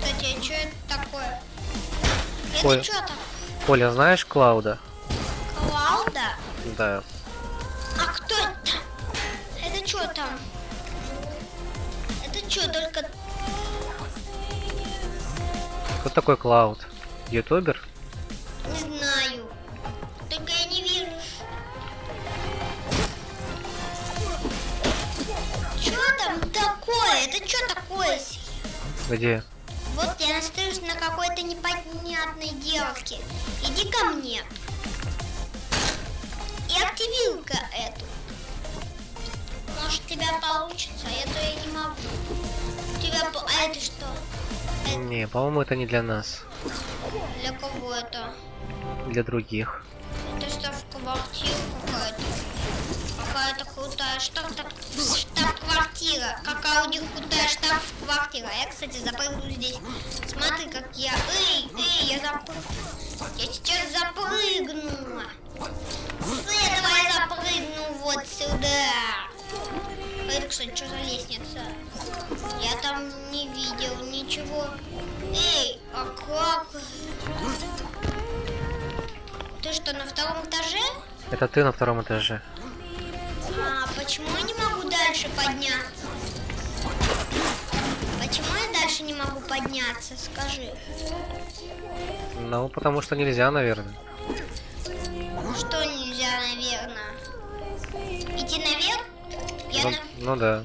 Speaker 3: Кстати, а что это такое?
Speaker 2: Ой.
Speaker 3: Это что там?
Speaker 2: Коля, знаешь Клауда?
Speaker 3: Клауда?
Speaker 2: Да.
Speaker 3: А кто это? Это что там? Это что, только...
Speaker 2: Кто такой Клауд? Ютубер?
Speaker 3: Не знаю. Только я не вижу. Что там такое? Это что такое?
Speaker 2: Где?
Speaker 3: Вот я настроюсь на какой-то непонятной девушке. Иди ко мне. И активируй-ка эту. Может, у тебя получится, а это я не могу. У тебя... А это что?
Speaker 2: Не, по-моему, это не для нас.
Speaker 3: Для кого это?
Speaker 2: Для других.
Speaker 3: Это штаб-квартира какая-то. Какая-то крутая штаб-квартира. Какая у них крутая штаб-квартира. Я, кстати, запрыгну здесь. Смотри, как я... Эй, я запрыгну. Я сейчас запрыгну. С этого я запрыгну вот сюда. Это, кстати, что за лестница? Я там не видел ничего. Эй, а как? Ты что, на втором этаже?
Speaker 2: Это ты на втором этаже.
Speaker 3: А почему я не могу дальше подняться? Почему я дальше не могу подняться? Скажи.
Speaker 2: Ну, потому что нельзя, наверное.
Speaker 3: Что нельзя, наверное? Идти наверх?
Speaker 2: Ну да.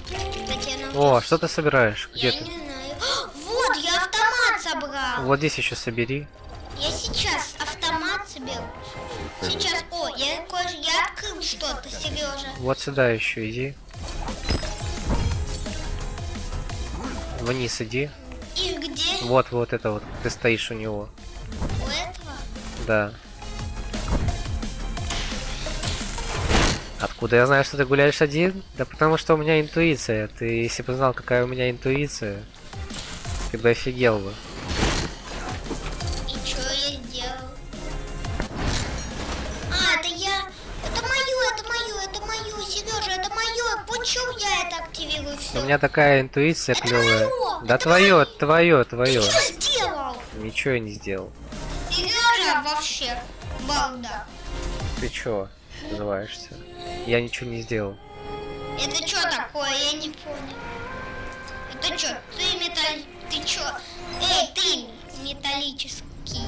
Speaker 3: Кстати, я
Speaker 2: О, что ты собираешь? Где
Speaker 3: Я
Speaker 2: ты?
Speaker 3: не знаю. Вот, я автомат собрал.
Speaker 2: Вот здесь еще собери.
Speaker 3: Я сейчас автомат соберу. Сейчас, я открыл что-то, Сережа.
Speaker 2: Вот сюда еще иди. Вниз иди.
Speaker 3: И где?
Speaker 2: Вот это вот. Ты стоишь у него.
Speaker 3: У этого?
Speaker 2: Да. Откуда я знаю, что ты гуляешь один? Да потому что у меня интуиция. Ты, если бы знал, какая у меня интуиция, ты бы офигел бы.
Speaker 3: И что я сделал? А, это я. Это мое, Сережа, это мое. Почему я это активирую все?
Speaker 2: У меня такая интуиция
Speaker 3: Это
Speaker 2: клевая.
Speaker 3: моё,
Speaker 2: Да
Speaker 3: это
Speaker 2: твое.
Speaker 3: Ты что сделал?
Speaker 2: Ничего я не сделал.
Speaker 3: Сережа вообще балда.
Speaker 2: Ты чё называешься? Я ничего не сделал.
Speaker 3: Это что такое? Я не понял. Это что? Ты чё? Эй, ты металлический.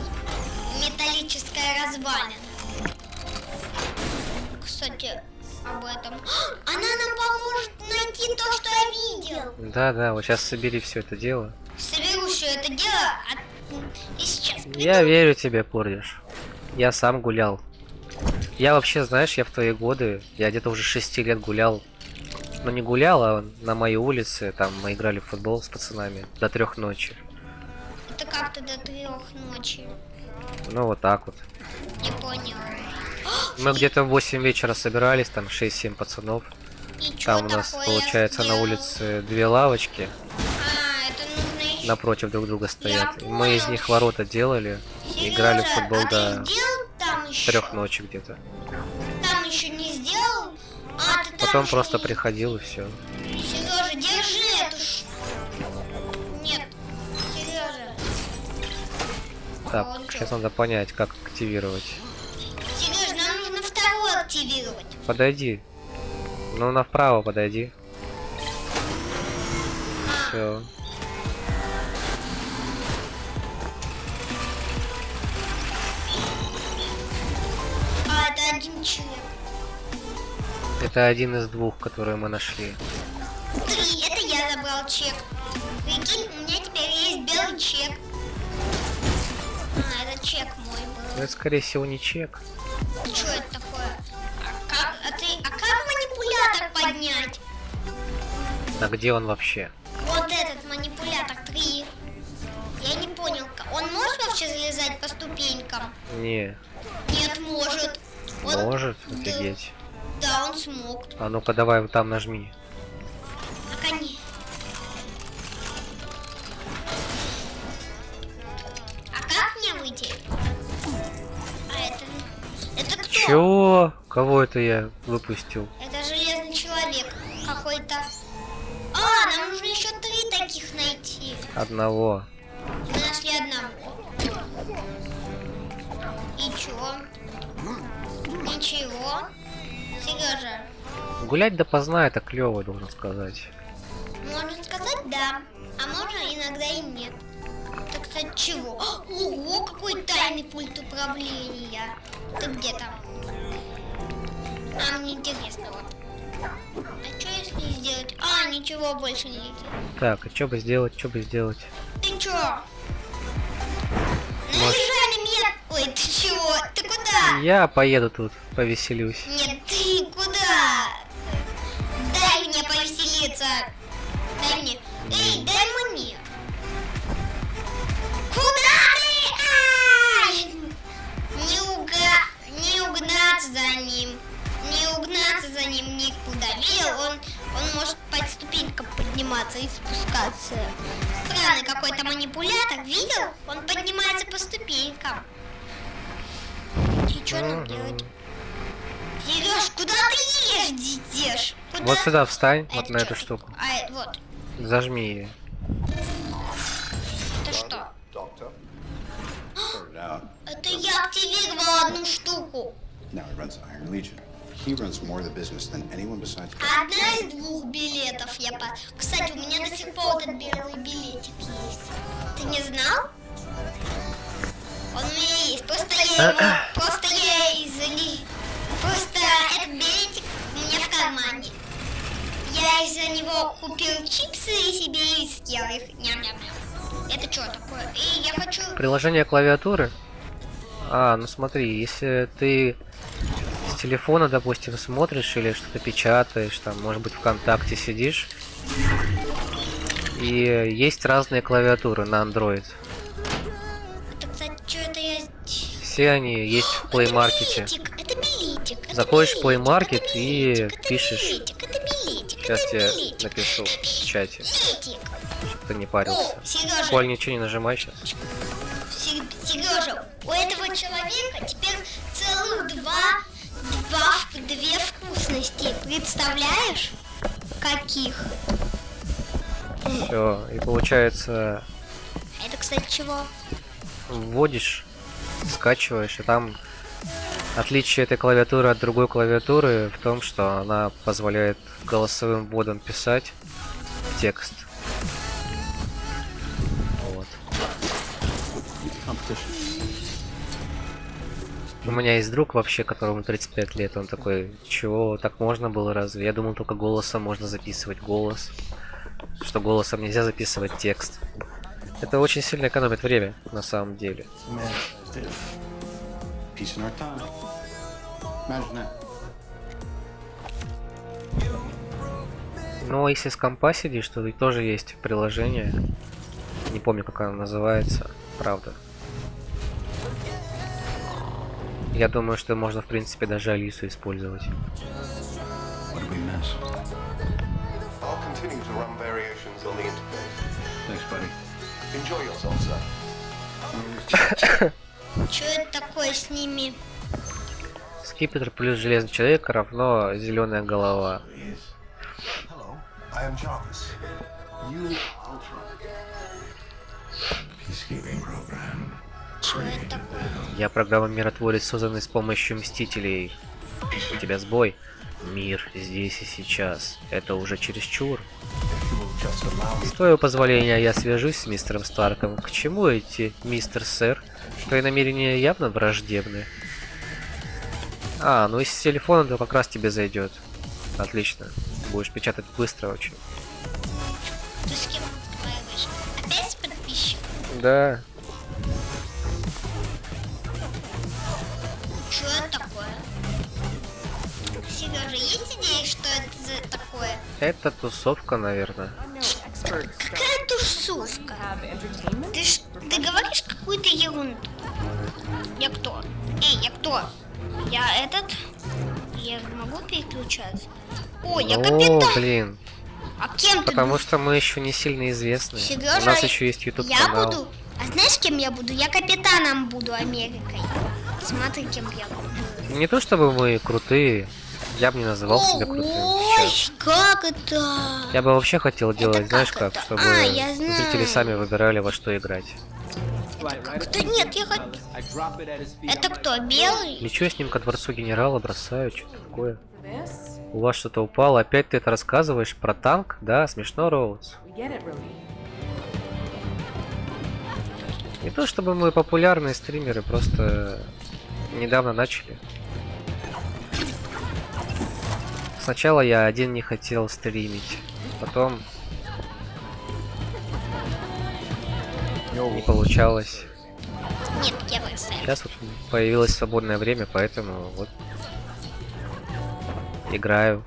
Speaker 3: Металлическая развалина. Кстати, об этом. Она нам поможет найти то, что я видел.
Speaker 2: Да, вот сейчас собери все это дело.
Speaker 3: Соберу все это дело и сейчас приду.
Speaker 2: Я верю тебе, Пордиш. Я сам гулял. Я вообще, знаешь, я в твои годы, я где-то уже 6 лет гулял. Ну не гулял, а на моей улице, там мы играли в футбол с пацанами до 3 ночи.
Speaker 3: Это как-то до 3 ночи.
Speaker 2: Ну вот так вот.
Speaker 3: Не понял.
Speaker 2: Мы где-то в 8 вечера собирались, там 6-7 пацанов.
Speaker 3: И чё
Speaker 2: Там у нас
Speaker 3: такое
Speaker 2: получается
Speaker 3: я
Speaker 2: на
Speaker 3: сделал?
Speaker 2: улице 2 лавочки.
Speaker 3: А, это нужно еще.
Speaker 2: Напротив друг друга стоят.
Speaker 3: Я
Speaker 2: Мы из них ворота делали.
Speaker 3: Сережа,
Speaker 2: Играли в футбол
Speaker 3: а
Speaker 2: до
Speaker 3: ты сделал там еще?
Speaker 2: 3 ночи где-то.
Speaker 3: Там еще не сделал? А, ты там
Speaker 2: Потом
Speaker 3: еще
Speaker 2: просто
Speaker 3: не-
Speaker 2: приходил и все.
Speaker 3: Сережа, держи эту Нет, Сережа.
Speaker 2: Так,
Speaker 3: он
Speaker 2: сейчас надо понять, как активировать.
Speaker 3: Сережа, нам нужно вторую активировать.
Speaker 2: Подойди. Ну, направо подойди. Все.
Speaker 3: А, это один человек.
Speaker 2: Это один из 2, которые мы нашли.
Speaker 3: 3, это я забрал чек. Прикинь, у меня теперь есть белый чек. А, это чек мой был.
Speaker 2: Ну, это, скорее всего, не чек.
Speaker 3: Что это такое? А как манипулятор поднять?
Speaker 2: А где он вообще?
Speaker 3: Вот этот манипулятор 3. Я не понял, он может вообще залезать по ступенькам?
Speaker 2: Не.
Speaker 3: Нет, может. Он-
Speaker 2: Может, офигеть.
Speaker 3: Да, он смог.
Speaker 2: А ну-ка, давай вот там нажми.
Speaker 3: Так они. А как мне выйти? А это кто?
Speaker 2: Чё? Кого это я выпустил?
Speaker 3: Это железный человек какой-то. А, нам нужно еще 3 таких найти.
Speaker 2: Одного.
Speaker 3: Мы нашли одного. И чё? Ничего. Сережа,
Speaker 2: Гулять допоздна это клево, должен сказать.
Speaker 3: можно сказать да, а можно иногда и нет. Это, кстати, чего? Ого, какой тайный пульт управления. Ты где там? А, мне интересно вот. А что если сделать? А, ничего больше не делать.
Speaker 2: Так, а что бы сделать,
Speaker 3: Ты чё? Наезжай на меня! Ой, ты чего? Ты куда?
Speaker 2: Я поеду тут, повеселюсь.
Speaker 3: Нет, ты куда? Дай мне повеселиться. Дай мне. Эй, дай мне. Куда ты? Ай! Не угнаться за ним. Не угнаться за ним никуда. Видел, он может по ступенькам подниматься и спускаться. Странный какой-то манипулятор. Видел? Он поднимается по ступенькам. И что нам делать? Сереж, куда ты ездишь? Куда?
Speaker 2: Вот сюда встань,
Speaker 3: А
Speaker 2: вот
Speaker 3: это
Speaker 2: на
Speaker 3: чё?
Speaker 2: эту штуку.
Speaker 3: А, вот.
Speaker 2: Зажми ее.
Speaker 3: Это что?
Speaker 4: Doctor. Sorted out.
Speaker 3: Это я активировала одну штуку.
Speaker 4: Now he runs Iron Legion. He runs more of the business than anyone besides.
Speaker 3: Одна из 2 билетов я по... Кстати, у меня до сих пор этот белый билетик есть. Ты не знал? Он у меня есть. Просто этот билетик у меня в кармане. Я из-за него купил чипсы и себе и съел их. Ням-ням-ням. Это что такое? И я хочу...
Speaker 2: Приложение клавиатуры? А, ну смотри, если ты с телефона, допустим, смотришь или что-то печатаешь, там, может быть, ВКонтакте сидишь, и есть разные клавиатуры на Android.
Speaker 3: Это, кстати, что это я...
Speaker 2: Все они есть в Play Market.
Speaker 3: Это билетик.
Speaker 2: Заходишь в Play Market и пишешь. Сейчас тебе напишу в чате, чтобы ты не парился.
Speaker 3: Сережа.
Speaker 2: Коль, ничего не нажимай сейчас.
Speaker 3: Сережа, у этого человека теперь целых две вкусности. Представляешь? Каких?
Speaker 2: Все, и получается,
Speaker 3: Это, кстати, чего?
Speaker 2: вводишь, скачиваешь, и там отличие этой клавиатуры от другой клавиатуры в том, что она позволяет голосовым вводом писать текст. Вот. У меня есть друг вообще, которому 35 лет, он такой, чего, так можно было разве? Я думал, только голосом можно записывать голос, что голосом нельзя записывать текст. Это очень сильно экономит время, на самом деле.
Speaker 6: Peace in our time. Imagine that.
Speaker 2: Но если с компа сидишь, то тоже есть приложение. Не помню, как оно называется, правда. Я думаю, что можно, в принципе, даже Алису использовать.
Speaker 6: What did we miss?
Speaker 11: I'll continue to run variations on the interface.
Speaker 6: Thanks, buddy.
Speaker 11: Enjoy yourself, sir.
Speaker 3: Что это такое с ними?
Speaker 2: Скипетр плюс железный человек равно зеленая голова.
Speaker 11: Hello, I am Jarvis. You
Speaker 6: Peacekeeping program.
Speaker 3: Что это такое?
Speaker 2: Я программа-миротворец, созданный с помощью Мстителей. У тебя сбой. Мир здесь и сейчас. Это уже чересчур. С твоего позволения я свяжусь с мистером Старком. К чему эти, мистер сэр? Твои намерения явно враждебны. А, ну из телефона то как раз тебе зайдет. Отлично. Будешь печатать быстро очень.
Speaker 3: Ты с кем разговариваешь? Опять с подписчиком?
Speaker 2: Да.
Speaker 3: Что это такое? Сережа, есть идея, что это за такое?
Speaker 2: Это тусовка, наверное.
Speaker 3: Какая тусовка? Ты говоришь какую-то ерунду. Я кто? Эй, я кто? Я этот? Я могу переключаться? О, я капитан.
Speaker 2: Блин.
Speaker 3: А кем ты
Speaker 2: Потому
Speaker 3: будешь?
Speaker 2: что мы еще не сильно известны.
Speaker 3: Сережа,
Speaker 2: У нас еще есть YouTube
Speaker 3: я
Speaker 2: канал.
Speaker 3: буду. А знаешь, кем я буду? Я капитаном буду Америкой. Смотри, кем я буду.
Speaker 2: Не то чтобы мы крутые. Я бы не называл себя крутым
Speaker 3: Ой,
Speaker 2: сейчас.
Speaker 3: как это?
Speaker 2: Я бы вообще хотел делать, знаешь как, чтобы
Speaker 3: я знаю.
Speaker 2: зрители сами выбирали, во что играть.
Speaker 3: Кто? Нет, я хочу. Это кто? Белый?
Speaker 2: Лечу с ним ко дворцу генерала, бросаю, что-то такое. У вас что-то упало, опять ты это рассказываешь про танк? Да, смешно, Роудс. Не то чтобы мы популярные стримеры, просто недавно начали. Сначала я один не хотел стримить, потом не получалось.
Speaker 3: Нет, я бросаю.
Speaker 2: Сейчас вот появилось свободное время, поэтому вот играю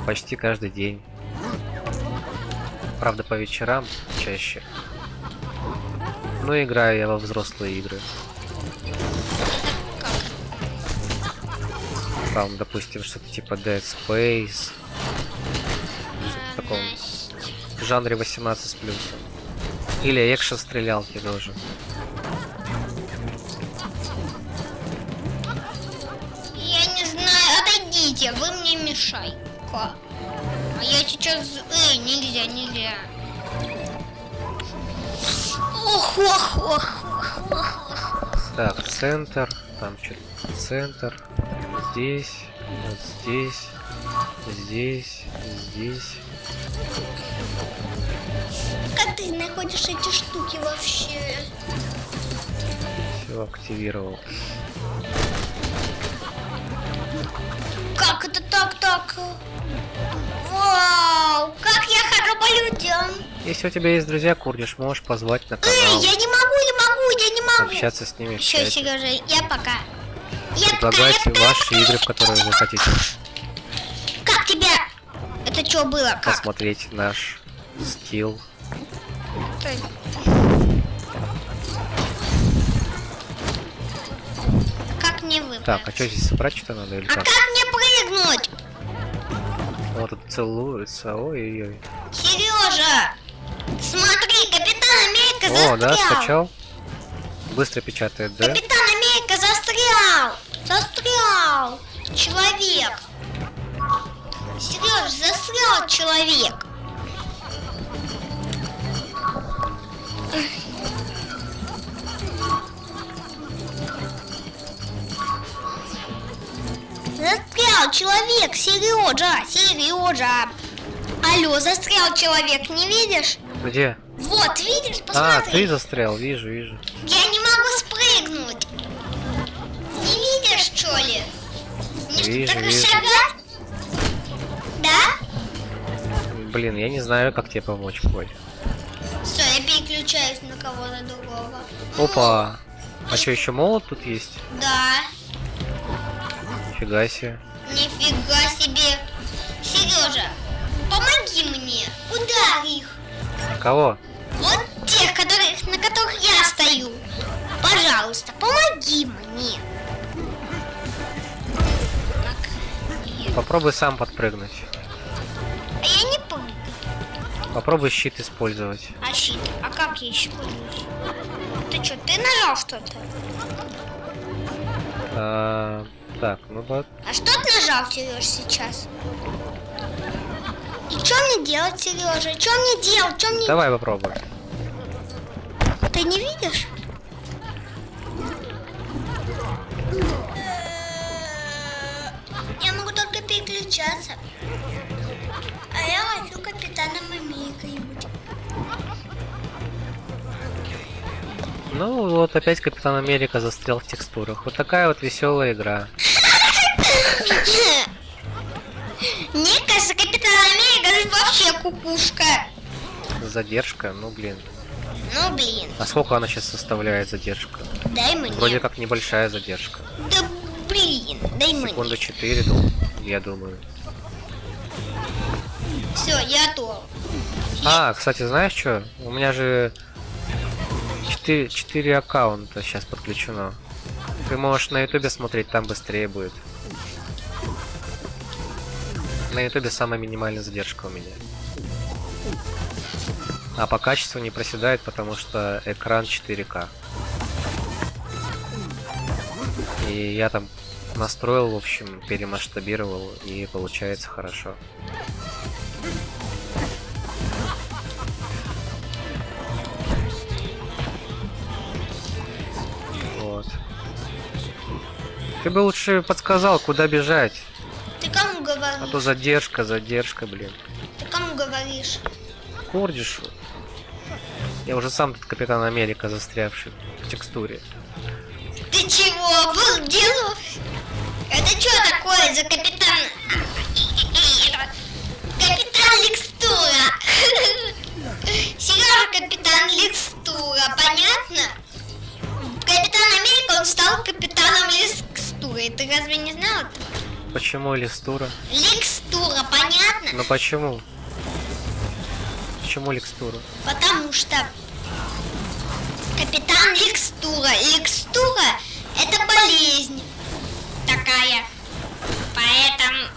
Speaker 2: почти каждый день. Правда, по вечерам чаще. Но играю я во взрослые игры. Там, допустим, что-то типа Dead Space. Что-то в таком в жанре 18 с плюсом. Или экшн-стрелялки тоже.
Speaker 3: Я не знаю, отойдите, вы мне мешаете. А я сейчас... нельзя, нельзя.
Speaker 2: Так, центр. Там что-то центр. Здесь. Вот здесь. Здесь. Здесь.
Speaker 3: Как ты находишь эти штуки вообще?
Speaker 2: Все активировал.
Speaker 3: Как это так? Вау, как я хожу по людям.
Speaker 2: Если у тебя есть друзья, Курдиш, можешь позвать на канал.
Speaker 3: Я не могу.
Speaker 2: Общаться с ними в
Speaker 3: Все,
Speaker 2: чате.
Speaker 3: Сережа, я пока.
Speaker 2: Предлагать ваши игры, в которые вы хотите.
Speaker 3: Как тебя? Это что было? Как?
Speaker 2: Посмотреть наш скилл.
Speaker 3: Как мне выбрать? выбраться.
Speaker 2: Так, а что здесь собрать что-то надо или
Speaker 3: А
Speaker 2: как?
Speaker 3: как мне прыгнуть?
Speaker 2: Вот тут целуется, ой-ой-ой.
Speaker 3: Сережа, смотри, Капитан Америка
Speaker 2: О, да,
Speaker 3: застрял.
Speaker 2: скачал. Быстро печатает, да?
Speaker 3: Капитан Америка застрял. Застрял. Человек. Сереж, застрял человек. Застрял человек, Сережа. Алло, застрял человек, не видишь?
Speaker 2: Где?
Speaker 3: Вот, видишь,
Speaker 2: А,
Speaker 3: посмотри.
Speaker 2: ты застрял, вижу.
Speaker 3: Я не могу спрыгнуть. Не видишь, что ли? Мне
Speaker 2: Вижу,
Speaker 3: что, так
Speaker 2: вижу.
Speaker 3: шагать? Да?
Speaker 2: Блин, я не знаю, как тебе помочь, Коль.
Speaker 3: Все, я переключаюсь на кого-то другого.
Speaker 2: Опа! А что, еще молот тут есть?
Speaker 3: Да,
Speaker 2: Нифига себе.
Speaker 3: нифига себе. Сережа, помоги мне, ударь их.
Speaker 2: Кого?
Speaker 3: Вот тех, на которых я стою. Пожалуйста, помоги мне.
Speaker 2: Попробуй сам подпрыгнуть.
Speaker 3: А я не помню.
Speaker 2: Попробуй щит использовать.
Speaker 3: А щит, а как я еще пользуюсь? Ты что, ты нажал что-то?
Speaker 2: Так, ну вот.
Speaker 3: А что ты нажал, Сереж, сейчас? И что мне делать, Сережа? Что мне делать? Что мне...
Speaker 2: Давай попробуй.
Speaker 3: Ты не видишь? Я могу только переключаться. А я хочу Капитаном Америкой быть.
Speaker 2: Ну вот опять Капитан Америка застрял в текстурах. Вот такая вот веселая игра.
Speaker 3: Мне кажется, Капитан Америка это вообще кукушка.
Speaker 2: Задержка, ну блин.
Speaker 3: Ну блин.
Speaker 2: А сколько она сейчас составляет задержка?
Speaker 3: Дай мне.
Speaker 2: Вроде как небольшая задержка.
Speaker 3: Да блин, дай мне.
Speaker 2: Секунду 4, я думаю.
Speaker 3: Все, я готов.
Speaker 2: А, кстати, знаешь что? У меня же 4 аккаунта сейчас подключено. Ты можешь на ютубе смотреть, там быстрее будет. На ютубе самая минимальная задержка у меня. А по качеству не проседает, потому что экран 4К. И я там настроил, в общем, перемасштабировал, и получается хорошо. Вот. Ты бы лучше подсказал, куда бежать.
Speaker 3: Ты кому говоришь?
Speaker 2: А то задержка, блин.
Speaker 3: Ты кому говоришь?
Speaker 2: Кордишу. Я уже сам тут Капитан Америка, застрявший в текстуре.
Speaker 3: Ты чего, обалдел? Это что такое за капитан? Капитан Лекстура. Сережа Капитан Лекстура, понятно? Капитан Америка, он стал Капитаном Лекстурой. Ты разве не знал это?
Speaker 2: Почему Лекстура?
Speaker 3: Лекстура, понятно?
Speaker 2: Ну почему? Почему Лекстура?
Speaker 3: Потому что Капитан Лекстура. Лекстура это болезнь такая. Поэтому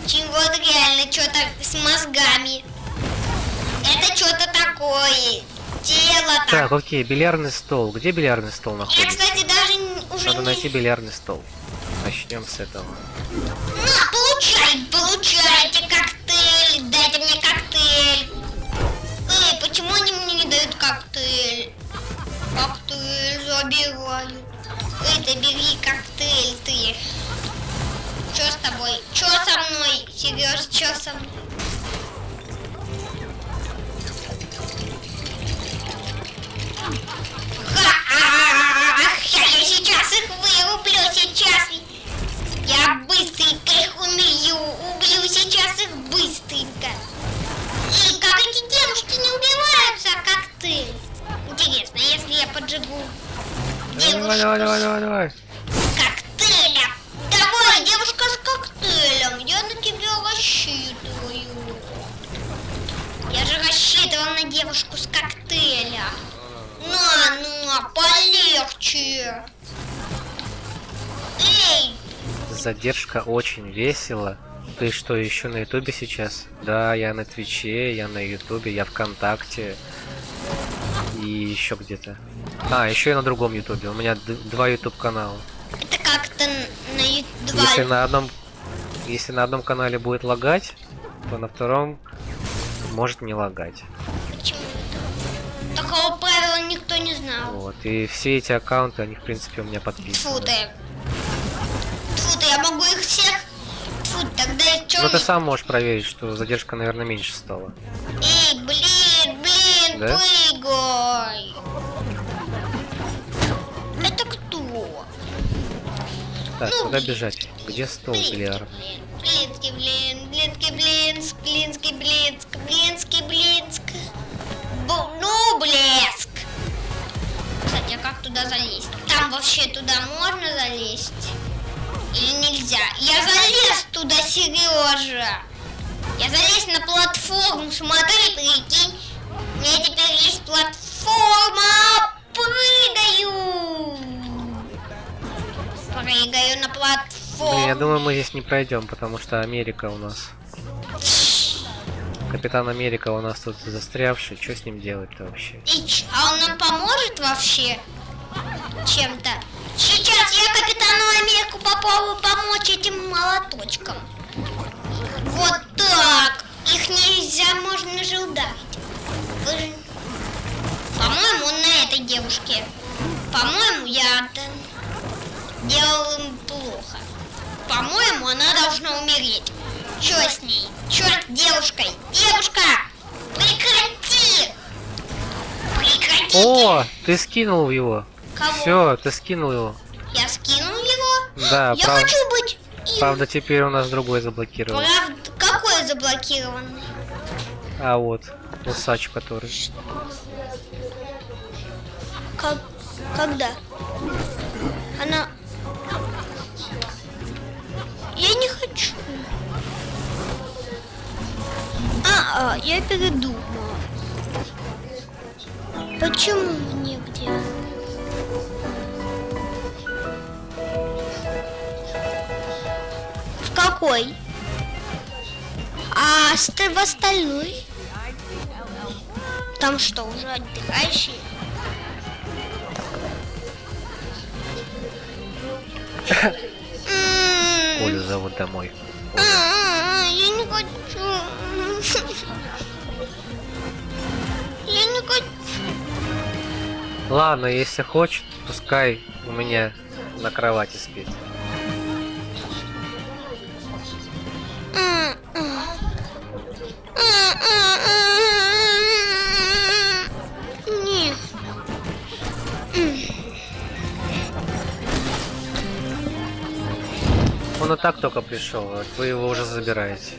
Speaker 3: очень вот реально что-то с мозгами. Это что-то такое. Тело так.
Speaker 2: Так, окей, бильярдный стол. Где бильярдный стол
Speaker 3: Я,
Speaker 2: находится?
Speaker 3: кстати, даже уже
Speaker 2: Надо
Speaker 3: не...
Speaker 2: найти бильярдный стол. Начнем с этого.
Speaker 3: На, получайте коктейль. Дайте мне коктейль. Эй, почему они мне не дают коктейль? Коктейль забирают. Эй, ты бери коктейль, ты. Чё с тобой? Чё со мной? Серёж, чё со мной? Я сейчас их вырублю, сейчас. Я быстренько их убью сейчас их быстренько. И как эти девушки не убиваются, коктейль? Интересно, если я поджигу девушку
Speaker 2: Давай.
Speaker 3: с коктейлем. Давай, девушка с коктейлем, я на тебя рассчитываю. Я же рассчитывал на девушку с коктейлем. На, полегче.
Speaker 2: Задержка очень весело. Ты что, еще на ютубе сейчас? Да, я на Твиче, я на ютубе, я ВКонтакте. И еще где-то. А, еще и на другом ютубе. У меня два ютуб канала.
Speaker 3: Это как-то на два...
Speaker 2: Если на одном канале будет лагать, то на втором может не лагать.
Speaker 3: Почему это? Такого правила никто не знал.
Speaker 2: Вот. И все эти аккаунты, они в принципе у меня подписаны.
Speaker 3: Фу ты, я могу их всех... Фу, тогда я чё...
Speaker 2: Ну ты сам можешь проверить, что задержка, наверное, меньше стала.
Speaker 3: Эй, блин,
Speaker 2: Да?
Speaker 3: прыгай! Это кто?
Speaker 2: Так,
Speaker 3: Ну,
Speaker 2: куда бежать? Где стол, бильярд?
Speaker 3: Блинский, блинск. Ну, блеск. Кстати, а как туда залезть? Там вообще туда можно залезть? Или нельзя? Я залез туда, Сережа. Я залез на платформу, смотри, прикинь. У меня теперь есть платформа. Прыгаю на платформу.
Speaker 2: Блин, я думаю, мы здесь не пройдем, потому что Америка у нас. Капитан Америка у нас тут застрявший. Что с ним делать-то вообще?
Speaker 3: А он нам поможет вообще чем-то? Сейчас я Капитану Америку попробую помочь этим молоточком. Вот так. Их нельзя, можно же ударить. По-моему, он на этой девушке. По-моему, я делал им плохо. По-моему, она должна умереть. Чё с ней? Чё с девушкой? Девушка! Прекрати! Прекрати!
Speaker 2: О, ты скинул его.
Speaker 3: Кого?
Speaker 2: Все, ты скинул его.
Speaker 3: Я скинул его?
Speaker 2: Да,
Speaker 3: Я хочу быть им.
Speaker 2: Правда, теперь у нас другой заблокирован.
Speaker 3: Правда? Какой заблокированный?
Speaker 2: А вот, усач который.
Speaker 3: Когда? Она... Я не хочу. Я передумала. Почему нигде? В какой? А в остальной? Там что, уже отдыхающие?
Speaker 2: Колю зовут домой.
Speaker 3: Я не хочу. Я не хочу.
Speaker 2: Ладно, если хочет, пускай у меня на кровати спит.
Speaker 3: Нет.
Speaker 2: Он и так только пришел, а вы его уже забираете.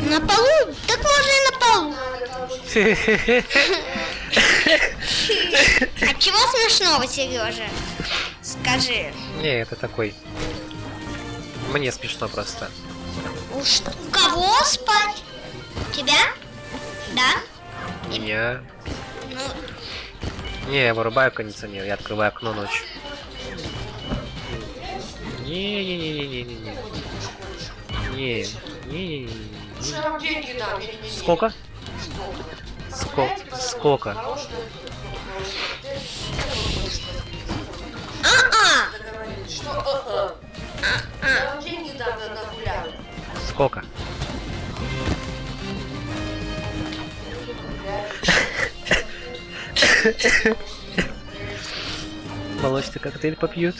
Speaker 3: На полу? Так можно и на полу. А чего смешного, Сережа? Скажи.
Speaker 2: Не, это такой. Мне смешно просто.
Speaker 3: Уж у кого спать? Тебя? Да?
Speaker 2: Меня.
Speaker 3: Ну,
Speaker 2: Не, я вырубаю кондиционер, я открываю окно ночью. Не-не-не-не-не-не. Не-не-не-не. Сколько? Сколько? Сколько? Молочный коктейль попьют.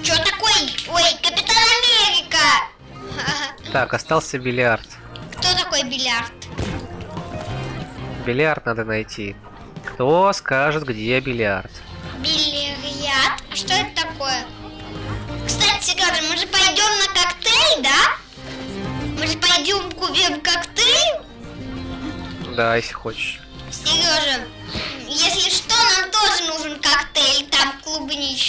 Speaker 3: Чё такой? Ой, Капитан Америка!
Speaker 2: Так, остался бильярд.
Speaker 3: Кто такой бильярд?
Speaker 2: Бильярд надо найти. Кто скажет, где бильярд?
Speaker 3: Бильярд? А что это такое? Кстати, Сережа, мы же пойдем на коктейль, да? Мы же пойдем купим коктейль?
Speaker 2: Да, если хочешь.
Speaker 3: Сережа, если что, нам тоже нужен коктейль. Там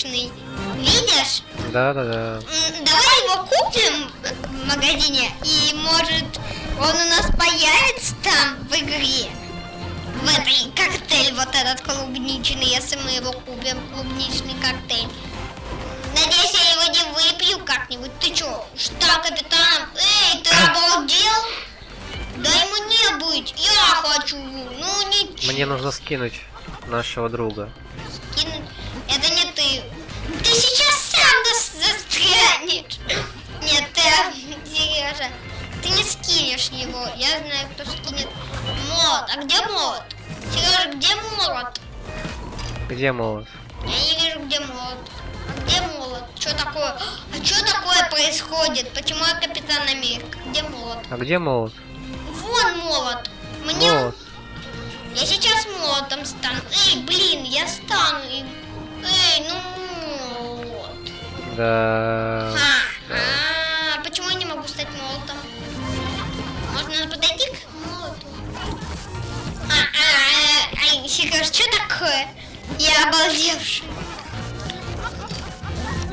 Speaker 3: клубничный. Видишь?
Speaker 2: Да-да-да.
Speaker 3: Давай его купим в магазине, и может он у нас появится там в игре. В этой коктейль вот этот клубничный, если мы его купим, клубничный коктейль. Надеюсь, я его не выпью как-нибудь. Ты чё, штаб капитаном? Эй, ты обалдел? Дай мне быть, я хочу. Ну ничего.
Speaker 2: Мне нужно скинуть нашего друга.
Speaker 3: Скинуть? Это не ты. Ты сейчас сам застрянешь. Нет, ты, Сережа, ты не скинешь его. Я знаю, кто скинет. Молот. А где молот? Сережа, где молот?
Speaker 2: Где молот?
Speaker 3: Я не вижу, где молот. А где молот? Что такое? А что такое происходит? Почему я капитан Америка? Где молот?
Speaker 2: А где молот?
Speaker 3: Вон молот. Мне...
Speaker 2: Молот.
Speaker 3: Я сейчас молотом стану. Эй, блин, я стану. Эй, ну молот.
Speaker 2: Да.
Speaker 3: Почему я не могу стать молотом? Можно подойти к молоту? Сереж, что такое? Я обалдевший.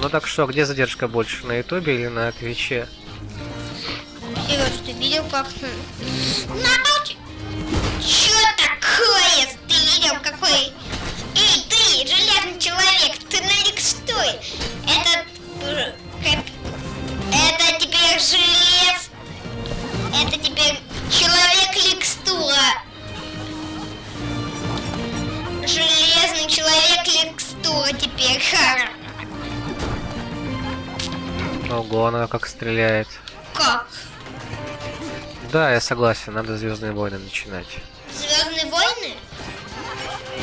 Speaker 2: Ну так что, где задержка больше? На ютубе или на твиче?
Speaker 3: Сереж, ты видел, как... Что такое? Ты видел, какой... Эй, ты, железный человек, ты налег стой. Это теперь желез. Это теперь человек-лекстура. Железный человек-лекстура теперь.
Speaker 2: Ого, она как стреляет.
Speaker 3: Как?
Speaker 2: Да, я согласен, надо Звездные войны начинать.
Speaker 3: Звездные войны?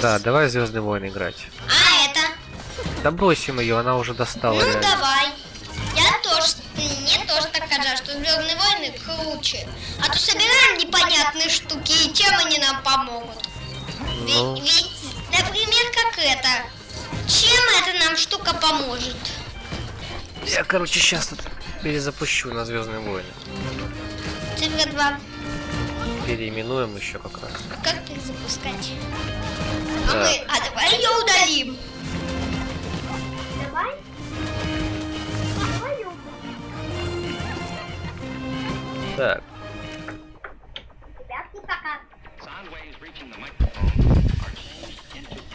Speaker 2: Да, давай Звездные войны играть.
Speaker 3: А это?
Speaker 2: Да бросим ее, она уже достала.
Speaker 3: Ну
Speaker 2: реально.
Speaker 3: давай. Мне тоже так кажется, что Звездные войны круче. А то собираем непонятные штуки, и чем они нам помогут?
Speaker 2: Ну.
Speaker 3: Ведь, например, как это. Чем эта нам штука поможет?
Speaker 2: Я, короче, сейчас тут перезапущу на Звездные войны.
Speaker 3: Цифра 2.
Speaker 2: Переименуем еще как раз.
Speaker 3: Как перезапускать?
Speaker 2: Да.
Speaker 3: Давай ее удалим. Давай?
Speaker 2: Так.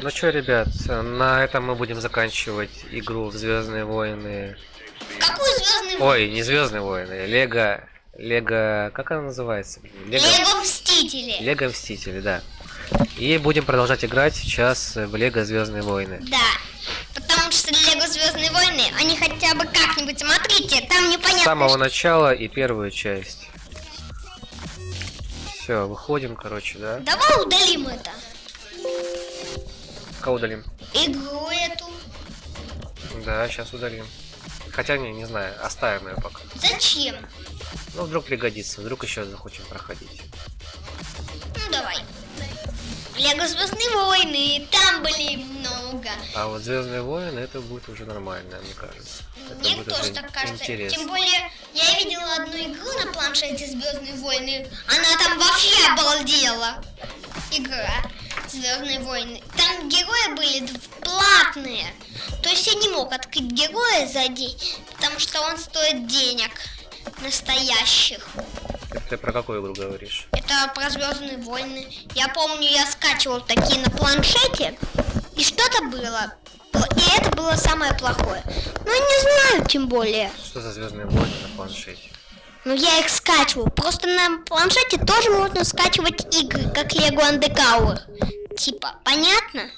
Speaker 2: Ну что, ребят, на этом мы будем заканчивать игру в Звездные войны.
Speaker 3: Какую Звездные войны?
Speaker 2: Ой, не Звездные войны, Лего, как она называется?
Speaker 3: Лего Мстители.
Speaker 2: Лего Мстители, да. И будем продолжать играть сейчас в Лего Звездные войны.
Speaker 3: Да. Потому что Лего Звездные войны, они хотя бы как-нибудь, смотрите, там непонятно.
Speaker 2: С самого начала и первую часть. Все, выходим, короче, да?
Speaker 3: Давай удалим это.
Speaker 2: Кого удалим?
Speaker 3: Игру эту.
Speaker 2: Да, сейчас удалим. Хотя не знаю, оставим ее пока.
Speaker 3: Зачем?
Speaker 2: Ну, вдруг пригодится, вдруг еще захочем проходить.
Speaker 3: Ну давай. Лего Звездные войны, там были много.
Speaker 2: А вот Звездные войны это будет уже нормально, мне кажется. Это
Speaker 3: Мне
Speaker 2: будет
Speaker 3: тоже
Speaker 2: уже
Speaker 3: так кажется.
Speaker 2: интересно.
Speaker 3: Тем более, я видела одну игру на планшете Звездные войны. Она там вообще обалдела. Игра Звездные войны. Там герои были платные. То есть я не мог открыть героя за день, потому что он стоит денег настоящих.
Speaker 2: Это ты про какую игру говоришь?
Speaker 3: Это про Звездные войны. Я помню, я скачивал такие на планшете, и что-то было. И это было самое плохое. Ну, не знаю, тем более.
Speaker 2: Что за Звездные войны на планшете?
Speaker 3: Ну, я их скачивал. Просто на планшете тоже можно скачивать игры, как Lego Undercover. Типа, понятно?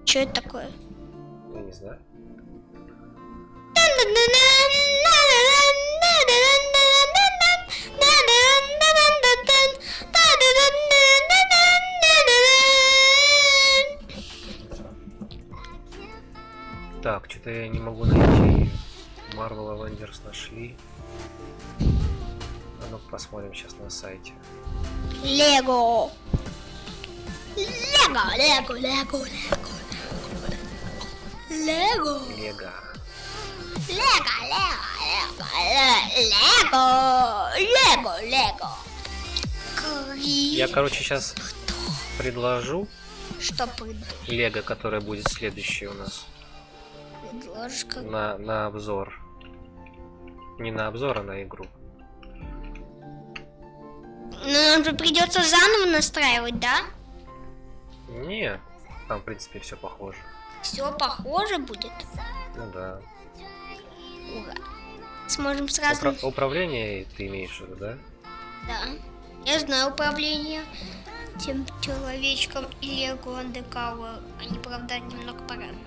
Speaker 3: Что это такое?
Speaker 2: Я не знаю. Так, что-то я не могу найти. Marvel Avengers нашли. А ну посмотрим сейчас на сайте.
Speaker 3: Лего. Лего.
Speaker 2: Я, короче, сейчас предложу
Speaker 3: Что придумал?
Speaker 2: Лего, которая будет следующей у нас.
Speaker 3: Ложка.
Speaker 2: На обзор. Не на обзор, а на игру.
Speaker 3: Ну, нам же придется заново настраивать, да?
Speaker 2: Не, там, в принципе, все похоже.
Speaker 3: Все похоже будет.
Speaker 2: Ну да.
Speaker 3: Ура. Сможем сразу...
Speaker 2: Управление ты имеешь в виду, да?
Speaker 3: Да. Я знаю управление тем человечком и Лего Undercover. Они, правда, немного по-разному.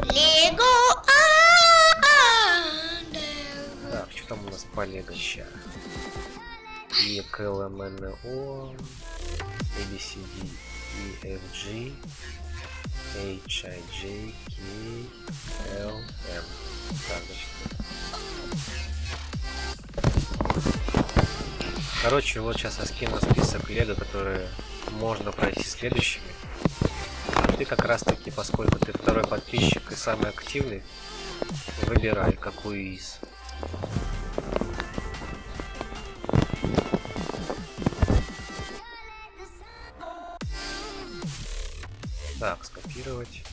Speaker 3: Лего Undercover.
Speaker 2: Так, что там у нас по Лего ща? EKLMNO, ABCD, EFG, HIJ, KLM. Так, значит. Короче, вот сейчас я скину список Лего, которые можно пройти следующими. А ты как раз таки, поскольку ты второй подписчик и самый активный, выбирай, какую из. Так, скопировать.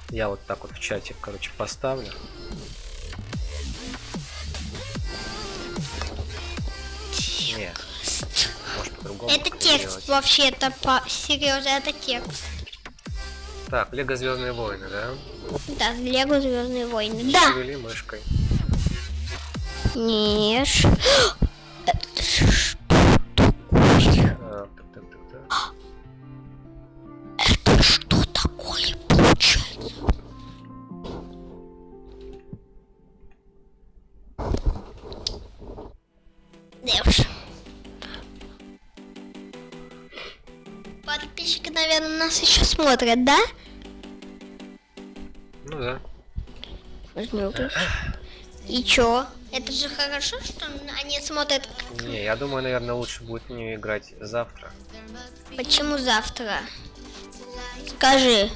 Speaker 2: Я вот так вот в чате, короче, поставлю. Не, может по-другому.
Speaker 3: Это текст вообще-то, серьезно, это текст.
Speaker 2: Так, Лего Звездные войны, да?
Speaker 3: Да, Лего Звездные войны. Да.
Speaker 2: Шевели мышкой.
Speaker 3: Нет. Это что такое? Это что такое получается? Девушка. Подписчики, наверное, нас еще смотрят, да?
Speaker 2: Ну да.
Speaker 3: Возьми выключи. И чё? Это же хорошо, что они смотрят.
Speaker 2: Не, я думаю, наверное, лучше будет в нее играть завтра.
Speaker 3: Почему завтра? Скажи.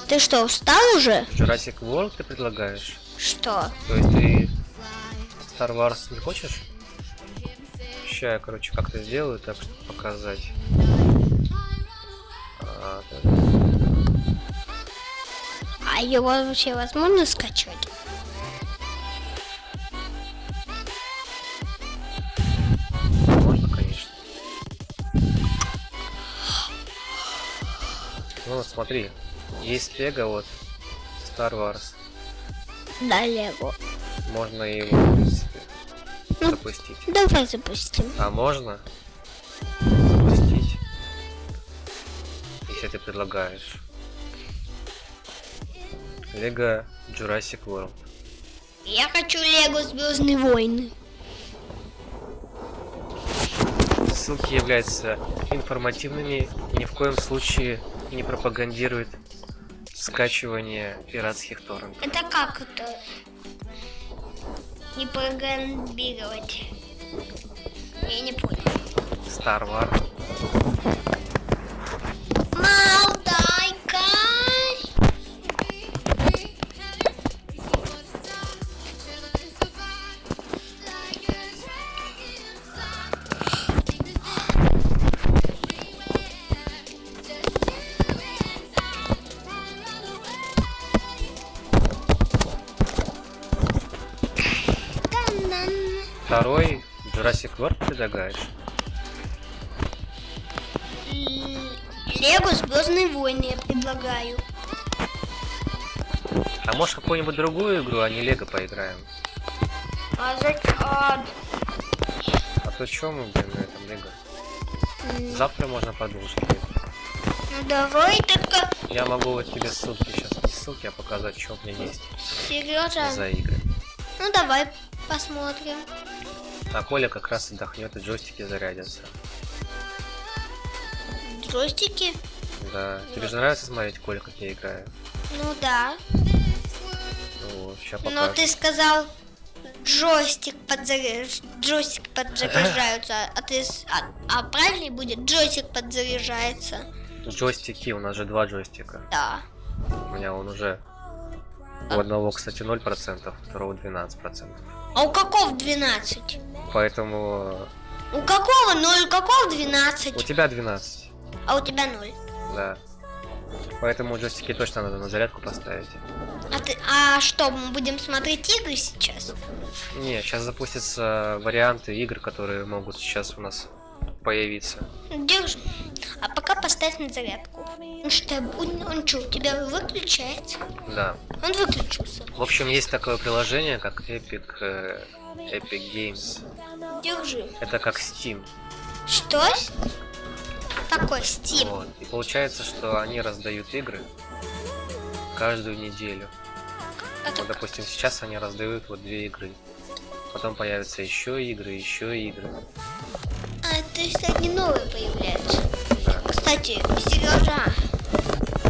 Speaker 3: Ты что, устал уже?
Speaker 2: Jurassic World ты предлагаешь?
Speaker 3: Что?
Speaker 2: То есть ты Star Wars не хочешь? Сейчас я, короче, как-то сделаю, так чтобы показать.
Speaker 3: А его вообще возможно скачать?
Speaker 2: Можно, конечно. Ну вот смотри, есть Лего, вот Star Wars.
Speaker 3: Да, Лего.
Speaker 2: Можно его, в принципе, запустить.
Speaker 3: Давай запустим.
Speaker 2: А можно запустить, если ты предлагаешь. Лего Jurassic World.
Speaker 3: Я хочу Лего Звездные войны.
Speaker 2: Ссылки являются информативными и ни в коем случае не пропагандируют скачивание пиратских торрентов.
Speaker 3: Это как это? Не пропагандировать. Я не понял.
Speaker 2: Star Wars.
Speaker 3: Молдайка.
Speaker 2: Второй Jurassic World предлагаешь?
Speaker 3: Лего Звездные войны я предлагаю.
Speaker 2: А может какую-нибудь другую игру, а не Лего поиграем?
Speaker 3: А зачем?
Speaker 2: А то чё мы, блин, на этом Лего? Завтра можно продолжить Лего.
Speaker 3: Ну давай только.
Speaker 2: Я могу вот тебе ссылки сейчас, не ссылки, а показать, что у меня есть
Speaker 3: Серьезно?
Speaker 2: за игры.
Speaker 3: Ну давай посмотрим.
Speaker 2: А Коля как раз отдохнет и джойстики зарядятся.
Speaker 3: Джойстики?
Speaker 2: Да. Тебе же нравится смотреть, Коля, как я играю?
Speaker 3: Ну да.
Speaker 2: Ну, сейчас покажу.
Speaker 3: Но ты сказал, джойстик подзаряжаются, а правильно будет джойстик подзаряжается.
Speaker 2: Джойстики, у нас же два джойстика.
Speaker 3: Да.
Speaker 2: У меня он уже у одного, кстати, 0%, у второго 12%.
Speaker 3: А у какого 12?
Speaker 2: Поэтому...
Speaker 3: У какого 0, у какого 12?
Speaker 2: У тебя 12.
Speaker 3: А у тебя 0.
Speaker 2: Да. Поэтому джойстики точно надо на зарядку поставить.
Speaker 3: А что, мы будем смотреть игры сейчас?
Speaker 2: Не, сейчас запустятся варианты игр, которые могут сейчас у нас появиться.
Speaker 3: Держи. А пока поставь на зарядку. Ну что, он что, у тебя выключается?
Speaker 2: Да.
Speaker 3: Он выключился.
Speaker 2: В общем, есть такое приложение, как Epic Games.
Speaker 3: Держи.
Speaker 2: Это как Steam.
Speaker 3: Что? Такой Steam.
Speaker 2: Вот. И получается, что они раздают игры каждую неделю. Вот, допустим, сейчас они раздают вот 2 игры. Потом появятся еще игры, еще игры.
Speaker 3: То есть они новые появляются. Да. Кстати, Сережа.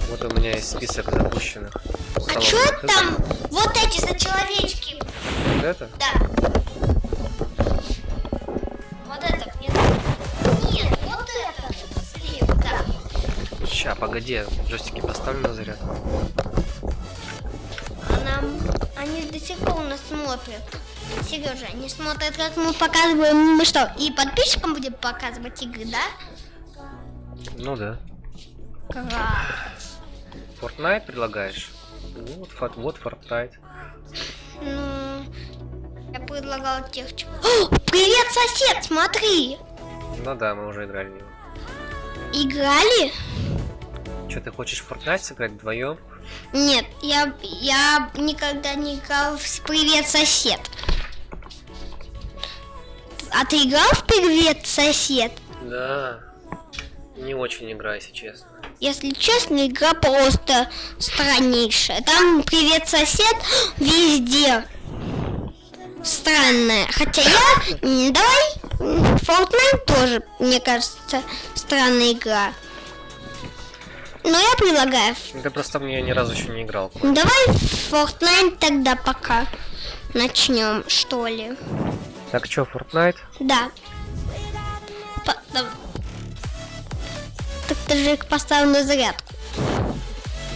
Speaker 2: Вот у меня есть список запущенных.
Speaker 3: А что там? Вот эти за человечки.
Speaker 2: Вот это?
Speaker 3: Да. Вот это мне. Нет, вот это. Слева, да.
Speaker 2: Ща, погоди, джойстики поставлю на зарядку.
Speaker 3: Они до сих пор нас смотрят. Сережа, они смотрят, как мы показываем. Мы что, и подписчикам будем показывать игры, да?
Speaker 2: Ну да.
Speaker 3: Класс.
Speaker 2: Fortnite предлагаешь? Вот Fortnite.
Speaker 3: Ну, я предлагал технику. Привет, сосед, смотри!
Speaker 2: Ну да, мы уже играли в него.
Speaker 3: Играли?
Speaker 2: Что, ты хочешь в Fortnite сыграть вдвоем?
Speaker 3: Нет, я никогда не играл в Привет, сосед. А ты играл в Привет, сосед?
Speaker 2: Да. Не очень играю, если честно.
Speaker 3: Если честно, игра просто страннейшая. Там Привет, сосед везде. Странная. Хотя давай Fortnite тоже, мне кажется, странная игра. Но я предлагаю.
Speaker 2: Ты просто мне ни разу еще не играл.
Speaker 3: Давай Fortnite тогда пока начнем, что ли.
Speaker 2: Так что, Fortnite?
Speaker 3: Да. Так ты же их поставил на зарядку.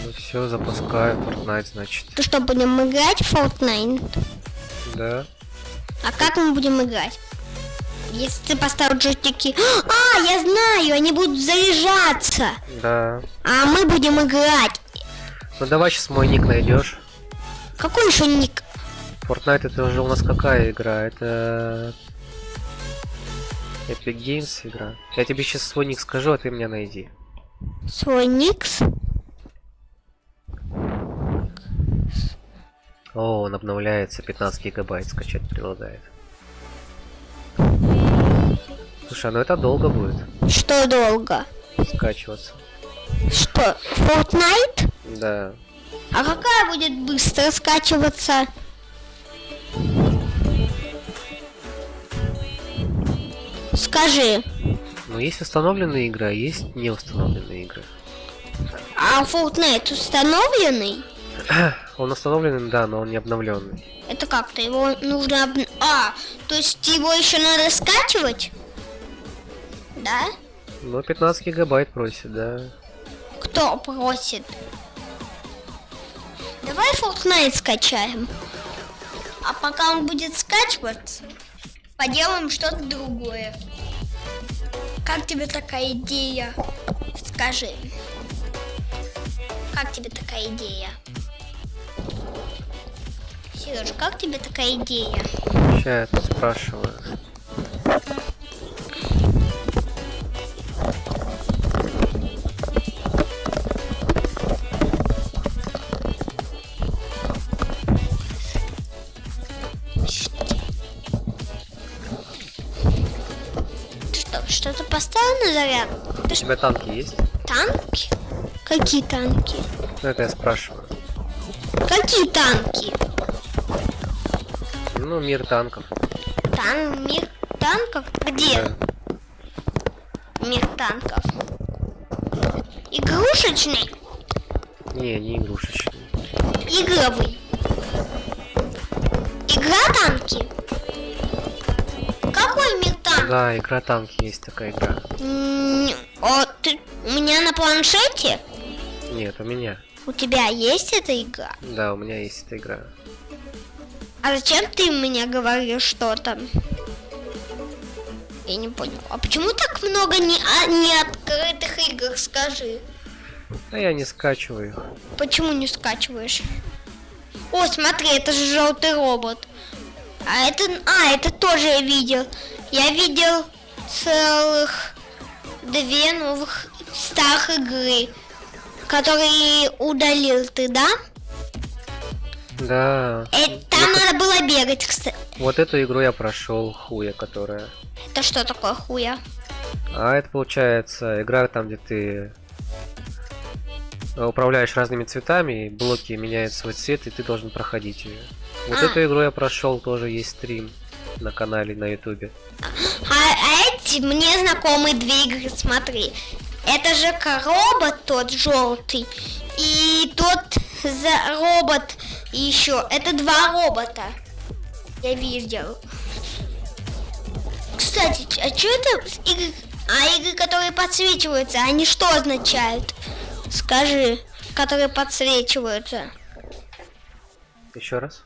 Speaker 2: Ну все, запускаю Fortnite, значит.
Speaker 3: Ты что, будем играть в Fortnite?
Speaker 2: Да.
Speaker 3: А как мы будем играть? Если ты поставил джойстики... А, я знаю, они будут заряжаться.
Speaker 2: Да.
Speaker 3: А мы будем играть.
Speaker 2: Ну давай сейчас мой ник найдешь.
Speaker 3: Какой еще ник?
Speaker 2: Fortnite это уже у нас какая игра? Это Epic Games игра. Я тебе сейчас свой ник скажу, а ты меня найди.
Speaker 3: Свой ник?
Speaker 2: О, он обновляется, 15 гигабайт скачать предлагает. Слушай, ну это долго будет.
Speaker 3: Что долго?
Speaker 2: Скачиваться.
Speaker 3: Что, Fortnite?
Speaker 2: Да.
Speaker 3: А какая будет быстро скачиваться? Скажи.
Speaker 2: Ну есть установленные игры, а есть не установленные игры.
Speaker 3: А Fortnite установленный?
Speaker 2: Он установленный, да, но он не обновленный.
Speaker 3: Это как-то его нужно то есть его еще надо скачивать? Да?
Speaker 2: Ну 15 гигабайт просит, да.
Speaker 3: Кто просит? Давай Fortnite скачаем. А пока он будет скачиваться, поделаем что-то другое. Как тебе такая идея? Скажи. Как тебе такая идея? Сереж, как тебе такая идея?
Speaker 2: Сейчас я тут спрашиваю.
Speaker 3: Что-то поставил на заряд?
Speaker 2: У тебя танки есть?
Speaker 3: Танки? Какие танки?
Speaker 2: Ну это я спрашиваю.
Speaker 3: Какие танки?
Speaker 2: Ну, мир танков.
Speaker 3: Мир танков? Где?
Speaker 2: Да.
Speaker 3: Мир танков. Игрушечный?
Speaker 2: Не игрушечный.
Speaker 3: Игровый. Игра танки? Какой мир танков?
Speaker 2: Да, игра танки есть такая игра.
Speaker 3: У меня на планшете?
Speaker 2: Нет, у меня.
Speaker 3: У тебя есть эта игра?
Speaker 2: Да, у меня есть эта игра.
Speaker 3: А зачем ты мне говоришь что-то? Я не понял. А почему так много не открытых игр, скажи?
Speaker 2: А я не скачиваю их.
Speaker 3: Почему не скачиваешь? О, смотри, это же желтый робот. Это тоже я видел. Я видел целых 2 новых старых игры, которые удалил ты, да?
Speaker 2: Да.
Speaker 3: Там надо было бегать, кстати.
Speaker 2: Вот эту игру я прошел, хуя, которая.
Speaker 3: Это что такое хуя?
Speaker 2: А это получается игра там, где ты управляешь разными цветами, и блоки меняют свой цвет, и ты должен проходить ее. Вот эту игру я прошел, тоже есть стрим на канале на ютубе.
Speaker 3: А эти мне знакомы 2 игры, смотри. Это же робот тот желтый, и тот робот еще. Это 2 робота. Я видел. Кстати, а что это игры? А игры, которые подсвечиваются, они что означают? Скажи, которые подсвечиваются.
Speaker 2: Еще раз.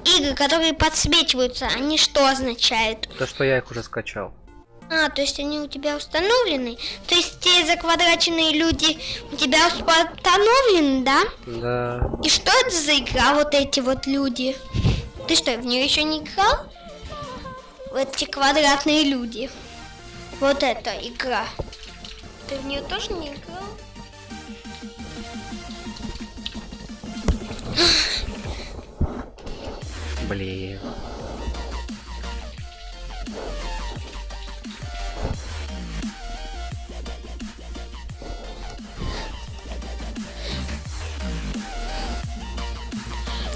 Speaker 3: Игры, которые подсвечиваются, они что означают?
Speaker 2: То, что я их уже скачал.
Speaker 3: То есть они у тебя установлены? То есть те заквадраченные люди у тебя установлены, да?
Speaker 2: Да.
Speaker 3: И что это за игра, вот эти вот люди? Ты что, в нее еще не играл? Вот эти квадратные люди. Вот эта игра. Ты в нее тоже не играл?
Speaker 2: Блин.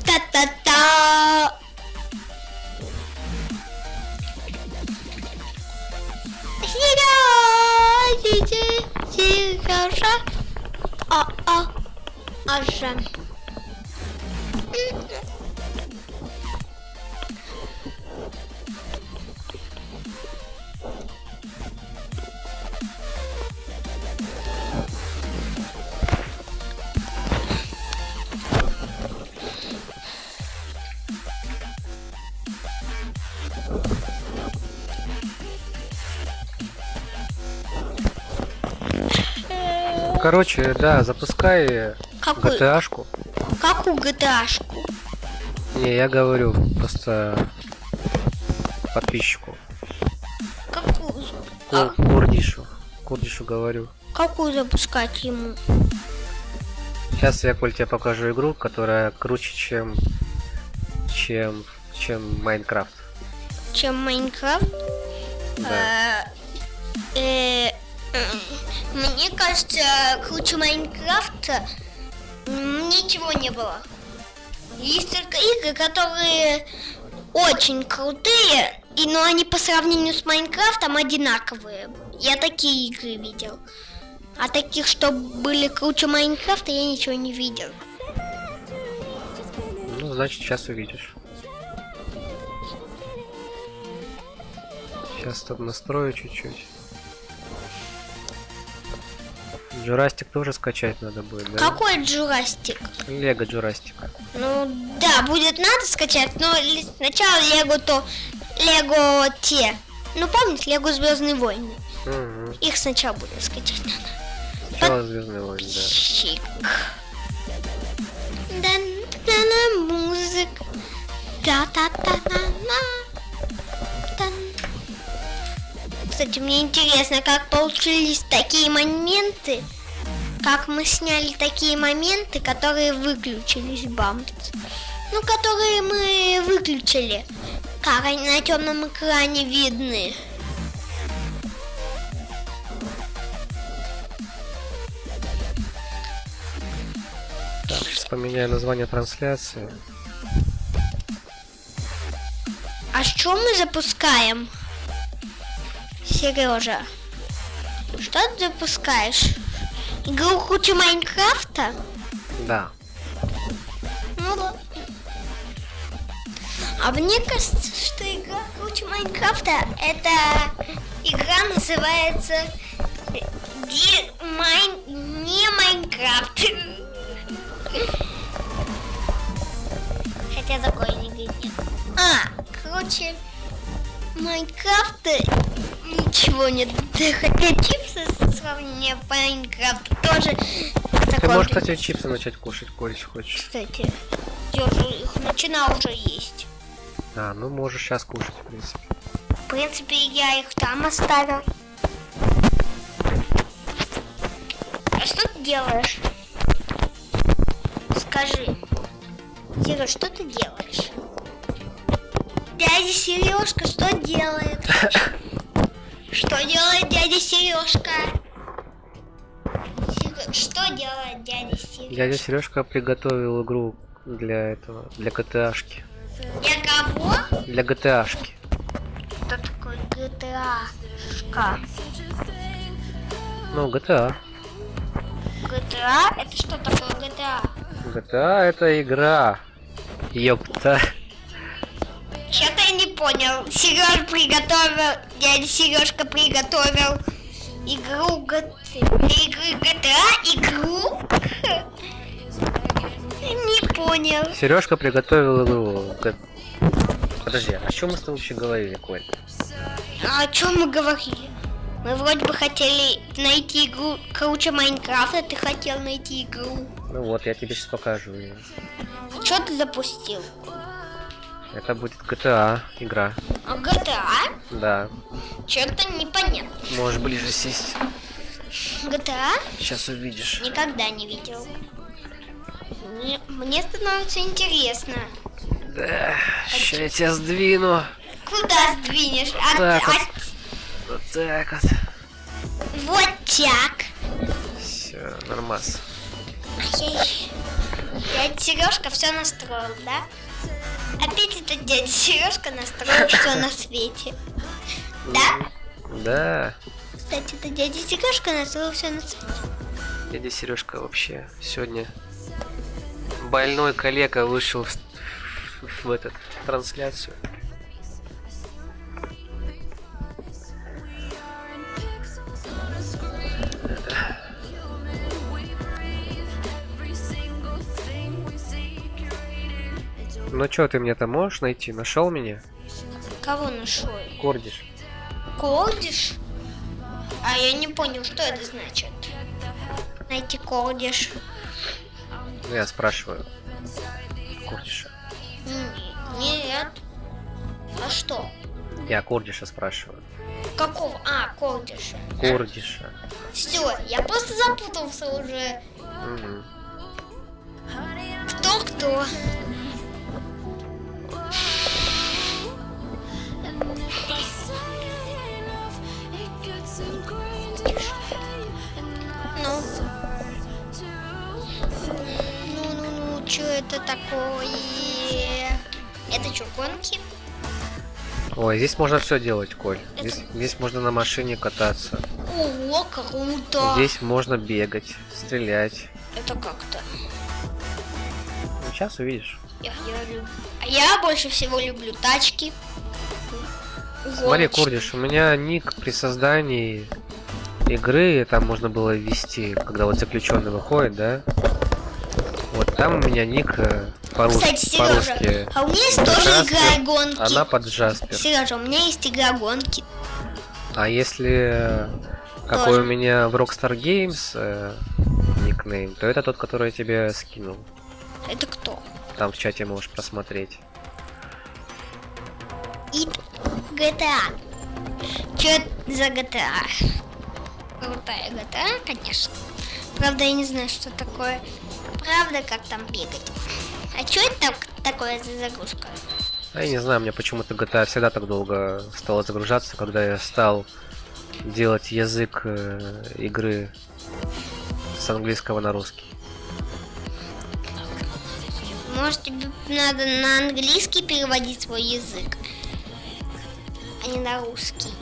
Speaker 3: Та-та-та! Сережа! Ажа.
Speaker 2: Короче, да, запускай
Speaker 3: Какую?
Speaker 2: GTA-шку.
Speaker 3: Какую GTA-шку?
Speaker 2: Не, я говорю просто подписчику.
Speaker 3: Какую?
Speaker 2: Курдишу говорю.
Speaker 3: Какую запускать ему?
Speaker 2: Сейчас я, Коль, тебе покажу игру, которая круче, чем Майнкрафт.
Speaker 3: Чем Майнкрафт?
Speaker 2: Да.
Speaker 3: Мне кажется, круче Майнкрафта ничего не было. Есть только игры, которые очень крутые, но они по сравнению с Майнкрафтом одинаковые. Я такие игры видел. А таких, что были круче Майнкрафта, я ничего не видел.
Speaker 2: Ну, значит, сейчас увидишь. Сейчас тут настрою чуть-чуть. Джурастик тоже скачать надо будет, да?
Speaker 3: Какой Джурастик?
Speaker 2: Лего Джурастик.
Speaker 3: Ну да, будет надо скачать, но сначала Лего Лего те. Ну помните, Лего Звездные войны?
Speaker 2: Угу.
Speaker 3: Их сначала будет скачать надо.
Speaker 2: Сначала Звездные войны, да.
Speaker 3: Чик. Да-да-да, музыка. Да-да-да-да-да. Кстати, мне интересно, как получились такие моменты, как мы сняли такие моменты, которые выключились, бамц. Ну, которые мы выключили, как они на темном экране видны.
Speaker 2: Так, сейчас поменяю название трансляции.
Speaker 3: А что мы запускаем? Сережа, что ты запускаешь? Игру круче Майнкрафта?
Speaker 2: Да.
Speaker 3: Ну ладно. А мне кажется, что игра круче Майнкрафта, эта игра называется не Майнкрафт. Хотя такой игры нет. Короче, Майнкрафта ничего нет. Хотя чипсы с сравнения Майнкрафта тоже
Speaker 2: Ты
Speaker 3: такой.
Speaker 2: можешь, кстати, чипсы начать кушать, Коль, если хочешь.
Speaker 3: Кстати, я уже их начинал уже есть.
Speaker 2: А, ну можешь сейчас кушать, в принципе.
Speaker 3: В принципе, я их там оставил. А что ты делаешь? Скажи. Сереж, что ты делаешь? Дядя Сережка что делает? Что делает дядя Сережка? Что делает дядя Сережка?
Speaker 2: Дядя Сережка приготовил игру для этого, для GTA-шки.
Speaker 3: Для кого?
Speaker 2: Для GTA-шки.
Speaker 3: Что такое GTA-шка?
Speaker 2: Ну, GTA.
Speaker 3: GTA? Это что такое GTA?
Speaker 2: GTA это игра. Ёпта.
Speaker 3: Что-то я не понял. Сереж приготовил, дядя Сережка приготовил игру для игры GTA, игру? Не понял.
Speaker 2: Сережка приготовил игру. Подожди, о чем мы с тобой вообще говорили, Коль?
Speaker 3: А о чем мы говорили? Мы вроде бы хотели найти игру круче Майнкрафта, ты хотел найти игру.
Speaker 2: Ну вот, я тебе сейчас покажу ее.
Speaker 3: Что ты запустил?
Speaker 2: Это будет GTA игра.
Speaker 3: А GTA?
Speaker 2: Да.
Speaker 3: Что-то непонятно.
Speaker 2: Можешь ближе сесть.
Speaker 3: GTA?
Speaker 2: Сейчас увидишь.
Speaker 3: Никогда не видел. Мне становится интересно.
Speaker 2: Да, сейчас я тебя сдвину.
Speaker 3: Куда сдвинешь?
Speaker 2: Так вот. Вот так вот.
Speaker 3: Вот так.
Speaker 2: Все, нормас.
Speaker 3: Дядя Сережка все настроил, да? Опять это дядя Сережка настроил все на свете. Да?
Speaker 2: Да.
Speaker 3: Кстати, это дядя Сережка настроил все на свете.
Speaker 2: Дядя Сережка вообще сегодня больной коллега вышел в этот трансляцию. Ну чё, ты мне там можешь найти? Нашел меня?
Speaker 3: Кого нашел?
Speaker 2: Кордиш.
Speaker 3: Кордиш? А я не понял, что это значит. Найти Кордиш.
Speaker 2: Ну, я спрашиваю. Кордиша.
Speaker 3: Нет. А что?
Speaker 2: Я Кордиша спрашиваю.
Speaker 3: Какого? А, Кордиша.
Speaker 2: Кордиша.
Speaker 3: Все, я просто запутался уже.
Speaker 2: Угу.
Speaker 3: Кто? Ну, что это такое? Это что, гонки?
Speaker 2: Ой, здесь можно все делать, Коль. Здесь можно на машине кататься.
Speaker 3: О, круто!
Speaker 2: Здесь можно бегать, стрелять.
Speaker 3: Это как-то.
Speaker 2: Ну, сейчас увидишь.
Speaker 3: Я больше всего люблю тачки.
Speaker 2: Смотри, Кордиш, у меня ник при создании игры, там можно было ввести, когда вот заключенный выходит, да? Вот там у меня ник по-русски.
Speaker 3: Кстати, Сережа, а у меня есть тоже игра гонки.
Speaker 2: Она под Джаспер.
Speaker 3: Сережа, у меня есть игра гонки.
Speaker 2: А если какой у меня в Rockstar Games никнейм, то это тот, который я тебе скинул.
Speaker 3: Это кто?
Speaker 2: Там в чате можешь посмотреть.
Speaker 3: И GTA. Что это за GTA? Крутая GTA, конечно. Правда, я не знаю, что такое. Правда, как там бегать. А что это такое за загрузка?
Speaker 2: А я не знаю, мне почему-то GTA всегда так долго стало загружаться, когда я стал делать язык игры с английского на русский.
Speaker 3: Может, тебе надо на английский переводить свой язык, а не на русский.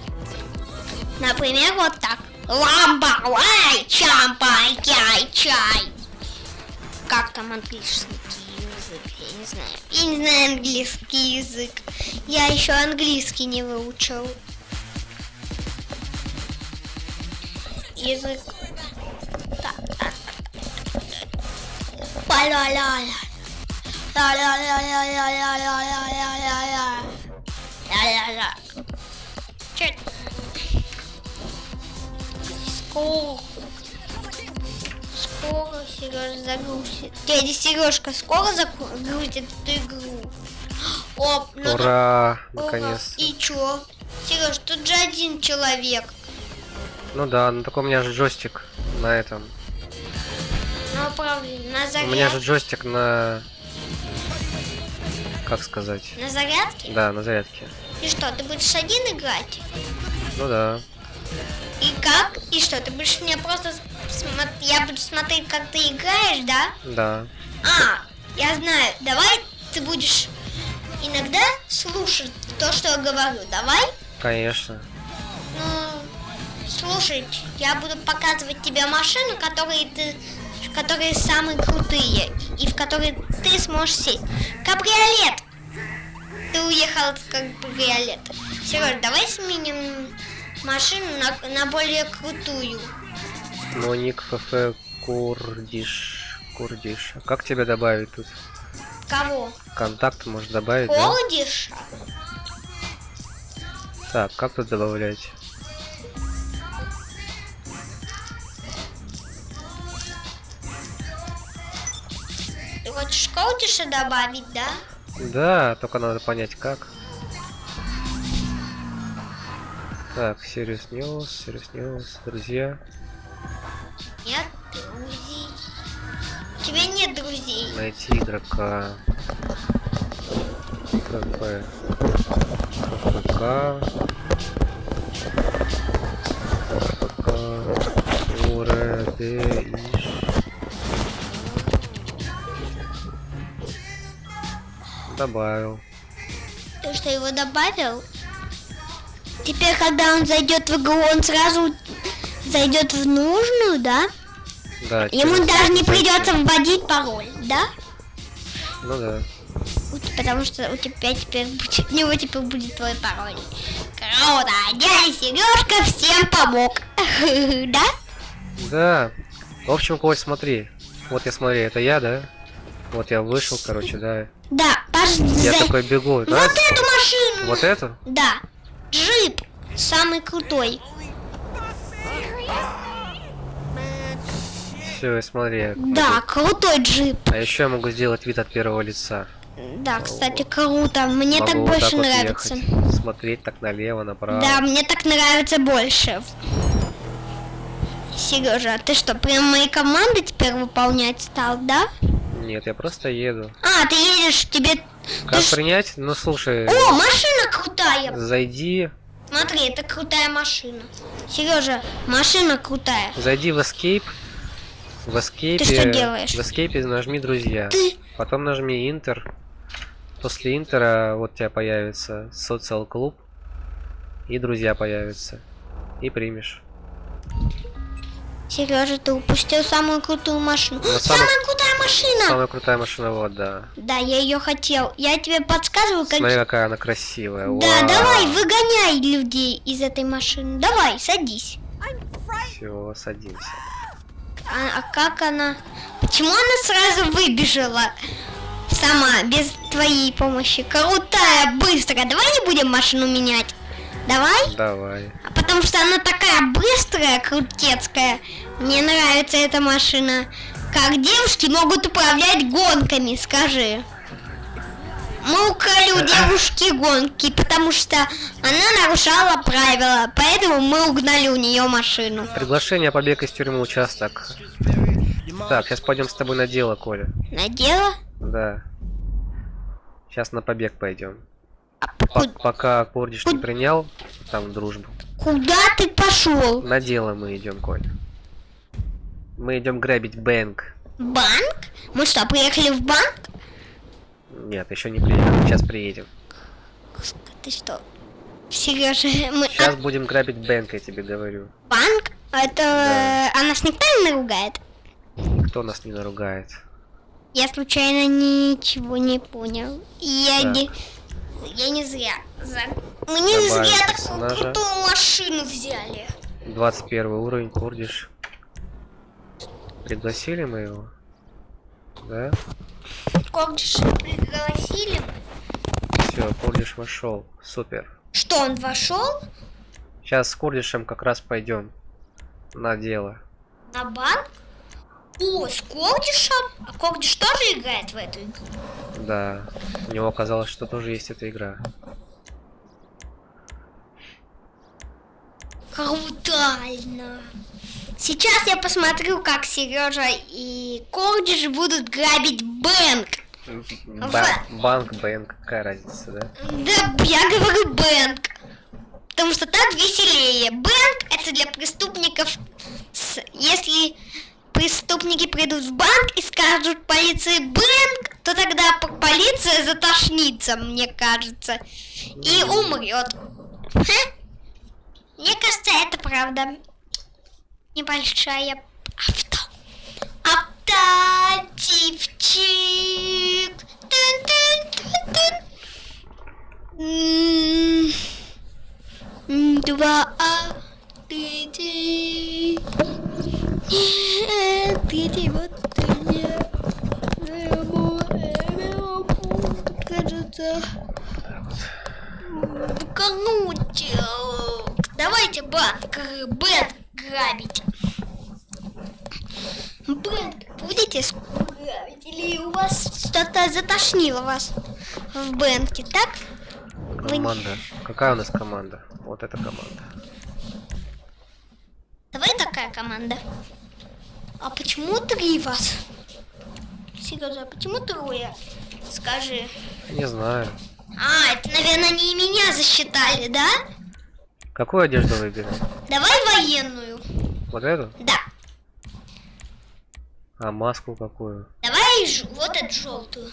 Speaker 3: Например, вот так. Ламба, лай, чампай, чай. Как там английский язык? Я не знаю. Я не знаю английский язык. Я еще английский не выучил. Язык. Так. Ла-ла-ла-ла. Ла-ла-ла-ла-ла-ла-ла-ла-ла-ла. Скоро. Скоро Сережа загрузит. Дядя Сережка скоро загрузит эту игру. Оп, ну
Speaker 2: Ура!
Speaker 3: да.
Speaker 2: Наконец.
Speaker 3: И чё? Сереж, тут же один человек.
Speaker 2: Ну да, ну такой у меня же джойстик на этом.
Speaker 3: Ну, правда, на зарядке.
Speaker 2: У меня же джойстик на... Как сказать?
Speaker 3: На зарядке?
Speaker 2: Да, на зарядке.
Speaker 3: И что, ты будешь один играть?
Speaker 2: Ну да.
Speaker 3: И как? И что, ты будешь мне просто... Я буду смотреть, как ты играешь, да?
Speaker 2: Да.
Speaker 3: А, я знаю. Давай ты будешь иногда слушать то, что я говорю. Давай?
Speaker 2: Конечно.
Speaker 3: Ну, слушай, я буду показывать тебе машины, которые самые крутые, и в которые ты сможешь сесть. Кабриолет! Ты уехал от кабриолета. Сереж, давай сменим машину на более крутую.
Speaker 2: Моник ФФ Курдиш. Курдиш. А как тебя добавить тут?
Speaker 3: Кого?
Speaker 2: Контакт можешь добавить, да?
Speaker 3: Курдиша?
Speaker 2: Так, как тут добавлять?
Speaker 3: Ты хочешь Курдиша добавить, да?
Speaker 2: Да, только надо понять как. Так, Serious News, друзья.
Speaker 3: Нет друзей. У тебя нет друзей.
Speaker 2: Найти игрока. КП. КПК. Уре, Д, Иш. Добавил.
Speaker 3: Ты что, его добавил? Теперь, когда он зайдет в игру, он сразу зайдет в нужную, да?
Speaker 2: Да.
Speaker 3: Ему даже не придется вводить пароль, да?
Speaker 2: Ну да.
Speaker 3: Потому что у тебя теперь будет, у него теперь будет твой пароль. Круто! Дядя Сережка всем помог. Да?
Speaker 2: Да. В общем, Коль, смотри. Вот я смотри, это я, да? Вот я вышел, короче, да.
Speaker 3: Да,
Speaker 2: Я такой бегу.
Speaker 3: Вот эту машину!
Speaker 2: Вот эту?
Speaker 3: Да. Джип. Самый крутой.
Speaker 2: Все, смотри.
Speaker 3: Да, крутой джип.
Speaker 2: А еще я могу сделать вид от первого лица.
Speaker 3: Да, кстати, круто. Мне
Speaker 2: Могу
Speaker 3: так
Speaker 2: вот
Speaker 3: больше
Speaker 2: вот
Speaker 3: нравится.
Speaker 2: ехать, смотреть так налево, направо.
Speaker 3: Да, мне так нравится больше. Сережа, а ты что, прям мои команды теперь выполнять стал, да?
Speaker 2: Нет, я просто еду.
Speaker 3: А, ты едешь, тебе...
Speaker 2: Как принять? Ну слушай.
Speaker 3: О, машина крутая.
Speaker 2: Зайди.
Speaker 3: Смотри, это крутая машина. Сережа, машина крутая.
Speaker 2: Зайди в Escape. В Escape.
Speaker 3: Ты что делаешь?
Speaker 2: В Escape нажми друзья.
Speaker 3: Ты...
Speaker 2: Потом нажми Enter. После Интера вот у тебя появится Social Club. И друзья появятся. И примешь.
Speaker 3: Сережа, ты упустил самую крутую машину.
Speaker 2: Ну,
Speaker 3: самая крутая машина!
Speaker 2: Самая крутая машина, вот, да.
Speaker 3: Да, я ее хотел. Я тебе подсказываю, как...
Speaker 2: Смотри, какая она красивая.
Speaker 3: Да,
Speaker 2: Вау.
Speaker 3: давай, выгоняй людей из этой машины. Давай, садись.
Speaker 2: Все, садимся.
Speaker 3: А как она... Почему она сразу выбежала? Сама, без твоей помощи. Крутая, быстрая. Давай не будем машину менять. Давай?
Speaker 2: Давай.
Speaker 3: Потому что она такая быстрая, крутецкая. Мне нравится эта машина. Как девушки могут управлять гонками, скажи. Мы украли у девушки гонки, потому что она нарушала правила. Поэтому мы угнали у нее машину.
Speaker 2: Приглашение побег из тюрьмы участок. Так, сейчас пойдем с тобой на дело, Коля.
Speaker 3: На дело?
Speaker 2: Да. Сейчас на побег пойдем. Пока Курдиш не принял там дружбу.
Speaker 3: Куда ты пошел?
Speaker 2: На дело мы идем, Коля. Мы идем грабить банк.
Speaker 3: Банк? Мы что, приехали в банк?
Speaker 2: Нет, еще не приехали. Сейчас приедем.
Speaker 3: Ты что? Сережа, мы...
Speaker 2: Сейчас будем грабить банк, я тебе говорю.
Speaker 3: Банк? Это...
Speaker 2: Да.
Speaker 3: А нас никто не наругает?
Speaker 2: Никто нас не наругает.
Speaker 3: Я случайно ничего не понял. Я
Speaker 2: Да.
Speaker 3: не зря. Мы не
Speaker 2: Добавим
Speaker 3: зря такую
Speaker 2: персонажа.
Speaker 3: крутую машину взяли.
Speaker 2: 21 уровень, Курдиш. Пригласили мы его? Да?
Speaker 3: Курдиш пригласили.
Speaker 2: Все, Курдиш вошел. Супер.
Speaker 3: Что, он вошел?
Speaker 2: Сейчас с Курдишем как раз пойдем. на дело.
Speaker 3: На банк? О, с Когдишем? А Когдиш тоже играет в эту игру?
Speaker 2: Да. У него оказалось, что тоже есть эта игра.
Speaker 3: Крутально. Сейчас я посмотрю, как Сережа и Когдиш будут грабить банк.
Speaker 2: Банк, какая разница, да?
Speaker 3: Да, я говорю банк. Потому что так веселее. Банк это для преступников. Если преступники придут в банк и скажут полиции банк, то тогда полиция затошнится, мне кажется, и умрет. Мне кажется, это правда. Небольшая автотипчик. Два третий. Третий, вот кажется. Короче, давайте банк грабить. Банк будете грабить? Или у вас что-то затошнило вас в банке, так?
Speaker 2: Команда. Какая у нас команда? Вот эта команда.
Speaker 3: Давай такая команда. А почему 3 вас? Серьезно, а почему 3? Скажи.
Speaker 2: Не знаю.
Speaker 3: А, это, наверное, не меня засчитали, да?
Speaker 2: Какую одежду выберем?
Speaker 3: Давай военную.
Speaker 2: Вот эту?
Speaker 3: Да.
Speaker 2: А маску какую?
Speaker 3: Давай вот эту желтую.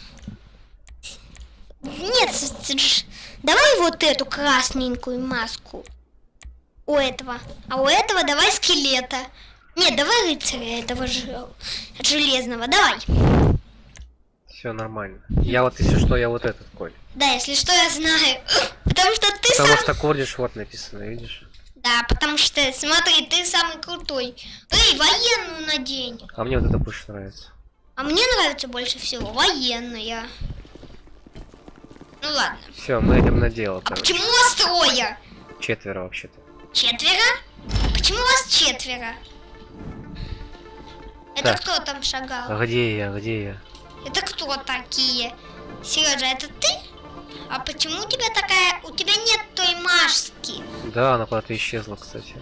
Speaker 3: Нет, давай вот эту красненькую маску. У этого. А у этого давай скелета. Нет, давай рыцаря этого железного. Давай.
Speaker 2: Все нормально. Я вот, если что, я вот этот, Коль.
Speaker 3: Да, если что, я знаю. Потому что ты
Speaker 2: Потому
Speaker 3: сам...
Speaker 2: что Кордиш вот написано, видишь?
Speaker 3: Да, потому что, смотри, ты самый крутой. Эй, военную надень.
Speaker 2: А мне вот это больше нравится.
Speaker 3: А мне нравится больше всего военная. Ну ладно.
Speaker 2: Все, мы идем на дело.
Speaker 3: А почему вас 3?
Speaker 2: 4 вообще-то.
Speaker 3: 4? Почему вас 4? Это
Speaker 2: Так.
Speaker 3: кто там шагал?
Speaker 2: А где я? Где я?
Speaker 3: Это кто такие? Сережа, это ты? А почему у тебя такая... У тебя нет той маски?
Speaker 2: Да, она куда-то исчезла, кстати.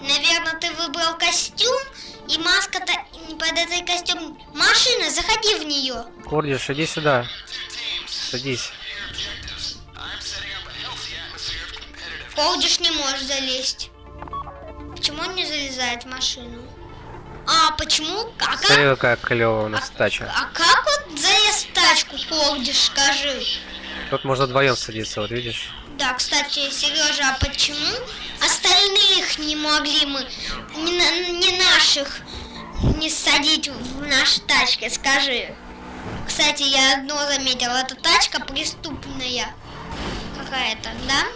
Speaker 3: Наверное, ты выбрал костюм, и маска-то не под этой костюм. Машина, заходи в нее.
Speaker 2: Кордиш, иди сюда. Садись.
Speaker 3: Колдиш не может залезть. Почему он не залезает в машину? А, почему?
Speaker 2: Смотри, какая клевая у нас тачка.
Speaker 3: А как вот залез в тачку, Колдиш, скажи?
Speaker 2: Тут можно вдвоем садиться, вот видишь?
Speaker 3: Да, кстати, Сережа, а почему остальных не могли мы, не наших, не садить в наши тачки, скажи? Кстати, я одно заметила, эта тачка преступная какая-то, да?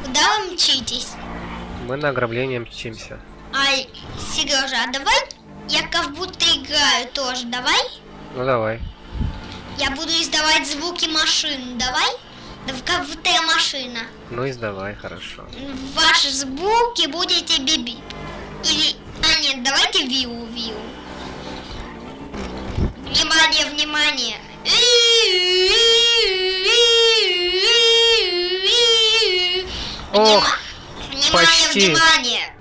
Speaker 3: Куда вы мчитесь?
Speaker 2: Мы на ограбление мчимся.
Speaker 3: Ай, Сережа, а давай я как будто играю тоже, давай?
Speaker 2: Ну давай.
Speaker 3: Я буду издавать звуки машин, давай? Да как будто я машина.
Speaker 2: Ну издавай, хорошо.
Speaker 3: Ваши звуки будете биби. Или... А нет, давайте виу-виу. Внимание, внимание.
Speaker 2: Ох,
Speaker 3: Внимание,
Speaker 2: почти.
Speaker 3: внимание.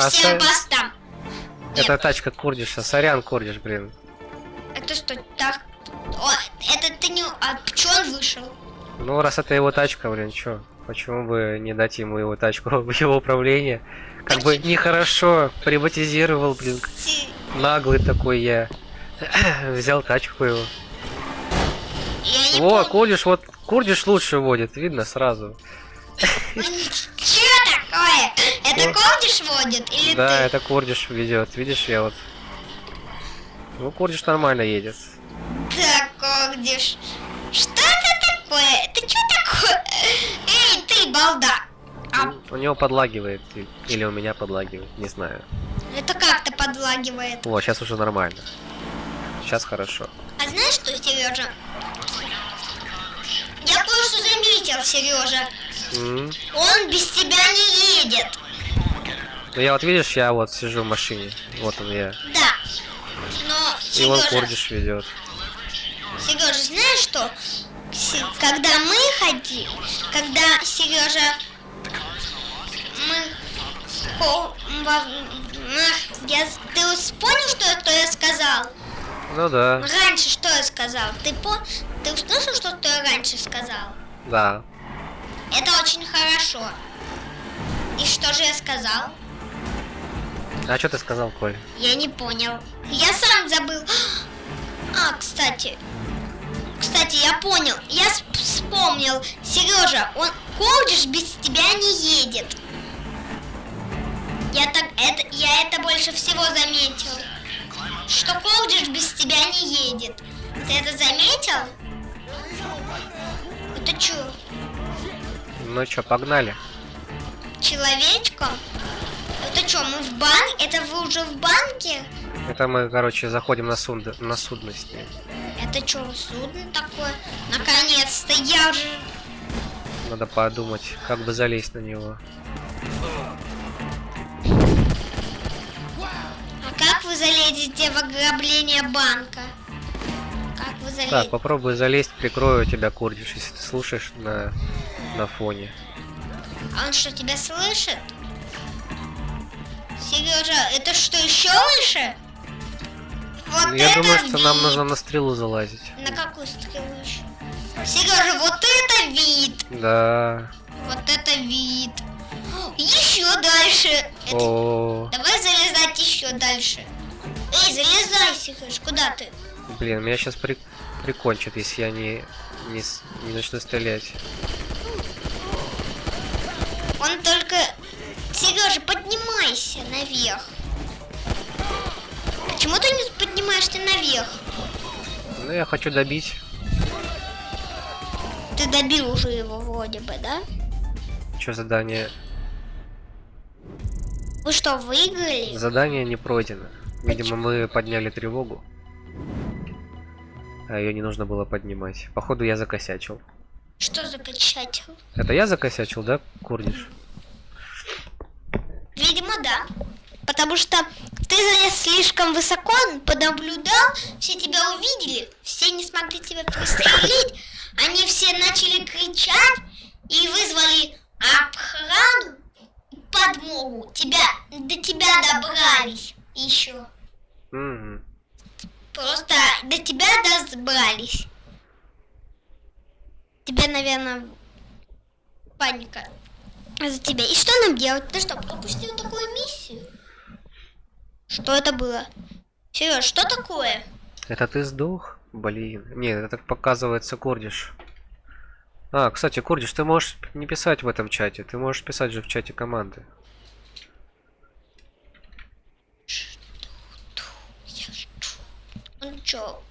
Speaker 3: Всем постам.
Speaker 2: Это тачка Кордиша. Сорян, Кордиш, блин.
Speaker 3: Это что, так? О, это ты не... А почему он вышел?
Speaker 2: Ну, раз это его тачка, блин, чё? Почему бы не дать ему его тачку в его управление? Как бы нехорошо, приватизировал, блин. Наглый такой я. Взял тачку его. Во, Кордиш, вот Кордиш лучше водит, видно сразу.
Speaker 3: Че такое? Это Кордиш водит или
Speaker 2: да,
Speaker 3: ты?
Speaker 2: это Кордиш ведет, видишь, я вот. Ну, Кордиш нормально едет.
Speaker 3: Так, Кордиш. Что это такое? Это что такое? Эй, ты, балда!
Speaker 2: У него подлагивает, или у меня подлагивает, не знаю.
Speaker 3: Это как-то подлагивает.
Speaker 2: О, сейчас уже нормально. Сейчас хорошо.
Speaker 3: А знаешь что, Сережа? Я кое-что заметил, Сережа. Он без тебя не едет.
Speaker 2: Ну я вот видишь, я вот сижу в машине. Вот он я.
Speaker 3: Да. Но,
Speaker 2: И он
Speaker 3: Сережа,
Speaker 2: Курдиш ведет.
Speaker 3: Сережа, знаешь что? Когда мы ходили, когда Сережа, ты вспомнил, что я сказал?
Speaker 2: Ну да.
Speaker 3: Раньше что я сказал? Ты услышал, что я раньше сказал?
Speaker 2: Да.
Speaker 3: Это очень хорошо. И что же я сказал?
Speaker 2: А что ты сказал, Коль?
Speaker 3: Я не понял. Я сам забыл. А, кстати, я понял. Я вспомнил. Сережа, Курдиш без тебя не едет. Я это больше всего заметил. Что Курдиш без тебя не едет. Ты это заметил? Это чё?
Speaker 2: Ну чё, погнали.
Speaker 3: Человечком? Это что, мы в банке? Это вы уже в банке?
Speaker 2: Это мы, короче, заходим на судно с ним.
Speaker 3: Это что, судно такое? Наконец-то, я уже...
Speaker 2: Надо подумать, как бы залезть на него.
Speaker 3: А как вы залезете в ограбление банка? Как вы залезете?
Speaker 2: Так, попробуй залезть, прикрою тебя, Курдиш, если ты слушаешь на фоне.
Speaker 3: А он что, тебя слышит? Сережа, это что, еще выше? Вот
Speaker 2: Я
Speaker 3: это
Speaker 2: думаю, что нам
Speaker 3: вид.
Speaker 2: нужно на стрелу залазить.
Speaker 3: На какую стрелу еще? Сережа, вот это вид!
Speaker 2: Да.
Speaker 3: Вот это вид! Еще дальше!
Speaker 2: О,
Speaker 3: Давай залезать еще дальше. Эй, залезай, Сереж, куда ты?
Speaker 2: блин, меня сейчас прикончат, если я не начну стрелять.
Speaker 3: Он только... Сережа, поднимайся наверх. Почему ты не поднимаешься наверх?
Speaker 2: Ну, я хочу добить.
Speaker 3: Ты добил уже его вроде бы, да?
Speaker 2: Что задание?
Speaker 3: Вы что, выиграли?
Speaker 2: Задание не пройдено. Видимо, мы подняли тревогу. А ее не нужно было поднимать. Походу, я закосячил.
Speaker 3: Что закачать?
Speaker 2: Это я закосячил, да, Курдиш?
Speaker 3: Видимо, да. Потому что ты залез слишком высоко, понаблюдал, все тебя увидели, все не смогли тебя пристрелить, они все начали кричать и вызвали охрану, подмогу, до тебя добрались еще. Просто до тебя добрались. Тебе, наверное, паника за тебя. И что нам делать? Ты что, пропустил такую миссию? Что это было? Сереж, что такое?
Speaker 2: Это ты сдох? Блин. Нет, это так показывается Курдиш. А, кстати, Курдиш, ты можешь не писать в этом чате. Ты можешь писать же в чате команды.
Speaker 3: Он чё?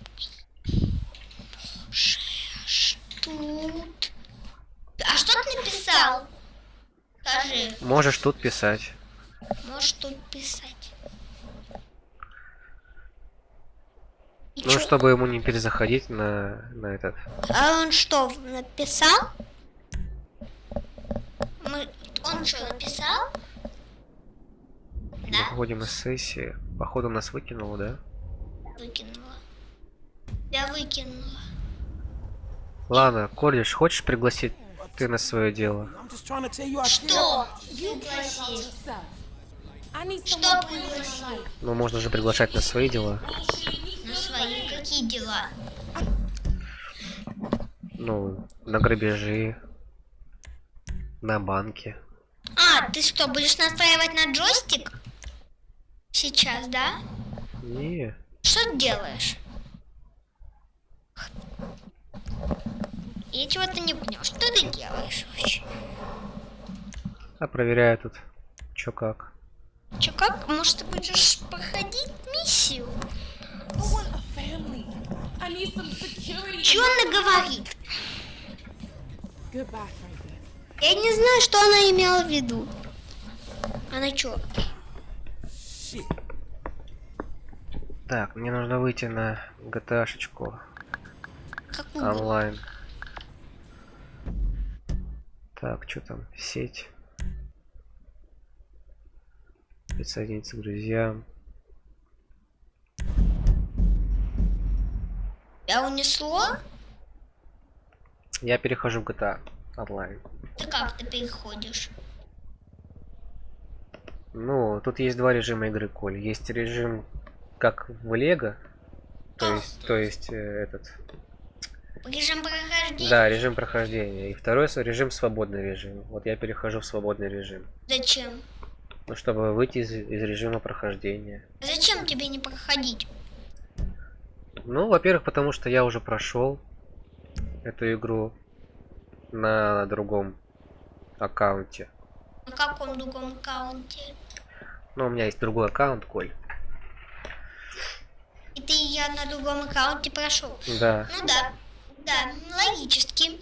Speaker 3: Тут. А что ты написал? Скажи.
Speaker 2: Можешь тут писать.
Speaker 3: Можешь тут писать. И
Speaker 2: Ну,
Speaker 3: чё?
Speaker 2: чтобы ему не перезаходить на этот.
Speaker 3: А он что, написал? Он что, написал? Да?
Speaker 2: Выходим из сессии. Походу нас выкинуло, да?
Speaker 3: Выкинула. Я выкинула.
Speaker 2: Ладно, Курдиш, хочешь пригласить ты на свое дело?
Speaker 3: Что? Пригласить. Что пригласить?
Speaker 2: Ну, можно же приглашать на свои дела.
Speaker 3: На свои какие дела?
Speaker 2: Ну, на грабежи, на банки.
Speaker 3: А, ты что, будешь настраивать на джойстик? Сейчас, да?
Speaker 2: Не.
Speaker 3: Что ты делаешь? Я чего-то не понял. Что ты делаешь вообще?
Speaker 2: А проверяю тут, чё как.
Speaker 3: Чё как? Может, ты будешь проходить миссию? Чё она говорит? Я не знаю, что она имела в виду. Она чё?
Speaker 2: Так, мне нужно выйти на GTA-шечку.
Speaker 3: Какую?
Speaker 2: Онлайн. Так, что там? Сеть. Присоединиться к друзьям.
Speaker 3: Я унесло?
Speaker 2: Я перехожу в GTA онлайн.
Speaker 3: Ты как ты переходишь?
Speaker 2: Ну, тут есть два режима игры, Коль. Есть режим как в Лего, то есть этот.
Speaker 3: Режим прохождения?
Speaker 2: Да, режим прохождения. И второй режим свободный режим. Вот я перехожу в свободный режим.
Speaker 3: Зачем?
Speaker 2: Ну, чтобы выйти из режима прохождения.
Speaker 3: Зачем тебе не проходить?
Speaker 2: Ну, во-первых, потому что я уже прошел эту игру на другом аккаунте.
Speaker 3: На каком другом аккаунте?
Speaker 2: Ну, у меня есть другой аккаунт, Коль.
Speaker 3: И ты я на другом аккаунте прошел?
Speaker 2: Да.
Speaker 3: Ну да, да, логически.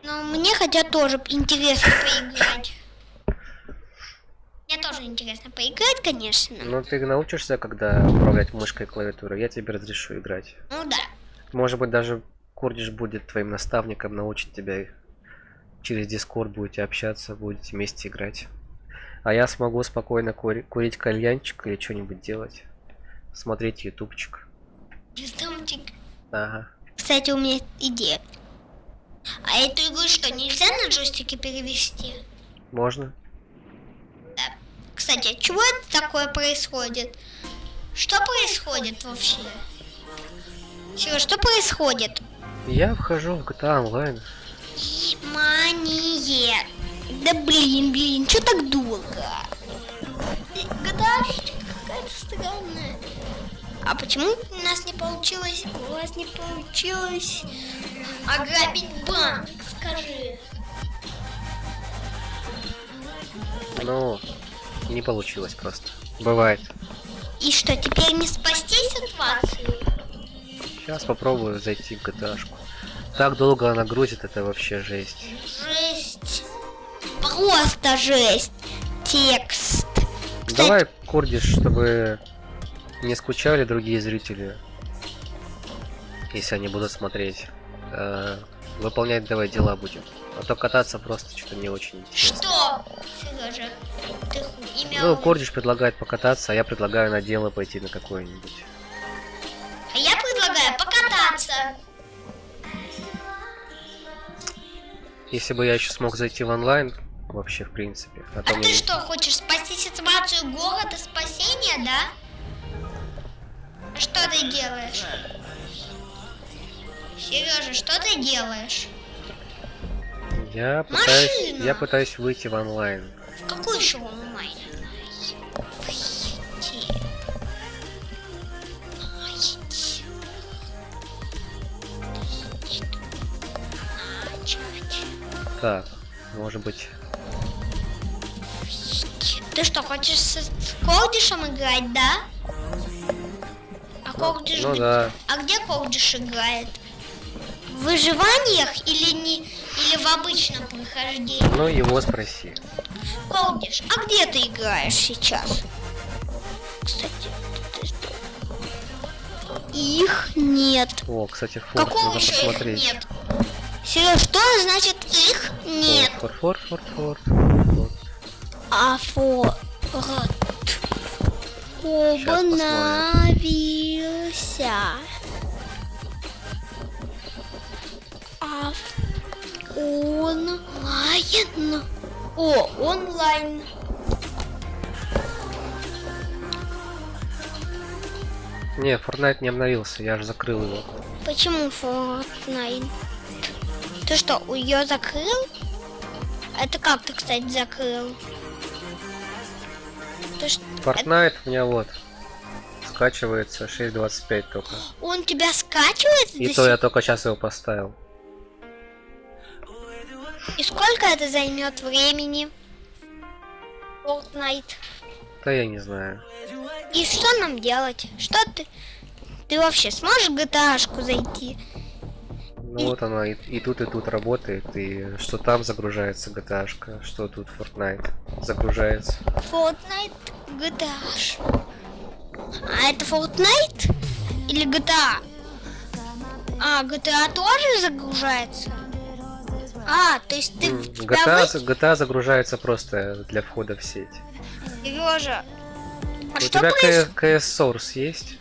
Speaker 3: Но мне хотя тоже интересно поиграть. Мне тоже интересно поиграть, конечно.
Speaker 2: Ну, ты научишься, когда управлять мышкой и клавиатурой, я тебе разрешу играть.
Speaker 3: Ну да.
Speaker 2: Может быть, даже Курдиш будет твоим наставником, научит тебя через Дискорд, будете общаться, будете вместе играть. А я смогу спокойно курить кальянчик или что-нибудь делать. Смотреть ютубчик.
Speaker 3: Ютубчик.
Speaker 2: Ага.
Speaker 3: Кстати, у меня есть идея. А эту игру что, нельзя на джойстике перевести?
Speaker 2: Можно.
Speaker 3: Да. Кстати, а чего это такое происходит? Что происходит вообще? Серёж, что происходит?
Speaker 2: Я вхожу в GTA Online.
Speaker 3: Внимание! Да блин, что так долго? GTA какая-то странная. А почему у нас не получилось? У вас не получилось ограбить банк, скажи.
Speaker 2: Ну, не получилось просто. Бывает.
Speaker 3: И что, теперь не спасти ситуацию?
Speaker 2: Сейчас попробую зайти в GTA-шку. Так долго она грузит, это вообще жесть.
Speaker 3: Жесть. Просто жесть. Текст. Кстати,
Speaker 2: Давай, Курдиш, чтобы не скучали другие зрители, если они будут смотреть. Выполнять давай дела будем. А то кататься просто что-то не очень интересно.
Speaker 3: что? Сережа, ты имя...
Speaker 2: Ну, Курдиш предлагает покататься, а я предлагаю на дело пойти на какое-нибудь.
Speaker 3: А я предлагаю покататься.
Speaker 2: Если бы я еще смог зайти в онлайн, вообще, в принципе. А то
Speaker 3: А
Speaker 2: мне...
Speaker 3: ты что, хочешь спасти ситуацию города спасения, да? А что ты делаешь? Сережа, что ты делаешь?
Speaker 2: Я пытаюсь выйти в онлайн.
Speaker 3: В какой еще онлайн?
Speaker 2: Так, может быть...
Speaker 3: Ты что, хочешь с Колдишем играть, да? А Колдиш...
Speaker 2: Ну да.
Speaker 3: А где Колдиш играет? В выживаниях или в обычном прохождении?
Speaker 2: Ну, его спроси.
Speaker 3: Колдиш, а где ты играешь сейчас? Кстати, ты что? Их нет.
Speaker 2: О, кстати, форт
Speaker 3: Какого
Speaker 2: надо
Speaker 3: еще
Speaker 2: посмотреть.
Speaker 3: их нет? Сереж, что значит их нет?
Speaker 2: Форт.
Speaker 3: А форт обновился. Онлайн. О, онлайн.
Speaker 2: Не, Fortnite не обновился, я же закрыл его.
Speaker 3: Почему Fortnite? Ты что, ее закрыл? Это как ты, кстати, закрыл? Ты
Speaker 2: Fortnite у меня вот скачивается 6.25 только.
Speaker 3: Он тебя скачивает?
Speaker 2: И то я только сейчас его поставил.
Speaker 3: И сколько это займет времени? Fortnite.
Speaker 2: Да я не знаю.
Speaker 3: И что нам делать? Что ты? Ты вообще сможешь в GTA-шку зайти?
Speaker 2: Ну вот она и тут работает, и что там загружается GTA-шка, что тут Fortnite загружается.
Speaker 3: Fortnite, GTA. А это Fortnite или GTA? А, GTA тоже загружается? А, то есть ты...
Speaker 2: GTA загружается просто для входа в сеть.
Speaker 3: Сережа, А
Speaker 2: У
Speaker 3: что
Speaker 2: тебя
Speaker 3: происходит?
Speaker 2: КС Source есть?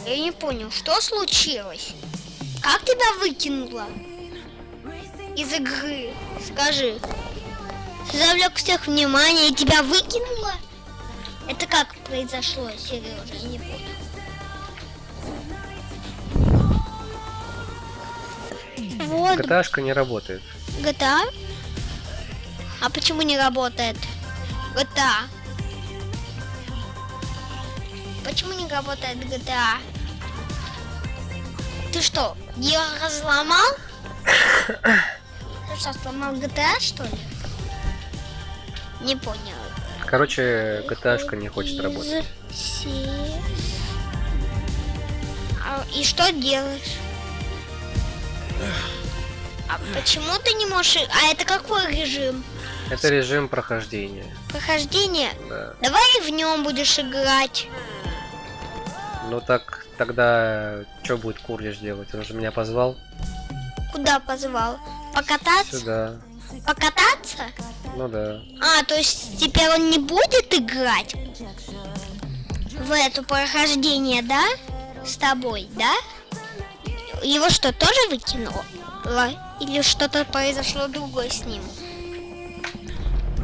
Speaker 3: Я не понял, что случилось? Как тебя выкинуло из игры? Скажи. Завлек всех внимание и тебя выкинуло? Это как произошло, Сережа? Я не понял. Вот.
Speaker 2: GTA-шка не работает.
Speaker 3: GTA? А почему не работает? GTA. Почему не работает GTA? Ты что, ее разломал? Ты что, сломал GTA, что ли? Не понял.
Speaker 2: Короче, GTA-шка не хочет работать.
Speaker 3: И что делаешь? А почему ты не можешь... А это какой режим?
Speaker 2: Это режим прохождения.
Speaker 3: Прохождение?
Speaker 2: Да.
Speaker 3: Давай в нем будешь играть.
Speaker 2: Ну так, тогда что будет Курдиш делать? Он же меня позвал.
Speaker 3: Куда позвал? Покататься?
Speaker 2: Сюда.
Speaker 3: Покататься?
Speaker 2: Ну да.
Speaker 3: А, то есть теперь он не будет играть в это прохождение, да? С тобой, да? Его что, тоже выкинуло? Или что-то произошло другое с ним?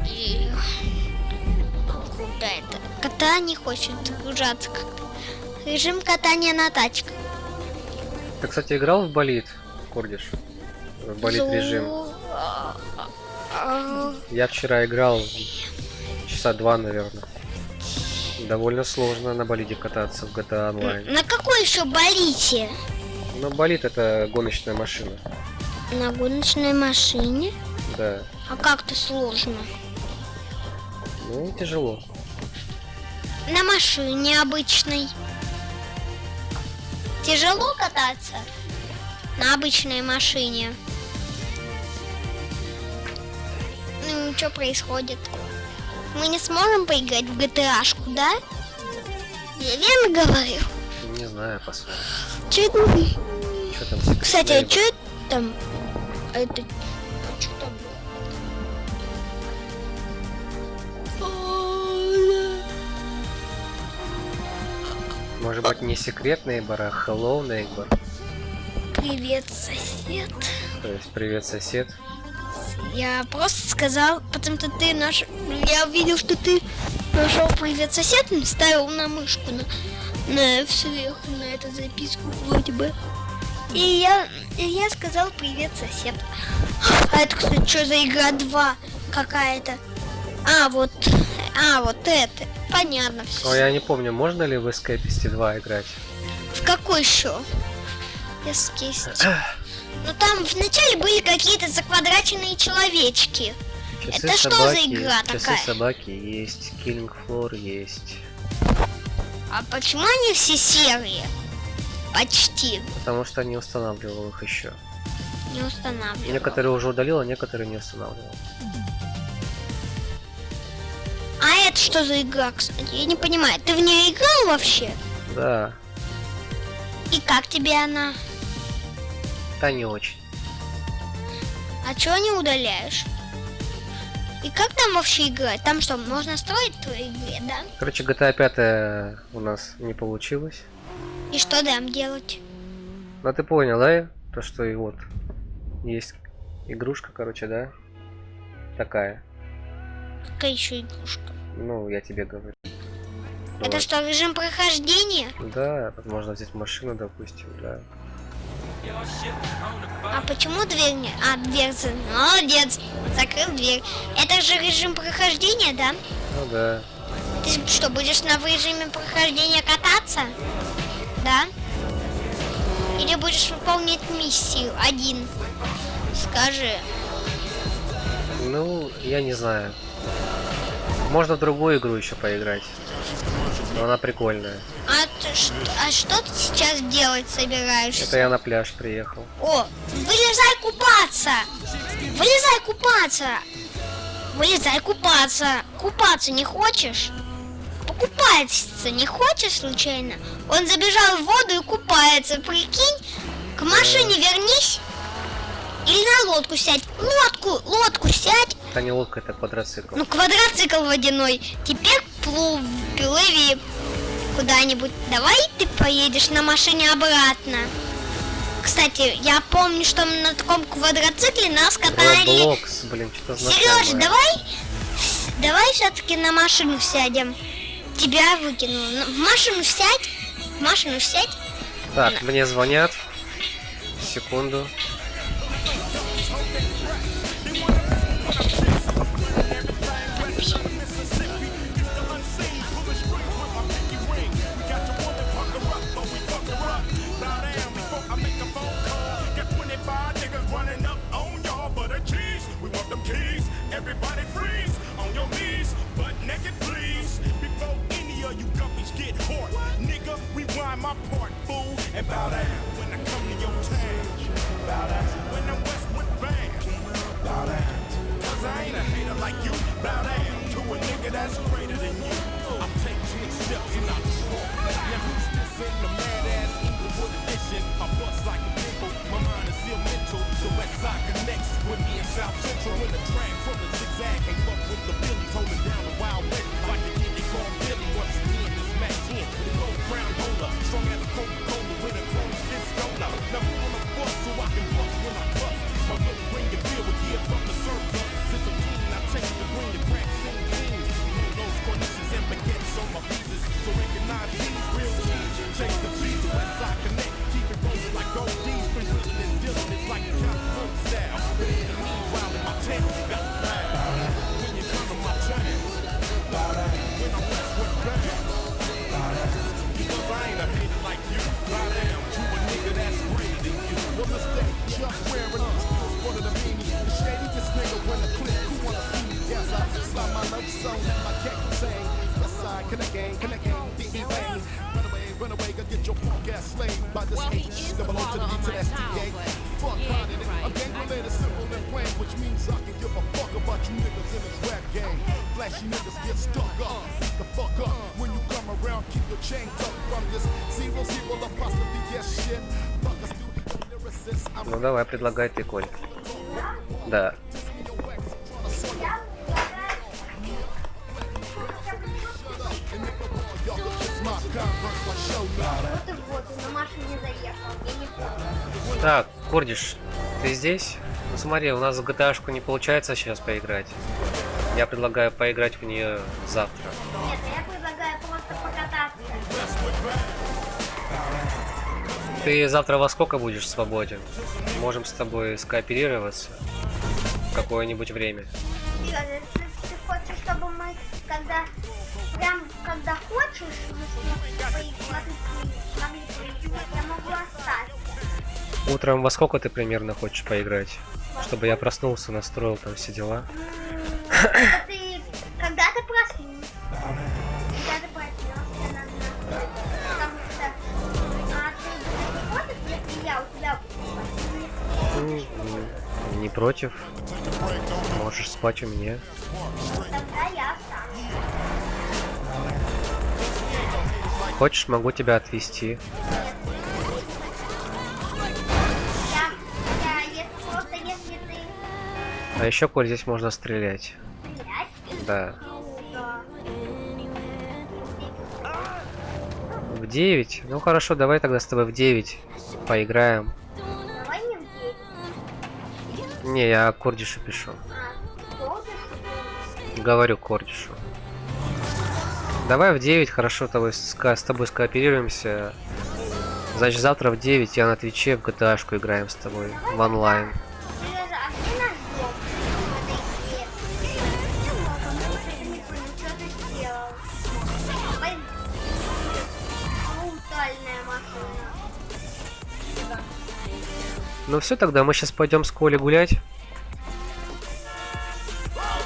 Speaker 3: И... Куда это? Кота не хочет загружаться как-то. Режим катания на тачках.
Speaker 2: Ты, кстати, играл в болид, Курдиш? В болид режим. Я вчера играл часа 2, наверное. Довольно сложно на болиде кататься в GTA Online.
Speaker 3: На какой еще болите?
Speaker 2: Ну, болид это гоночная машина.
Speaker 3: На гоночной машине?
Speaker 2: Да.
Speaker 3: А как-то сложно.
Speaker 2: Ну, тяжело.
Speaker 3: На машине обычной. Тяжело кататься на обычной машине. Ну, что происходит? Мы не сможем поиграть в GTA-шку, да? Я верно говорю?
Speaker 2: Не знаю, посмотрим.
Speaker 3: Чё это?
Speaker 2: Что там? Secret
Speaker 3: Кстати, а
Speaker 2: Neighbor?
Speaker 3: что там? Это... Что там
Speaker 2: Может быть, не Secret Neighbor, а Hello Neighbor.
Speaker 3: Привет, сосед.
Speaker 2: То есть, привет, сосед.
Speaker 3: Я просто сказал, потому что ты наш... Я увидел, что ты нашел привет, сосед, ставил на мышку, на сверху, на эту записку вроде бы. И я сказал привет, сосед. А это, кстати, что за игра 2 какая-то? А, вот это. Понятно все.
Speaker 2: О, я не помню, можно ли в Escapist 2 играть?
Speaker 3: В какой еще? Escapist. Ну там вначале были какие-то заквадраченные человечки.
Speaker 2: Часы
Speaker 3: Это что
Speaker 2: собаки,
Speaker 3: за игра
Speaker 2: часы
Speaker 3: такая?
Speaker 2: собаки есть, Killing Floor есть.
Speaker 3: А почему они все серые? Почти.
Speaker 2: Потому что не устанавливал их еще.
Speaker 3: Не устанавливал.
Speaker 2: Некоторые уже удалил, а некоторые не устанавливал.
Speaker 3: А это что за игра, кстати? Я не понимаю. Ты в нее играл вообще?
Speaker 2: Да,
Speaker 3: И как тебе она?
Speaker 2: да не очень.
Speaker 3: А чего не удаляешь? И как там вообще играть? Там что, можно строить в твоей игре, да?
Speaker 2: Короче, GTA 5 у нас не получилось.
Speaker 3: И что там делать?
Speaker 2: Ну ты понял, да? То, что и вот есть игрушка, короче, да? Такая.
Speaker 3: Какая еще игрушка?
Speaker 2: Ну, я тебе говорю.
Speaker 3: Это
Speaker 2: Вот.
Speaker 3: что, режим прохождения?
Speaker 2: Да, тут можно взять машину, допустим, да.
Speaker 3: А почему дверь не... А, дверь... Молодец! Закрыл дверь. Это же режим прохождения, да?
Speaker 2: Ну да.
Speaker 3: Ты что, будешь на режиме прохождения кататься? Да? Или будешь выполнять миссию один? Скажи.
Speaker 2: Ну, я не знаю. Можно в другую игру еще поиграть. Но она прикольная.
Speaker 3: А что ты сейчас делать собираешься?
Speaker 2: Это я на пляж приехал.
Speaker 3: О, вылезай купаться! Вылезай купаться! Вылезай купаться! Купаться не хочешь? Покупаться не хочешь случайно? Он забежал в воду и купается. Прикинь, к машине вернись. Или на лодку сядь. Лодку сядь.
Speaker 2: Это не лодка, это квадроцикл.
Speaker 3: Ну, квадроцикл водяной. Теперь плыви куда-нибудь. Давай ты поедешь на машине обратно. Кстати, я помню, что на таком квадроцикле нас катали.
Speaker 2: Роблокс, блин, что-то знакомое.
Speaker 3: Сереж, давай все-таки на машину сядем. Тебя выкину. В машину сядь. В машину сядь.
Speaker 2: Так, мне звонят. Секунду.
Speaker 15: Everybody freeze on your knees, butt naked please. Before any of you guppies get hard, nigga, rewind my part, fool, and bow down when I come to your town. Bow down when I'm Westwood band. Bow down, cause I ain't a hater like you. Bow down to a nigga that's greater than you. I'll take 10 steps and I'll destroy. Now who's this in the mad ass Inglewood edition? I bust like a pimple, my mind is still mental. The West Side connects with me in South Central in the track from the zigzag. Ain't fuck with the Billies holding down the Wild West like the kid they call Billy. Once again, this Mac 10, the low crown holder, strong as a Coca-Cola with a chrome skin stoner. Now who on the bus so I can bust when I bust? My little ring and feel with gear from the surplus. Since a teen, I take the green to crack some beans. Those cornices and baguettes on my pieces. So recognize these real G's. Chase the beat, the West Side connect. Keep it rolling like gold D's. Been drilling and dealing, it's like a California style. But in the meanwhile, in my town, you got the vibe. When you come to my town, when I'm Westwood bound. Because I ain't a hater like you. Bow down to a nigga that's greater than you. No mistake, Chuck wearing on spills, one of the meanies. The shadiest nigga when the clip, who wanna see me? Yes, I slide my love song and my cat can sing. West Side, can I gang, D.E. bang. Run away, go get your punk ass slayed by this H. Double O to the D to the SDA. Fuck riding it. I'm gang related, simple and plain, which means I can give a fuck about you niggas in this rap game. Flashy niggas get stuck up. Beat the fuck up. When you come around, keep your chain tucked from this 0 apostrophe yes shit. Fuck a studio lyricist.
Speaker 2: Ну давай, предлагай ты, Коль. Да.
Speaker 3: Вот, на машине заехал. Я не помню.
Speaker 2: Так, Кордиш, ты здесь? Ну смотри, у нас в GTA-шку не получается сейчас поиграть. Я предлагаю поиграть в нее завтра.
Speaker 3: Нет, я предлагаю просто покататься.
Speaker 2: Ты завтра во сколько будешь свободен? Можем с тобой скооперироваться в какое-нибудь время.
Speaker 3: Ты хочешь, чтобы мы когда хочешь, я могу остаться.
Speaker 2: Утром во сколько ты примерно хочешь поиграть? Чтобы я проснулся, настроил там все дела.
Speaker 3: Когда ты проснулся? Когда ты проснешься, потому что ты против, если я у тебя буду?
Speaker 2: Не против. Можешь спать у меня.
Speaker 3: Тогда я останусь.
Speaker 2: Хочешь, могу тебя отвезти.
Speaker 3: Если ты...
Speaker 2: А еще, Коль, здесь можно стрелять.
Speaker 3: Стрелять?
Speaker 2: Да.
Speaker 3: Да.
Speaker 2: В 9? Ну хорошо, давай тогда с тобой в 9 поиграем.
Speaker 3: Давай не в 9.
Speaker 2: Не, я Кордишу пишу. Говорю Кордишу. Давай в 9, хорошо, с тобой скооперируемся. Значит, завтра в 9 я на Твиче в GTA-шку играем с тобой в онлайн. Ну все, тогда мы сейчас пойдем с Колей гулять.